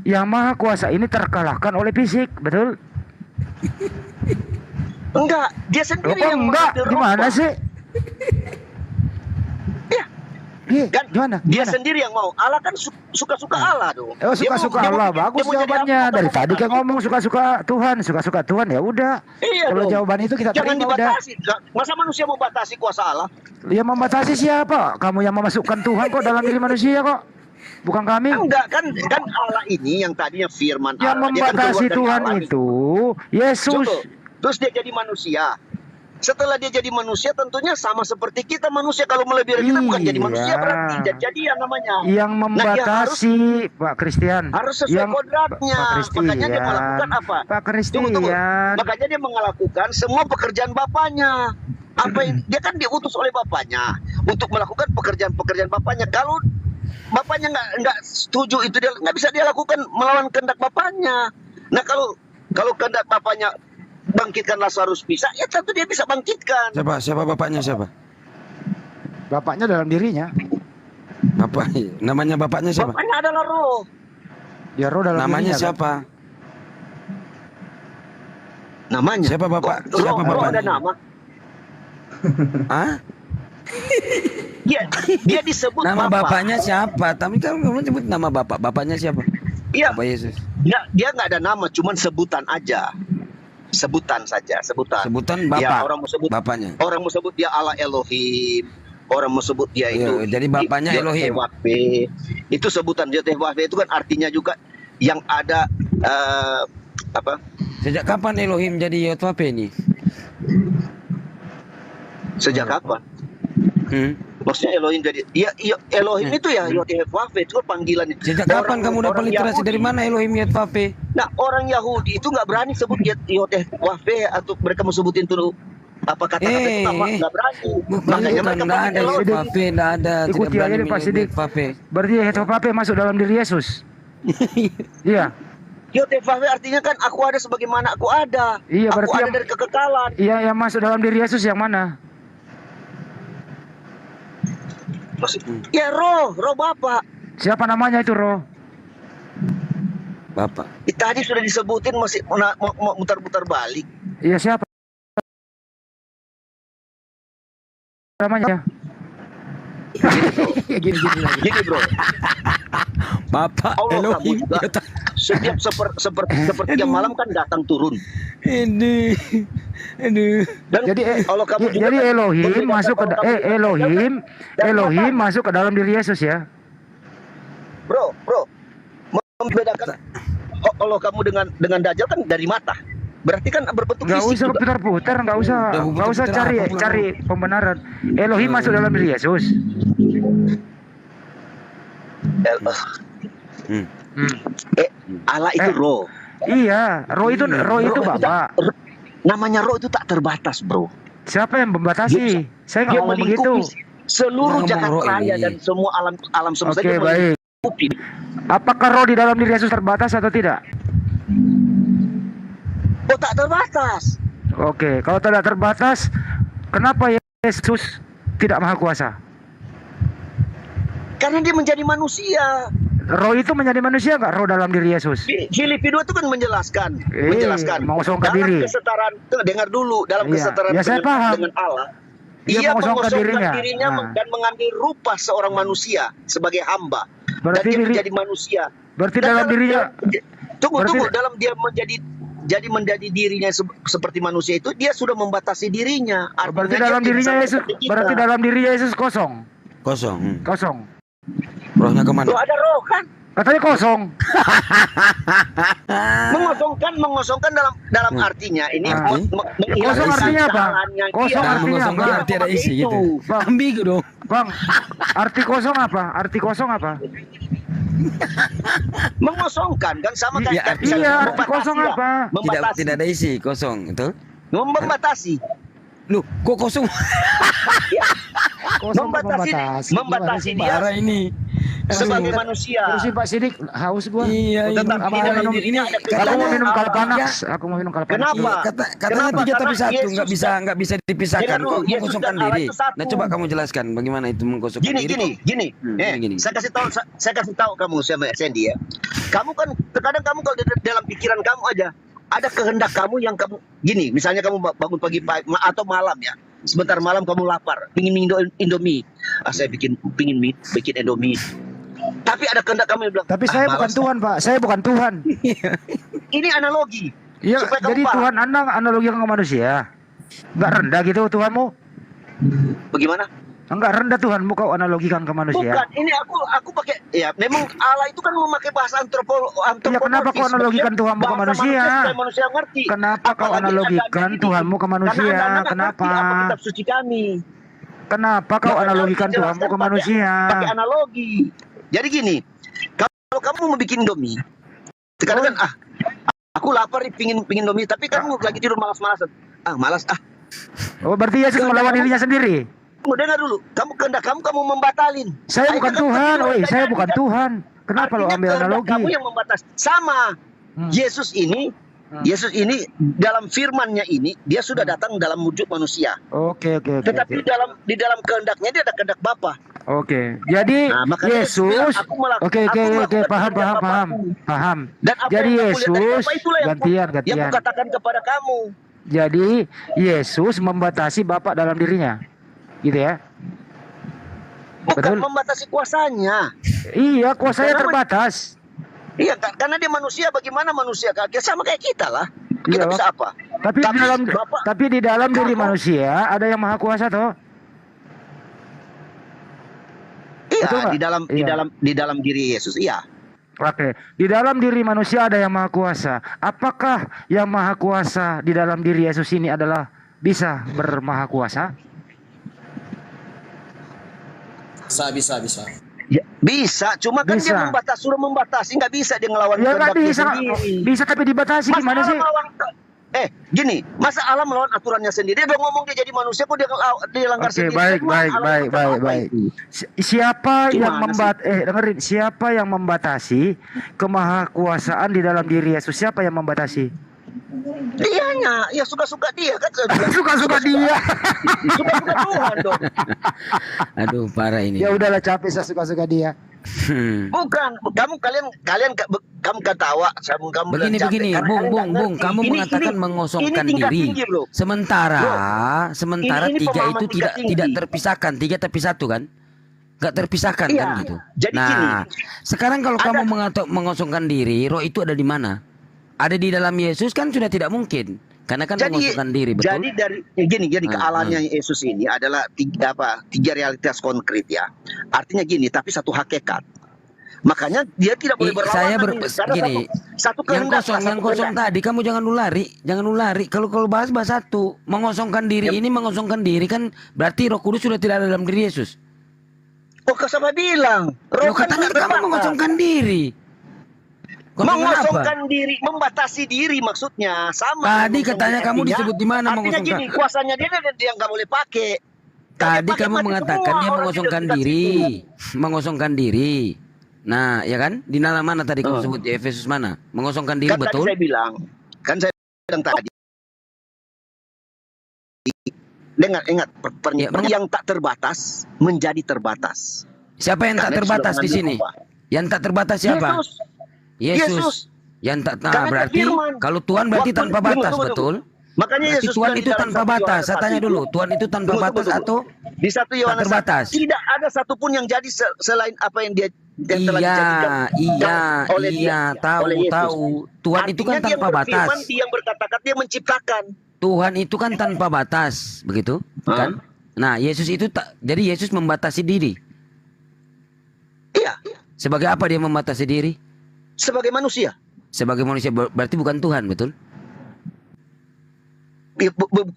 yang maha kuasa ini terkalahkan oleh fisik, betul? Enggak, dia sendiri yang enggak? mengambil Gimana rupa. sih? Kan gimana? Dia sendiri yang mau. Allah kan suka-suka Allah dong. Oh, Dia mau- suka-suka dia mau- Allah, dia bagus mau jadi jawabannya. apa? Dari tadi kan ngomong suka-suka Tuhan, ya udah. Iya Kalau dong. jawaban itu kita Jangan terima udah. dibatasi. Masa manusia mau batasi kuasa Allah? Yang membatasi siapa? Kamu yang memasukkan Tuhan kok dalam diri manusia kok. Bukan kami. Enggak, kan Allah ini yang tadinya firman Yang Allah. Dia kan membatasi keluar dari Tuhan alam itu Yesus. Betul. Terus dia jadi manusia. Setelah dia jadi manusia tentunya sama seperti kita manusia. Kalau melebihi kita bukan jadi manusia berarti jadi yang namanya. Yang Nah, dia membatasi Pak Christian. harus sesuai kodratnya. Pak Christian. Makanya dia melakukan apa? Pak Christian. Tunggu. Makanya dia melakukan semua pekerjaan bapaknya. Apa yang dia kan diutus oleh bapaknya untuk melakukan pekerjaan-pekerjaan bapaknya. Kalau bapaknya nggak setuju itu dia nggak bisa dia lakukan melawan kehendak bapaknya. Nah kalau kehendak bapaknya bangkitkan Lazarus bisa, ya tentu dia bisa bangkitkan. Siapa bapaknya siapa? Bapaknya dalam dirinya. Namanya bapaknya siapa? Bapaknya adalah Roh. Ya Roh dalam Namanya dirinya, siapa? Namanya. Siapa bapak? Roh, Siapa Roh bapaknya? ada nama. Hah? Dia disebut Nama Bapa. bapaknya siapa? Tapi kan kamu sebut nama bapak. Bapaknya siapa? Iya. Bapak Yesus. Dia nggak ada nama, cuman sebutan aja. Sebutan saja, sebutan. Sebutan bapak. Ya, orang mau sebut Bapaknya. Orang mau sebut dia Allah Elohim. Orang mau sebut dia itu. jadi bapaknya Elohim. Yotewahwe. Itu sebutan Yotewahwe itu kan artinya juga yang ada apa? Sejak kapan Elohim jadi Yotwape ini? Sejak kapan? Maksudnya Elohim jadi Elohim itu ya Yotewahwe itu panggilannya. Sejak kapan kamu dapat literasi dari mana Elohim Yotwape? Nah, orang Yahudi itu nggak berani sebut Yotewahwe atau mereka mau sebutin tuh apa kata-kata itu nggak berani. Makanya mereka Nggak ada Yotwape, nggak ada. Tidak Ikuti aja berani deh Pak Sidik. Yotwape. Berarti Yotwape masuk dalam diri Yesus. Iya. Yotewahwe artinya kan aku ada sebagaimana aku ada. Iya, aku berarti ada yang- dari kekekalan. Iya, yang masuk dalam diri Yesus yang mana? Ya Roh Bapak. Siapa namanya itu Roh? Bapak. Tadi sudah disebutin masih mau mutar-mutar balik. Iya siapa? Namanya? Gini bro. Bapak Allah kamu juga setiap sepertiga malam kan datang turun. Ini. Dan Allah kamu juga Jadi kan Elohim membedakan masuk ke orang kamu Elohim masuk ke dalam diri Yesus ya. Bro, membedakan Allah kamu dengan Dajjal kan dari mata. Berarti kan berbentuk Nggak fisik usah juga. putar-putar, nggak usah cari pembenaran. Elohim masuk dalam diri Yesus. Allah itu Roh. Iya, Roh itu Bapak. Namanya Roh itu tak terbatas, bro. Siapa yang membatasi? Saya nggak ngomong begitu. Seluruh Ngomong jagat Roh raya ini. dan semua alam semesta Oke, itu baik. Apakah roh di dalam diri Yesus terbatas atau tidak? Oh, tak terbatas. Oke, kalau tidak terbatas, kenapa Yesus tidak maha kuasa? Karena dia menjadi manusia. Roh itu menjadi manusia nggak? Roh dalam diri Yesus? Filipi 2 itu kan menjelaskan, mengosongkan dalam diri. kesetaraan, dengar dulu, dalam kesetaraan saya paham. dengan Allah, Dia ia mengosongkan dirinya, dan mengambil rupa seorang manusia sebagai hamba. Berarti dan dia menjadi manusia. Berarti dalam dirinya. Tunggu, dalam dia menjadi dirinya seperti manusia itu, dia sudah membatasi dirinya. Berarti dalam dirinya Yesus. Berarti dalam dirinya Yesus kosong. Kosong. Rohnya kemana? Loh, ada roh kan? Katanya kosong. mengosongkan dalam artinya ini kosong artinya apa? Kosong artinya apa? Arti ada isi gitu. Ambigu dong. Bang, arti kosong apa? Arti kosong apa? Mengosongkan kan sama kayak iya, arti kosong apa? Tidak ada isi, kosong, itu. Membatasi. Loh, kok kosong? membatasi dia ini sebagai manusia. Terus Pak Sidik, haus gua. Iya, Tetap ini aku mau minum Kalpanax. Aku mau minum Kalpanax. Kenapa? Katanya 3 tapi 1, nggak bisa dipisahkan. Kok mengosongkan diri? Nah, coba kamu jelaskan bagaimana itu mengosongkan diri. Gini. Saya kasih tahu kamu sama Sandy ya. Kamu kan terkadang kamu kalau dalam pikiran kamu aja ada kehendak kamu yang kamu gini, misalnya kamu bangun pagi atau malam ya. Sebentar malam kamu lapar, pingin Indomie. Saya pingin Indomie. Tapi ada kehendak kamu yang bilang. Tapi saya bukan Tuhan, Pak. Saya bukan Tuhan. Ini analogi. Iya, jadi Tuhan Anda analogikan ke manusia. Enggak rendah gitu Tuhanmu? Bagaimana? Enggak rendah Tuhanmu kau analogikan ke manusia. Bukan, ini aku pakai ya memang Allah itu kan memakai bahasa antropologis. Ya kenapa kau analogikan Tuhanmu ke manusia? Manusia ngerti. Kenapa kau analogikan Tuhanmu ke manusia? Kenapa? Kitab suci kami. Kenapa kau analogikan Tuhanmu ke manusia? Pakai analogi. Jadi gini, kalau kamu mau bikin Indomie, sekarang kan aku lapar pingin Indomie, tapi kamu lagi tidur malas-malasan. Malas. Oh, berarti Yesus melawan dirinya sendiri. Dengar dulu, kamu membatalin. Saya bukan Tuhan, saya bukan Tuhan. Kenapa lo ambil analogi? Kamu yang membatasi. Sama. Yesus ini dalam firman-Nya ini dia sudah datang dalam wujud manusia. Oke. Tetapi di dalam kehendaknya dia ada kehendak Bapa. Oke. Jadi Yesus Oke, paham. Dan apa jadi yang Yesus gantian. Yang kukatakan kepada kamu. Jadi Yesus membatasi Bapa dalam dirinya. Gitu ya. Bukan membatasi kuasanya. Iya, kuasanya terbatas. Iya, karena dia manusia. Bagaimana manusia kaget sama kayak kita lah. Kita bisa apa? Tapi di dalam diri manusia ada yang maha kuasa toh. Iya, di dalam diri Yesus. Iya. Oke, di dalam diri manusia ada yang maha kuasa. Apakah yang maha kuasa di dalam diri Yesus ini adalah bisa bermaha kuasa? Bisa. Ya, bisa, cuma kan dia sudah membatasi, nggak bisa dia ngelawan kehendaknya sendiri. Bisa tapi dibatasi gimana sih? Gini, masa Allah melawan aturannya sendiri? Dia udah ngomong dia jadi manusia kok dia langgar sendiri. Baik. Siapa yang membatasi kemahakuasaan di dalam diri Yesus? Siapa yang membatasi? Dianya, ya suka-suka dia kan. Suka-suka dia. Suka-suka Tuhan dong. Aduh, parah ini. Ya udahlah, capek saya suka-suka dia. Bukan, kalian ketawa, kamu begini, Bung, kamu mengatakan mengosongkan diri. Sementara 3 itu tidak terpisahkan, 3 tapi 1 kan? Gak terpisahkan kan gitu. Nah, sekarang kalau kamu mengosongkan diri, roh itu ada di mana? Ada di dalam Yesus kan sudah tidak mungkin. Karena kan mengosongkan diri, betul? Jadi dari gini kealahannya Yesus ini adalah 3 realitas konkret ya. Artinya gini, tapi satu hakikat. Makanya dia tidak boleh berlawanan. Yang kosong tadi kamu jangan ulari. Kalau bahas satu, mengosongkan diri ini mengosongkan diri kan berarti Roh Kudus sudah tidak ada dalam diri Yesus. Oh, siapa bilang? Roh katanya kamu mengosongkan diri. Mengosongkan diri, membatasi diri maksudnya sama. Tadi katanya kamu disebut di mana mengosongkan? Artinya gini, kuasanya dia nggak boleh pakai. Tadi kamu mengatakan dia mengosongkan diri, Nah, ya kan? Di dalam mana tadi kamu sebut di Efesus mana? Mengosongkan diri, Kan betul? tadi saya bilang tadi. Dengar, ingat, yang tak terbatas menjadi terbatas. Siapa yang tak Karena terbatas sudah di sini? mengandung Yang tak terbatas siapa? Yesus. Yang tak, nah, Karena berarti firman. kalau Tuhan berarti Waktu- tanpa batas, tunggu. betul? Makanya Berarti Yesus Tuhan bilang di itu dalam tanpa 1 batas. Yohanes Saya tanya 1 dulu, Tuhan itu tanpa Tunggu, batas tunggu. atau Di 1 Yohanes 1 terbatas? tidak ada satupun yang jadi selain apa yang dia telah dijadikan oleh dia, oleh Yesus. tahu. Tuhan itu kan Artinya dia tanpa batas. berfirman, dia yang berkata-kata, dia menciptakan. Tuhan itu kan tanpa batas, begitu? Kan? Nah, Yesus itu tak, jadi Yesus membatasi diri. Iya. Sebagai apa dia membatasi diri? Sebagai manusia. Sebagai manusia berarti bukan Tuhan, betul?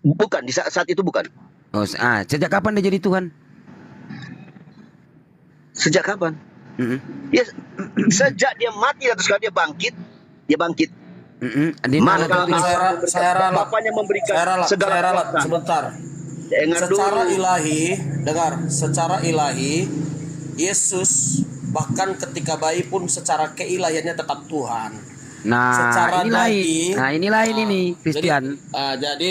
Bukan, di saat itu bukan. Oh, sejak kapan dia jadi Tuhan? Sejak kapan? Ya, sejak dia mati dan sekali dia bangkit. Di mana Saya ralat. Bapaknya memberikan Saya segala ralat kuasa. sebentar. Dengar Secara dulu. ilahi, dengar, secara ilahi Yesus bahkan ketika bayi pun secara keilahiannya tetap Tuhan. Nah, Secara ini lain. daging, Nah, ini lain ini, Christian. Jadi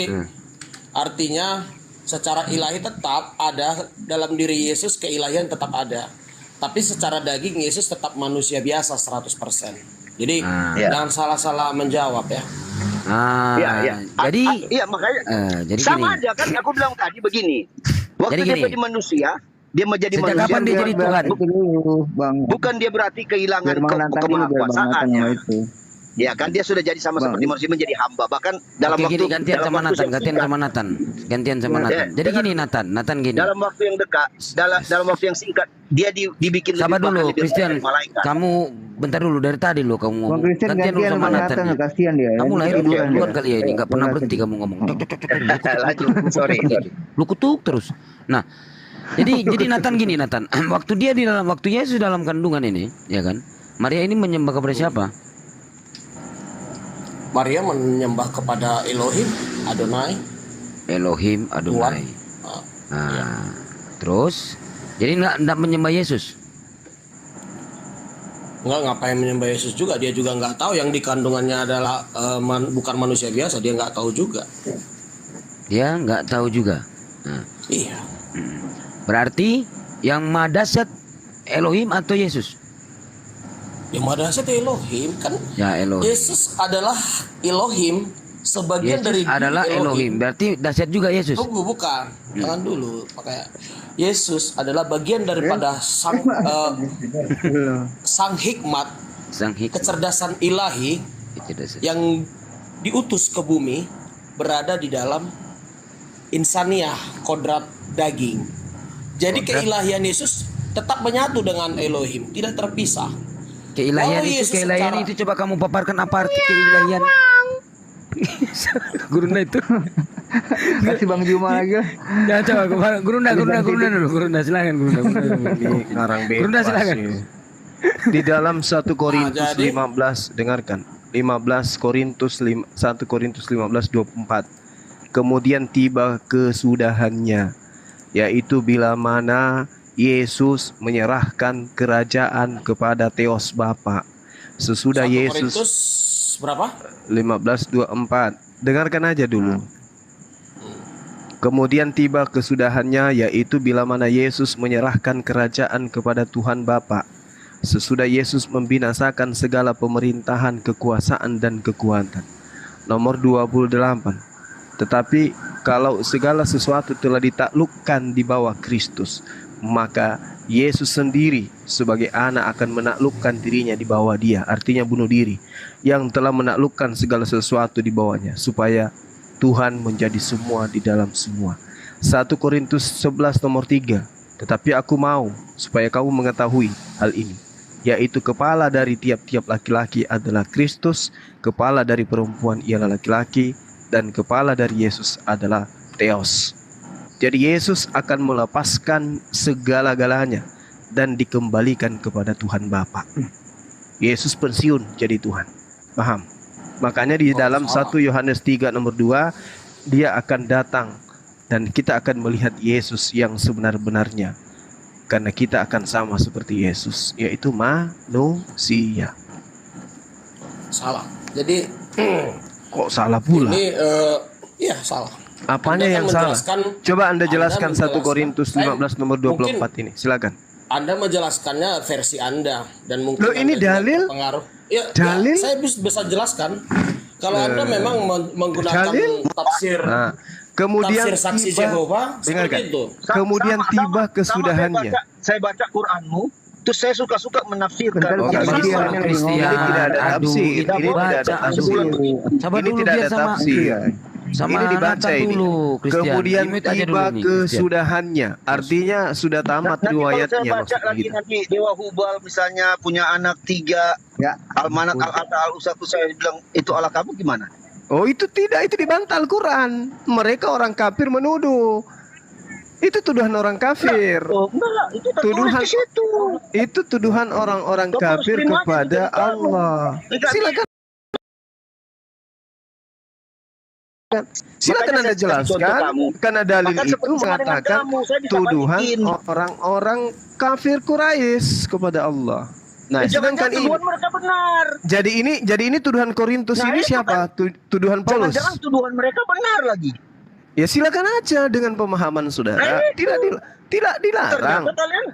artinya secara ilahi tetap ada dalam diri Yesus, keilahian tetap ada. Tapi secara daging Yesus tetap manusia biasa 100%. Jadi jangan salah-salah menjawab ya. Jadi makanya jadi sama gini. aja kan aku bilang tadi begini. Waktu Jadi dia gini. menjadi manusia, dia menjadi Sejak manusia. kapan dia jadi Tuhan? Bukan dia berarti kehilangan kemahakuasaannya. Ya kan dia sudah jadi sama seperti manusia, menjadi hamba. Bahkan dalam Oke, waktu gini, gantian dalam sama waktu Nathan, yang gantian singkat. sama Nathan. Gantian sama Ya, Nathan. Jadi dengan- gini Nathan gini. Dalam waktu yang dekat, dalam waktu yang singkat, dia dibikin Sabar lebih dulu, bahkan lebih Christian. dari malaikat. Kamu bentar dulu dari tadi lo kamu ngomong. Bang Christian Gantian dulu gantian sama sama Nathan. Nathan, kasihan dia. Kamu lahir Oke, duluan oke. kali ya ini, nggak pernah berhenti kamu ngomong. Lanjut, sorry. Lu kutuk terus. Nah, jadi Nathan gini Nathan. Waktu Yesus dalam kandungan ini, ya kan? Maria ini menyembah kepada siapa? Maria menyembah kepada Elohim, Adonai. Elohim Adonai. Nah, terus jadi enggak menyembah Yesus. Enggak, ngapain menyembah Yesus juga? Dia juga nggak tahu yang di kandungannya adalah bukan manusia biasa. Dia nggak tahu juga. Dia nggak tahu juga. Nah, Iya. berarti yang maha dahsyat Elohim atau Yesus? Yang maha dahsyat Elohim kan. Ya Elohim. Yesus adalah Elohim, sebagian Yesus dari adalah Elohim. Berarti dahsyat juga Yesus. Tunggu, bukan. Jangan dulu pakai. Yesus adalah bagian daripada sang hikmat, kecerdasan ilahi yang diutus ke bumi, berada di dalam insaniah, kodrat daging. Jadi keilahian Yesus tetap menyatu dengan Elohim, tidak terpisah. Keilahian Walau itu, Yesus keilahian secara- itu coba kamu paparkan apa arti keilahian? Gurunda itu. Kasih Bang Juma lagi. Ya coba Gurunda dulu. Gurunda silakan Gurunda silakan. Di dalam 1 Korintus jadi- 15, dengarkan. 1 Korintus 15:24. Kemudian tiba kesudahannya, yaitu bila mana Yesus menyerahkan kerajaan kepada Theos Bapa. Sesudah 1 Yesus Korintus berapa? 15:24. Dengarkan aja dulu. Kemudian tiba kesudahannya, yaitu bila mana Yesus menyerahkan kerajaan kepada Tuhan Bapa. Sesudah Yesus membinasakan segala pemerintahan, kekuasaan dan kekuatan. Nomor 28. Tetapi kalau segala sesuatu telah ditaklukkan di bawah Kristus, maka Yesus sendiri sebagai anak akan menaklukkan dirinya di bawah Dia, artinya bunuh diri, yang telah menaklukkan segala sesuatu di bawahnya, supaya Tuhan menjadi semua di dalam semua. 1 Korintus 11 nomor 3. Tetapi aku mau supaya kamu mengetahui hal ini, yaitu kepala dari tiap-tiap laki-laki adalah Kristus, kepala dari perempuan ialah laki-laki, dan kepala dari Yesus adalah Theos. Jadi Yesus akan melepaskan segala-galanya dan dikembalikan kepada Tuhan Bapa. Yesus pensiun jadi Tuhan. Paham? Makanya di dalam 1 Yohanes 3 nomor 2, dia akan datang dan kita akan melihat Yesus yang sebenar-benarnya. karena kita akan sama seperti Yesus, yaitu manusia. Salah. Jadi kok salah pula? Ini iya salah. Apanya Anda yang kan salah? menjelaskan- Coba Anda jelaskan Anda 1 Korintus 15 nomor 24 ini. Silakan. Anda menjelaskannya versi Anda dan mungkin Loh, ini Anda juga dalil? terpengaruh. Ya, Dalil? saya bisa jelaskan. Kalau Anda memang menggunakan dalil? tafsir Nah, kemudian tafsir saksi tiba- Jehovah dengarkan. seperti itu. Kemudian tiba kesudahannya. Saya baca Quranmu, terus saya suka-suka menafsirkan. Oh, Jadi kalau sama. Kristian, ini tidak ada tafsir. Ini tidak ada tafsir. Sabar Ini dulu, tidak biar ada sama- tafsir. sama Ini dibaca Nathan ini. dulu, Christian. Kemudian Limit aja dulu tiba nih, Christian. kesudahannya. Artinya sudah tamat Nanti kalau riwayatnya saya baca maksudnya lagi gitu. nanti Dewa Hubal misalnya punya anak 3, Almanak Al-Atta Al-Usaku, saya bilang itu ala kamu gimana? Oh, itu tidak, itu dibantah Al-Quran. Mereka orang kafir menuduh. Itu tuduhan orang kafir. Enggak, itu tertulis Tuduhan di situ. itu tuduhan orang-orang Kamu kafir terima aja kepada dari kamu. Allah. Silakan. Silakan Anda jelaskan, karena dalil Maka itu seperti sama dengan mengatakan kamu, saya bisa tuduhan balikin. orang-orang kafir Quraisy kepada Allah. Nah, sedangkan Jangan-jangan ini, tuduhan mereka benar. jadi ini tuduhan Korintus Nah, ini itu siapa? Tuduhan Paulus. Jangan-jangan tuduhan mereka benar lagi. Ya silakan aja dengan pemahaman saudara. Tidak dilarang. Ternyata kalian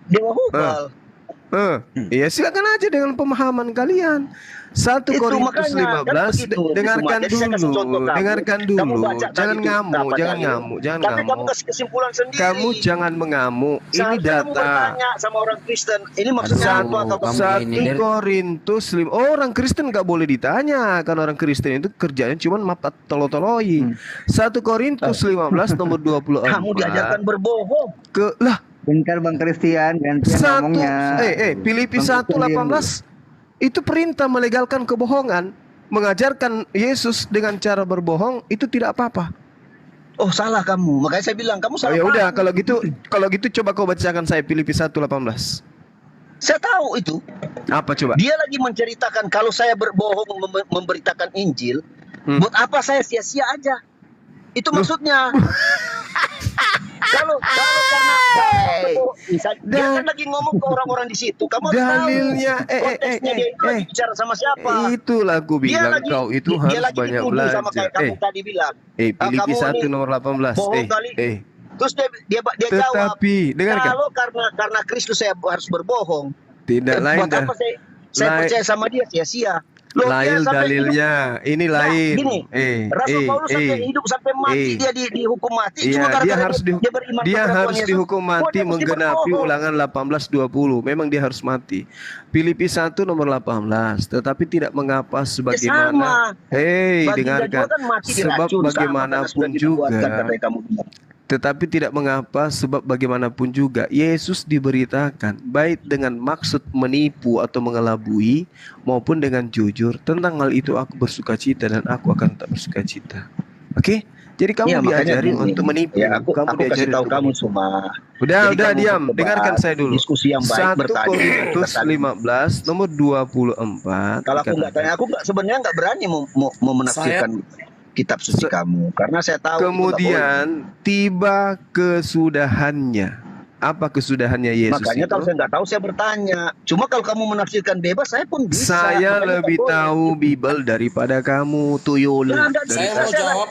Dewa Hubal. Ya silakan aja dengan pemahaman kalian. 1 Itu Korintus makanya, 15 kan begitu. dengarkan Jadi saya kasih contoh dulu, kamu. dengarkan Kamu dulu. baca tadi Jangan itu, ngamuk, apa jangan dalil. ngamuk, jangan Tapi kamu ngamuk. kasih kesimpulan sendiri. Kamu jangan mengamuk. Ini Seharusnya kamu data. bertanya sama orang Kristen. Ini maksudnya apa? 1 Korintus 5. Orang Kristen nggak boleh ditanya, karena orang Kristen itu kerjanya cuma mapat tolo-toloi. 1 Korintus 15 nomor 24. Kamu diajarkan berbohong. Lah, bentar Bang Christian, gantian ngomongnya. Filipi Bang 1:18 itu perintah melegalkan kebohongan, mengajarkan Yesus dengan cara berbohong itu tidak apa-apa. Oh, salah kamu. Makanya saya bilang kamu salah. Ya udah, paham. kalau gitu coba kau bacakan saya Filipi 1:18. Saya tahu itu. Apa coba? Dia lagi menceritakan kalau saya berbohong memberitakan Injil, buat apa saya sia-sia aja? Itu maksudnya. Kalau karena dia kan lagi ngomong ke orang-orang di situ, kamu harus dalilnya tahu konteksnya dia itu lagi bicara sama siapa. Itulah aku bilang kau itu dia harus lagi banyak dituduh sama belajar. kayak kamu tadi bilang. Filipi kamu 1 ini nomor 18. bohong kali. Terus dia jawab, Tetapi dengarkan. kalau karena Kristus saya harus berbohong. Tidak lain Buat apa saya percaya sama dia sia-sia. Lain dalilnya, ini lain. Gini, Rasul Paulus sampai hidup sampai mati dia dihukum mati. Cuma Iya, dia gara-gara harus beriman dia kepada harus Tuhan Yesus. dihukum mati Dia mesti menggenapi berbohong. Ulangan 18:20. Memang dia harus mati. Filipi 1 nomor 18. Tetapi tidak mengapa sebagaimana. Baginda Dengarkan. juga kan mati Sebab diracun, sama bagaimanapun karena sudah dibuatkan, juga. katanya kamu bilang. Tetapi tidak mengapa sebab bagaimanapun juga Yesus diberitakan baik dengan maksud menipu atau mengelabui maupun dengan jujur. Tentang hal itu aku bersukacita dan aku akan tak bersukacita. Oke? Jadi kamu Iya, makanya diajarin gini. untuk menipu. Ya, aku kasih diajarin tahu untuk kamu menipu. cuma. Udah Jadi kamu diam. coba Dengarkan saya dulu. Diskusi yang baik 1 bertanya. Korintus 15 nomor 24. Kalau aku nggak tanya, aku sebenarnya nggak berani mau menafsirkan kitab suci kamu, karena saya tahu. Kemudian tiba kesudahannya. Apa kesudahannya Yesus Makanya itu? kalau saya nggak tahu saya bertanya. Cuma kalau kamu menafsirkan bebas, saya pun bisa. Saya Makanya lebih tak boleh. tahu Bible daripada kamu, tuyul. Nah, Saya mau jawab.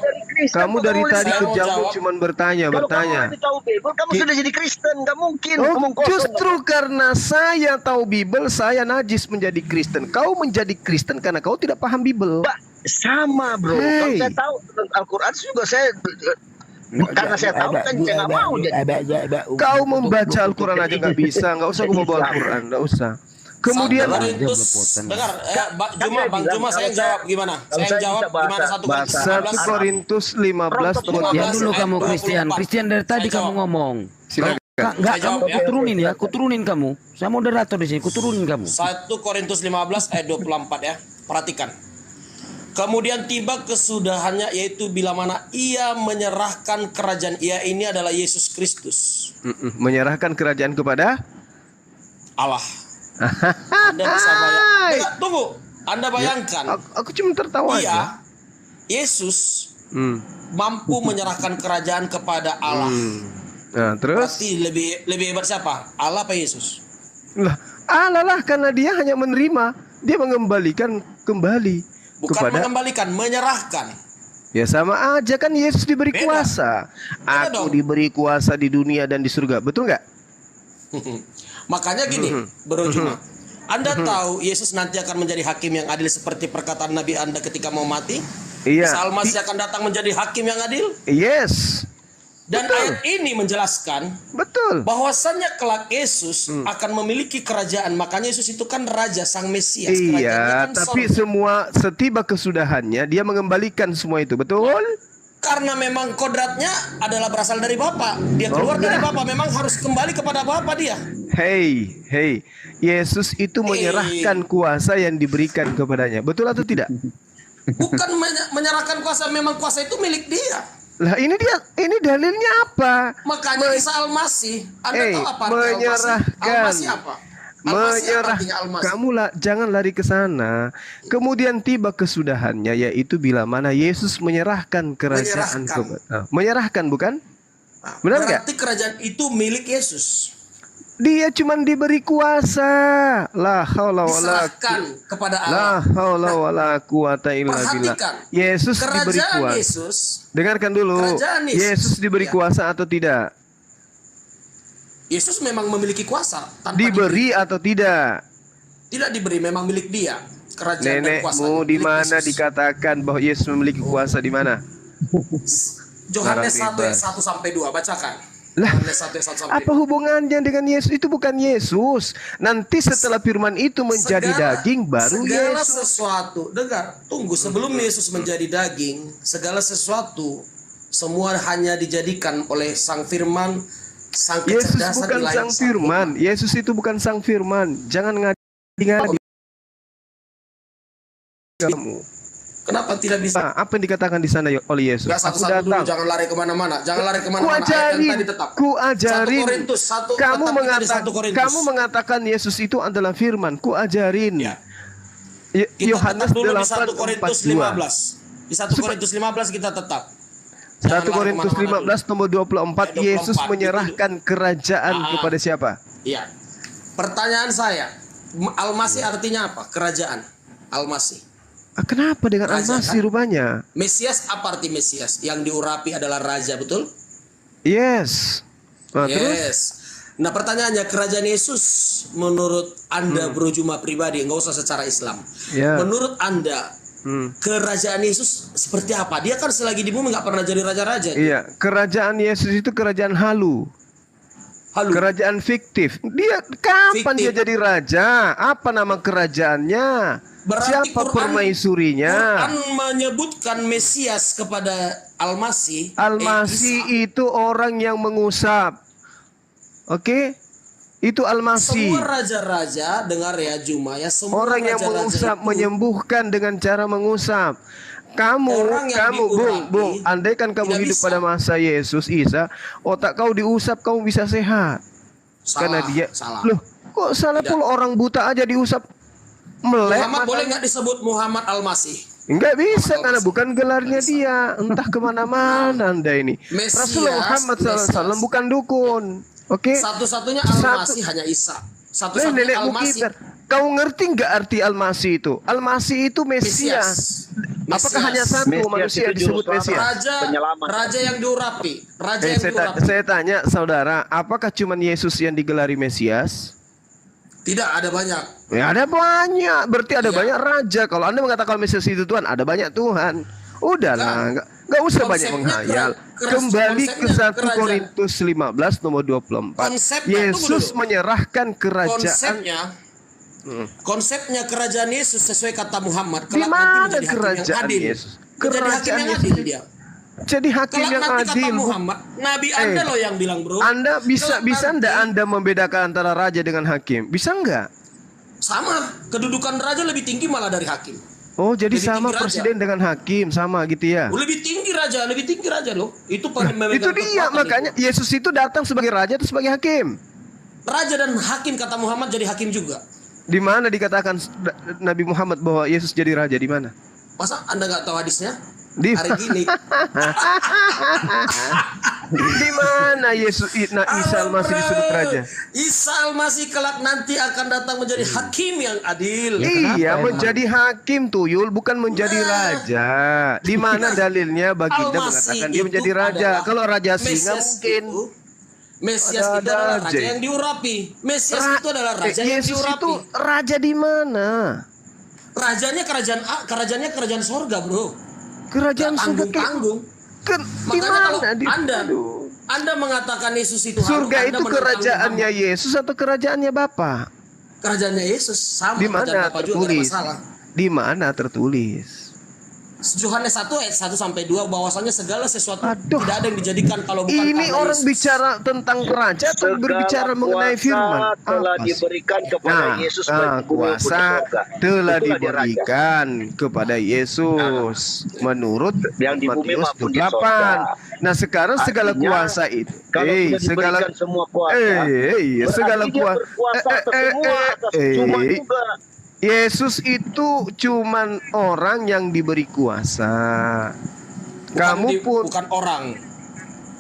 Kamu dari tadi Saya mau kerjamu jawab. cuma bertanya. Kalau kamu lebih tahu Bible, kamu sudah jadi Kristen. Nggak mungkin. Oh, Ngomong kosong. justru karena saya tahu Bible, saya najis menjadi Kristen. Kau menjadi Kristen karena kau tidak paham Bible. Sama bro. Kalau saya tahu Al-Quran juga saya. Karena saya tahu kan saya nggak mau jadi. Kau membaca Al-Quran aja nggak bisa, nggak usah gua bawa Al-Quran, nggak usah. Kemudian Dengar, Bang Juma saya yang jawab gimana? Saya yang jawab gimana 1 Korintus 15 nomor Diam dulu kamu 24. Christian. Christian dari tadi kamu ngomong. Silakan. Enggak, Saya jawab, kamu kuturunin ya, kuturunin kamu. Saya moderator di sini, kuturunin kamu. 1 Korintus 15 ayat 24 ya. Perhatikan. Kemudian tiba kesudahannya, yaitu bila mana ia menyerahkan kerajaan. Ia ini adalah Yesus Kristus. Menyerahkan kerajaan kepada Allah. Anda bisa bayangkan. Tunggu. Anda bayangkan. Aku cuma tertawa aja. Yesus mampu menyerahkan kerajaan kepada Allah. Nah, terus? Berarti lebih hebat siapa? Allah apa Yesus? Lah, Allah lah, karena dia hanya menerima, dia mengembalikan kembali Bukan kepada. mengembalikan, menyerahkan. Ya sama aja kan, Yesus diberi Beda. kuasa. Beda Aku dong. diberi kuasa di dunia dan di surga, betul nggak? Makanya gini, Bro Juma. Anda tahu Yesus nanti akan menjadi hakim yang adil seperti perkataan Nabi Anda ketika mau mati? Iya. Isa Al-Masih akan datang menjadi hakim yang adil? Yes. Dan ayat ini menjelaskan bahwasannya kelak Yesus akan memiliki kerajaan. Makanya Yesus itu kan raja, sang Mesias. Iya, Kerajaannya kan tapi sorga. semua setiba kesudahannya dia mengembalikan semua itu, betul? Karena memang kodratnya adalah berasal dari Bapa. Dia keluar dari Bapa, memang harus kembali kepada Bapa dia. Hey, Yesus itu menyerahkan kuasa yang diberikan kepadanya, betul atau tidak? Bukan menyerahkan kuasa, memang kuasa itu milik dia. Lah ini dalilnya apa? Makanya Isa Al-Masih, Anda tahu apa arti Al-Masih? Menyerahkan. Al-Masih apa? Al-Masih apa artinya Al-Masih? Kamu jangan lari ke sana. Kemudian tiba kesudahannya, yaitu bila mana Yesus menyerahkan kerajaan menyerahkan, bukan? Benar nggak? Berarti kerajaan itu milik Yesus. Dia cuma diberi kuasa. La haula wala Diserahkan kepada La Allah. haula wala quwata illa billah. Perhatikan, Yesus diberi kerajaan kuasa. Yesus, Dengarkan dulu. kerajaan Yesus diberi ya. kuasa atau tidak? Yesus memang memiliki kuasa tanpa Diberi atau tidak? tidak diberi, memang milik dia. Kerajaan dan kuasa. Nenekmu di mana dikatakan bahwa Yesus memiliki kuasa di mana? Yohanes 1 Narasi ayat 1 sampai 2, bacakan. Lah, Yohanes 1 ayat 1 sampai apa hubungannya dengan Yesus? Itu bukan Yesus. Nanti setelah firman itu menjadi daging baru segala Yesus. sesuatu, dengar, tunggu, sebelum Yesus menjadi daging, segala sesuatu semua hanya dijadikan oleh sang firman, sang Yesus kecerdasan bukan ilahi sang firman. Yesus itu bukan sang firman. Jangan ngadi-ngadi kamu. Kenapa tidak bisa? Apa yang dikatakan di sana oleh Yesus? Gak Aku satu-satu dulu, datang. jangan lari kemana-mana. Jangan lari Ku kemana-mana. Ayat yang ajarin, tadi tetap. ku ajarin. 1 Korintus, Kamu mengatakan Yesus itu adalah firman. Ku ajarin. Kita Yohanes tetap dulu di 1 8:42. Korintus 15. Di 1 Korintus 15 kita tetap. 1 Korintus 15 nomor 24, Yesus 24, menyerahkan kerajaan kepada siapa? Iya. Pertanyaan saya, Al-Masih artinya apa? Kerajaan. Al-Masih. Kenapa dengan Raja, Al-Masih kan? rupanya? Mesias apa arti Mesias? Yang diurapi adalah raja, betul? Yes. Nah, terus? Yes. Nah, pertanyaannya, kerajaan Yesus menurut Anda Bro Juma pribadi, nggak usah secara Islam. Ya. Menurut Anda, kerajaan Yesus seperti apa? Dia kan selagi di bumi nggak pernah jadi raja-raja. Iya, kerajaan Yesus itu kerajaan halu. Kerajaan fiktif. Dia kapan dia jadi raja? Apa nama kerajaannya? Berarti Siapa permaisurinya? Quran menyebutkan Mesias kepada Al-Masih. Al-Masih itu orang yang mengusap. Oke? Itu Al-Masih. Semua raja-raja, dengar ya Juma ya, semua Orang yang raja-raja mengusap, itu menyembuhkan dengan cara mengusap. Orang yang Bung, andaikan kamu hidup pada masa Yesus, Isa, otak kau diusap, kamu bisa sehat. Karena dia, loh, kok salah pula orang buta aja diusap melek. Muhammad boleh nggak disebut Muhammad Al-Masih? Enggak bisa karena bukan gelarnya dia. Entah kemana-mana Anda ini. Mesias, Rasulullah Muhammad SAW bukan dukun. Oke? Satu-satunya Al-Masih hanya Isa. Satu-satunya nenekmu Al-Masih. kita. Kau ngerti nggak arti Al-Masih itu? Al-Masih itu Mesias. Apakah hanya satu manusia disebut Mesias? Raja yang diurapi. Raja yang diurapi. Saya tanya saudara, apakah cuma Yesus yang digelari Mesias? Tidak, ada banyak. Ya ada banyak, berarti ada banyak raja. Kalau Anda mengatakan Mesias itu Tuhan, ada banyak Tuhan. Udahlah, nggak usah banyak menghayal. Kembali ke 1 Korintus 15 nomor 24. Yesus menyerahkan kerajaan. Konsepnya kerajaan Yesus sesuai kata Muhammad. Di mana kerajaan Yesus? Kerajaan yang adil dia. Jadi hakim yang nanti adil. kata Muhammad, Nabi Anda loh yang bilang, bro. Anda bisa enggak Anda membedakan antara raja dengan hakim? Bisa enggak? Sama, kedudukan raja lebih tinggi malah dari hakim. Oh, jadi Lebih sama tinggi presiden dengan hakim, sama gitu ya? Lebih tinggi raja loh. Itu Itu dia, makanya Yesus itu datang sebagai raja atau sebagai hakim? Raja dan hakim kata Muhammad jadi hakim juga. Di mana dikatakan Nabi Muhammad bahwa Yesus jadi raja, di mana? Masa Anda nggak tahu hadisnya? Di hari gini. Di mana Yesus Isa masih disebut raja? Isa masih kelak nanti akan datang menjadi hakim yang adil. Iya, menjadi hakim Tuyul, bukan menjadi raja. Di mana dalilnya baginda mengatakan dia menjadi raja? Kalau raja singa mungkin. Mesias itu adalah raja yang diurapi. Mesias itu adalah raja yang Yesus diurapi. itu raja di mana? Rajanya kerajaan sorga, bro. Kerajaan surga tanggung. Makanya kalau Anda mengatakan Yesus itu surga itu kerajaannya Yesus atau kerajaannya Bapa? Kerajaannya Yesus sama. Di mana Bapak tertulis? juga Di mana tertulis? Yohanes 1 ayat 1-2 bahwasanya segala sesuatu tidak ada yang dijadikan kalau bukan ini karena orang Yesus. bicara tentang raja atau berbicara mengenai firman? Telah diberikan kepada Yesus kuasa telah diberikan kepada Yesus menurut Matius 28. Nah, sekarang segala kuasa itu segala segala kuasa Yesus itu cuman orang yang diberi kuasa. Kamu pun bukan orang.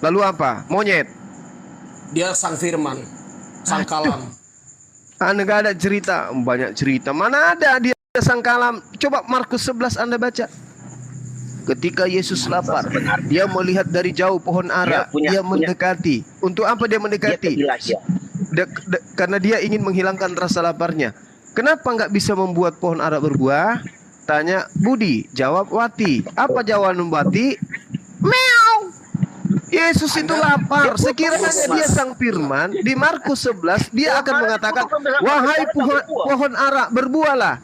Lalu apa? Monyet. Dia sang firman, sang kalam. Anda gak ada cerita, banyak cerita. Mana ada dia sang kalam? Coba Markus 11 Anda baca. Ketika Yesus lapar, dia melihat dari jauh pohon ara, dia mendekati. Untuk apa dia mendekati? Karena dia ingin menghilangkan rasa laparnya. Kenapa nggak bisa membuat pohon ara berbuah? Tanya Budi, jawab Wati. Apa jawaban Wati? Meow. Yesus itu lapar. Sekiranya dia sang firman, di Markus 11 dia akan mengatakan, wahai pohon ara, berbuahlah.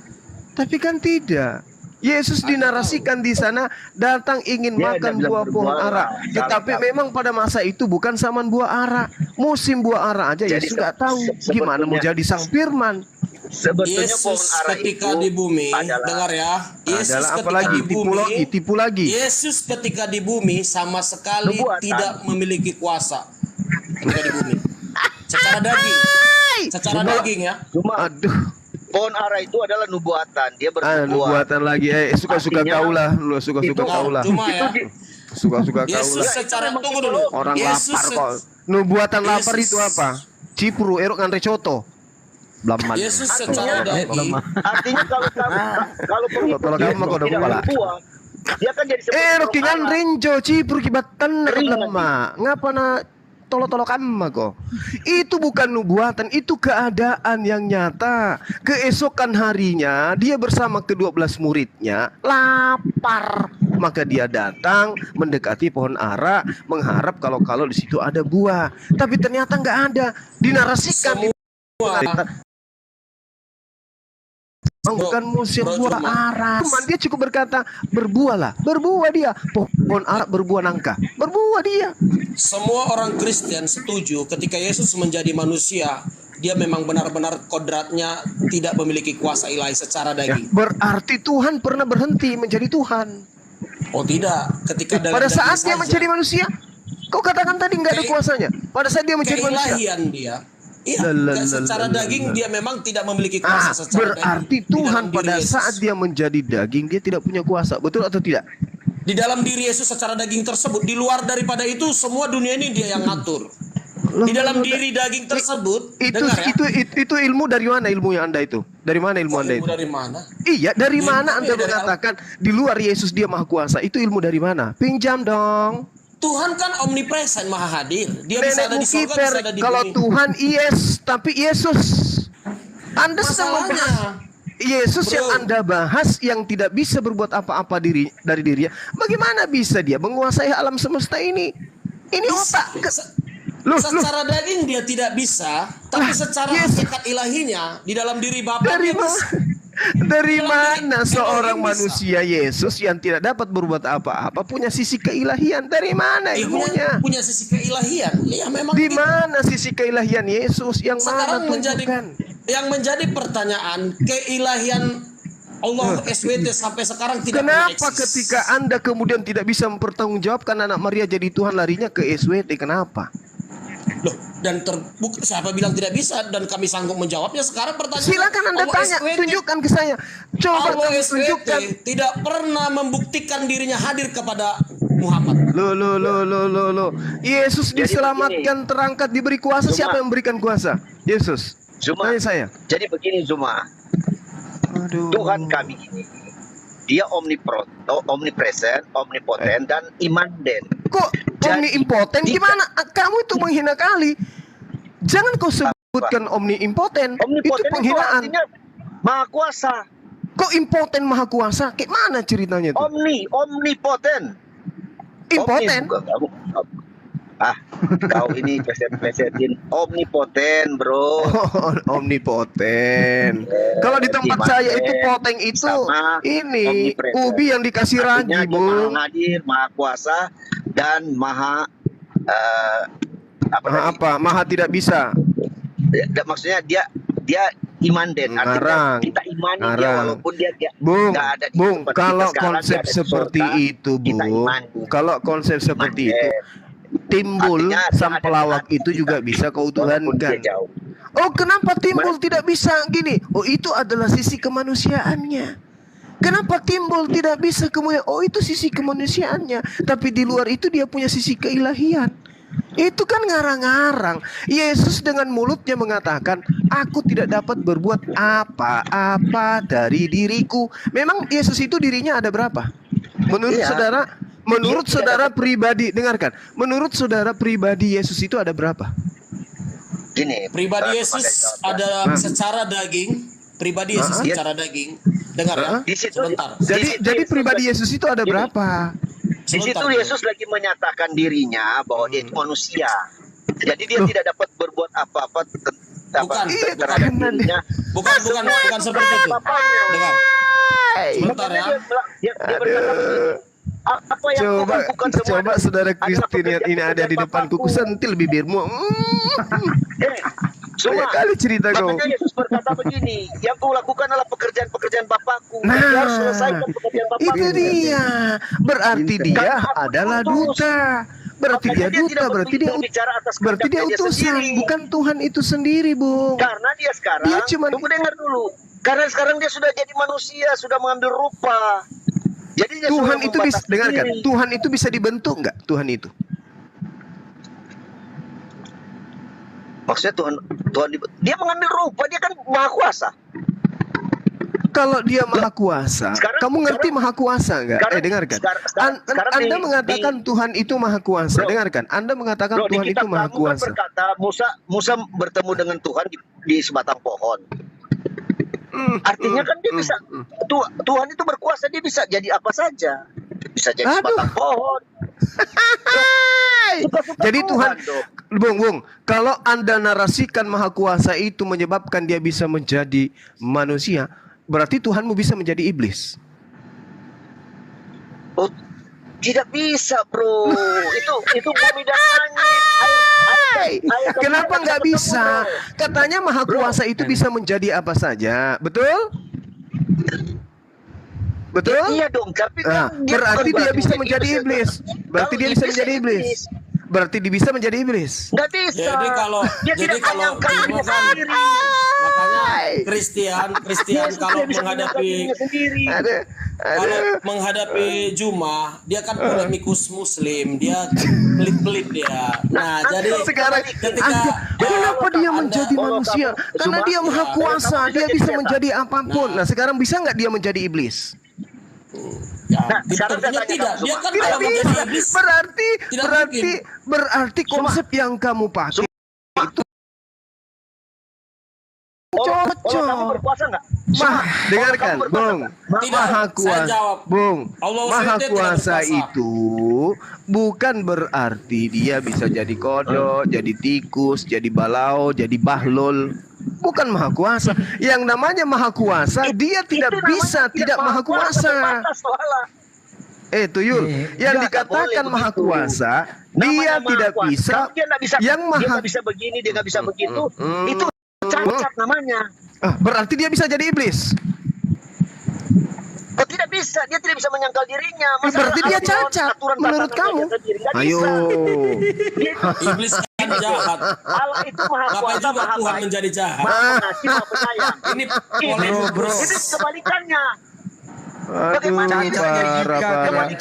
Tapi kan tidak. Yesus dinarasikan di sana datang ingin makan buah pohon ara. Tetapi memang pada masa itu bukan zaman buah ara. Musim buah ara aja Yesus nggak tahu gimana mau jadi sang firman. Yesus ketika di bumi, dengar ya. Yesus ketika di bumi, tipu lagi. Yesus ketika di bumi sama sekali tidak memiliki kuasa ketika di bumi. Secara daging ya. Aduh. Pohon ara itu adalah nubuatan, dia bernubuat. Nubuatan lagi, suka-suka kau lah, lu suka-suka kau lah. Cuma ya. Suka-suka kau lah. Yesus secara tunggu dulu. Orang lapar kok. Nubuatan lapar itu apa? Cipru, erok ngandre coto. Blaman. Yesus secara daging. Artinya kalau kamu kau udah kepala. Dia kan jadi seperti ngandrenjo cipru kibatan lemah. Ngapa na tolo-tolo kamma kok. Itu bukan nubuatan, itu keadaan yang nyata. Keesokan harinya dia bersama ke-12 muridnya lapar. Maka dia datang mendekati pohon ara, mengharap kalau di situ ada buah. Tapi ternyata nggak ada. Dinarasikan bukan musim buah ara. Cuman dia cukup berkata berbuahlah, berbuah dia. Pohon ara berbuah nangka, berbuah dia. Semua orang Kristen setuju ketika Yesus menjadi manusia, dia memang benar-benar kodratnya tidak memiliki kuasa ilahi secara daging. Berarti Tuhan pernah berhenti menjadi Tuhan? Oh tidak, ketika pada saat dia menjadi manusia, kau katakan tadi nggak ada kuasanya. Pada saat dia menjadi manusia, keilahian dia. Iya, secara daging dia memang tidak memiliki kuasa secara berarti daging. Tuhan pada saat dia menjadi daging dia tidak punya kuasa, betul atau tidak? Di dalam diri Yesus secara daging tersebut, di luar daripada itu semua dunia ini dia yang ngatur. Di dalam diri daging tersebut, itu ilmu dari mana ilmu yang Anda itu? Dari mana ilmu Anda itu? Dari mana? Iya, dari mana Anda mengatakan di luar Yesus dia maha kuasa? Itu ilmu dari mana? Pinjam dong. Tuhan kan omnipresent, maha hadir. Dia bisa ada di surga, bisa ada di bumi. Kalau Tuhan tapi Yesus Anda sedang membahas Yesus yang Anda bahas yang tidak bisa berbuat apa-apa dari dirinya. Bagaimana bisa dia menguasai alam semesta ini? Ini otak. Secara daging dia tidak bisa, tapi secara hakikat ilahinya di dalam diri Bapa dia bisa. Dari mana seorang manusia Yesus yang tidak dapat berbuat apa-apa punya sisi keilahian? Dari mana ilmunya? Punya sisi keilahian. Ya memang. Di mana sisi keilahian Yesus yang sekarang menjadi pertanyaan keilahian Allah SWT sampai sekarang tidak pernah eksis. Kenapa ketika Anda kemudian tidak bisa mempertanggungjawabkan anak Maria jadi Tuhan larinya ke SWT? Kenapa? Loh, dan terbukti siapa bilang tidak bisa dan kami sanggup menjawabnya. Sekarang pertanyaan, silakan Anda tanya, tunjukkan ke saya. Coba Allah SWT tunjukkan. tidak pernah membuktikan dirinya hadir kepada Muhammad. Loh. Yesus diselamatkan, terangkat, diberi kuasa. Zuma. Siapa yang memberikan kuasa? Yesus. Zuma. Tanya saya. Jadi begini Zuma. Tuhan kami ini dia omnipresent, omnipotent, dan immanent. Kok omniimpotent? Gimana? Kamu itu menghina kali. Jangan kau sebutkan omniimpotent. Itu penghinaan. Artinya maha kuasa. Kok impoten maha kuasa? Kayak mana ceritanya itu? Omnipotent. Impoten? Kau ini pleset-plesetin. Omnipotent, bro. Omnipotent. Kalau di tempat saya itu poteng itu ini ubi yang dikasih ragi, Bung. Maha hadir, maha kuasa, dan maha Maha tidak bisa. Maksudnya dia imanden. Artinya kita imani dia walaupun dia nggak ada di Bung, kalau konsep di seperti surga, itu, Bung. Kalau konsep seperti itu timbul sang pelawak itu juga bisa kau tuhankan. Oh, kenapa timbul tidak bisa gini? Oh, itu adalah sisi kemanusiaannya. Kenapa timbul tidak bisa kemudian? Oh, itu sisi kemanusiaannya. Tapi di luar itu dia punya sisi keilahian. Itu kan ngarang-ngarang. Yesus dengan mulutnya mengatakan, aku tidak dapat berbuat apa-apa dari diriku. Memang Yesus itu dirinya ada berapa? Menurut saudara, menurut saudara pribadi, dengarkan. Menurut saudara pribadi Yesus itu ada berapa? Gini, pribadi Yesus ada secara daging. Pribadi Yesus secara daging. Dengar ya. Sebentar. Jadi pribadi Yesus itu ada berapa? Di situ Yesus lagi menyatakan dirinya bahwa dia itu manusia. Jadi dia tidak dapat berbuat apa-apa terhadap dirinya. Bukan seperti itu. Dengar. Sebentar ya. Dia berkata apa yang coba saudara Kristen ini ada di depanku, kusentil bibirmu. Banyak kali cerita kau. Makanya Yesus berkata begini, yang kau lakukan adalah pekerjaan-pekerjaan Bapakku. Dia harus selesaikan pekerjaan Bapakku. Itu dia. Berarti dia adalah duta. Berarti dia duta, berarti dia utusan, bukan Tuhan itu sendiri, Bung. Karena dia sekarang, tunggu dengar dulu. Karena sekarang dia sudah jadi manusia, sudah mengambil rupa. Jadi Tuhan itu bisa, dengarkan, Tuhan itu bisa dibentuk nggak? Tuhan itu. Maksudnya Tuhan dia mengambil rupa, dia kan maha kuasa. Kalau dia maha kuasa, kamu ngerti maha kuasa nggak? Dengarkan. Anda mengatakan Tuhan itu maha kuasa. Dengarkan. Anda mengatakan Tuhan itu maha kuasa. Berkata Musa bertemu dengan Tuhan di sebatang pohon. Artinya kan dia bisa. Tuhan itu berkuasa, dia bisa jadi apa saja. Bisa jadi sebatang pohon. Jadi Tuhan, Bung, kalau Anda narasikan maha kuasa itu menyebabkan dia bisa menjadi manusia, berarti Tuhanmu bisa menjadi iblis. Oh, tidak bisa, bro. Itu bumi dan langit. Kenapa nggak bisa? Katanya maha kuasa itu bisa menjadi apa saja, betul? Betul? Iya dong, tapi berarti dia bisa menjadi iblis. Berarti dia bisa menjadi iblis. Berarti dia bisa menjadi iblis. Nggak bisa. Jadi kalau sendiri. Makanya Kristen kalau menghadapi Juma, dia kan polemikus Muslim, dia pelit-pelit dia. Nah, jadi sekarang kenapa dia menjadi manusia? Karena dia maha kuasa, dia bisa menjadi apapun. Nah, sekarang bisa nggak dia menjadi iblis? Tidak. Dia kan tidak bisa. Berarti konsep yang kamu pakai itu cocok. Dengarkan, Bung. Maha kuasa, Bung. Maha kuasa itu bukan berarti dia bisa jadi kodok, jadi tikus, jadi balau, jadi bahlul. Bukan maha kuasa. Yang namanya maha kuasa, dia tidak bisa tidak maha kuasa. Tuyul, yang dikatakan maha kuasa, dia tidak bisa. Yang maha dia nggak bisa begini, dia nggak bisa begitu. Itu cacat namanya. Berarti dia bisa jadi iblis. Oh, tidak bisa, dia tidak bisa menyangkal dirinya. Berarti dia cacat menurut kamu. Ayo. Iblis kan jahat. Allah itu maha kuasa, maha Tuhan baik, menjadi jahat. maha pengasih, maha penyayang. Ini Ini kebalikannya. Bagaimana parah.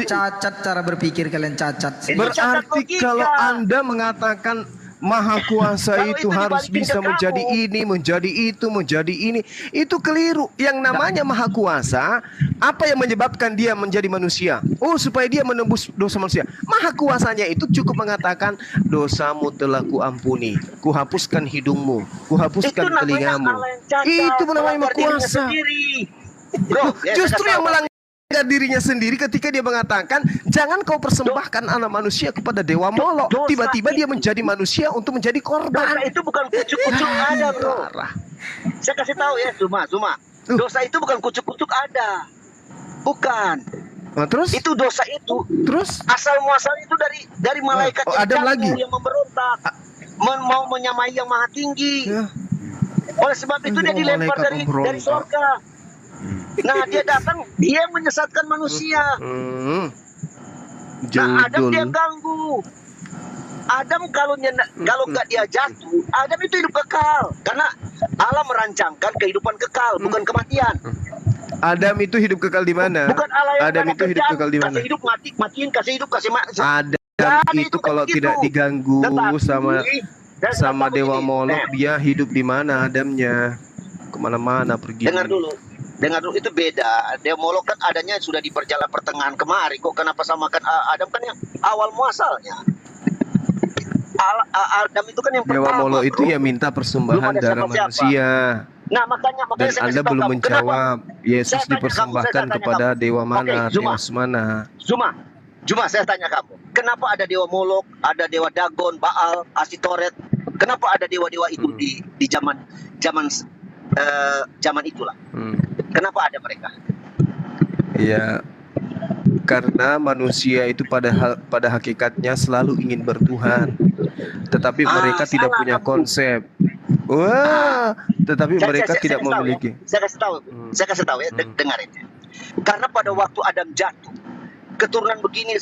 cacat cara berpikir kalian cacat. Berarti kalau Anda mengatakan Maha Kuasa itu harus bisa menjadi ini, menjadi itu, menjadi ini, itu keliru. Yang namanya Maha Kuasa, apa yang menyebabkan dia menjadi manusia? Oh, supaya dia menembus dosa manusia. Maha Kuasanya itu cukup mengatakan, dosamu telah kuampuni, kuhapuskan hidungmu, kuhapuskan telingamu. Itu namanya Maha Kuasa. Justru yang melanggar dirinya sendiri ketika dia mengatakan, jangan kau persembahkan anak manusia kepada dewa Molok. Tiba-tiba dia menjadi manusia untuk menjadi korban. Dosa itu bukan kucuk-kucuk ada, bro. Saya kasih tahu ya, Zuma. Dosa itu bukan kucuk-kucuk ada. Bukan. Nah, terus? Itu dosa itu. Terus? Asal muasal itu dari malaikat Adam lagi yang memberontak. Mau menyamai yang maha tinggi. Oleh sebab itu dia dilempar dari surga. Nah, dia datang, dia menyesatkan manusia. Nah, Adam dia ganggu. Adam kalau nggak dia jatuh, Adam itu hidup kekal. Karena Allah merancangkan kehidupan kekal, bukan kematian. Adam itu hidup kekal di mana? Bukan Allah yang Adam itu hidup kekal di mana? Kasih hidup matiin, kasih hidup kasih mati. Adam itu kalau tidak diganggu sama dewa Molok, dia hidup di mana Adamnya? Kemana-mana pergi. Dengar dulu, itu beda. Dewa Molok kan adanya sudah di pertengahan kemari. Kok kenapa samakan Adam kan yang awal muasalnya? Adam itu kan yang Dewa pertama. Molok itu ya minta persembahan darah manusia. Nah, makanya Dan saya Anda kasih tahu belum kamu, menjawab. kenapa? Yesus Saya tanya dipersembahkan kamu, saya kepada tanya dewa mana, Oke, Zuma. dewas mana? Zuma, saya tanya kamu, kenapa ada dewa Molok, ada dewa Dagon, Baal, Asitoret? Kenapa ada dewa-dewa itu di zaman itulah? Kenapa ada mereka? Ya, karena manusia itu pada hakikatnya selalu ingin bertuhan, tetapi mereka tidak punya konsep. Wah, tetapi mereka tidak memiliki. Saya kasih tahu ya, dengarin ya. Karena pada waktu Adam jatuh, keturunan begini,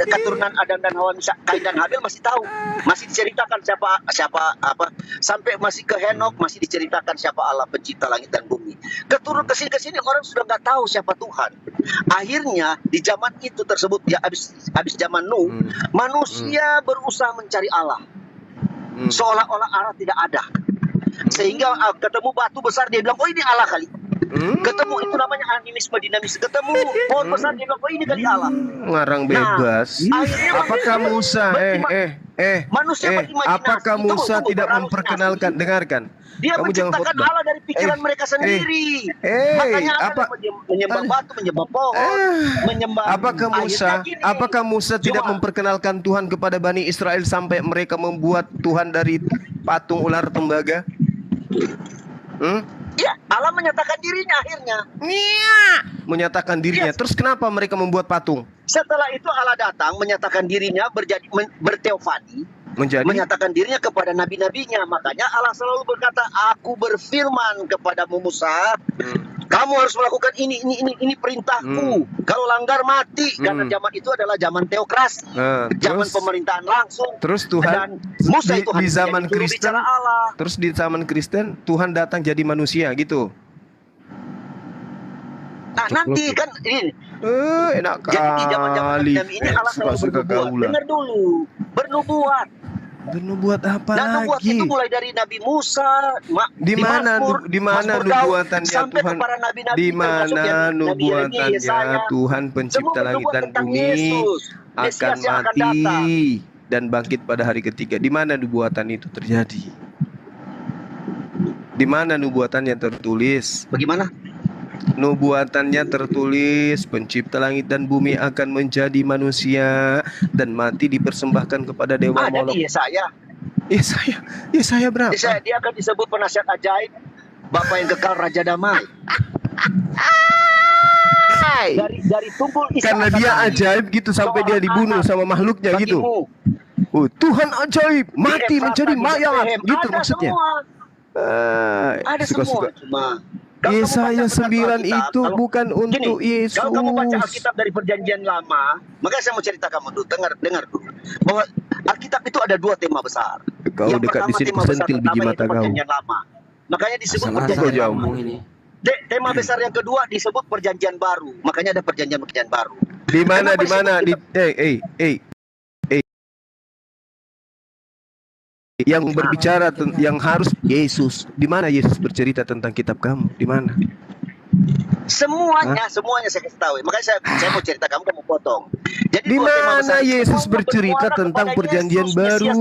keturunan Adam dan Hawa, Kain dan Habil masih tahu, masih diceritakan siapa apa, sampai masih ke Henok masih diceritakan siapa Allah pencipta langit dan bumi. Keturun kesini orang sudah nggak tahu siapa Tuhan. Akhirnya di zaman itu tersebut ya habis zaman Nuh, manusia berusaha mencari Allah, seolah-olah Allah tidak ada. Sehingga ketemu batu besar, dia bilang, oh ini Allah kali. Ketemu itu namanya animisme dinamis. Ketemu pohon besar, dia bilang, oh ini kali Allah. Ngarang bebas. Apakah Musa apakah Musa tidak memperkenalkan? Dengarkan. Dia Kamu jangan menciptakan khotbah. Allah dari pikiran mereka sendiri. Makanya Allah menyembah batu, menyembah pohon, menyembah. Apakah Musa tidak memperkenalkan Tuhan kepada Bani Israel sampai mereka membuat Tuhan dari patung ular tembaga? Ya, Allah menyatakan dirinya akhirnya. Menyatakan dirinya. Terus kenapa mereka membuat patung? Setelah itu Allah datang menyatakan dirinya berteofani, menyatakan dirinya kepada nabi-nabinya. Makanya Allah selalu berkata, aku berfirman kepadamu Musa, kamu harus melakukan ini perintahku. Kalau langgar mati. Karena zaman itu adalah zaman teokrasi, zaman pemerintahan langsung. Terus Tuhan Musa itu di zaman Kristen, Allah. terus di zaman Kristen Tuhan datang jadi manusia gitu. Nah, nanti kan ini enak kali. Jadi di zaman-zaman ini Allah selalu bernubuat. Dengar dulu, bernubuat. Bernubuat apa lagi? Nubuat itu mulai dari Nabi Musa, di mana nubuatannya Tuhan? Di mana nubuatannya Tuhan pencipta langit dan bumi akan mati dan bangkit pada hari ketiga? Di mana nubuatan itu terjadi? Di mana nubuatannya tertulis? Bagaimana? Nubuatannya tertulis, pencipta langit dan bumi akan menjadi manusia dan mati dipersembahkan kepada dewa Molok. Yesaya berapa? Dia akan disebut penasihat ajaib, Bapa yang kekal, Raja damai. Dari tumpul Isa. Karena dia ajaib gitu sampai dia dibunuh sama makhluknya gitu. Oh, Tuhan ajaib, mati menjadi mayat gitu maksudnya. Ada semua. Cuma Yesaya 9 itu bukan untuk Yesus. Kalau kamu baca Alkitab dari Perjanjian Lama, makanya saya mau cerita kamu dulu, dengar dulu, bahwa Alkitab itu ada dua tema besar. Kau dekat di sini sentil biji mata kau. Perjanjian Lama. Makanya disebut Perjanjian Lama. Tema besar yang kedua disebut perjanjian baru. Makanya ada perjanjian baru. Di mana yang berbicara yang harus Yesus. Di mana Yesus bercerita tentang kitab kamu? Di mana? Semuanya saya kasih tahu. Makanya saya mau cerita, kamu potong. Jadi di mana Yesus bercerita tentang perjanjian baru?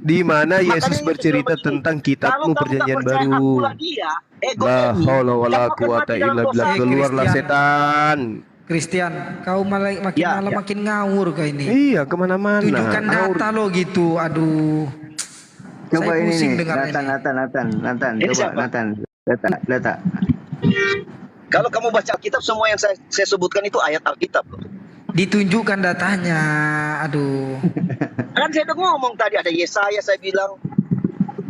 Di mana Yesus bercerita tentang kitabmu perjanjian baru? La haula wala quwata illa billah. Keluarlah setan. Christian, kau malah makin malam makin ngawur kau ini. Iya, kemana-mana. Tunjukkan data lo gitu. Aduh. Coba saya pusing ini dengar Nathan, coba Nathan. Data. Kalau kamu baca Alkitab, semua yang saya sebutkan itu ayat Alkitab loh. Ditunjukkan datanya. Aduh. Kan saya udah ngomong tadi, ada Yesaya saya bilang.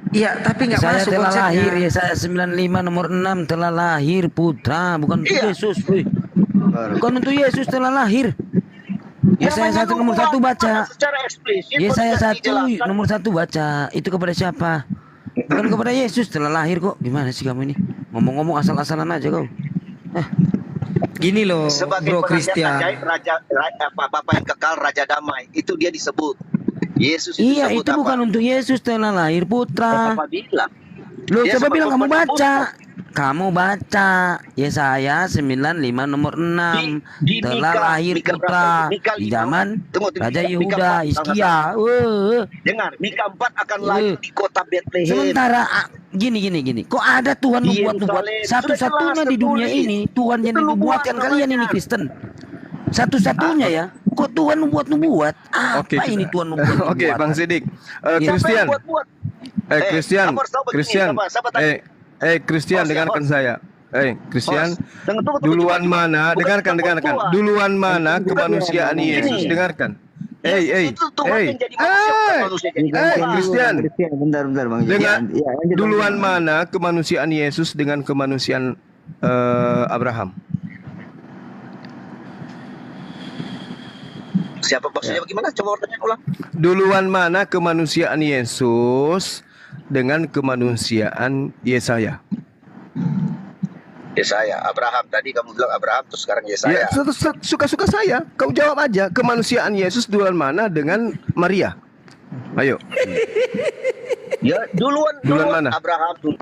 Iya, tapi nggak masuk telah konsepnya. lahir, Yesaya 95 nomor 6 telah lahir putra, bukan untuk Yesus. Bukan untuk Yesus telah lahir. Yesaya 1 nomor 1 baca. Yesaya 1 nomor 1 baca. Itu kepada siapa? Bukan kepada Yesus telah lahir kok. Gimana sih kamu ini? Ngomong-ngomong asal-asalan aja kau. Gini loh, sebagai Bro Christian. Bapak yang kekal, Raja Damai. Itu dia disebut. Yesus iya, disebut itu bukan untuk Yesus telah lahir putra. Apa bilang? Loh, coba bilang kamu baca. Kamu baca Yesaya 95 nomor 6 telah lahir putra di zaman Raja Yehuda Hizkia. Dengar, Mika 4 akan lahir di kota Bethlehem. Sementara gini. Kok ada Tuhan membuat satu-satunya di dunia ini Tuhan yang membuatkan kalian ini Kristen. Satu-satunya ya. Kok Tuhan membuat? Apa ini Tuhan membuat? Oke, Bang Sidik. Christian. Christian, dengarkan saya. Christian, duluan mana? Dengarkan. Duluan mana kemanusiaan Yesus? Dengarkan. Christian. Bentar Bang. Duluan mana kemanusiaan Yesus dengan kemanusiaan Abraham? Siapa maksudnya bagaimana? Coba pertanyaan ulang. Duluan mana kemanusiaan Yesus dengan kemanusiaan Yesaya? Yesaya, Abraham. Tadi kamu bilang Abraham, terus sekarang Yesaya. Ya, suka-suka saya. Kau jawab aja. Kemanusiaan Yesus duluan mana dengan Maria? Ayo. Ya, duluan mana? Abraham dulu.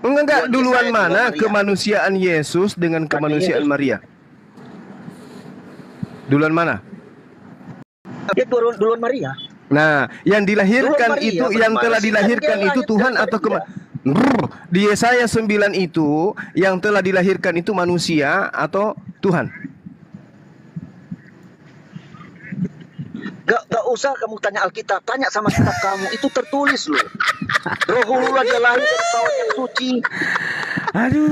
Enggak, duluan mana kemanusiaan Yesus dengan kemanusiaan Maria? Duluan mana? Ya, duluan Maria. Nah, yang dilahirkan Maria, itu, yang telah dilahirkan itu Tuhan atau di Yesaya 9 itu yang telah dilahirkan itu manusia atau Tuhan? Gak usah kamu tanya Alkitab, tanya sama kitab kamu, itu tertulis loh. Rohullah dia lahir dari tawar yang suci. Aduh,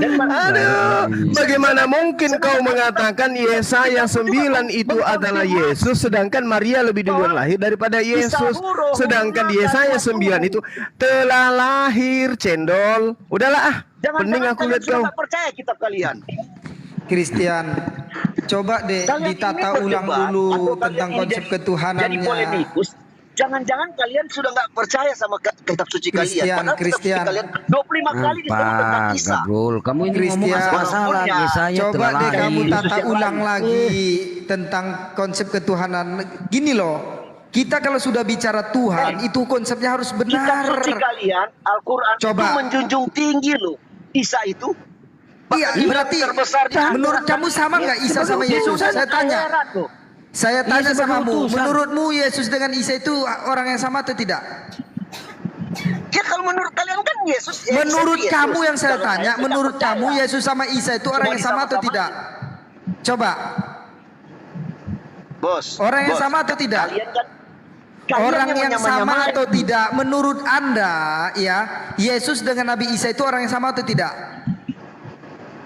bagaimana mungkin kau mengatakan Yesaya 9 itu adalah Yesus, sedangkan Maria lebih duluan lahir daripada Yesus. Sedangkan di Yesaya 9 itu telah lahir, cendol. Udahlah pening aku lihat kau. Jangan percaya kitab kalian. Christian, coba deh ditata ulang dulu tentang konsep ketuhanannya. Jadi polemikus. Jangan-jangan kalian sudah nggak percaya sama kitab suci kalian. Padahal kitab suci kalian 25 kali disebut tentang Isa. Kamu ini ngomong asal-asalan. Coba deh kamu tata ulang lagi tentang konsep ketuhanan. Gini loh, kita kalau sudah bicara Tuhan, itu konsepnya harus benar. Kitab suci kalian, Al-Quran itu menjunjung tinggi loh. Isa itu. Iya, berarti menurut kamu sama nggak Isa sama Yesus? Saya tanya samamu, menurutmu Yesus dengan Isa itu orang yang sama atau tidak? Ya kalau menurut kalian kan Yesus. Menurut kamu yang saya tanya, menurut kamu Yesus sama Isa itu orang yang sama atau tidak? Coba. Bos. Orang yang sama atau tidak? Orang yang sama atau tidak? Menurut Anda, ya, Yesus dengan Nabi Isa itu orang yang sama atau tidak?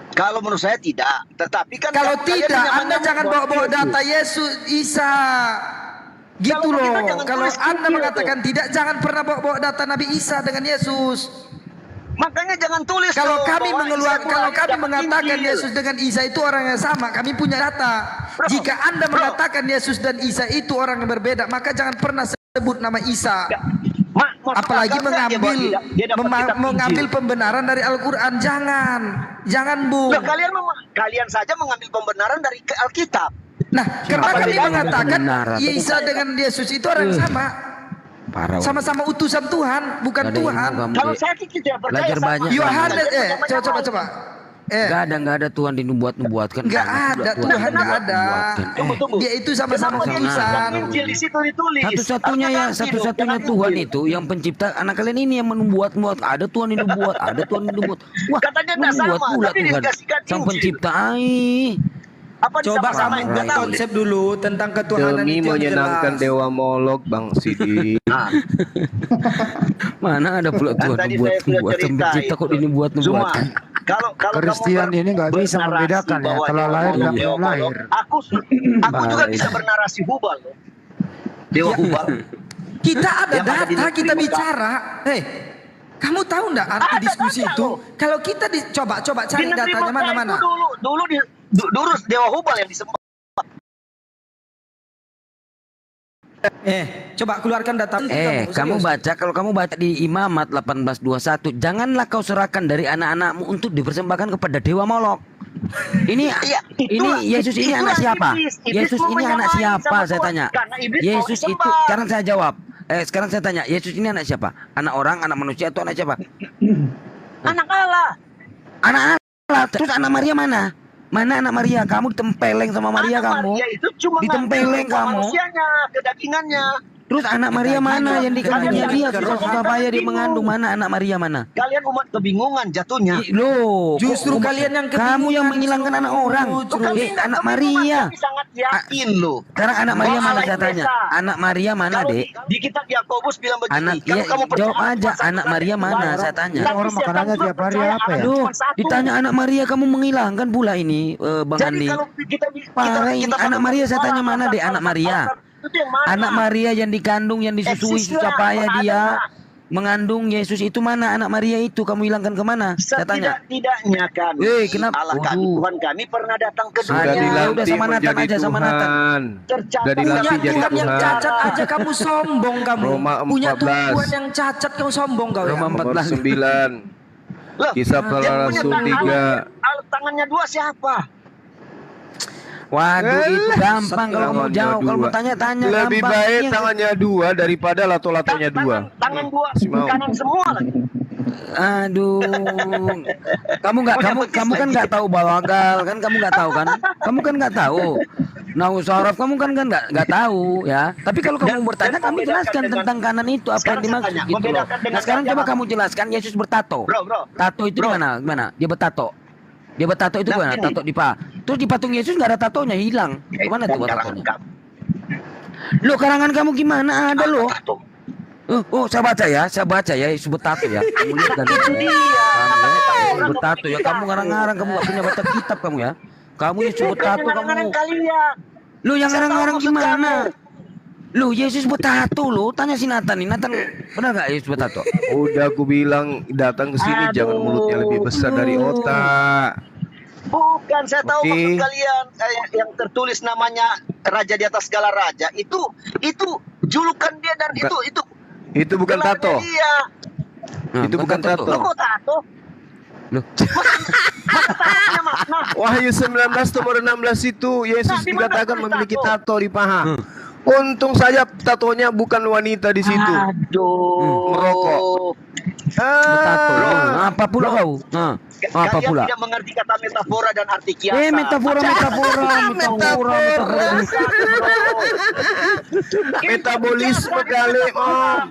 Kalau menurut saya tidak, tetapi kan kalau tidak, Anda jangan bawa-bawa data Yesus, Isa, gitu loh. Kalau Anda mengatakan tidak, jangan pernah bawa-bawa data Nabi Isa dengan Yesus. Makanya jangan tulis. Kalau kami mengatakan Yesus dengan Isa itu orang yang sama, kami punya data. Jika Anda mengatakan Yesus dan Isa itu orang yang berbeda, maka jangan pernah sebut nama Isa. apalagi akal saja bahwa dia dapat kitab mengambil Injil. pembenaran dari Al-Quran. Jangan Bung. Loh, kalian saja mengambil pembenaran dari Alkitab. Nah, karena kami mengatakan benar? Isa dengan Yesus itu orang sama. Parah. Sama-sama utusan Tuhan, bukan Nggak ada Tuhan. ilmu kamu, Kalau Dek. saya tidak percaya Belajar sama banyak. Yohanes, coba. Nggak ada Tuhan dinubuat-nubuatkan. Nggak ada, Tuhan nggak ada. Tunggu. Dia itu sama-sama Kenapa utusan. Injil di situ ditulis? Satu-satunya Tuhan itu yang pencipta anak kalian ini yang membuat. Ada Tuhan yang membuat, ada Tuhan yang membuat. Wah, Katanya nggak membuat sama, pula tapi Tuhan, dikasihkan sang Injil. pencipta. Apa Coba sama-sama kamu nggak tahu? konsep dulu tentang ketuhanan Demi itu yang menyenangkan jelas. Dewa Molok, Bang Sidi. Mana ada pula Tuhan tadi membuat saya sudah cerita pencipta kok ini buat Cuma kalau Christian ini nggak bisa membedakan ya, kalau lahir dan belum lahir. Aku juga bisa bernarasi Hubal loh. Dewa Hubal. Kita ada Yang ada di data, negeri kita bukan? bicara. Kamu tahu enggak arti diskusi itu? Kalau kita coba cari Di negeri datanya Mekah mana-mana. itu dulu Dewa Hubal yang disembah. Coba keluarkan data. Kamu baca, kalau kamu baca di Imamat 18:21, janganlah kau serahkan dari anak-anakmu untuk dipersembahkan kepada Dewa Molok. Ini Yesus ini anak siapa? Yesus ini anak siapa? Saya tanya. Yesus itu, sekarang saya jawab. Sekarang saya tanya, Yesus ini anak siapa? Anak orang, anak manusia atau anak siapa? Anak Allah. Anak Allah. Terus anak Maria mana? Mana anak Maria? Kamu ditempeleng sama Maria kamu. Maria itu cuma Ditempeleng kamu. manusianya, kedagingannya. Terus anak Maria mana yang dikandungnya dia? Susah payah dia mengandung. Mana anak Maria mana? Kalian umat kebingungan jatuhnya. Loh, Justru kalian yang kamu yang menghilangkan anak orang. Anak Maria. Kami sangat yakin loh. Sekarang anak Maria mana saya tanya? Anak Maria mana, Kalau Dek? di kitab Yakobus bilang begini. Anak kalau kamu jawab percaya aja sama anak Maria mana saya tanya. Orang makanannya tiap hari apa ya? Aduh, ditanya anak Maria kamu menghilangkan pula ini Bang Andi. Parah ini anak Maria saya tanya mana, Dek? Anak Maria. Anak Maria yang dikandung, yang disusui susah payah dia mengandung Yesus itu mana anak Maria itu? Kamu hilangkan kemana? Saya tanya. Setidaknya kami, kenapa? Allah kami, Tuhan kami pernah datang ke Sudah dunia. Udah sama Nathan aja, sama Nathan. Sudah dilatih jadi Tuhan yang Tuhan. cacat aja kamu sombong kamu. Roma Punya 14. Tuhan yang cacat kamu sombong kau ya. Roma Nomor 14. 9. Loh, Kisah yang para punya Rasul 3. tangannya dua siapa? Waduh, itu gampang kalau mau jauh, kalau mau tanya-tanya Lebih gampang. baik Iya. tangannya dua daripada lato-latonya dua. Tangan dua, Mau. kanan semua lagi. Aduh, kamu kan nggak tahu bawagal kan, kamu nggak tahu kan, kamu kan nggak tahu. Nah, saraf kamu kan nggak tahu ya. Tapi kalau kamu bertanya, kami jelaskan tentang kanan itu apa yang dimaksud gitu loh. Nah, sekarang coba kamu jelaskan Yesus bertato. Tato itu di mana? Gimana? Dia bertato. Dia bertato itu gimana? Tato di paha. Terus di patung Yesus nggak ada tatonya, hilang. Gimana tuh tatonya? Lo karangan kamu gimana? Ada lo. Saya baca ya Yesus bertato ya. Kamu lihat dan Yesus bertato ya. Kamu ngarang-ngarang, kamu nggak punya baca kitab kamu ya. Kamu Yesus bertato kamu. Lo yang ngarang-ngarang gimana? Lo Yesus bertato lo. Tanya si Nathan nih. Nathan benar nggak Yesus bertato? Udah aku bilang datang ke sini jangan mulutnya lebih besar dari otak. Bukan, saya tahu maksud kalian yang tertulis namanya Raja di atas segala raja itu julukan dia dan itu bukan tato. Dia. Itu bukan tato. Lo kok tato? Loh. Wahyu 19 nomor 16 itu Yesus dikatakan memiliki tato di paha. Untung saja tatonya bukan wanita di situ. Aduh. Merokok. Bertato. Apa pula kau? Apa pula? Kalian tidak mengerti kata metafora dan arti kiasan. Metafora. Metabolisme kali, Om.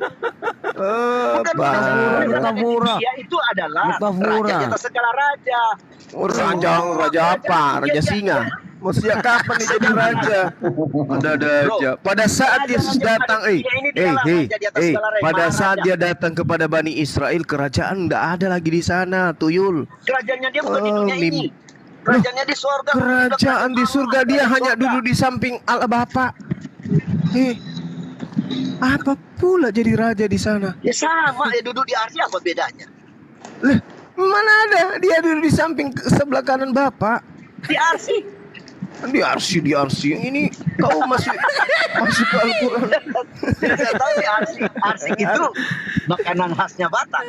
Metafora. Dia itu adalah Metafora. raja di atas segala raja. Raja apa? Raja singa. Maksudnya kapan dia jadi raja? Ada aja. Pada saat Yesus datang, pada saat dia datang kepada Bani Israel, kerajaan nggak ada lagi di sana, tuyul. Kerajaannya dia bukan di dunia ini. Kerajaannya di surga. Kerajaan di surga dia hanya duduk di samping Allah Bapa. Apa pula jadi raja di sana? Ya sama, ya duduk di arsi apa bedanya? Mana ada dia duduk di samping sebelah kanan Bapak? Di arsi. Di arsi yang ini kau masih ke Al-Quran. Saya tahu sih arsik itu makanan khasnya Batak.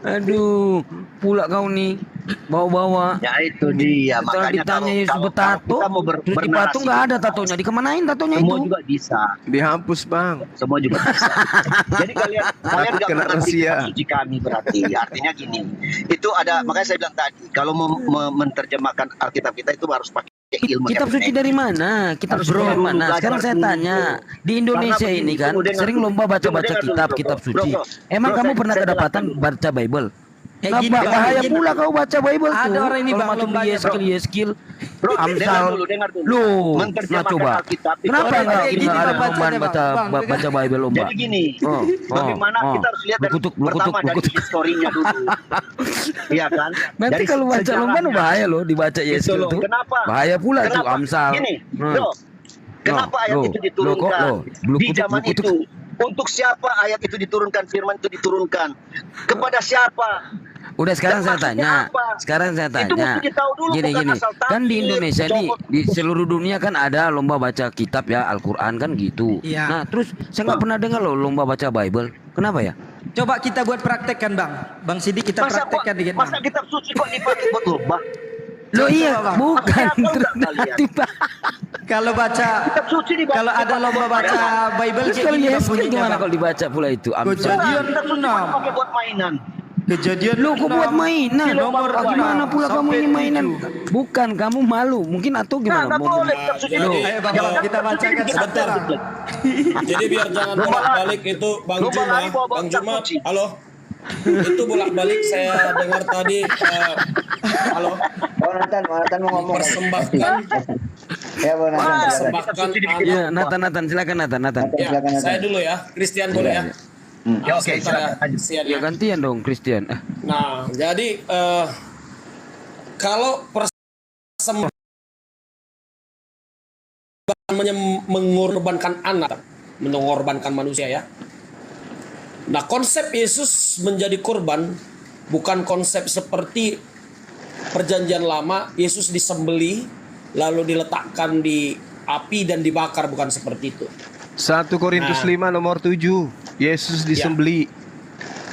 Aduh, pula kau nih bawa-bawa. Ya itu dia. Kalau Makanya ditanya Yesus bertato, terus di patung nggak ada tatonya. Dikemanain tatonya itu? Semua juga bisa. Dihapus bang. Semua juga bisa. Jadi kalian nggak kena mengerti rahasia. kitab suci kami berarti. Artinya gini. Itu ada, makanya saya bilang tadi, kalau menerjemahkan Alkitab kita itu harus pakai ilmu. Kitab suci dari mana? Kitab suci dari mana? Sekarang saya tanya, di Indonesia ini kan sering lomba baca-baca kitab suci. Emang kamu pernah kedapatan baca Bible? Nah, bahaya pula kau baca Bible tuh. Ada orang ini kalau bang masuk lomba di Yeskil, Amsal. Loh, nah coba. Kenapa enggak baca Bible lomba? Jadi gini, bagaimana kita harus lihat pertama dari historinya dulu. Iya kan? Nanti kalau baca lomba bahaya loh dibaca Yeskil tuh. Bahaya pula tuh Amsal. Gini, kenapa ayat itu diturunkan di zaman itu? Untuk siapa ayat itu diturunkan, firman itu diturunkan? Kepada siapa? Udah sekarang saya tanya. Gini. Kan di Indonesia nih, di seluruh dunia kan ada lomba baca kitab ya, Al-Quran kan gitu. Iya. Nah, terus saya nggak pernah dengar loh lomba baca Bible. Kenapa ya? Coba kita buat praktekkan Bang Sidi, kita praktekkan dikit. Masa kitab suci kok dipakai buat lomba? Loh iya, bukan. Kalau baca, kalau ada lomba baca Bible kayak gini gimana kalau dibaca pula itu? Kejadian 6 pakai buat mainan. Kejadian lu kok buat mainan? Nomor gimana pula kamu ini mainan? Bukan, kamu malu mungkin atau gimana? Ayo Bang, kita bacakan sebentar. Jadi biar jangan bolak-balik itu Bang Juma. Halo. Itu bolak-balik saya dengar tadi. Halo. Nathan mau ngomong. Persembahkan. Ya, Bang Nathan. Persembahkan. Ya, Nathan, silakan Nathan. Ya, saya dulu ya. Christian boleh ya. Ya oke, ya gantian dong Christian. Nah, jadi kalau persembahan mengorbankan anak, mengorbankan manusia ya. Nah, konsep Yesus menjadi korban bukan konsep seperti Perjanjian Lama, Yesus disembelih lalu diletakkan di api dan dibakar, bukan seperti itu. 1 Korintus 5 nomor 7, Yesus disembelih.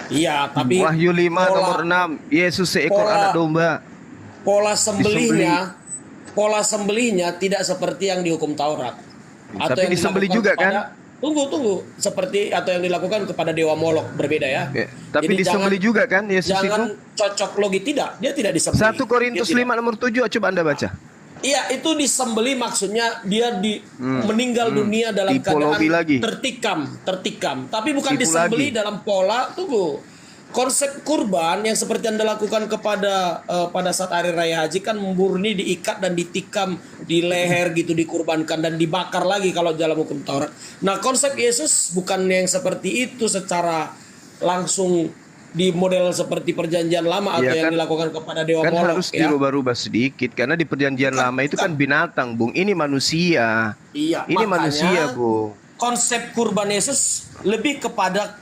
Iya, tapi Wahyu 5 nomor 6, Yesus seekor anak domba. Pola sembelihnya tidak seperti yang dihukum Taurat. Atau tapi yang disembelih juga kan? Tunggu. Seperti atau yang dilakukan kepada dewa Molok, berbeda ya. Tapi jadi disembelih juga kan Yesus itu? Jangan cocok logi, tidak. Dia tidak disembelih. 1 Korintus 5 nomor 7, coba Anda baca. Iya, itu disembelih maksudnya dia meninggal dunia dalam keadaan tertikam. Tapi bukan disembelih dalam pola, konsep kurban yang seperti Anda lakukan pada saat hari raya haji kan murni diikat dan ditikam di leher gitu, dikurbankan dan dibakar lagi kalau dalam hukum Taurat. Nah, konsep Yesus bukan yang seperti itu secara langsung di model seperti Perjanjian Lama atau yang dilakukan kepada dewa kan Molok harus ya. dirubah-rubah sedikit karena di Perjanjian Lama itu kan binatang, Bung. Ini manusia. Iya, ini manusia, Bung. Konsep kurban Yesus lebih kepada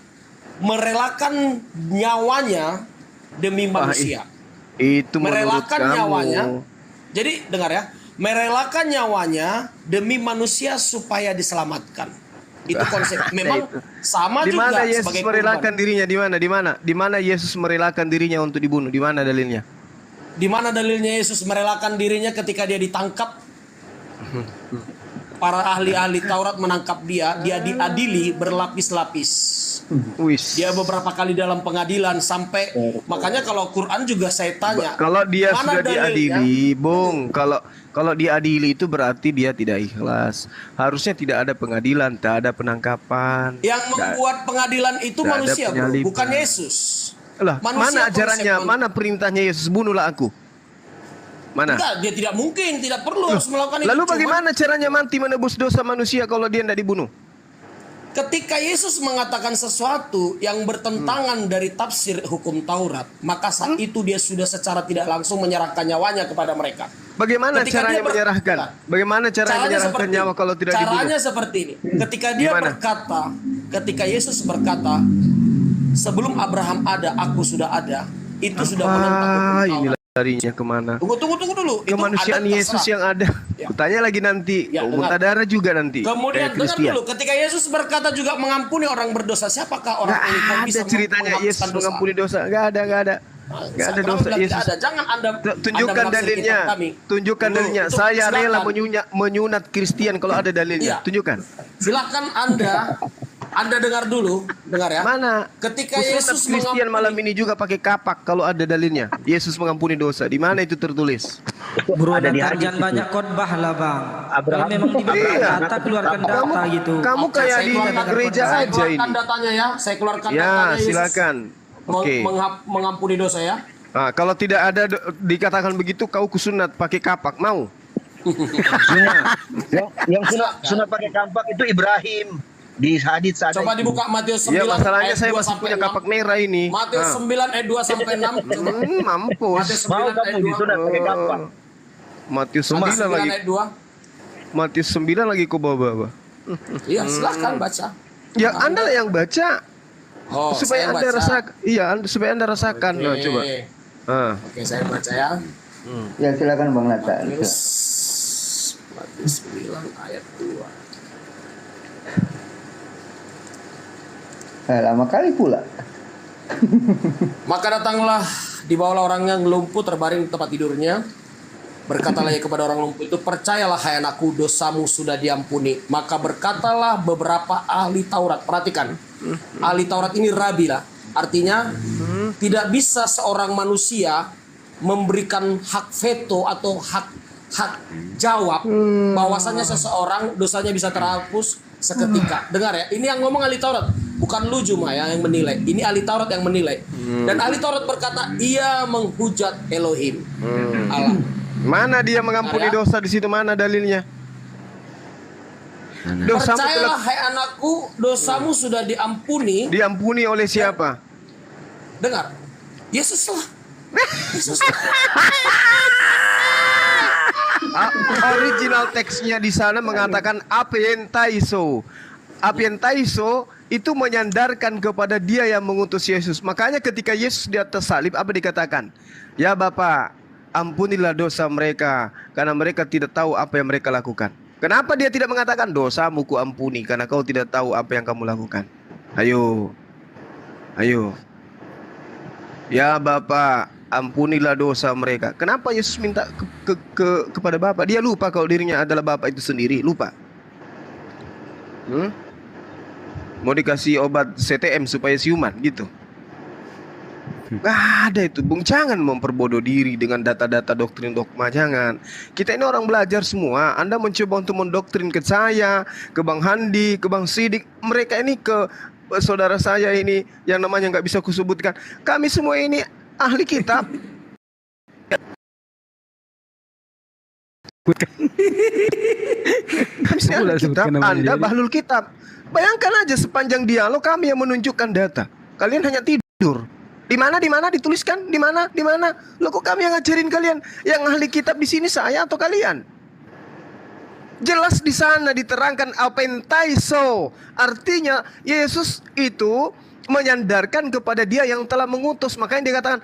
merelakan nyawanya demi manusia. Itu merelakan menurut nyawanya. kamu. Jadi dengar ya, merelakan nyawanya demi manusia supaya diselamatkan. Itu konsep. Memang sama di juga mana Yesus sebagai merelakan kurban. dirinya? Di mana Yesus merelakan dirinya untuk dibunuh? Di mana dalilnya? Di mana dalilnya Yesus merelakan dirinya ketika dia ditangkap? Para ahli-ahli Taurat menangkap dia diadili berlapis-lapis. Dia beberapa kali dalam pengadilan sampai makanya kalau Quran juga saya tanya. Kalau dia sudah dalilnya? diadili, Bung, kalau diadili itu berarti dia tidak ikhlas. Harusnya tidak ada pengadilan, tak ada penangkapan. Yang membuat pengadilan itu manusia, bro, bukan Yesus. Lah, mana ajarannya, mana perintahnya Yesus bunuhlah aku? Mana? Enggak, dia tidak mungkin, tidak perlu harus melakukan itu. Lalu bagaimana caranya mati menebus dosa manusia kalau dia tidak dibunuh? Ketika Yesus mengatakan sesuatu yang bertentangan dari tafsir hukum Taurat, maka saat itu dia sudah secara tidak langsung menyerahkan nyawanya kepada mereka. Bagaimana caranya menyerahkan? Bagaimana caranya menyerahkan nyawa kalau tidak dibunuh? Caranya seperti ini. Ketika dia berkata, ketika Yesus berkata, sebelum Abraham ada, aku sudah ada. Itu sudah menentang hukum Taurat. Larinya kemana? Tunggu dulu. Kemanusiaan Yesus yang ada. Ya. Kutanya lagi nanti. Ya, Kau muntah darah juga nanti. Kemudian kayak dengar Christian. dulu, ketika Yesus berkata juga mengampuni orang berdosa, siapakah orang ini? Kok bisa Ada ceritanya Yesus menghapuskan dosa? mengampuni dosa. Gak ada. Gak ada Saya dosa bilang Yesus. tidak ada. Jangan Anda Tunjukkan Anda menafsir dalilnya. kitab kami. Tunjukkan Dulu, dalilnya. itu Saya silakan. rela menyunat Kristen kalau ada dalilnya. Iya. Tunjukkan. Silakan Anda dengar dulu, dengar ya. Mana? Ketika Kusunat Yesus Kristen malam ini juga pakai kapak kalau ada dalilnya. Yesus mengampuni dosa. Di mana itu tertulis? Bro, Ada di datang hadis jangan itu. banyak khotbah lah bang. Abraham. Kalau memang dibutuhkan Iya. data, keluarkan data gitu. Kamu kayak Saya di keluarkan- gereja saya aja ini. keluarkan datanya ya. Saya keluarkan Ya, datanya Yesus silakan. Oke. mengampuni dosa ya. Nah, kalau tidak ada dikatakan begitu, kau kusunat pakai kapak, mau? Yang sunat pakai kampak itu Ibrahim di hadits ada. Coba itu. dibuka Matius 9 Ya, masalahnya ayat saya 2 masih sampai punya 6. kapak merah ini. Matius 9 ayat 2 sampai 6. Coba. Mampus. Matius Mau 9 kamu ayat 2. disunat pakai kampak. Matius Matius 9 lagi. ayat 2. Matius 9 lagi kau bawa-bawa. Iya, silakan baca. Ya, Anda yang baca. Oh, supaya saya Anda baca. rasakan. Iya, supaya Anda rasakan. Nah, coba. Oke, saya baca ya. Ya silakan Bang Nata. Matius 9 ayat 2. Lama kali pula. Maka datanglah, dibawalah orang yang lumpuh terbaring di tempat tidurnya. Berkatalah ia kepada orang lumpuh itu, percayalah hai anakku, dosamu sudah diampuni. Maka berkatalah beberapa ahli Taurat. Perhatikan, ahli Taurat ini rabi lah. Artinya tidak bisa seorang manusia memberikan hak veto atau hak jawab bahwasanya seseorang dosanya bisa terhapus seketika. Dengar ya, ini yang ngomong ahli Taurat, bukan lu Juma ya yang menilai. Ini ahli Taurat yang menilai. Dan ahli Taurat berkata, ia menghujat Elohim, Allah. Mana dia mengampuni dosa di situ, mana dalilnya? Dosamu Percayalah hai anakku, dosamu sudah diampuni. Diampuni oleh siapa? Dengar, Yesus lah. Yesus. Original teksnya di sana mengatakan apientaiso. Apientaiso itu menyandarkan kepada dia yang mengutus Yesus. Makanya ketika Yesus di atas salib apa dikatakan? Ya Bapa, ampunilah dosa mereka karena mereka tidak tahu apa yang mereka lakukan. Kenapa dia tidak mengatakan dosamu ku ampuni karena kau tidak tahu apa yang kamu lakukan? Ayo. Ya Bapa, ampunilah dosa mereka. Kenapa Yesus minta kepada Bapa? Dia lupa kalau dirinya adalah Bapa itu sendiri. Lupa. Mau dikasih obat CTM supaya siuman gitu. Gak ada itu, Bung. Jangan memperbodoh diri dengan data-data doktrin dogma. Jangan. Kita ini orang belajar semua. Anda mencoba untuk mendoktrin ke saya, ke Bang Handi, ke Bang Sidik. Mereka ini ke saudara saya ini yang namanya nggak bisa kusebutkan. Kami semua ini ahli kitab. Kami ahli kitab, Anda bahlul kitab. Bayangkan aja sepanjang dialog kami yang menunjukkan data. Kalian hanya tidur. Di mana dituliskan? Di mana? Loh kok kami yang ngajarin kalian? Yang ahli kitab di sini saya atau kalian? Jelas di sana diterangkan apentaiso. Artinya Yesus itu menyandarkan kepada dia yang telah mengutus. Makanya dia katakan,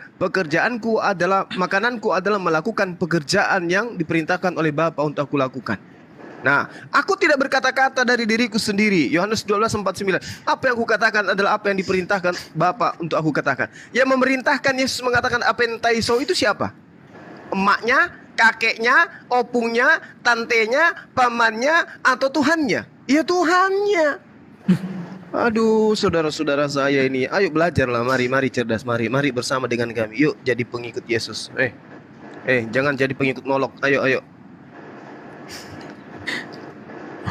makananku adalah melakukan pekerjaan yang diperintahkan oleh Bapa untuk aku lakukan. Nah, aku tidak berkata-kata dari diriku sendiri. Yohanes 12:49. Apa yang aku katakan adalah apa yang diperintahkan Bapa untuk aku katakan. Yang memerintahkan Yesus mengatakan apentaiso itu siapa? Emaknya, kakeknya, opungnya, tantenya, pamannya, atau Tuhannya? Ya Tuhannya. Aduh, saudara-saudara saya ini, ayo belajarlah, mari cerdas, mari bersama dengan kami. Yuk jadi pengikut Yesus. Jangan jadi pengikut Molok. Ayo.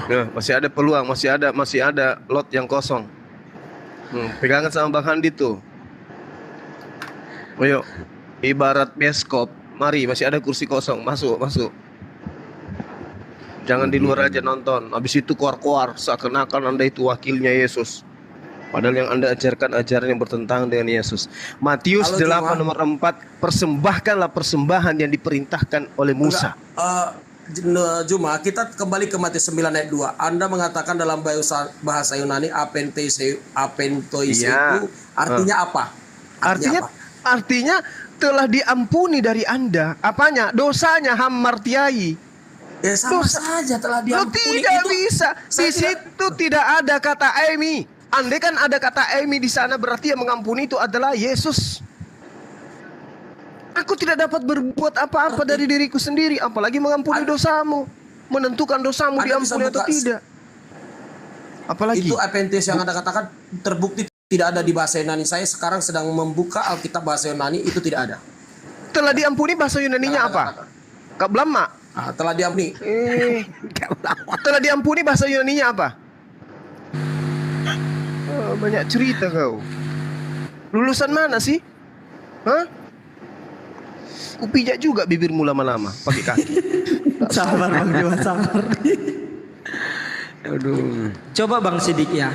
Nah, masih ada peluang, masih ada lot yang kosong. Pegangan sama Bang Handi tuh. Ayo, ibarat bioskop. Mari, masih ada kursi kosong. Masuk. Jangan di luar aja nonton. Habis itu keluar seakan-akan Anda itu wakilnya Yesus. Padahal yang Anda ajarkan ajaran yang bertentangan dengan Yesus. Matius 8 nomor 4. Persembahkanlah persembahan yang diperintahkan oleh Musa. Juma, kita kembali ke Matius 9 ayat 2. Anda mengatakan dalam bahasa Yunani apentoise itu artinya apa? Artinya telah diampuni dari Anda. Apanya? Dosanya hamartiai. sama saja telah diampuni. Tidak bisa. Di situ tidak ada kata Emi. Andai kan ada kata Emi di sana, berarti yang mengampuni itu adalah Yesus. Aku tidak dapat berbuat apa-apa dari diriku sendiri, apalagi mengampuni dosamu, menentukan dosamu diampuni atau tidak. Apalagi itu Adventist yang Anda katakan terbukti tidak ada di bahasa Yunani. Saya sekarang sedang membuka Alkitab bahasa Yunani, itu tidak ada. Telah diampuni bahasa Yunaninya apa? Kak Blama. Telah diampuni. Telah diampuni bahasa Yunaninya apa? Banyak cerita kau. Lulusan mana sih? Hah? Kupijak juga bibirmu lama-lama pakai kaki. Sabar Bang Juma, sabar. Aduh. Coba Bang Sidik ya.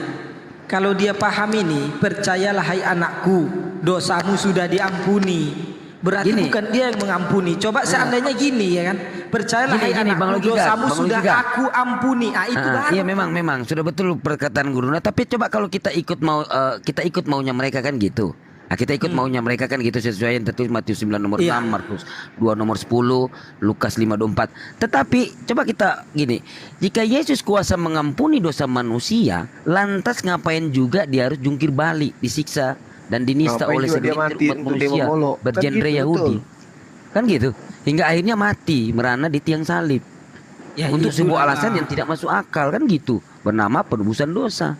Kalau dia paham ini, percayalah hai anakku, dosamu sudah diampuni. Berarti Gini. bukan dia yang mengampuni. Coba seandainya gini ya kan. Percayalah hai anakku, dosamu sudah aku ampuni. Itu baru. Iya memang sudah betul perkataan guru. Nah, tapi coba kalau kita ikut maunya mereka kan gitu. Nah, kita ikut maunya mereka kan gitu, sesuai yang tertulis Matius 9 nomor 6, Markus 2 nomor 10, Lukas 5:24. Tetapi coba kita gini, jika Yesus kuasa mengampuni dosa manusia, lantas ngapain juga dia harus jungkir balik, disiksa dan dinista oleh segelintir umat manusia bergenre Yahudi. Kan gitu. Hingga akhirnya mati merana di tiang salib. Ya, untuk iya, sebuah betul. alasan yang tidak masuk akal kan gitu, bernama penebusan dosa.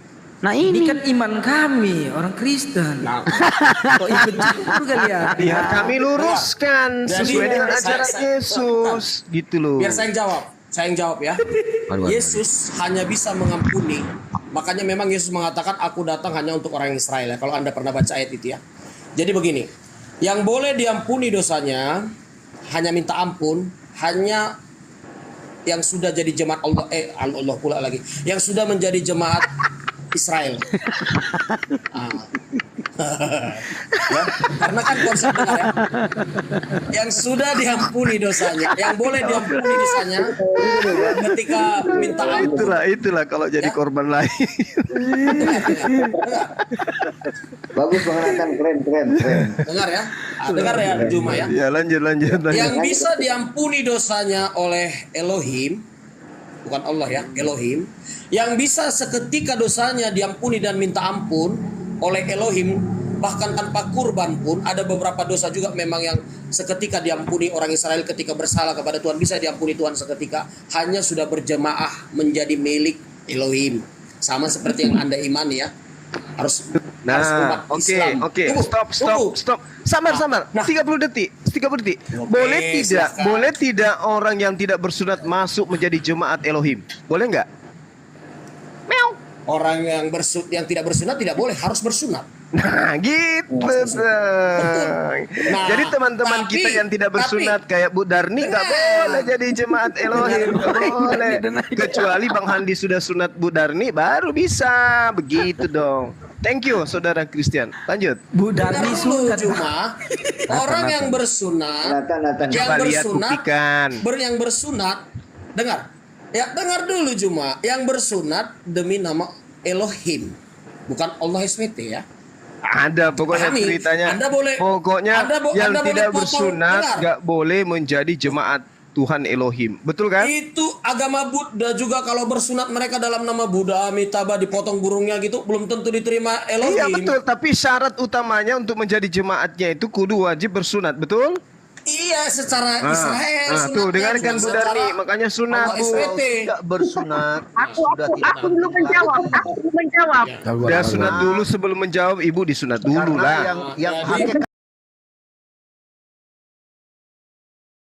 Nah ini kan iman kami orang Kristen. Kok ikut campur kalian? Biar kami luruskan sesuai dengan ajaran Yesus, gitu loh. Biar saya yang jawab ya. Yesus hanya bisa mengampuni. Makanya memang Yesus mengatakan aku datang hanya untuk orang Israel ya. Kalau Anda pernah baca ayat itu ya. Jadi begini, yang boleh diampuni dosanya hanya minta ampun, hanya yang sudah jadi jemaat Allah pula lagi, yang sudah menjadi jemaat Israel. Ya, karena kan konsep benar ya. Yang sudah diampuni dosanya, yang boleh diampuni dosanya ketika minta ampun. Itulah kalau jadi korban lain. Bagus Bang Nathan, keren. Dengar ya. Dengar ya Juma ya. Ya lanjut. Yang bisa diampuni dosanya oleh Elohim, bukan Allah ya, Elohim. Yang bisa seketika dosanya diampuni dan minta ampun oleh Elohim, bahkan tanpa kurban pun. Ada beberapa dosa juga memang yang seketika diampuni orang Israel ketika bersalah kepada Tuhan, bisa diampuni Tuhan seketika, hanya sudah berjemaah menjadi milik Elohim. Sama seperti yang Anda imani ya. Harus umat Islam. Oke. Stop. Sabar. 30 detik. Boleh tidak orang yang tidak bersunat masuk menjadi jemaat Elohim? Boleh nggak? Orang yang tidak bersunat tidak boleh, harus bersunat. Nah, gitu. Nah, jadi teman-teman kita yang tidak bersunat kayak Bu Darni nggak boleh jadi jemaat Elohim, nggak boleh. Kecuali Bang Handi sudah sunat Bu Darni baru bisa. Begitu dong. Thank you, saudara Christian. Lanjut. Bu Darni sunat. Cuma orang yang bersunat, yang bersunat, dengar. Ya, dengar dulu Juma. Yang bersunat demi nama Elohim, bukan Allah SWT ya. Ada pokoknya ceritanya. Yang tidak bersunat nggak boleh menjadi jemaat Tuhan Elohim. Betul kan? Itu agama Buddha juga, kalau bersunat mereka dalam nama Buddha Amitabha dipotong burungnya gitu, belum tentu diterima Elohim. Iya betul, tapi syarat utamanya untuk menjadi jemaatnya itu kudu wajib bersunat, betul? Iya, secara Israel. Tuh dengarkan Bu Darni, makanya sunat Bu. Tidak bersunat. Aku belum menjawab. Udah sunat dulu sebelum menjawab, Ibu disunat dulu lah. Yang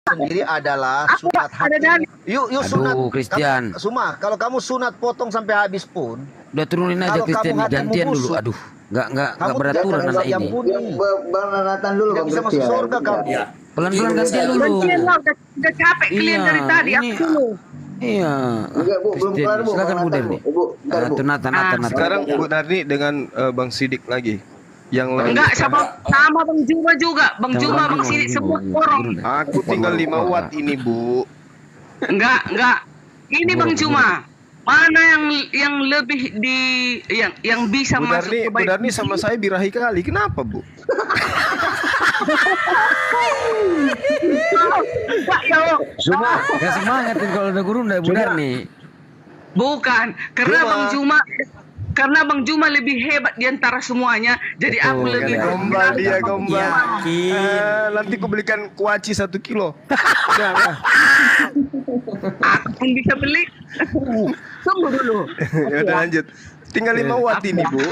sendiri adalah sunat hati. Yuk sunat. Christian. Suma, kalau kamu sunat potong sampai habis pun. Udah turunin aja Christian, gantian dulu. Aduh, nggak beraturan anak ini. Bang Nathan dulu Bang bisa masuk surga kamu. Pelan-pelan gantian dulu. Udah capek kalian dari tadi, aku dulu. Iya. Enggak, Bu, belum kelar, Bu. Silakan Bu Darni. Nathan. Sekarang Bu Darni dengan Bang Sidik lagi. Yang lain. Enggak, sama Bang Juma juga. Bang Juma, Bang Sidik semua orang. Aku tinggal 5 watt ini, Bu. Enggak. Ini Bang Juma. Mana yang lebih yang bisa masuk ke Bu Darni sama saya birahi kali. Kenapa, Bu? Gak semangat nih kalau udah guru udah benar nih. Bukan, karena Bang Juma lebih hebat di antara semuanya, jadi aku lebih gombal dia gombal. Nanti ku belikan kuaci 1 kilo. Aku pun bisa beli. Tunggu dulu. Ya udah lanjut. Tinggal 5 watt ini, Bu.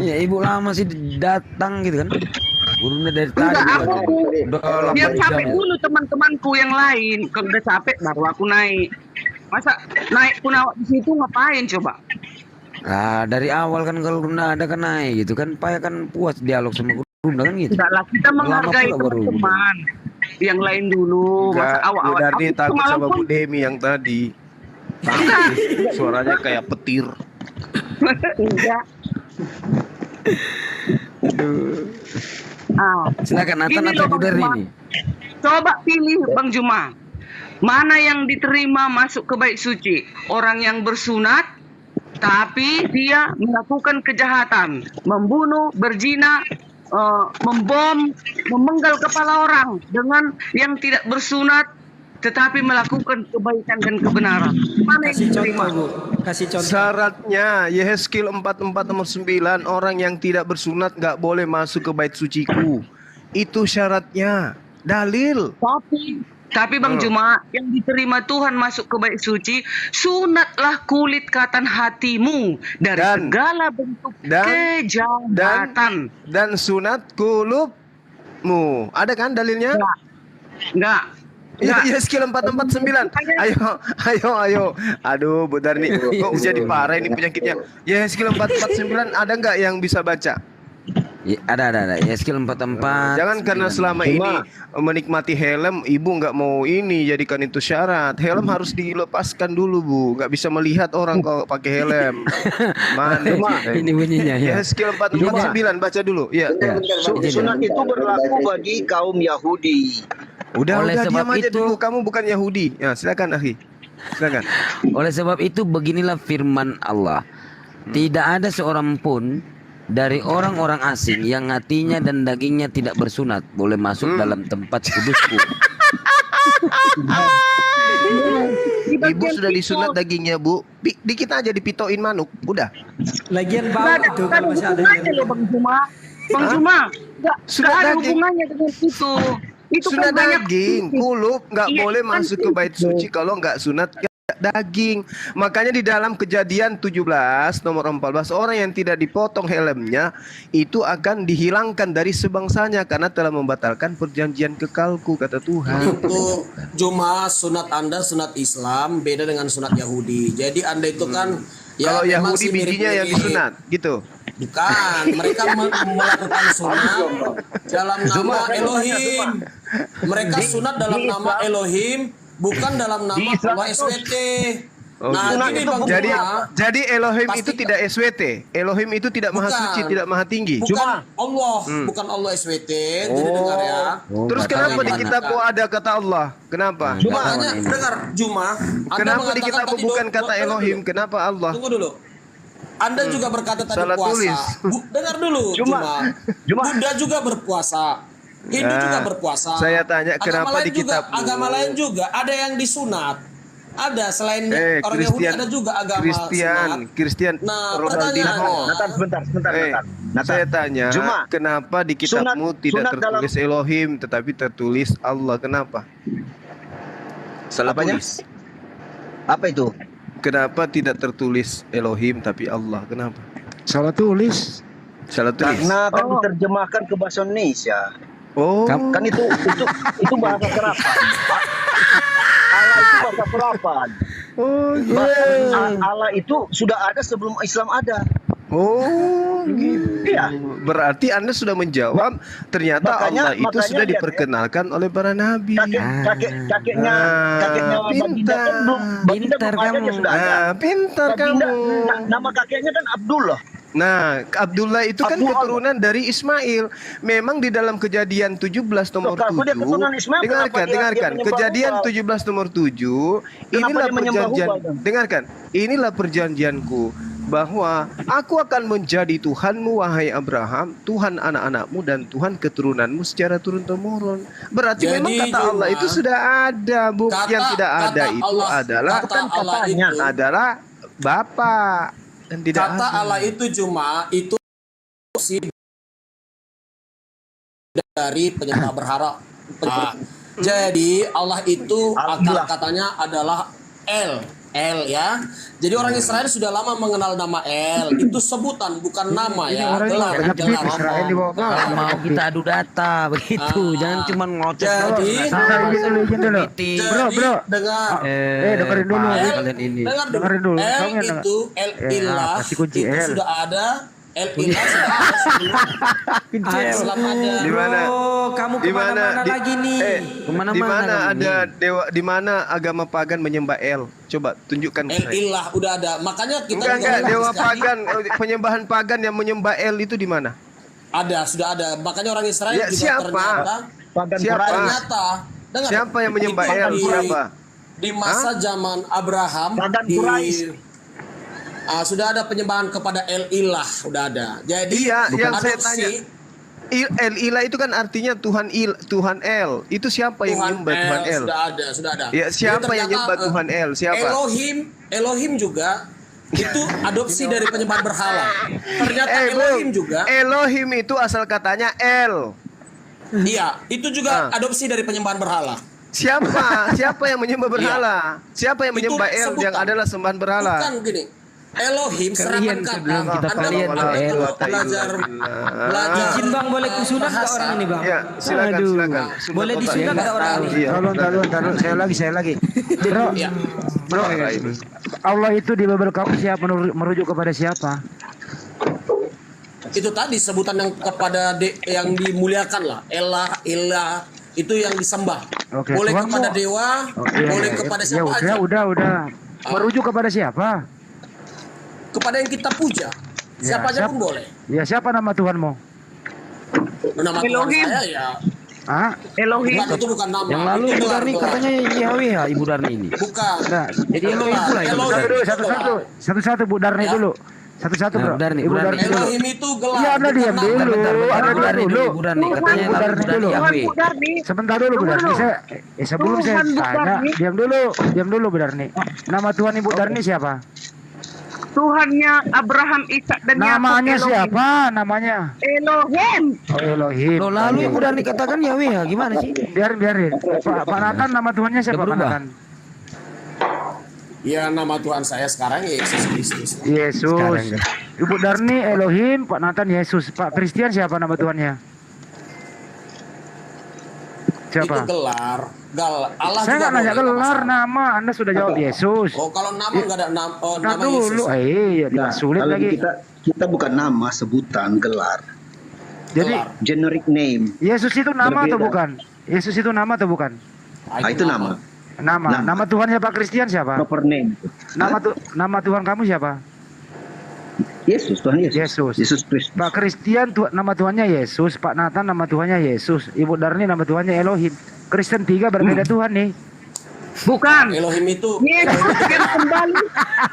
Iya, Ibu lama sih datang gitu kan. Gurunya dari tadi. Biar capek dulu teman-temanku yang lain. Kalau udah capek baru aku naik. Masa naik pun awak di situ ngapain coba? Ah, dari awal kan kalau Runda ada kan naik gitu kan, Paya kan puas dialog sama Runda kan gitu. Tidaklah, kita menghargai teman-teman yang lain dulu. Masa awak-awak Darni takut sama Bu Demi yang tadi. Suaranya kayak petir. Enggak. Silakan Nathan atau Bu Darni ini. Coba pilih Bang Juma. Mana yang diterima masuk ke bait suci? Orang yang bersunat tapi dia melakukan kejahatan, membunuh, berzina, membom, memenggal kepala orang, dengan yang tidak bersunat tetapi melakukan kebaikan dan kebenaran. Mana yang diterima? Kasih contoh. Syaratnya Yehezkiel 44 nomor 9, orang yang tidak bersunat nggak boleh masuk ke bait suciku. Itu syaratnya. Dalil. Tapi Bang Juma, yang diterima Tuhan masuk ke bait suci, sunatlah kulit katan hatimu dari segala bentuk kejahatan. Dan sunat kulubmu. Ada kan dalilnya? Enggak. Yehezkiel 449. Ayo. Aduh, Bu Darni, kok jadi parah ini penyakitnya. Yehezkiel 449 ada nggak yang bisa baca? Ya, ada. Yehezkiel 44. Jangan karena selama ini menikmati helm, ibu nggak mau ini jadikan itu syarat. Helm harus dilepaskan dulu, Bu. Nggak bisa melihat orang kalau pakai helm. Mana ini bunyinya ya. Yehezkiel 449 baca dulu. Ya. Sunat itu berlaku bagi kaum Yahudi. Udah diam aja dulu. Kamu bukan Yahudi. Ya, silakan akhi. Silakan. Oleh sebab itu beginilah firman Allah. Tidak ada seorang pun dari orang-orang asing yang hatinya dan dagingnya tidak bersunat boleh masuk dalam tempat kudusku. Ibu sudah disunat dagingnya, Bu. Di kita aja dipitoin manuk, udah. Lagian bau itu kalau masih ada Bang Juma. Bang Juma, enggak ada hubungannya dengan itu. Itu sunat kan daging, kulub nggak boleh masuk ke bait suci kalau nggak sunat daging. Makanya di dalam Kejadian 17 nomor 14, orang yang tidak dipotong helmnya itu akan dihilangkan dari sebangsanya karena telah membatalkan perjanjian kekalku, kata Tuhan. Itu cuma sunat Anda sunat Islam beda dengan sunat Yahudi. Jadi Anda itu kan kalau Yahudi bijinya yang disunat gitu. Bukan, mereka melakukan sunat dalam nama Elohim. Mereka sunat dalam nama Elohim, bukan dalam nama Allah SWT. Nah, jadi Elohim itu tidak SWT. Elohim itu tidak maha suci, tidak maha tinggi. Bukan Allah, bukan Allah SWT. Jadi dengar ya. Terus kenapa di kitabmu ada kata Allah? Kenapa? Makanya dengar Juma. Kenapa di kitabmu bukan kata Elohim? Kenapa Allah? Tunggu dulu. Anda juga berkata tadi salah puasa. Tulis. Dengar dulu. Buddha juga berpuasa. Hindu juga berpuasa. Saya tanya kenapa di kitab agama lain juga ada yang disunat. Ada selain orang Yahudi ada juga agama Kristen. Nah, Ronaldinho. Sebentar. Saya tanya, kenapa di kitabmu tidak tertulis Elohim tetapi tertulis Allah? Kenapa? Salah tulis. Apa itu? Kenapa tidak tertulis Elohim tapi Allah? Kenapa? Salah tulis. Karena kan diterjemahkan ke bahasa Indonesia. Kan itu bahasa serapan. Allah itu bahasa serapan. Allah itu sudah ada sebelum Islam ada. Gitu. Iya. Berarti Anda sudah menjawab. Ternyata Allah itu sudah diperkenalkan oleh para nabi. Kakeknya Baginda kan belum. Baginda belum sudah ada. Pintar kamu. Nama kakeknya kan Abdullah. Nah, Abdullah itu kan keturunan dari Ismail. Memang di dalam Kejadian 17 nomor 7. Dengarkan. Kejadian 17 nomor 7. Inilah perjanjian. Dengarkan. Inilah perjanjianku bahwa aku akan menjadi Tuhanmu wahai Abraham, Tuhan anak-anakmu dan Tuhan keturunanmu secara turun-temurun. Berarti Jadi, memang kata Allah Juma, itu sudah ada. Yang tidak ada itu adalah adalah Bapa, dan tidak kata ada. Allah itu Juma itu dari penyembah berhala. Jadi Allah itu akar katanya adalah El ya. Jadi orang Israel sudah lama mengenal nama El. Itu sebutan bukan nama ya. Gelar. Mau kita adu data begitu. Jangan cuma ngoceh. Jadi Bro. dengar. Dengerin dulu. Dengerin dulu. El itu El Ilah itu sudah ada. El Ilah sudah ada sebelum ada. Di mana? Kamu Di mana lagi nih? Di mana ada dewa? Di mana agama pagan menyembah El? Coba tunjukkan ke El saya. Ilah udah ada. Makanya kita Enggak dewa pagan, penyembahan pagan yang menyembah El itu di mana? Ada, sudah ada. Makanya orang Israel Ya, juga siapa? ternyata dengar, Siapa yang menyembah itu El? Siapa? Di masa zaman Abraham sudah ada penyembahan kepada El Ilah, udah ada. Jadi yang saya tanya, El Ilah itu kan artinya Tuhan El. Itu siapa yang menyembah Tuhan El? Sudah ada. Ya, siapa yang menyembah Tuhan El? Siapa? Elohim juga itu adopsi dari penyembahan berhala. Ternyata Elohim juga. Elohim itu asal katanya El. Iya, itu juga adopsi dari penyembahan berhala. Siapa yang menyembah berhala? Siapa yang menyembah El sebutan. yang adalah sembahan berhala? Bukan gini. Elohim serapan kata. Anda belajar. Izin Bang, boleh kusunat ke orang ini Bang? Ya, silakan. Boleh disunat ke orang ini? Taruh. Saya lagi. Bro. Allah itu di Bible kamu siapa merujuk kepada siapa? Itu tadi sebutan yang kepada yang dimuliakan lah. Ilah itu yang disembah. Oke, boleh Tuhan kepada mau- dewa, boleh kepada siapa aja. Udah. Merujuk kepada siapa? Kepada yang kita puja. Siapa aja pun boleh. Ya, siapa nama Tuhanmu? Nama Tuhan Elohim. saya ya. Elohim. Bukan, itu bukan nama. Yang lalu Itu Ibu gelar, Darni gelar. katanya Yahweh ya Ibu Darni ini. Bukan. Nah, Jadi Elohim pula itu. Satu-satu Bu Darni dulu. Satu-satu Bro. Ibu Darni Ibu Darni dulu. Elohim itu gelar. Iya, Anda bukan diam nama. dulu. Anda Ibu Darni diam dulu dulu. Ibu Darni katanya Ibu Darni Ibu Darni dulu. Yahweh. Sebentar dulu Bu Darni. Sebelum saya Tuhan Bu tanya, Darni. diam dulu Bu Darni. Nama Tuhan Ibu Darni siapa? Tuhannya Abraham, Ishak dan Yakub. Namanya Elohim. siapa? Namanya Elohim. Elohim. Loh lalu Ibu Darni katakan Yahweh ya gimana sih? Biarin. Pak Nathan nama Tuhannya siapa Pak berubah. Nathan? Ya nama Tuhan saya sekarang Yesus Kristus. Yesus. Sekarang, Ibu Darni Elohim, Pak Nathan Yesus. Pak Christian siapa nama Tuhannya? Itu Siapa? gelar. Allah Saya juga nggak nanya boleh, nggak gelar masalah. nama, Anda sudah jawab Yesus. Oh kalau nama nggak ada nama, Nah, nama Yesus. dulu, Nah, sulit kalau lagi. kita bukan nama, sebutan, gelar. Jadi Generic name. Yesus itu nama atau Berbeda. bukan? Yesus itu nama atau bukan? Itu nama. Nama Tuhannya Pak Christian siapa? Proper name. Nama Tuhan kamu siapa? Yesus, Tuhan Yesus. Yesus Kristus. Pak Christian nama Tuhannya Yesus, Pak Nathan nama Tuhannya Yesus, Ibu Darni nama Tuhannya Elohim. Kristen 3 berbeda Tuhan nih. Bukan. Elohim itu. Yesus yang kembali.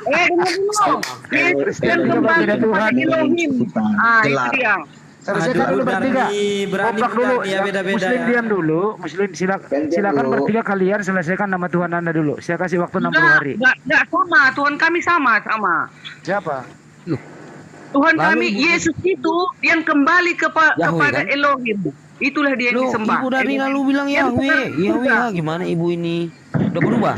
Dengar dulu. Yesus yang kembali kepada Elohim. Itu dia. Selesaikan dulu bertiga. Kompak dulu. ya beda-beda Muslim ya. diam dulu. Muslim silakan bertiga kalian selesaikan nama Tuhan Anda dulu. Saya kasih waktu 60 hari. Enggak sama. Tuhan kami sama. Siapa? Tuhan Lalu kami Ibu- Yesus itu yang kembali Yahweh, kepada kan? Elohim. Itulah dia yang Loh, disembah. Ibu Darni Elohim. lalu bilang Yang Yahweh. bukan- Yahweh ya, gimana Ibu ini? Udah berubah?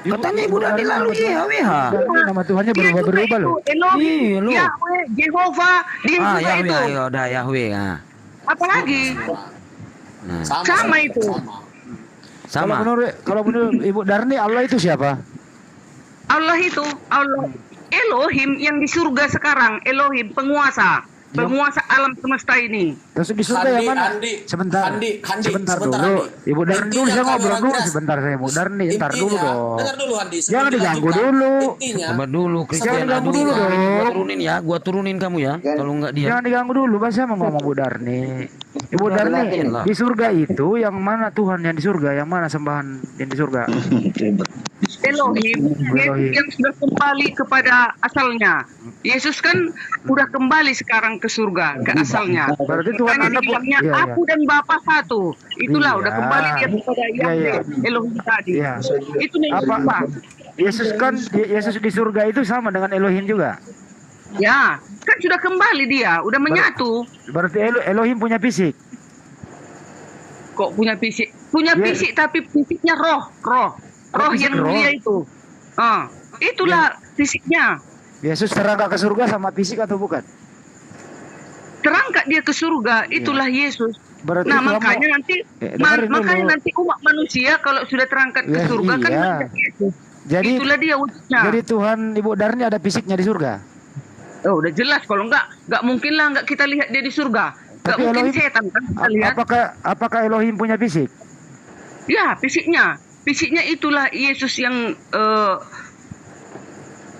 Katanya Ibu Darni lalu Yahweh ha. Nama Tuhannya berubah-berubah loh. Elohim, Iya, loh. Yahweh, Jehovah, dia juga Yahweh itu. ya udah Yahweh ya. Apalagi Nah, sama itu. sama. Kalau menurut Ibu Darni Allah itu siapa? Allah itu Allah Elohim yang di surga sekarang. Elohim penguasa alam semesta ini. Terus di surga yang mana? Sebentar dulu. Ibu Darni dulu saya ngobrol dulu sebentar saya Ibu Darni, ntar dulu dong. Dengar dulu Handi. Jangan diganggu dulu. Coba dulu Christian Jangan diganggu dulu Gua dong. turunin ya, gua turunin kamu ya. Kalau enggak dia. Jangan diganggu dulu, Bang. Saya mau ngomong Bu Darni. Ibu Darni, Jelasin lah. di surga itu yang mana Tuhan yang di surga? Yang mana sembahan yang di surga? Elohim, Yesus yang sudah kembali kepada asalnya. Yesus kan udah kembali sekarang ke surga, ke asalnya. Berarti Tuhan Makanya Anda dibilangnya iya, aku dan Bapa satu. Itulah udah kembali dia kepada Yahweh, Elohim tadi. Iya. Itu nih Apa Yesus di surga itu sama dengan Elohim juga? Ya, kan sudah kembali dia, udah menyatu. Berarti Elohim punya fisik. Kok punya fisik? Punya fisik tapi fisiknya roh yang mulia itu. Itulah fisiknya. Yesus terangkat ke surga sama fisik atau bukan? Terangkat dia ke surga, itulah Yesus. Berarti Nah, makanya nanti nanti umat manusia kalau sudah terangkat ke surga kan melihat Yesus. Jadi itulah dia wujudnya. Jadi Tuhan Ibu Darni ada fisiknya di surga. Oh, udah jelas, kalau enggak mungkin lah enggak kita lihat dia di surga. Enggak mungkin Elohim, setan kan kita lihat. Apakah Elohim punya fisik? Ya, fisiknya itulah Yesus yang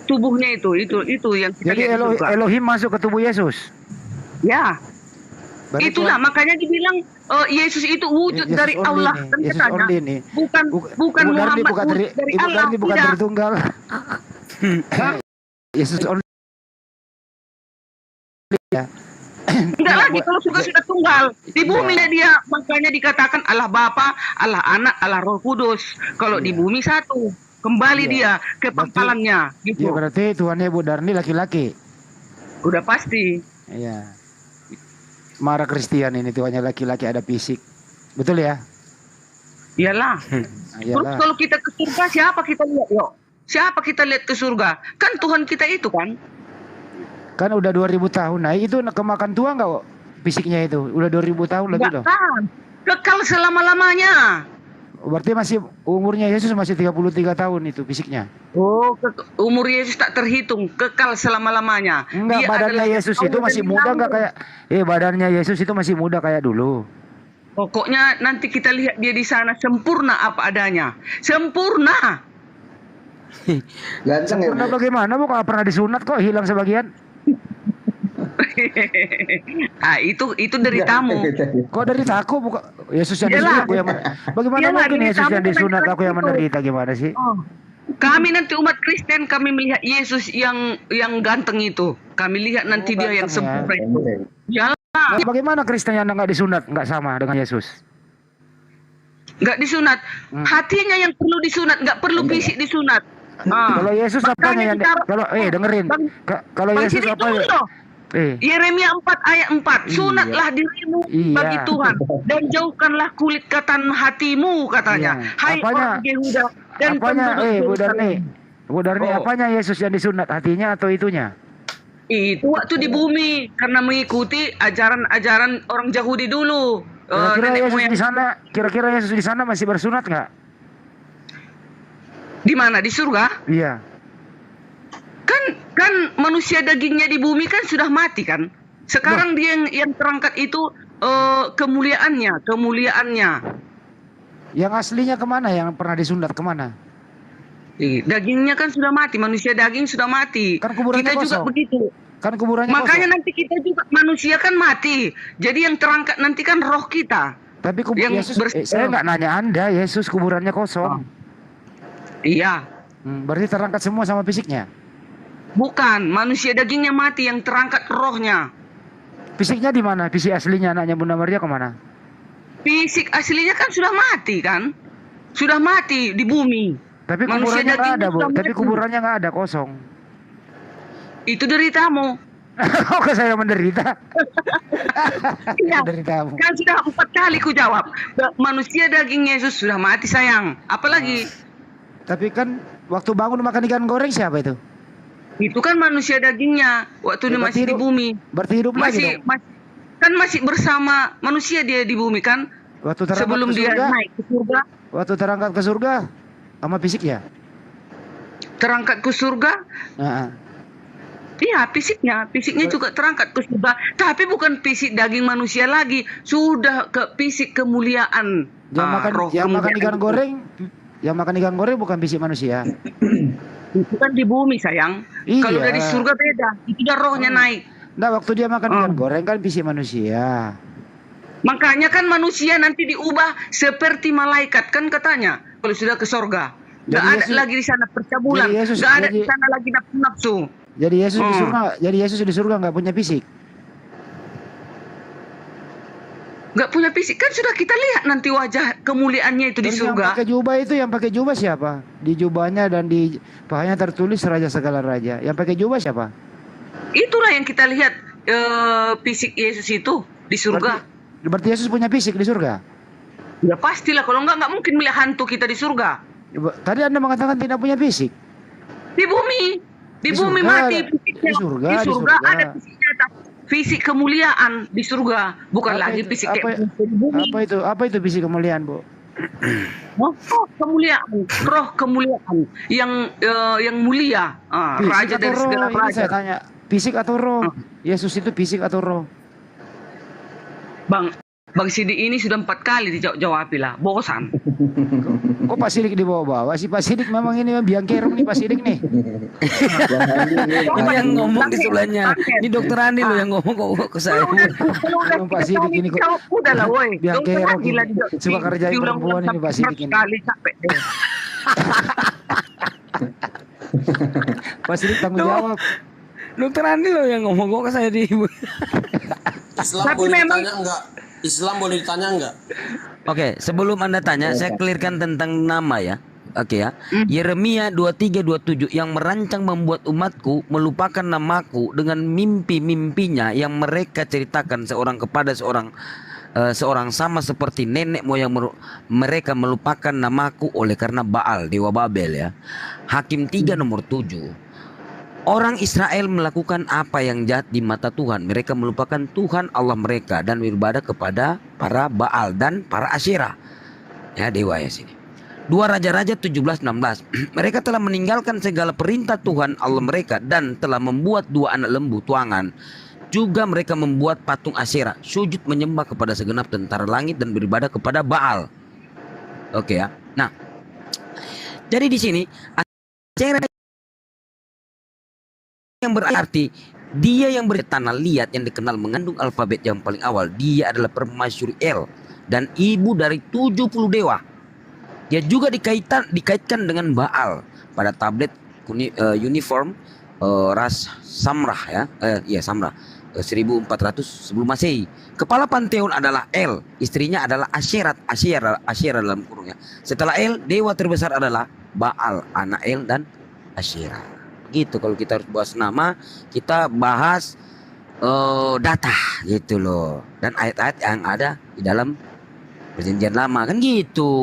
tubuhnya itu yang kita Jadi lihat di surga. Elohim masuk ke tubuh Yesus. Ya. Berarti Itulah makanya dibilang Yesus itu wujud dari Allah kan katanya. Bukan Muhammad wujud dari Ibu Allah. Darni bukan dari tunggal. Yesus only. Ya. Enggak lagi kalau sudah tunggal. Di bumi dia makanya dikatakan Allah Bapa, Allah Anak, Allah Roh Kudus. Kalau di bumi satu, kembali dia ke pangkalannya gitu. Ya, berarti Tuhannya Ibu Darni laki-laki. Udah pasti. Iya. Mara Kristian ini Tuhannya laki-laki ada fisik. Betul ya? Iyalah. Terus kalau kita ke surga siapa kita lihat, yuk? Siapa kita lihat ke surga? Kan Tuhan kita itu kan. Kan udah 2000 tahun. Nah, itu kemakan tua enggak kok fisiknya itu? Udah 2000 tahun lebih loh. Kan. Kekal selama-lamanya. Berarti masih umurnya Yesus masih 33 tahun itu fisiknya. Oh, umur Yesus tak terhitung, kekal selama-lamanya. Enggak, badannya Yesus itu masih muda enggak kayak badannya Yesus itu masih muda kayak dulu. Pokoknya nanti kita lihat dia di sana sempurna apa adanya. Sempurna. Ganteng sempurna bagaimana? Bukan pernah disunat kok hilang sebagian. Itu deritamu. Kok deritaku bukan Yesus yang disunat aku yang bagaimana mungkin Yesus yang disunat aku yang menderita gimana sih? Kami nanti umat Kristen kami melihat Yesus yang ganteng itu. Kami lihat nanti dia yang sempurna itu. Yalah. Bagaimana Kristen yang enggak disunat enggak sama dengan Yesus? Enggak disunat. Hatinya yang perlu disunat, enggak perlu fisik disunat. Kalau Yesus apanya yang kalau dengerin. Kalau Yesus apa ya? Yeremia 4 ayat 4, sunatlah dirimu bagi Tuhan dan jauhkanlah kulit katan hatimu katanya. Hai orang Yehuda dan Bu Darni, apanya Yesus yang disunat, hatinya atau itunya? Itu waktu di bumi karena mengikuti ajaran-ajaran orang Yahudi dulu. Kira-kira Yesus di sana masih bersunat nggak? Di mana? Di surga? Iya. Kan manusia dagingnya di bumi kan sudah mati kan. Sekarang dia yang terangkat itu kemuliaannya. Yang aslinya kemana? Yang pernah disunat kemana? Dagingnya kan sudah mati, manusia daging sudah mati. Kan kuburannya kita juga kosong. begitu. Kan kuburannya makanya kosong. nanti kita juga manusia kan mati. Jadi yang terangkat nanti kan roh kita. Tapi Yesus, saya nggak nanya Anda, Yesus kuburannya kosong. Iya. Berarti terangkat semua sama fisiknya? Bukan, manusia dagingnya mati yang terangkat rohnya. Fisiknya di mana? Fisik aslinya anaknya Bunda Maria kemana? Fisik aslinya kan sudah mati kan? Sudah mati di bumi. Tapi kuburannya nggak ada, Bu. Tapi kuburannya nggak ada, kosong. Itu deritamu. Kok saya menderita? Iya. Deritamu. Kan sudah 4 kali ku jawab. Manusia daging Yesus sudah mati sayang. Apalagi? Tapi kan waktu bangun makan ikan goreng siapa itu? Itu kan manusia dagingnya. Waktu dia masih di bumi. Berarti hidup lagi dong? Kan masih bersama manusia dia di bumi kan? Waktu terangkat sebelum ke surga, dia naik ke surga. Waktu terangkat ke surga sama fisiknya? Terangkat ke surga? Iya, fisiknya juga terangkat ke surga. Tapi bukan fisik daging manusia lagi, sudah ke fisik kemuliaan. Yang makan ikan goreng bukan fisik manusia. Itu kan di bumi sayang. Iya. Kalau dari surga beda, itu udah rohnya naik. Nah, waktu dia makan ikan goreng kan fisik manusia. Makanya kan manusia nanti diubah seperti malaikat kan katanya. Kalau sudah ke surga. Nggak ada lagi di sana percabulan. Nggak ada di sana lagi nafsu. Jadi Yesus di surga nggak punya fisik. Nggak punya fisik, kan sudah kita lihat nanti wajah kemuliaannya itu di surga. Yang pakai jubah siapa? Di jubahnya dan di pahanya tertulis Raja segala raja. Yang pakai jubah siapa? Itulah yang kita lihat fisik Yesus itu di surga. Berarti Yesus punya fisik di surga? Ya pastilah, kalau nggak mungkin melihat hantu kita di surga. Tadi Anda mengatakan tidak punya fisik. Di bumi mati fisiknya. Di surga ada fisiknya. Fisik kemuliaan di surga, bukan lagi fisik kayak di bumi. Apa itu fisik kemuliaan, Bu? Roh kemuliaan yang mulia, raja dari segala raja. Saya tanya, fisik atau roh? Yesus itu fisik atau roh? Bang Sidik ini sudah 4 kali dijawab lah, bosan. Kok Pak Sidik dibawa-bawa? Si Pak Sidik memang ini biang kerong nih Pak Sidik nih. Ini yang ngomong di sebelahnya. Ini Dokter Andi loh yang ngomong ke saya. Pak Sidik ini kok udah lah woi. Biang kerong. Suka kerjain perempuan ini Pak Sidik ini. Pak Sidik tanggung jawab. Dokter Andi loh yang ngomong kok ke saya di ibu. Islam boleh ditanya enggak? Islam boleh ditanya enggak? Oke, sebelum Anda tanya, saya clearkan tentang nama ya. Oke ya. Yeremia 23:27 yang merancang membuat umatku melupakan namaku dengan mimpi-mimpinya yang mereka ceritakan seorang kepada seorang sama seperti nenek moyang mereka melupakan namaku oleh karena Baal, dewa Babel ya. Hakim 3 nomor 7. Orang Israel melakukan apa yang jahat di mata Tuhan. Mereka melupakan Tuhan Allah mereka dan beribadah kepada para Baal dan para Asyera. Ya, dewa ya sini. 2 Raja-Raja 17:16. Mereka telah meninggalkan segala perintah Tuhan Allah mereka dan telah membuat 2 anak lembu tuangan. Juga mereka membuat patung Asyera, sujud menyembah kepada segenap tentara langit dan beribadah kepada Baal. Oke ya. Nah, jadi di sini Asyera yang berarti dia yang bertanah liat yang dikenal mengandung alfabet yang paling awal. Dia adalah permaisuri El dan ibu dari 70 dewa. Dia juga dikaitkan dengan Baal pada tablet uniform ras Samrah ya. Samrah 1400 sebelum Masehi. Kepala panteon adalah El, istrinya adalah Asyera dalam kurungnya. Setelah El, dewa terbesar adalah Baal, anak El dan Asyera. Gitu kalau kita harus bahas nama, kita bahas data gitu loh, dan ayat-ayat yang ada di dalam perjanjian lama kan gitu.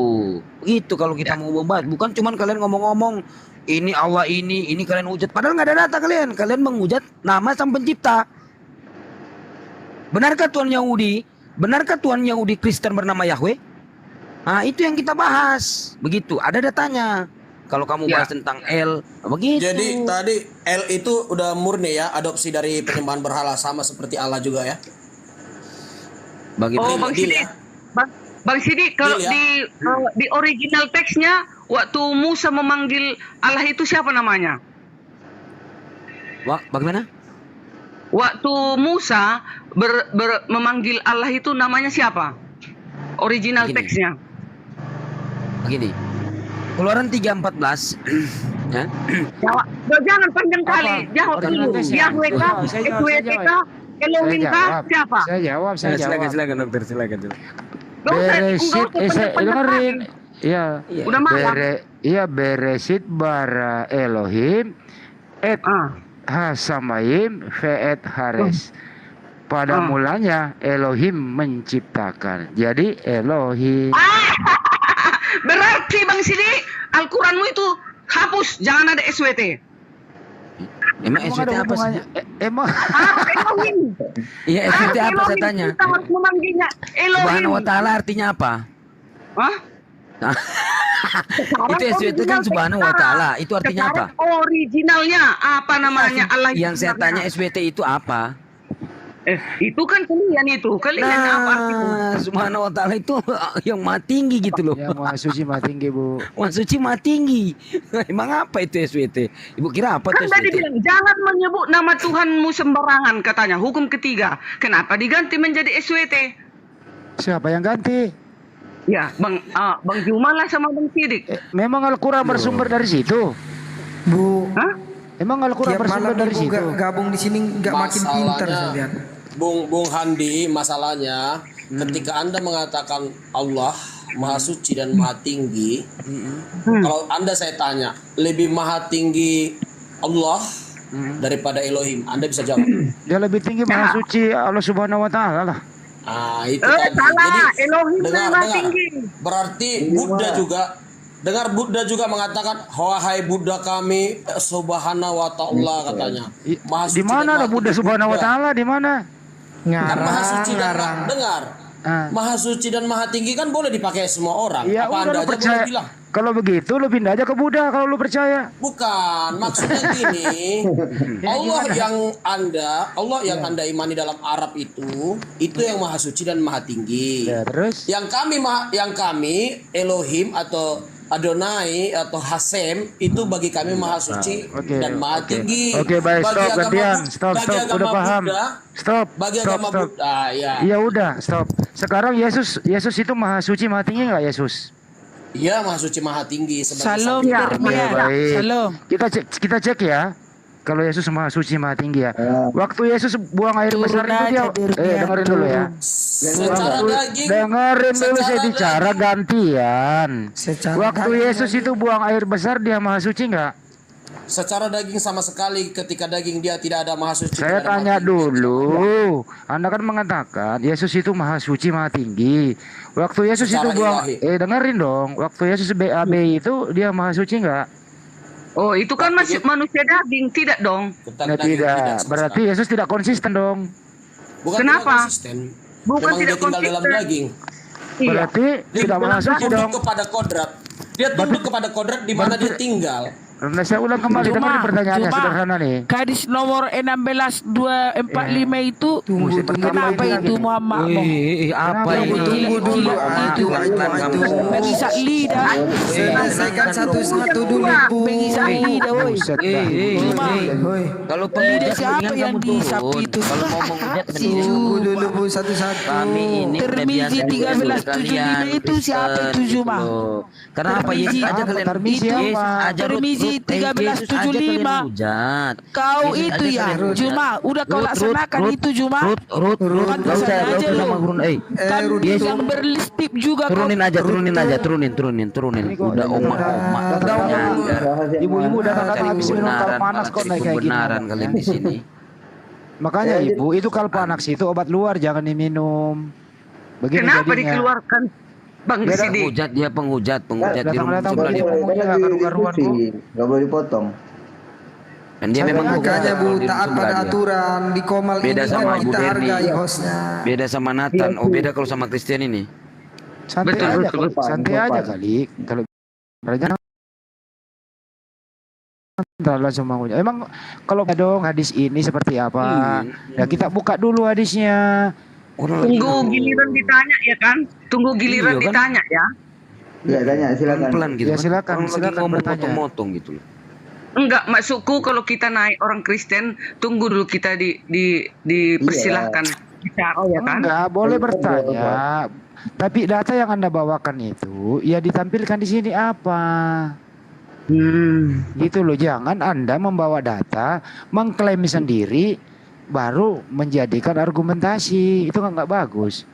Gitu kalau kita mau membahas, bukan cuman kalian ngomong-ngomong ini Allah ini kalian hujat padahal nggak ada data kalian menghujat nama sang pencipta. Benarkah Tuhan Yahudi Kristen bernama Yahweh? Nah, itu yang kita bahas. Begitu, ada datanya. Kalau kamu bahas tentang El, begitu. Jadi tadi El itu udah murni ya, adopsi dari penyembahan berhala sama seperti Allah juga ya. Bang Sidik, Bang Sidik, kalau di original teksnya waktu Musa memanggil Allah itu siapa namanya? Bagaimana? Waktu Musa memanggil Allah itu namanya siapa? Original teksnya. Begini. Keluaran 3:14 ya. Jangan panjang kali. Jawab dulu. Yahweh kah? Elohim kah? Siapa? Saya jawab. Silakan dokter, silakan. Beresit, dengerin. Iya. Udah malam. Iya, Beresit bara Elohim et hasamayim ve'et hares. Pada mulanya Elohim menciptakan. Jadi Elohim. Berarti Bang Sidik, Al-Quranmu itu hapus, jangan ada SWT. Emang SWT apa sih? Emang Elohim. Iya, SWT apa saya tanya? Kita harus memanggilnya Elohim. Subhanahu wa ta'ala artinya apa? Hah? Itu SWT kan Subhanahu wa ta'ala, itu artinya apa? Originalnya apa namanya? Allah. Yang saya tanya SWT itu apa? Itu kan kalian apa artinya? Subhanahu wa ta'ala itu yang maha tinggi gitu loh. Ya, maha suci maha tinggi, Bu. Maha suci maha tinggi. Emang apa itu SWT? Ibu kira apa kan itu SWT? Tadi bilang jangan menyebut nama Tuhanmu sembarangan katanya. Hukum ketiga. Kenapa diganti menjadi SWT? Siapa yang ganti? Ya, Bang Juma lah sama Bang Sidik. Memang Al-Quran bersumber dari situ. Bu. Hah? Emang Al-Quran Tiap bersumber malam dari ibu situ. gabung di sini nggak makin pintar Masalahnya, Sadian. Bung Handi, masalahnya ketika Anda mengatakan Allah Maha Suci dan Maha Tinggi, kalau Anda saya tanya, lebih Maha Tinggi Allah daripada Elohim, Anda bisa jawab. Dia lebih tinggi Maha Suci Allah Subhanahu Wa Taala lah. Ah, itu tadi. Salah, Jadi Elohim dengar. tinggi. Berarti Buddha juga mengatakan wahai Buddha kami subhanahu wa ta'ala katanya. Maha Di suci mana dan ada maha Buddha tinggi Subhanahu Wa juga. Taala di mana? Kan maha suci dan dengar. Maha suci dan maha tinggi kan boleh dipakai semua orang. Ya Apa udah Anda lu aja percaya. boleh bilang? Kalau begitu lu pindah aja ke Buddha kalau lu percaya. Bukan, maksudnya gini. Allah yang Anda imani dalam Arab itu yang maha suci dan maha tinggi. Ya, terus? Yang kami Elohim atau Adonai atau Hasem itu bagi kami maha suci dan maha tinggi. Oke, baik, Bagi stop agama gantian. Bu- Stop, bagi stop, agama udah paham. Buddha, Stop. bagi Stop, agama stop. Buddha, ya. Ya udah, stop. Sekarang Yesus itu maha suci, maha tinggi enggak Yesus? Iya, maha suci maha tinggi sebagai Salam sang- Dermian. Baik. Salam. Kita cek ya. Kalau Yesus maha suci, maha tinggi ya. Waktu Yesus buang air besar itu dia dengerin dulu ya. Secara daging, Dengerin dulu saya secara bicara gantian. Waktu daging. Yesus itu buang air besar dia maha suci enggak? Secara daging sama sekali ketika daging dia tidak ada maha suci. Saya tidak ada tanya maha tinggi. dulu. Anda kan mengatakan Yesus itu maha suci, maha tinggi. Waktu Yesus Secara itu buang ilahi. dengerin dong. Waktu Yesus BAB itu dia maha suci enggak? Oh, itu kan manusia daging, tidak dong? Nah, tidak. Berarti Yesus tidak konsisten dong. Bukan Kenapa? tidak konsisten. Bukan Memang tidak dia tinggal dalam konsisten. daging. Berarti tidak maha suci Tunduk dong. kepada kodrat. Dia tunduk kepada kodrat di mana dia tinggal. Nah, saya ulang kembali dengerin pertanyaannya sederhana nih. Gadis nomor 16245 itu kenapa itu Muhammad? Apa ini? Tunggu dulu. Itu pengisap lidah. Selesaikan satu-satu dulu, Bu. Pengisap lidah, woi. Kalau Lidah penghujat siapa mendingan yang kamu dihisap turun. itu? Kalau mau menghujat Si mendingan Tunggu dulu, Bu, satu-satu. kami ini udah Termizi biasa juga dengan 1375 itu siapa Kristen itu, gitu Juma? loh. Kenapa Termizi. Yesus aja Apa? kalian Termizi Yesus apa? aja Termizi Yesus aja 1375. kalian hujat. Kau Yesus itu aja ya, kalian hujat. Juma. Udah kau laksanakan itu, Juma. Rut, Pantesan gak usah aja sama lu. gurun, Kan Yesus yang berlistip juga kau. turunin aja, turunin. Udah omak. Ibu-ibu udah kakak habis minum Kebenaran, kal panas kok naik kayak gini. kebenaran kalian di sini. Makanya ibu itu kal panas itu obat luar jangan diminum. Begini Kenapa jadinya. dikeluarkan Bang Dia Sidik? Penghujat di rumah Datang-datang sebelah begini dia. ngomongnya nggak karu-karuan kok. Gak boleh dipotong. Dan dia memang Makanya Bu, kalau di taat sebelah pada dia. aturan di Komal Beda ini sama kan Bu kita Berni. hargai hostnya. Beda sama Nathan. Oh, beda kalau sama Christian ini. Santai Betul, aja, betul. santai aja kali. Kalau jangan langsung mengunyah. Emang kalau dong hadis ini seperti apa? Ya kita buka dulu hadisnya. Tunggu giliran ditanya ya kan? Tunggu giliran Iya kan? ditanya ya. Iya, tanya silakan. Pelan gitu. Ya, kan. silakan, Orang lagi silakan ngomong bertanya. potong-potong gitu loh. Enggak, maksudku kalau kita naik orang Kristen, tunggu dulu kita dipersilahkan bicara ya kan? Enggak, boleh bertanya. Tapi data yang Anda bawakan itu ya ditampilkan di sini apa? Gitu loh, jangan Anda membawa data, mengklaim sendiri baru menjadikan argumentasi. Itu kan nggak bagus.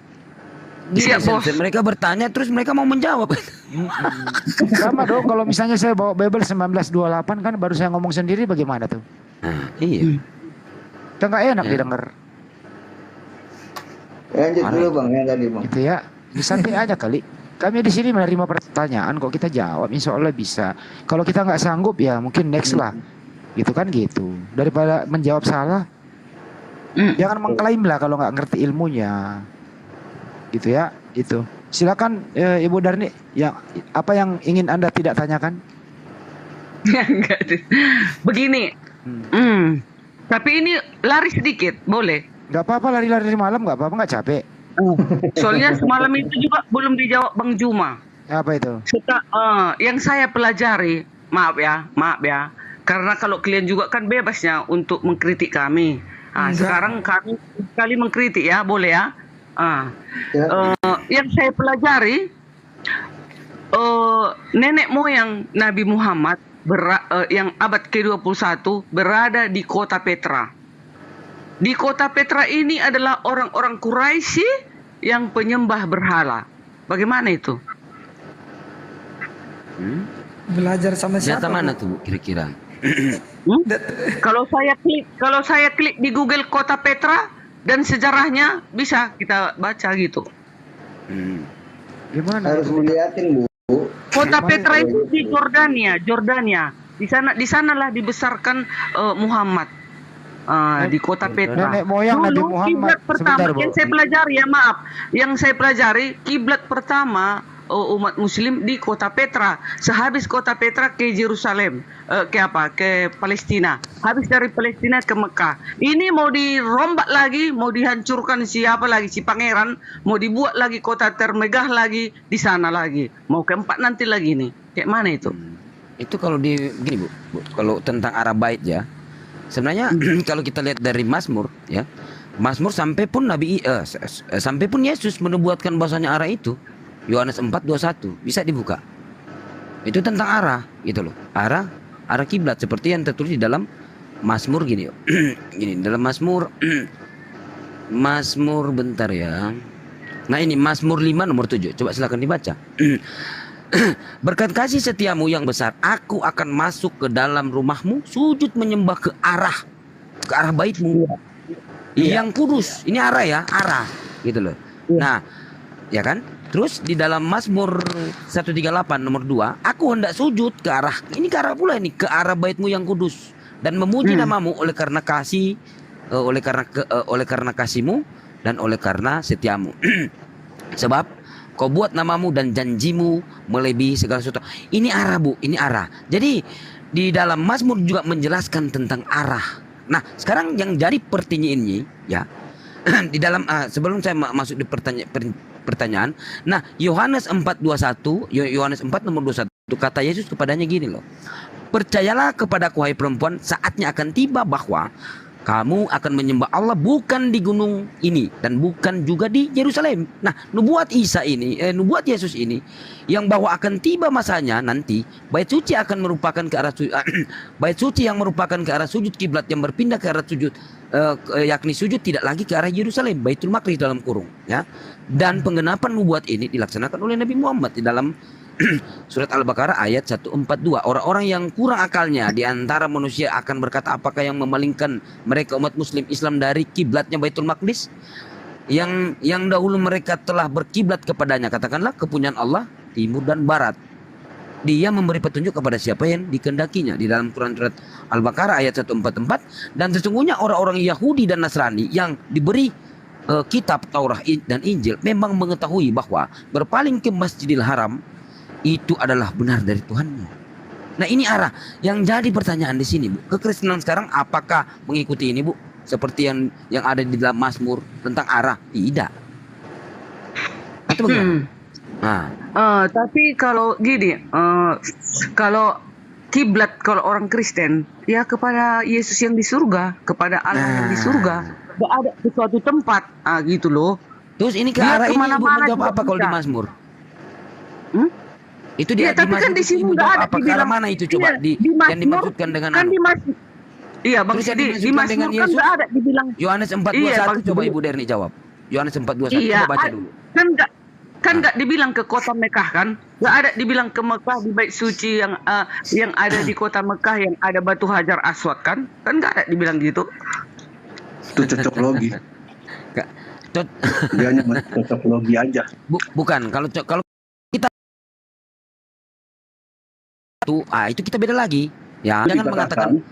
Iya, mereka bertanya terus mereka mau menjawab. Sama dong kalau misalnya saya bawa Bible 1928 kan baru saya ngomong sendiri bagaimana tuh? Nah, iya. Itu nggak enak didengar. Lanjut dulu Bang, yang tadi Bang. Gitu ya. Santai aja kali. Kami di sini menerima pertanyaan kok kita jawab, insya Allah bisa. Kalau kita nggak sanggup ya mungkin next lah. Gitu kan gitu. Daripada menjawab salah, jangan mengklaim lah kalau nggak ngerti ilmunya. Gitu ya, itu. Silakan Ibu Darni, yang apa yang ingin Anda tidak tanyakan? Enggak tuh. Begini. Tapi ini lari sedikit, boleh? Nggak apa-apa lari-lari malam, nggak apa-apa, nggak capek. Soalnya semalam itu juga belum dijawab Bang Juma. Apa itu? Yang saya pelajari, maaf ya, karena kalau kalian juga kan bebasnya untuk mengkritik kami. Sekarang kami sekali mengkritik ya, boleh ya. Yang saya pelajari nenek moyang Nabi Muhammad yang abad ke-21 berada di kota Petra. Di kota Petra ini adalah orang-orang Quraisy yang penyembah berhala. Bagaimana itu? Belajar sama siapa? Data mana Bu? tuh kira-kira? Kalau saya klik di Google kota Petra dan sejarahnya bisa kita baca gitu. Gimana? Harus melihatin, Bu. Kota Petra itu di Jordania. Di sanalah dibesarkan Muhammad. Di kota Petra. Nenek moyang Nabi Dulu Muhammad. kiblat pertama Sebentar, Bu. yang saya pelajari, ya maaf, yang saya pelajari kiblat pertama umat Muslim di kota Petra. Sehabis kota Petra ke Yerusalem, ke Palestina. Habis dari Palestina ke Mekah. Ini mau dirombak lagi, mau dihancurkan siapa lagi, si pangeran, mau dibuat lagi kota termegah lagi di sana lagi. Mau keempat nanti lagi nih. Kayak mana itu? Itu kalau gini Bu, kalau tentang arah bait ya. Sebenarnya kalau kita lihat dari Mazmur ya. Mazmur sampai pun sampai pun Yesus menubuatkan bahasanya arah itu. Yohanes 4:21 bisa dibuka. Itu tentang arah gitu loh. Arah kiblat seperti yang tertulis di dalam Mazmur gini. Gini, dalam Mazmur Mazmur bentar ya. Nah, ini Mazmur 5 nomor 7. Coba silakan dibaca. Berkat kasih setiamu yang besar, aku akan masuk ke dalam rumahmu, sujud menyembah ke arah baitmu yang kudus. Ini arah ya, arah gitu loh. Nah, ya kan? Terus di dalam Mazmur 138 nomor 2, aku hendak sujud ke arah, ini ke arah pula ini, ke arah baitmu yang kudus dan memuji namamu oleh karena kasih, oleh karena kasihmu dan oleh karena setiamu. Sebab kau buat namamu dan janjimu melebihi segala sesuatu. Ini arah Bu, ini arah. Jadi di dalam Mazmur juga menjelaskan tentang arah. Nah, sekarang yang jadi pertanyaannya ya, di dalam sebelum saya masuk di pertanyaan. Nah, Yohanes 4:21, Yohanes 4 nomor 21, kata Yesus kepadanya gini loh. Percayalah kepadaku hai perempuan, saatnya akan tiba bahwa kamu akan menyembah Allah bukan di gunung ini dan bukan juga di Yerusalem. Nah, nubuat Yesus ini yang bahwa akan tiba masanya nanti bait suci akan merupakan ke arah bait suci yang merupakan ke arah sujud kiblat yang berpindah ke arah sujud yakni sujud tidak lagi ke arah Yerusalem, Baitul Maqdis dalam kurung ya. Dan penggenapan nubuat ini dilaksanakan oleh Nabi Muhammad di dalam surat Al-Baqarah ayat 142. Orang-orang yang kurang akalnya di antara manusia akan berkata, apakah yang memalingkan mereka umat muslim Islam dari kiblatnya Baitul Maqdis yang dahulu mereka telah berkiblat kepadanya, katakanlah kepunyaan Allah timur dan barat. Dia memberi petunjuk kepada siapa yang dikehendakinya di dalam Quran surat Al-Baqarah ayat 144. Dan sesungguhnya orang-orang Yahudi dan Nasrani yang diberi kitab Taurat dan Injil memang mengetahui bahwa berpaling ke Masjidil Haram itu adalah benar dari Tuhannya. Nah, ini arah yang jadi pertanyaan di sini, Bu. Kekristenan sekarang apakah mengikuti ini, Bu? Seperti yang ada di dalam Mazmur tentang arah? Tidak. Atau bagaimana? Tapi kalau gini, kalau kiblat kalau orang Kristen ya kepada Yesus yang di surga, kepada Allah yang di surga. Gak ada di suatu tempat, gitu loh. Terus ini ke arah ini Ibu menjawab apa kalau di Mazmur? Itu dia tapi kan di sini nggak ada apa dibilang mana itu coba di yang dimaksudkan dengan kan iya Bang Sidi di Mazmur kan nggak ada dibilang Yohanes 4:21 coba Ibu Derni jawab. Yohanes 4:21 coba baca dulu. Kan nggak dibilang ke kota Mekah kan, nggak ada dibilang ke Mekah di bait suci yang ada di kota Mekah yang ada batu Hajar Aswad kan nggak ada dibilang gitu. Itu cocok logi. Dia hanya cocok logi aja. Bukan kalau kita itu kita beda lagi ya. Jangan mengatakan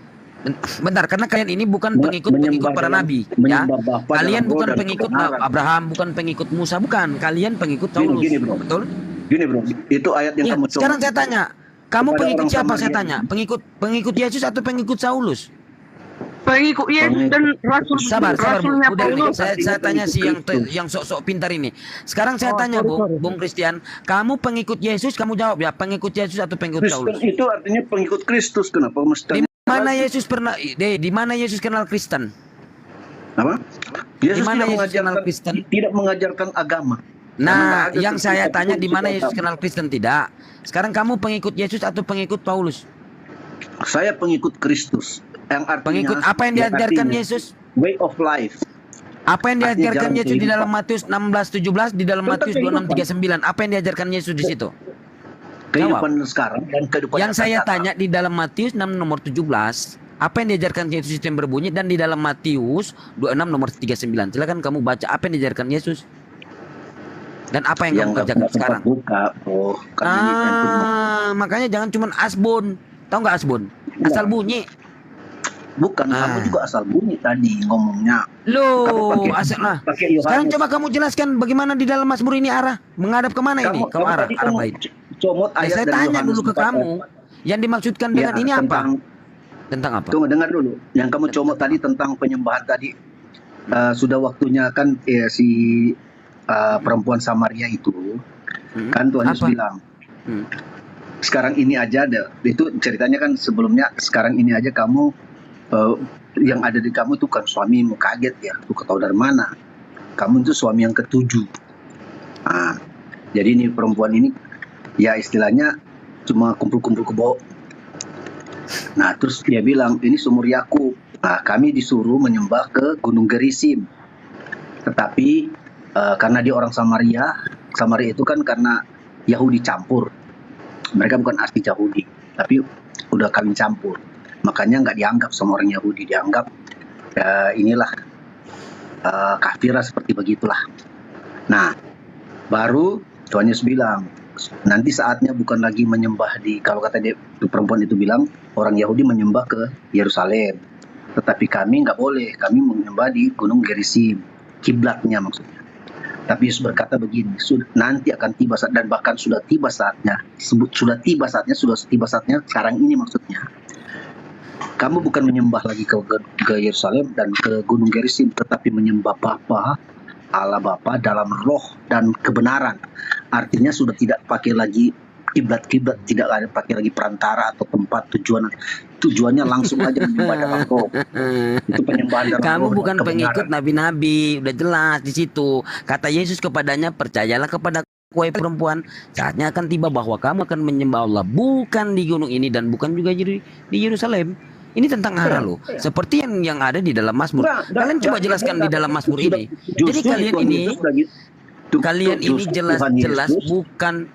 bentar, karena kalian ini bukan pengikut para nabi ya. Kalian bukan pengikut Abraham, bukan pengikut Musa, bukan. Kalian pengikut Saulus. Betul? Gini bro, itu ayat yang kamu sekarang saya tanya, kamu pengikut siapa? Saya tanya, pengikut Yesus atau pengikut Saulus? Pengikut Yesus dan sabar Rasulnya Bu. Paulus. Saya tanya si yang sok-sok pintar ini. Sekarang saya tanya Bung Christian, kamu pengikut Yesus, kamu jawab ya, pengikut Yesus atau pengikut Saulus? Itu artinya pengikut Kristus, kenapa mesti? Di mana Yesus kenal Kristen? Apa? Yesus tidak mengajarkan Kristen? Tidak mengajarkan agama. Nah, ada yang saya sertifikat tanya pun di mana sudah Yesus tahu. kenal Kristen tidak? Sekarang kamu pengikut Yesus atau pengikut Paulus? Saya pengikut Kristus. Yang artinya Pengikut apa yang diajarkan artinya Yesus? way of life. Apa yang Artinya diajarkan jalan Yesus di dalam kehidupan. Matius 16:17, di dalam Tentang Matius 26:39? Apa yang diajarkan Yesus di situ? Kehidupan sekarang dan kehidupan Yang akan saya datang. tanya di dalam Matius 6 nomor 17, apa yang diajarkan Yesus itu yang berbunyi, dan di dalam Matius 26 nomor 39. Silakan kamu baca apa yang diajarkan Yesus. Dan apa yang kamu nggak kerjakan punya sekarang? tempat buka, oh, kan ini handphone. Makanya jangan cuman asbun. Tahu nggak asbun? Asal bunyi. Bukan, kamu juga asal bunyi tadi ngomongnya. Loh, asal lah. pakai Yohanes. Sekarang coba kamu jelaskan bagaimana di dalam Mazmur ini arah menghadap kemana ini? Kalau arah tadi arah kamu baik. comot ayat Saya dari tanya Yohanes dulu ke 4. kamu. Yang dimaksudkan dengan ini apa? Tentang apa? Tunggu, dengar dulu. Yang kamu comot tadi tentang penyembahan tadi. Sudah waktunya kan si perempuan Samaria itu kan Tuhan Yesus bilang sekarang ini aja itu ceritanya kan sebelumnya, sekarang ini aja kamu yang ada di kamu itu kan suamimu, kaget ya, tuh ketahui dari mana kamu itu suami yang ketujuh. Jadi ini perempuan ini ya istilahnya cuma kumpul-kumpul kebo. Nah terus dia bilang ini sumur Yakub. Nah kami disuruh menyembah ke Gunung Gerisim, tetapi karena dia orang Samaria itu kan karena Yahudi campur, mereka bukan asli Yahudi tapi udah kawin campur, makanya nggak dianggap sama orang Yahudi, dianggap inilah kafirah seperti begitulah. Nah baru Tuhan Yesus bilang nanti saatnya bukan lagi menyembah kalau kata dia perempuan itu bilang orang Yahudi menyembah ke Yerusalem, tetapi kami nggak boleh, kami menyembah di Gunung Gerisim, kiblatnya maksudnya. Tapi Yesus berkata begini, nanti akan tiba saat, dan bahkan sudah tiba saatnya, sudah tiba saatnya sekarang ini maksudnya. Kamu bukan menyembah lagi ke Yerusalem dan ke Gunung Gerisim, tetapi menyembah Bapa, Allah Bapa dalam roh dan kebenaran. Artinya sudah tidak pakai lagi kiblat-kiblat, tidak ada pakai lagi perantara atau tempat tujuannya langsung aja menyembah dalam roh. Itu penyembahan dalam roh. Kamu bukan dan pengikut kebenaran. nabi-nabi, udah jelas di situ. Kata Yesus kepadanya, percayalah kepada kue perempuan, saatnya akan tiba bahwa kamu akan menyembah Allah bukan di gunung ini dan bukan juga di Yerusalem. Ini tentang arah loh. Seperti yang ada di dalam Mazmur. Kalian coba jelaskan di dalam Mazmur ini. Jadi kalian ini jelas-jelas bukan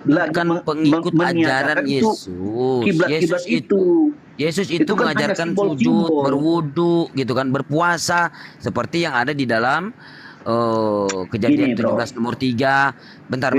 pengikut ajaran Yesus. Yesus itu kan mengajarkan hanya sujud, simbol. berwudu, gitu kan, berpuasa seperti yang ada di dalam Kejadian Gini, bro. 17 nomor 3. Bentar.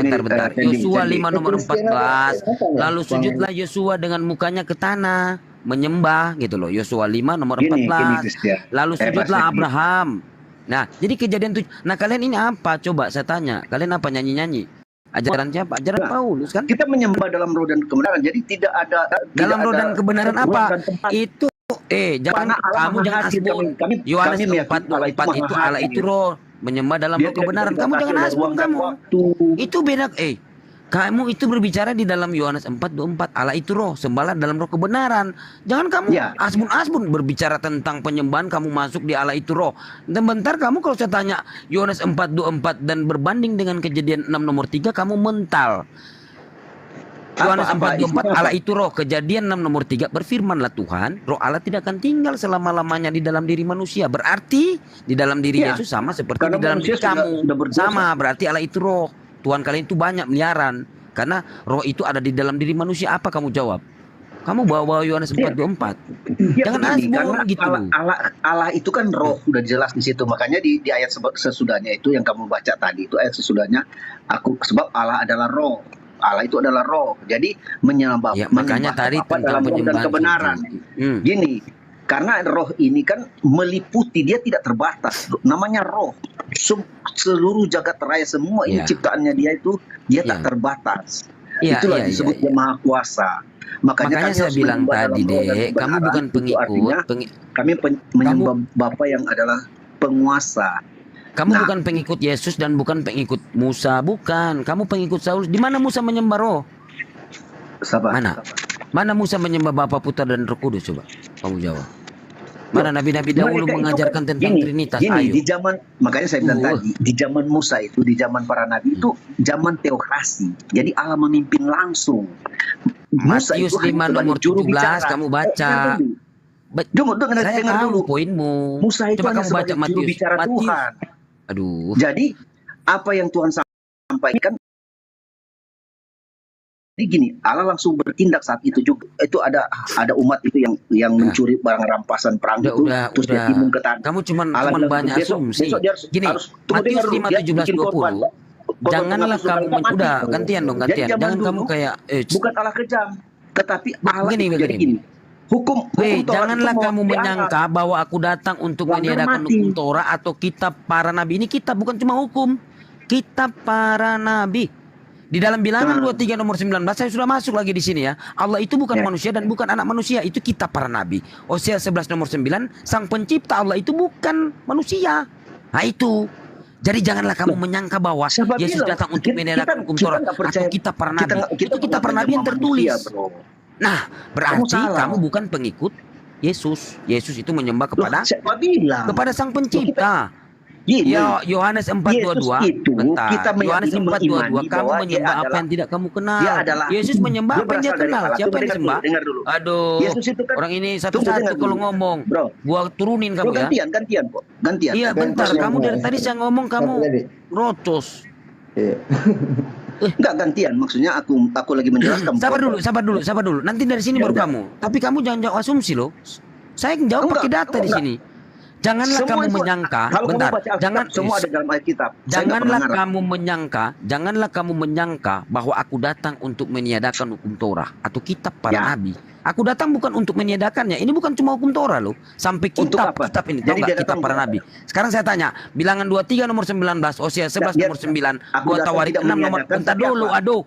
Yosua 5 nomor 14. Lalu sujudlah Yosua dengan mukanya ke tanah, menyembah gitu loh. Yosua 5 nomor 14. Lalu sujudlah Abraham. Nah, jadi kejadian tuh. Nah, kalian ini apa? Coba saya tanya. Kalian apa nyanyi-nyanyi? Ajaran siapa? Ajaran Paulus kan? Kita menyembah dalam roh dan kebenaran. Jadi tidak ada Dalam roh dan kebenaran apa? Itu jangan Karena Allah kamu jangan mengasihi asbun. kami- Yohanes kami meyakini 4 Allah itu itu maha Allah adil. itu roh, menyembah dalam Dia roh tidak kebenaran. bisa Kamu jangan dibatasi oleh asbun ruang dan kamu. waktu. Itu beda. Kamu itu berbicara di dalam Yohanes 4:24, Allah itu roh, sembahlah dalam roh kebenaran. Jangan kamu asbun-asbun berbicara tentang penyembahan, kamu masuk di Allah itu roh. Dan bentar kamu kalau saya tanya Yohanes 4:24 dan berbanding dengan Kejadian 6 nomor 3, kamu mental. Yohanes 4:24 Allah itu roh, Kejadian 6 nomor 3 berfirmanlah Tuhan, roh Allah tidak akan tinggal selama-lamanya di dalam diri manusia. Berarti di dalam diri Yesus sama seperti Karena di dalam diri manusia kamu. sudah berdosa. Sama, berarti Allah itu roh. Tuhan kalian itu banyak miliaran. Karena roh itu ada di dalam diri manusia. Apa kamu jawab? Kamu bawa Yohanes 4:24. Jangan begini, asbun karena gitu. Allah itu kan roh, udah jelas di situ. Makanya di ayat sesudahnya itu yang kamu baca tadi itu ayat sesudahnya sebab Allah adalah roh. Allah itu adalah roh. Jadi menyembah makanya tadi Bapa tentang dalam roh dan penyembahan kebenaran. Gini, karena roh ini kan meliputi, dia tidak terbatas. Namanya roh. Seluruh jagat raya semua ini ciptaannya dia itu dia tak terbatas. Itulah disebut dia maha kuasa. Makanya saya harus bilang menyembah tadi, dalam roh dan Dek, kamu kebenaran. bukan Itu pengikut. artinya kami menyembah Bapa yang adalah penguasa. Kamu bukan pengikut Yesus dan bukan pengikut Musa, bukan. Kamu pengikut Saulus. Di mana Musa menyembah roh? Sabar. Mana Musa menyembah Bapa, Putra dan Roh Kudus? Coba kamu jawab. Mana nabi-nabi dahulu Mereka itu mengajarkan kan tentang gini, Trinitas? gini Ayo. di zaman, makanya saya bilang tadi, di zaman Musa itu, di zaman para nabi itu zaman teokrasi. Jadi Allah memimpin langsung. Musa Matius itu hanya 5 nomor sebagai juru 17 bicara. kamu baca. Dengar Saya tahu dulu. poinmu. Musa itu Coba hanya kamu baca sebagai juru Matius. bicara Tuhan. Aduh. Jadi apa yang Tuhan sampaikan, jadi gini, Allah langsung bertindak saat itu juga. Itu ada umat itu yang mencuri barang rampasan perang itu, terus dia timbun ke tanah. Kamu cuman Allah bilang, banyak asumsi. besok dia harus, Gini, tunggu Matius dengar dulu, 5 dia 17 bikin korban. 20. Janganlah kamu mati. udah gantian dong, Jadi gantian. zaman Jangan kamu dulu, kayak bukan Allah kejam, tetapi Allah begini, itu begini. jadi gini. Hukum Taurat janganlah itu kamu diangkat. menyangka bahwa aku datang untuk Pelanggar meniadakan mati. hukum Torah atau kitab para nabi. Ini kitab bukan cuma hukum. Kitab para nabi. Di dalam Bilangan 23 nomor 19 saya sudah masuk lagi di sini ya. Allah itu bukan manusia dan bukan anak manusia, itu kitab para nabi. Hosea 11 nomor 9, sang pencipta Allah itu bukan manusia. Nah itu. Jadi janganlah kamu menyangka bahwa Yesus datang untuk meniadakan hukum Torah atau kitab para nabi. Itu kitab para nabi yang tertulis. Nah, berarti kamu bukan pengikut Yesus. Yesus itu menyembah kepada sang pencipta. Ya, Yohanes 4:22. Bentar. Yohanes 4:22 kamu menyembah apa yang tidak kamu kenal. Yesus menyembah apa yang dia kenal. Siapa yang disembah? Aduh. Orang ini satu-satu kalau ngomong. Gua turunin kamu ya. Gantian kok. Gantian. Iya, bentar. Kamu dari tadi saya ngomong kamu rocos. Enggak gantian, maksudnya aku lagi menjelaskan. Sabar dulu. Nanti dari sini baru kamu. Tapi kamu jangan jawab asumsi loh. Saya jawab pakai data di sini. Janganlah kamu menyangka, bentar. Semua ada dalam Alkitab. Janganlah kamu menyangka bahwa aku datang untuk meniadakan hukum Torah atau kitab para nabi. Aku datang bukan untuk meniadakannya. Ini bukan cuma hukum Torah loh. Sampai kitab ini. Tahu nggak kitab para nabi? Sekarang saya tanya. Bilangan 23 nomor 19. Hosea 11 nomor 9. Gua Tawarik 6 nomor. Bentar dulu. Aduh.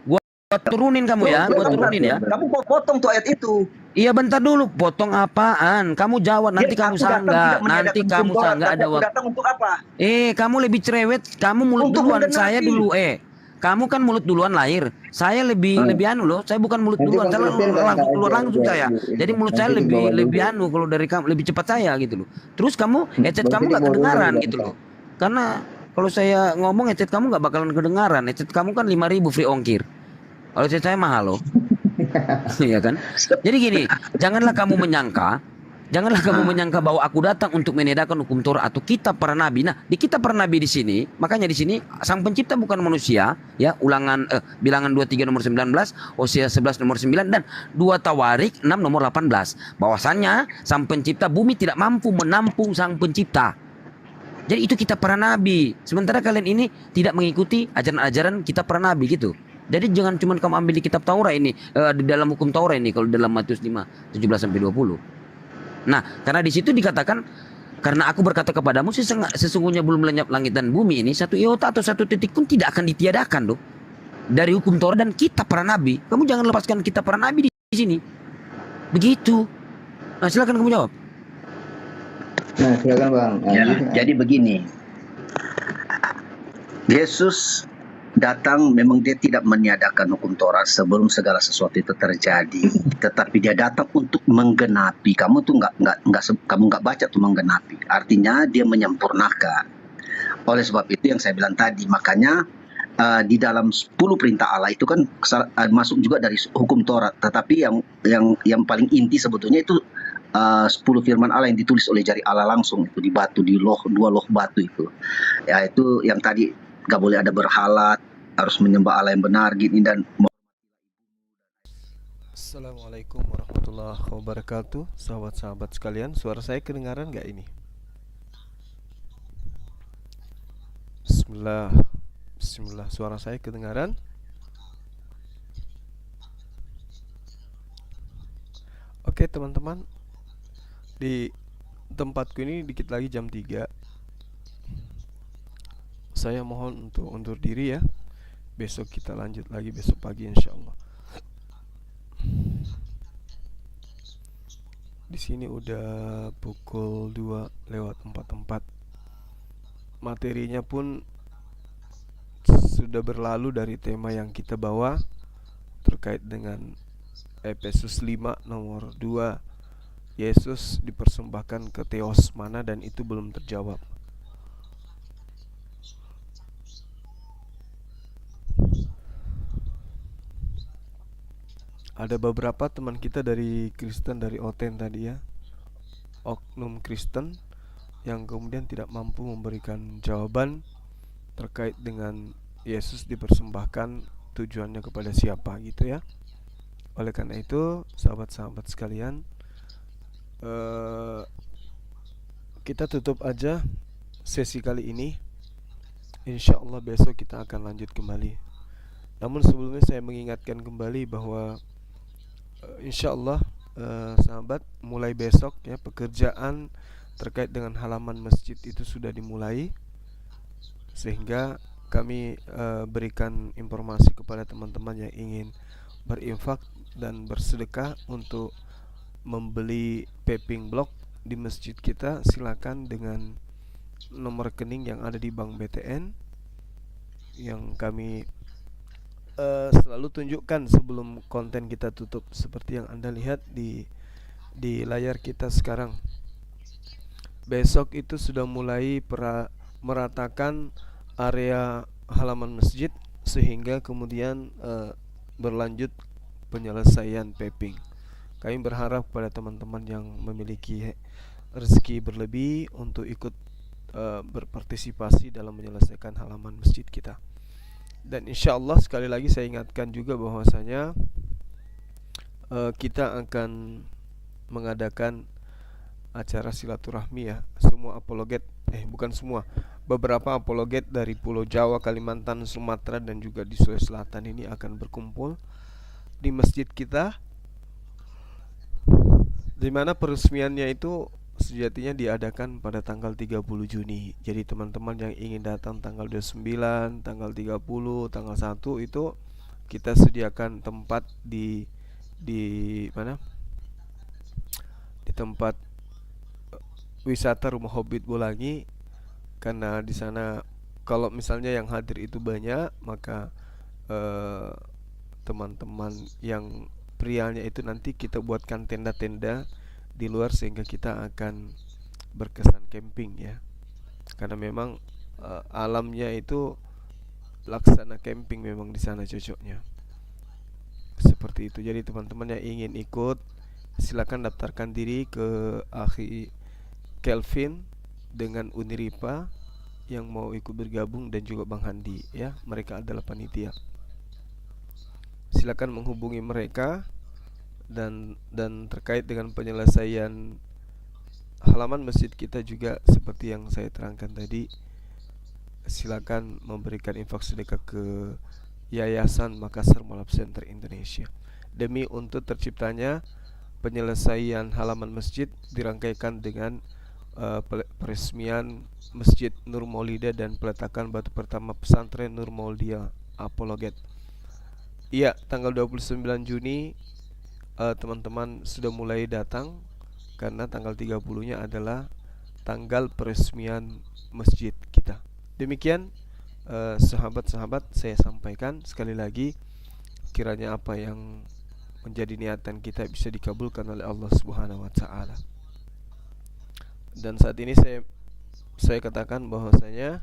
Gua turunin kamu ya. Kamu potong tuh ayat itu. Iya bentar dulu. Potong apaan? Kamu jawab. Nanti kamu sanggah. Nanti kamu sanggah ada waktu. Datang untuk apa? Kamu lebih cerewet. Kamu mulut duluan. Saya dulu. Kamu kan mulut duluan lahir. Saya lebih anu loh. Saya bukan mulut duluan. Saya langsung keluar langsung saya. Jadi mulut saya lebih anu kalau dari kamu lebih cepat saya gitu loh. Terus kamu headset kamu nggak kedengaran gitu loh. Karena kalau saya ngomong headset kamu nggak bakalan kedengaran. Headset kamu kan 5.000 free ongkir. Kalau headset saya mahal loh. Iya kan? Jadi gini, janganlah kamu menyangka bahwa aku datang untuk meniadakan hukum Torah atau kitab para nabi. Nah, di kitab para nabi di sini, makanya di sini sang pencipta bukan manusia, ya. Bilangan 23 nomor 19, Hosea 11 nomor 9 dan 2 Tawarik 6 nomor 18. Bahwasannya sang pencipta bumi tidak mampu menampung sang pencipta. Jadi itu kitab para nabi. Sementara kalian ini tidak mengikuti ajaran-ajaran kitab para nabi gitu. Jadi jangan cuma kamu ambil di kitab Taurat ini, di dalam hukum Taurat ini, kalau dalam Matius 5 17 sampai 20. Nah, karena di situ dikatakan, karena aku berkata kepadamu sesungguhnya belum lenyap langit dan bumi ini, satu iota atau satu titik pun tidak akan ditiadakan loh. Dari hukum Taurat dan kitab para nabi. Kamu jangan lepaskan kitab para nabi di sini. Begitu. Nah, silakan kamu jawab. Nah, silakan Bang. Jadi begini. Yesus datang, memang dia tidak meniadakan hukum Taurat sebelum segala sesuatu itu terjadi, tetapi dia datang untuk menggenapi. Kamu tuh kamu nggak baca tuh menggenapi, artinya dia menyempurnakan. Oleh sebab itu yang saya bilang tadi, makanya di dalam 10 perintah Allah itu kan masuk juga dari hukum Taurat, tetapi yang paling inti sebetulnya itu 10 firman Allah yang ditulis oleh jari Allah langsung itu di batu, di dua loh batu itu. Ya itu yang tadi, gak boleh ada berhala, harus menyembah Allah yang benar gini dan. Assalamualaikum warahmatullahi wabarakatuh, sahabat-sahabat sekalian. Suara saya kedengaran gak ini? Bismillah, suara saya kedengaran? Oke teman-teman, di tempatku ini dikit lagi jam 3. Saya mohon untuk undur diri ya. Besok kita lanjut lagi besok pagi insyaallah. Di sini udah pukul 2:04. Materinya pun sudah berlalu dari tema yang kita bawa terkait dengan Efesus 5 nomor 2 Yesus dipersembahkan ke Theos mana dan itu belum terjawab. Ada beberapa teman kita dari Kristen, dari Oten tadi ya, oknum Kristen yang kemudian tidak mampu memberikan jawaban terkait dengan Yesus dipersembahkan tujuannya kepada siapa gitu ya. Oleh karena itu sahabat-sahabat sekalian, kita tutup aja sesi kali ini. Insya Allah besok kita akan lanjut kembali. Namun sebelumnya saya mengingatkan kembali bahwa insya Allah sahabat, mulai besok ya pekerjaan terkait dengan halaman masjid itu sudah dimulai, sehingga kami berikan informasi kepada teman-teman yang ingin berinfak dan bersedekah untuk membeli paving block di masjid kita. Silakan dengan nomor rekening yang ada di Bank BTN yang kami selalu tunjukkan sebelum konten kita tutup, seperti yang Anda lihat di layar kita sekarang. Besok itu sudah mulai meratakan area halaman masjid, sehingga kemudian berlanjut penyelesaian paving. Kami berharap pada teman-teman yang memiliki rezeki berlebih untuk ikut berpartisipasi dalam menyelesaikan halaman masjid kita. Dan insya Allah sekali lagi saya ingatkan juga bahwasanya kita akan mengadakan acara silaturahmi ya. Semua apologet, bukan semua, beberapa apologet dari Pulau Jawa, Kalimantan, Sumatera dan juga di Sulawesi Selatan ini akan berkumpul di masjid kita, di mana peresmiannya itu sejatinya diadakan pada tanggal 30 Juni. Jadi teman-teman yang ingin datang tanggal 29, tanggal 30, tanggal 1 itu kita sediakan tempat di mana? Di tempat wisata Rumah Hobbit Bolangi, karena di sana kalau misalnya yang hadir itu banyak, maka teman-teman yang prianya itu nanti kita buatkan tenda-tenda di luar sehingga kita akan berkesan camping ya. Karena memang alamnya itu laksana camping memang di sana cocoknya. Seperti itu. Jadi teman-teman yang ingin ikut silakan daftarkan diri ke Akhi Kelvin dengan Uniripa yang mau ikut bergabung, dan juga Bang Handi ya. Mereka adalah panitia. Silakan menghubungi mereka. Dan terkait dengan penyelesaian halaman masjid kita juga seperti yang saya terangkan tadi, silakan memberikan infak sedekah ke Yayasan Makassar Moalap Center Indonesia demi untuk terciptanya penyelesaian halaman masjid, dirangkaikan dengan peresmian Masjid Nur Maulida dan peletakan batu pertama pesantren Nur Maulidia Apologet. Iya, tanggal 29 Juni teman-teman sudah mulai datang, karena tanggal 30-nya adalah tanggal peresmian masjid kita. Demikian sahabat-sahabat, saya sampaikan sekali lagi, kiranya apa yang menjadi niatan kita bisa dikabulkan oleh Allah Subhanahu wa taala. Dan saat ini saya katakan bahwasanya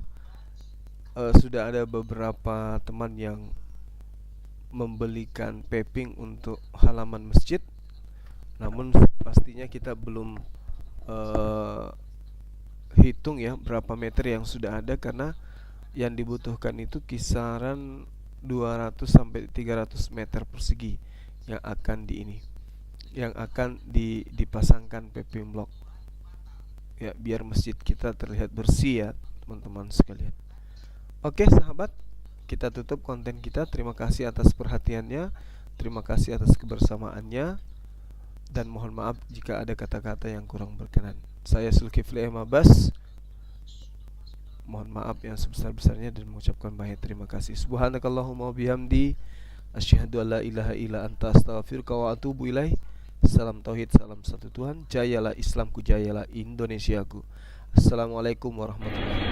sudah ada beberapa teman yang membelikan paving untuk halaman masjid, namun pastinya kita belum hitung ya berapa meter yang sudah ada, karena yang dibutuhkan itu kisaran 200 sampai 300 meter persegi yang akan dipasangkan paving block ya, biar masjid kita terlihat bersih ya teman-teman sekalian. Oke sahabat, kita tutup konten kita. Terima kasih atas perhatiannya, terima kasih atas kebersamaannya, dan mohon maaf jika ada kata-kata yang kurang berkenan. Saya Zulkifli Mabas, mohon maaf yang sebesar-besarnya dan mengucapkan banyak terima kasih. Subhanakallahumma bihamdi, asyhadu alla ilaha illa anta, astaghfiruka wa atubu ilaih. Salam tauhid, salam satu Tuhan. Jayalah Islamku, jayalah Indonesiaku. Assalamualaikum warahmatullahi wabarakatuh.